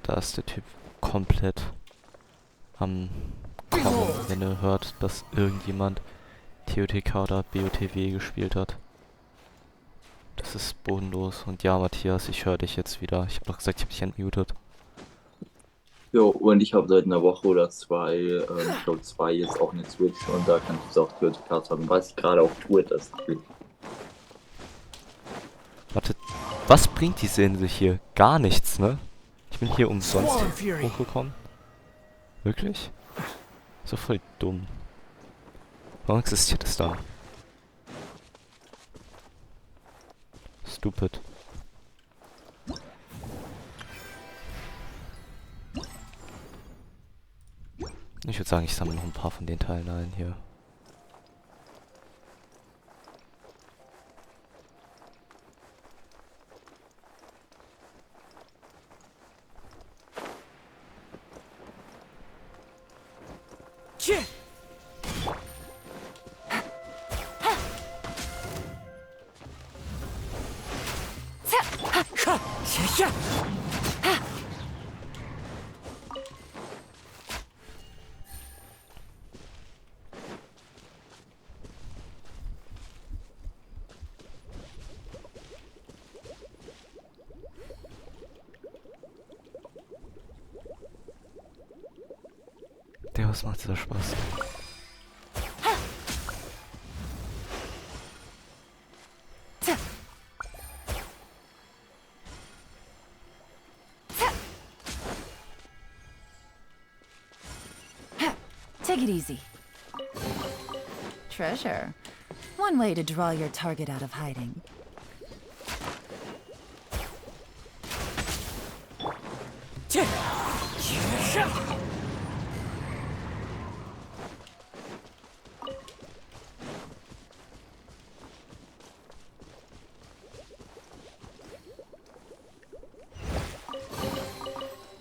Da ist der Typ komplett am Kommen, wenn er hört, dass irgendjemand TOTK oder BOTW gespielt hat. Das ist bodenlos. Und ja, Matthias, ich höre dich jetzt wieder. Ich habe doch gesagt, ich habe dich entmutet. Jo, und ich habe seit einer Woche oder zwei, ich glaube 2 jetzt auch eine Switch und da kann ich es auch TOTK haben, was ich gerade auch tue, das Spiel. Warte, was bringt diese Insel hier? Gar nichts, ne? Ich bin hier umsonst hochgekommen. Wirklich? So voll dumm. Warum existiert es dann? Stupid. Ich würde sagen, ich sammle noch ein paar von den Teilen ein hier. Der, was macht dieser Spaß? Take it easy. Treasure. One way to draw your target out of hiding.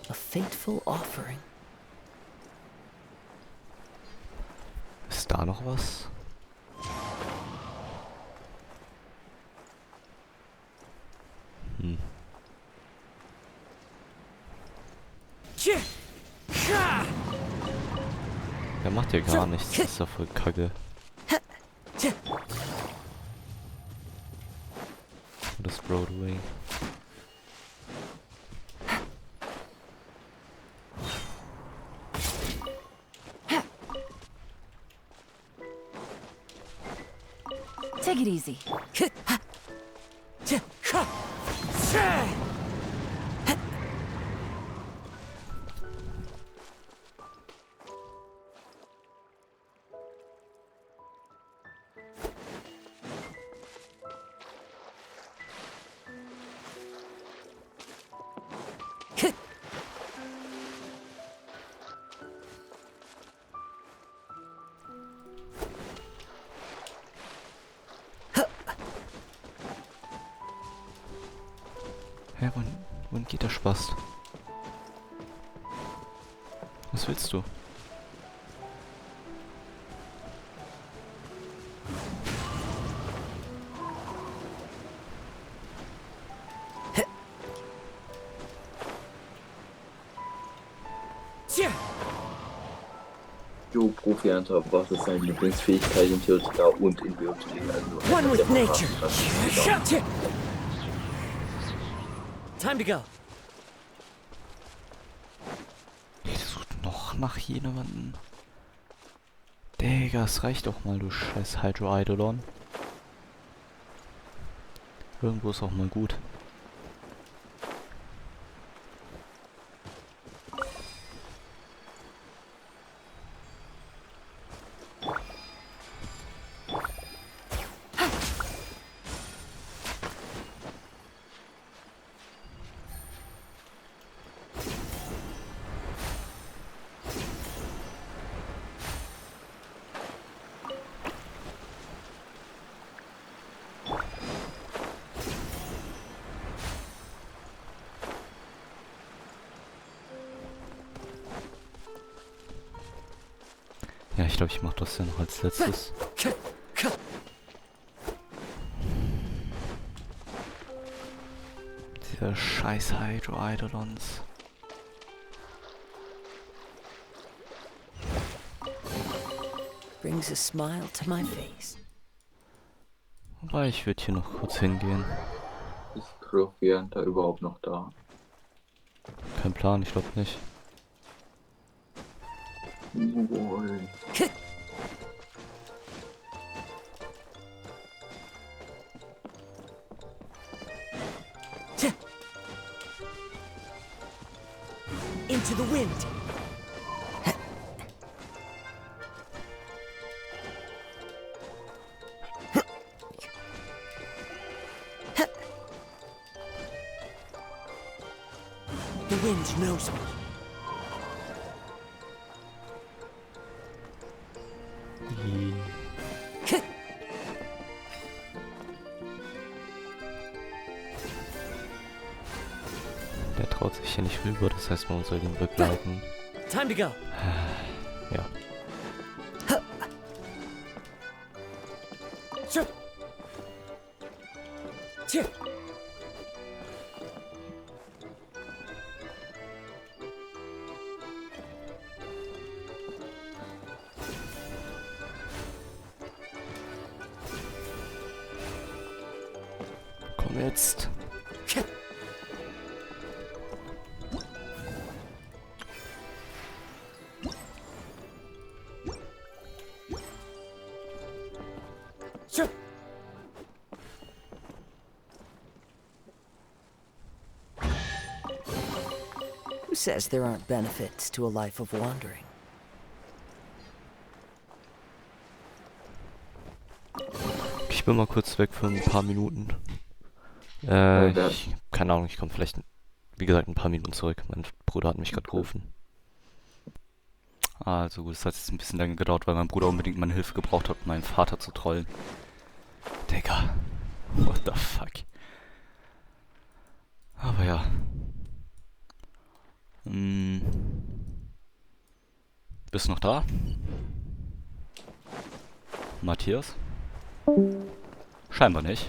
A fateful offering. Ist da noch was? Hm. Der macht hier gar nichts, das ist ja voll kacke. Das Road away. Take it easy. Hä, wohin geht der Spaß? Was willst du? Jo, Profi-Hunter, was ist seine Lieblingsfähigkeit in TOTK und in WOT? Also, One with nature. Time to go. Der sucht noch nach jemandem. Digga, es reicht doch mal, du scheiß Hydro-Eidolon. Irgendwo ist auch mal gut. Ja, ich glaube, ich mache das ja noch als letztes. Diese scheiß Hydro-Eidolons. Brings a smile to my face. Wobei, ich würde hier noch kurz hingehen. Ist Profi-Hunter überhaupt noch da? Kein Plan, ich glaube nicht. Jawohl. Into the wind. The wind knows me. Der traut sich hier nicht rüber, das heißt, man soll ihn begleiten. Time to go. Ja. Komm jetzt. Who says there aren't benefits to a life of wandering? Ich bin mal kurz weg für ein paar Minuten. Keine Ahnung, ich komme vielleicht, wie gesagt, ein paar Minuten zurück. Mein Bruder hat mich gerade gerufen. Also gut, es hat jetzt ein bisschen lange gedauert, weil mein Bruder unbedingt meine Hilfe gebraucht hat, um meinen Vater zu trollen. Digga. What the fuck? Aber ja. Bist du noch da? Matthias? Scheinbar nicht.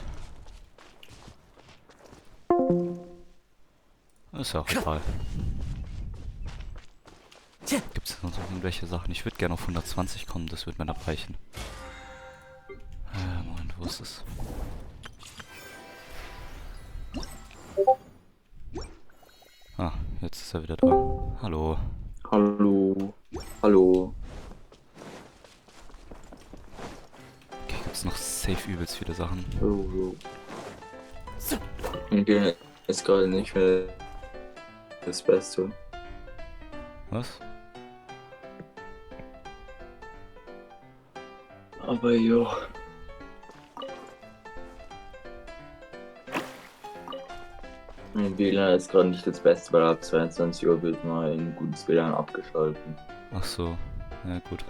Ist ja auch egal. Gibt es noch irgendwelche Sachen? Ich würde gerne auf 120 kommen, das wird mir noch reichen. Moment, wo ist es? Ah, jetzt ist er wieder da. Hallo. Hallo. Hallo. Okay, gibt's noch safe übelst viele Sachen. Oh. Okay, ist gerade nicht mehr das Beste. Was? Aber jo. Mein WLAN ist gerade nicht das Beste, weil ab 22 Uhr wird mal ein gutes WLAN abgeschalten. Ach so, ja gut.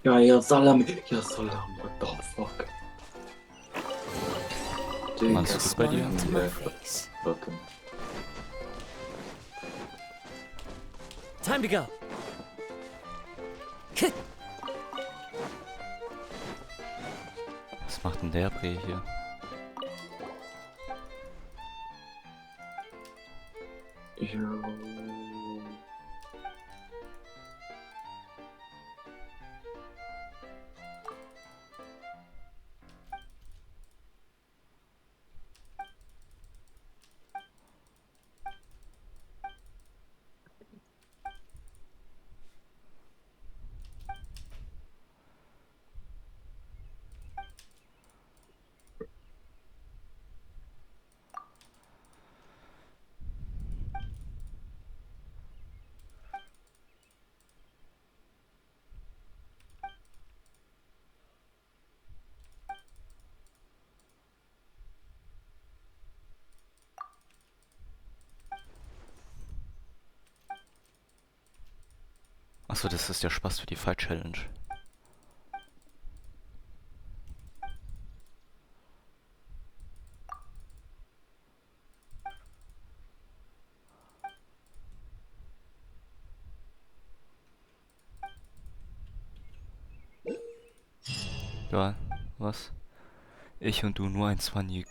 Ja, Salam. Ja, Salam. What the fuck? Alles gut bei dir? Warte. Time to go. Was macht denn der Bree hier? Achso, das ist der Spaß für die Fight Challenge. Geil, was? Ich und du nur ein Zwanni.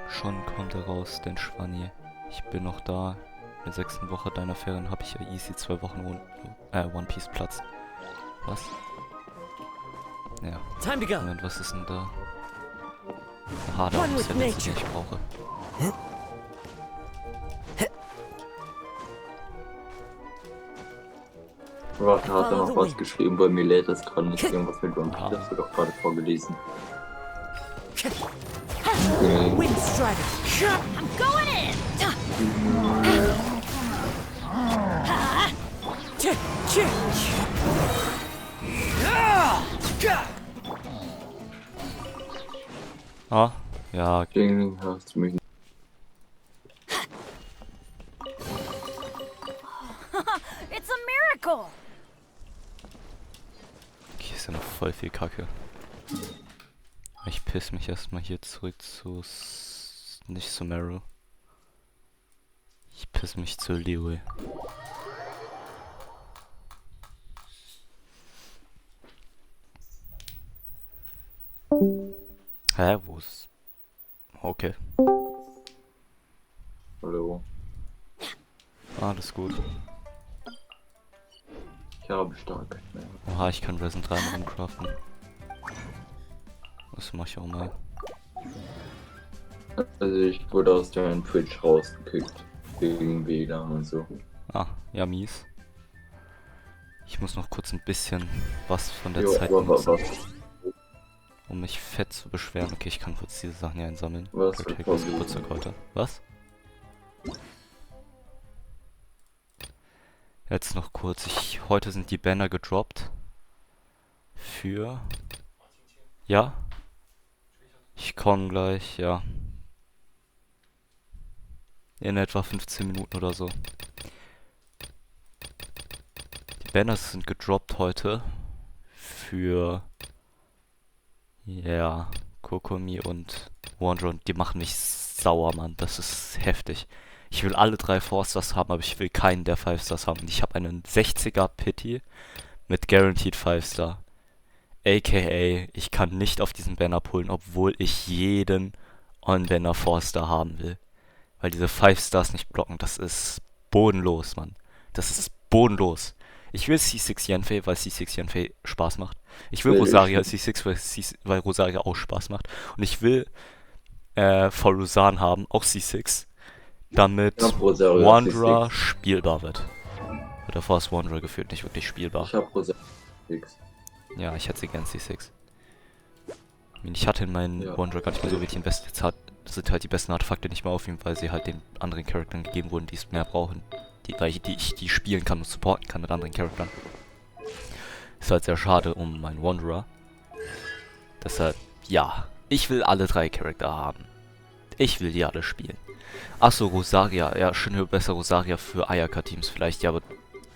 Schon kommt er raus, denn Schwanni. Ich bin noch da. In der 6. Woche deiner Ferien habe ich ja easy 2 Wochen One Piece Platz. Was? Ja. Time to go. Moment, was ist denn da? Aha, da ist der letzte, den ich brauche. Warte, hat er noch was geschrieben, bei mir lädt das gerade nicht irgendwas mit One Piece, das wird doch gerade vorgelesen. Wind Strider. I'm going in. Ah, ja. Hast du mich nicht. It's a miracle. Hier ist ja noch voll viel Kacke. Ich piss mich erstmal hier zurück zu... nicht zu Meryl. Ich piss mich zu Leroy. Hä, wo ist... Okay. Hallo. Alles gut. Ich habe stark. Oha, ich kann Resin 3 mal craften. Das mach ich auch mal. Also ich wurde aus dem Twitch rausgekickt. Wegen WLAN und so. Ah, ja mies. Ich muss noch kurz ein bisschen was von der Jo, Zeit was? um mich fett zu beschweren. Okay, ich kann kurz diese Sachen hier einsammeln. Was? Geburtstag heute. Was? Jetzt noch kurz. Heute sind die Banner gedroppt. Für... Ja? Ich komme gleich, ja. In etwa 15 Minuten oder so. Die Banners sind gedroppt heute. Für... Ja, Kokomi und Wanderer, und die machen mich sauer, Mann. Das ist heftig. Ich will alle 3 4-Stars haben, aber ich will keinen der 5-Stars haben. Und ich habe einen 60er Pity mit Guaranteed 5-Star. AKA, ich kann nicht auf diesen Banner pullen, obwohl ich jeden On-Banner 4-Star haben will. Weil diese 5-Stars nicht blocken. Das ist bodenlos, Mann. Das ist bodenlos. Ich will C6 Yanfei, weil C6 Yanfei Spaß macht. Ich will Rosaria C6, weil Rosaria auch Spaß macht. Und ich will Rosan haben, auch C6, damit Wanderer spielbar wird. Davor ist Wanderer gefühlt nicht wirklich spielbar. Ich hab Rosaria C6. Ja, ich hätte sie gern C6. Ich hatte in meinen Wanderer gar nicht mehr so wirklich investiert. Das sind halt die besten Artefakte nicht mehr auf ihm, weil sie halt den anderen Charakteren gegeben wurden, die es mehr brauchen. Weil ich die spielen kann und supporten kann mit anderen Charakteren. Ist halt sehr schade um meinen Wanderer. Deshalb, ja. Ich will alle 3 Charakter haben. Ich will die alle spielen. Achso, Rosaria. Ja, schon besser Rosaria für Ayaka-Teams vielleicht. Ja, aber,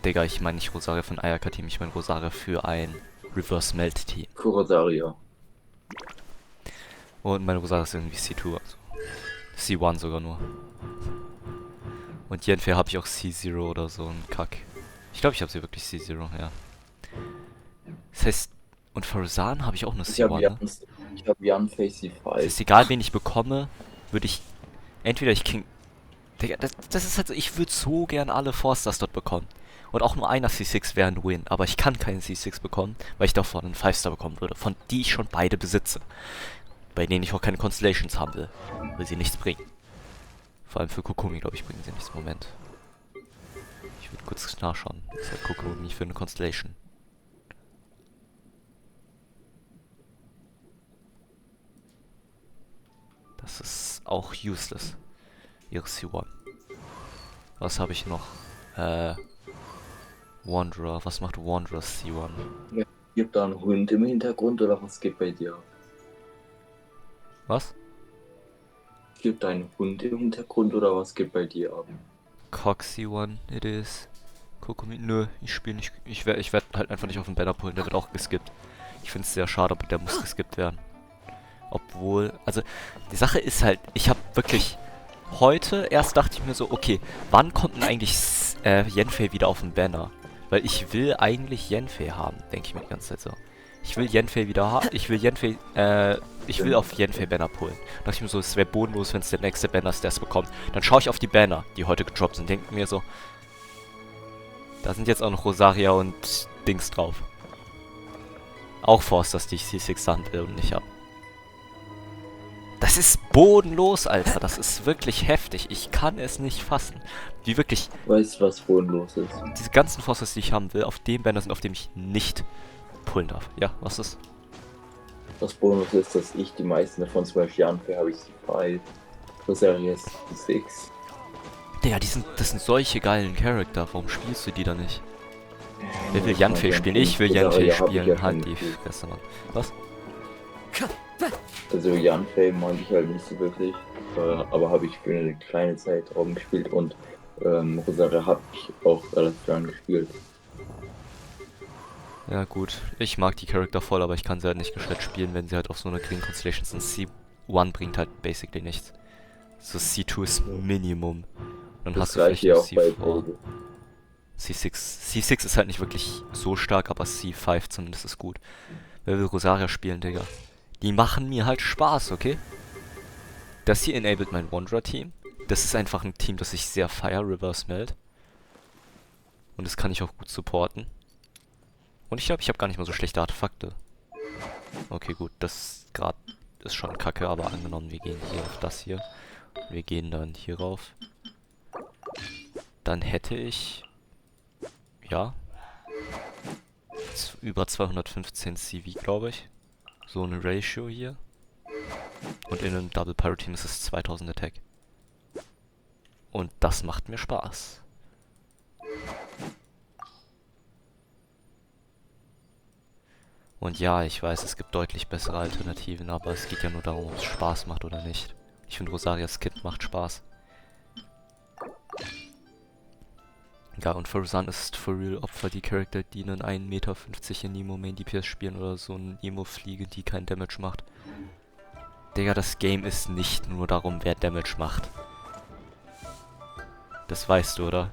Digga, ich meine nicht Rosaria für ein Ayaka-Team. Ich meine Rosaria für ein Reverse-Melt-Team. Rosaria. Und meine Rosaria ist irgendwie C2, also C1 sogar nur. Und Yenfei habe ich auch C0 oder so ein Kack. Ich glaube, ich habe sie wirklich C0, ja. Das heißt, und für Rosan habe ich auch eine C1, ne? Ich habe Yenfei C5. Es ist egal, wen ich bekomme, würde ich... Entweder ich King... Digga, das ist halt so, ich würde so gern alle Forsters dort bekommen. Und auch nur einer C6 wäre ein Win. Aber ich kann keinen C6 bekommen, weil ich davor einen 5-Star bekommen würde, von die ich schon beide besitze. Bei denen ich auch keine Constellations haben will, weil sie nichts bringen. Vor allem für Kokumi, glaube ich, bringen sie nichts. Moment. Ich würde kurz nachschauen. Was hat Kokumi für eine Constellation? Das ist auch useless. Ihre C1. Was habe ich noch? Wanderer. Was macht Wanderer C1? Ja, gibt da einen Hund im Hintergrund oder was geht bei dir? Was? Gibt da einen Hund im Hintergrund oder was geht bei dir ab? Coxy One, it is. Kokumi, nö, ich spiele nicht. Ich werd halt einfach nicht auf den Banner pullen, der wird auch geskippt. Ich finde es sehr schade, aber der muss geskippt werden. Obwohl, also, die Sache ist halt, ich habe wirklich heute erst dachte ich mir so, okay, wann kommt denn eigentlich Yenfei wieder auf den Banner? Weil ich will eigentlich Yenfei haben, denke ich mir die ganze Zeit so. Ich will Yenfei wieder haben, ich will auf Yenfei Banner pullen. Da dachte ich mir so, es wäre bodenlos, wenn es der nächste Banner ist, der es bekommt. Dann schaue ich auf die Banner, die heute gedroppt sind, denke mir so, da sind jetzt auch noch Rosaria und Dings drauf. Auch Forsters, die ich C6 Hand will und nicht hab. Das ist bodenlos, Alter. Das ist wirklich heftig. Ich kann es nicht fassen. Wie wirklich... Weißt du, was bodenlos ist? Diese ganzen Forsters, die ich haben will, auf dem Banner sind, auf dem ich nicht pullen darf. Ja, was ist? Was bodenlos ist, dass ich die meisten davon, zum Beispiel Yenfei habe ich C5, Rosaria ist C6. Digga, das sind solche geilen Charakter. Warum spielst du die da nicht? Wer will Yenfei spielen? Ich will Yenfei spielen. Halt die Fresse, Mann. Was? Also Yenfei mag ich halt nicht so wirklich, aber habe ich für eine kleine Zeitraum gespielt und Rosaria habe ich auch relativ lang gespielt. Ja gut, ich mag die Charakter voll, aber ich kann sie halt nicht gescheit spielen, wenn sie halt auf so eine Green Constellation sind. C1 bringt halt basically nichts. So C2 ist Minimum. Dann das hast du vielleicht auch C4. C6 ist halt nicht wirklich so stark, aber C5 zumindest ist gut. Wer will Rosaria spielen, Digga? Die machen mir halt Spaß, okay? Das hier enabled mein Wanderer-Team. Das ist einfach ein Team, das ich sehr feier, Reverse Melt. Und das kann ich auch gut supporten. Und ich glaube, ich habe gar nicht mal so schlechte Artefakte. Okay, gut, das gerade ist schon kacke, aber angenommen, wir gehen hier auf das hier. Wir gehen dann hier rauf. Dann hätte ich... Ja. Über 215 CV, glaube ich. So eine Ratio hier. Und in einem Double Pyro Team ist es 2000 Attack. Und das macht mir Spaß. Und ja, ich weiß, es gibt deutlich bessere Alternativen, aber es geht ja nur darum, ob es Spaß macht oder nicht. Ich finde Rosarias Kit macht Spaß. Ja, und für Rosan ist for real Opfer die Charakter, die einen 1,50 Meter in Nemo Main DPS spielen oder so eine Nemo-Fliege, die keinen Damage macht. Digga, das Game ist nicht nur darum, wer Damage macht. Das weißt du, oder?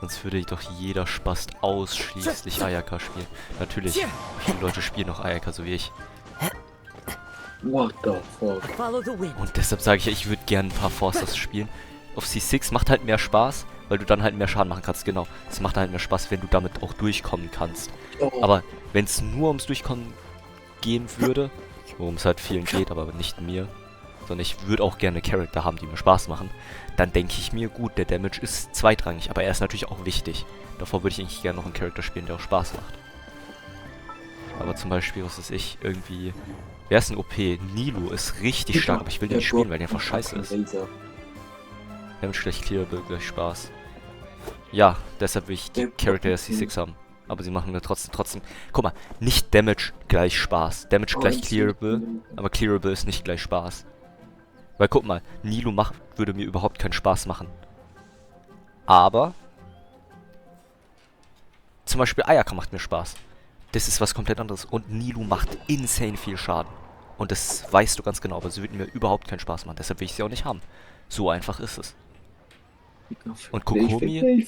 Sonst würde doch jeder Spast ausschließlich Ayaka spielen. Natürlich, viele Leute spielen noch Ayaka, so wie ich. What the fuck? Und deshalb sage ich ja, ich würde gerne ein paar Forsters spielen. Auf C6 macht halt mehr Spaß, weil du dann halt mehr Schaden machen kannst, genau. Es macht halt mehr Spaß, wenn du damit auch durchkommen kannst. Aber wenn es nur ums Durchkommen gehen würde, worum es halt vielen geht, aber nicht mir, sondern ich würde auch gerne Charakter haben, die mir Spaß machen, dann denke ich mir, gut, der Damage ist zweitrangig, aber er ist natürlich auch wichtig. Davor würde ich eigentlich gerne noch einen Charakter spielen, der auch Spaß macht. Aber zum Beispiel, was weiß ich, irgendwie... Wer ist ein OP? Nilo ist richtig stark, aber ich will den nicht spielen, weil der einfach scheiße ist. Damage gleich Clearable gleich Spaß. Ja, deshalb will ich die Charakter der C6 haben. Aber sie machen mir trotzdem... Guck mal, nicht Damage gleich Spaß. Damage gleich Clearable, aber Clearable ist nicht gleich Spaß. Weil guck mal, würde mir überhaupt keinen Spaß machen. Aber... Zum Beispiel Ayaka macht mir Spaß. Das ist was komplett anderes. Und Nilu macht insane viel Schaden. Und das weißt du ganz genau, aber sie wird mir überhaupt keinen Spaß machen. Deshalb will ich sie auch nicht haben. So einfach ist es. Und Kokomi?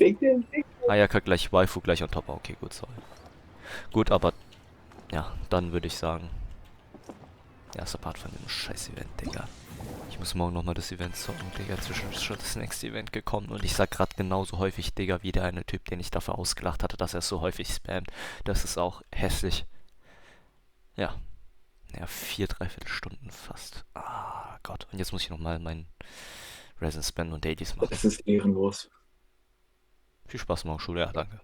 Ayaka gleich Waifu gleich on top. Okay, gut, sorry. Gut, aber... Ja, dann würde ich sagen... Erster Part von dem scheiß Event, Digga. Ich muss morgen nochmal das Event zocken, Digga. Zwischen ist schon das nächste Event gekommen. Und ich sag gerade genauso häufig, Digga, wie der eine Typ, den ich dafür ausgelacht hatte, dass er es so häufig spammt. Das ist auch hässlich. Ja. Ja, 4 Dreiviertelstunden fast. Ah, Gott. Und jetzt muss ich nochmal meinen Resin spenden und Dailies machen. Das ist ehrenlos. Viel Spaß morgen, Schule. Ja, danke.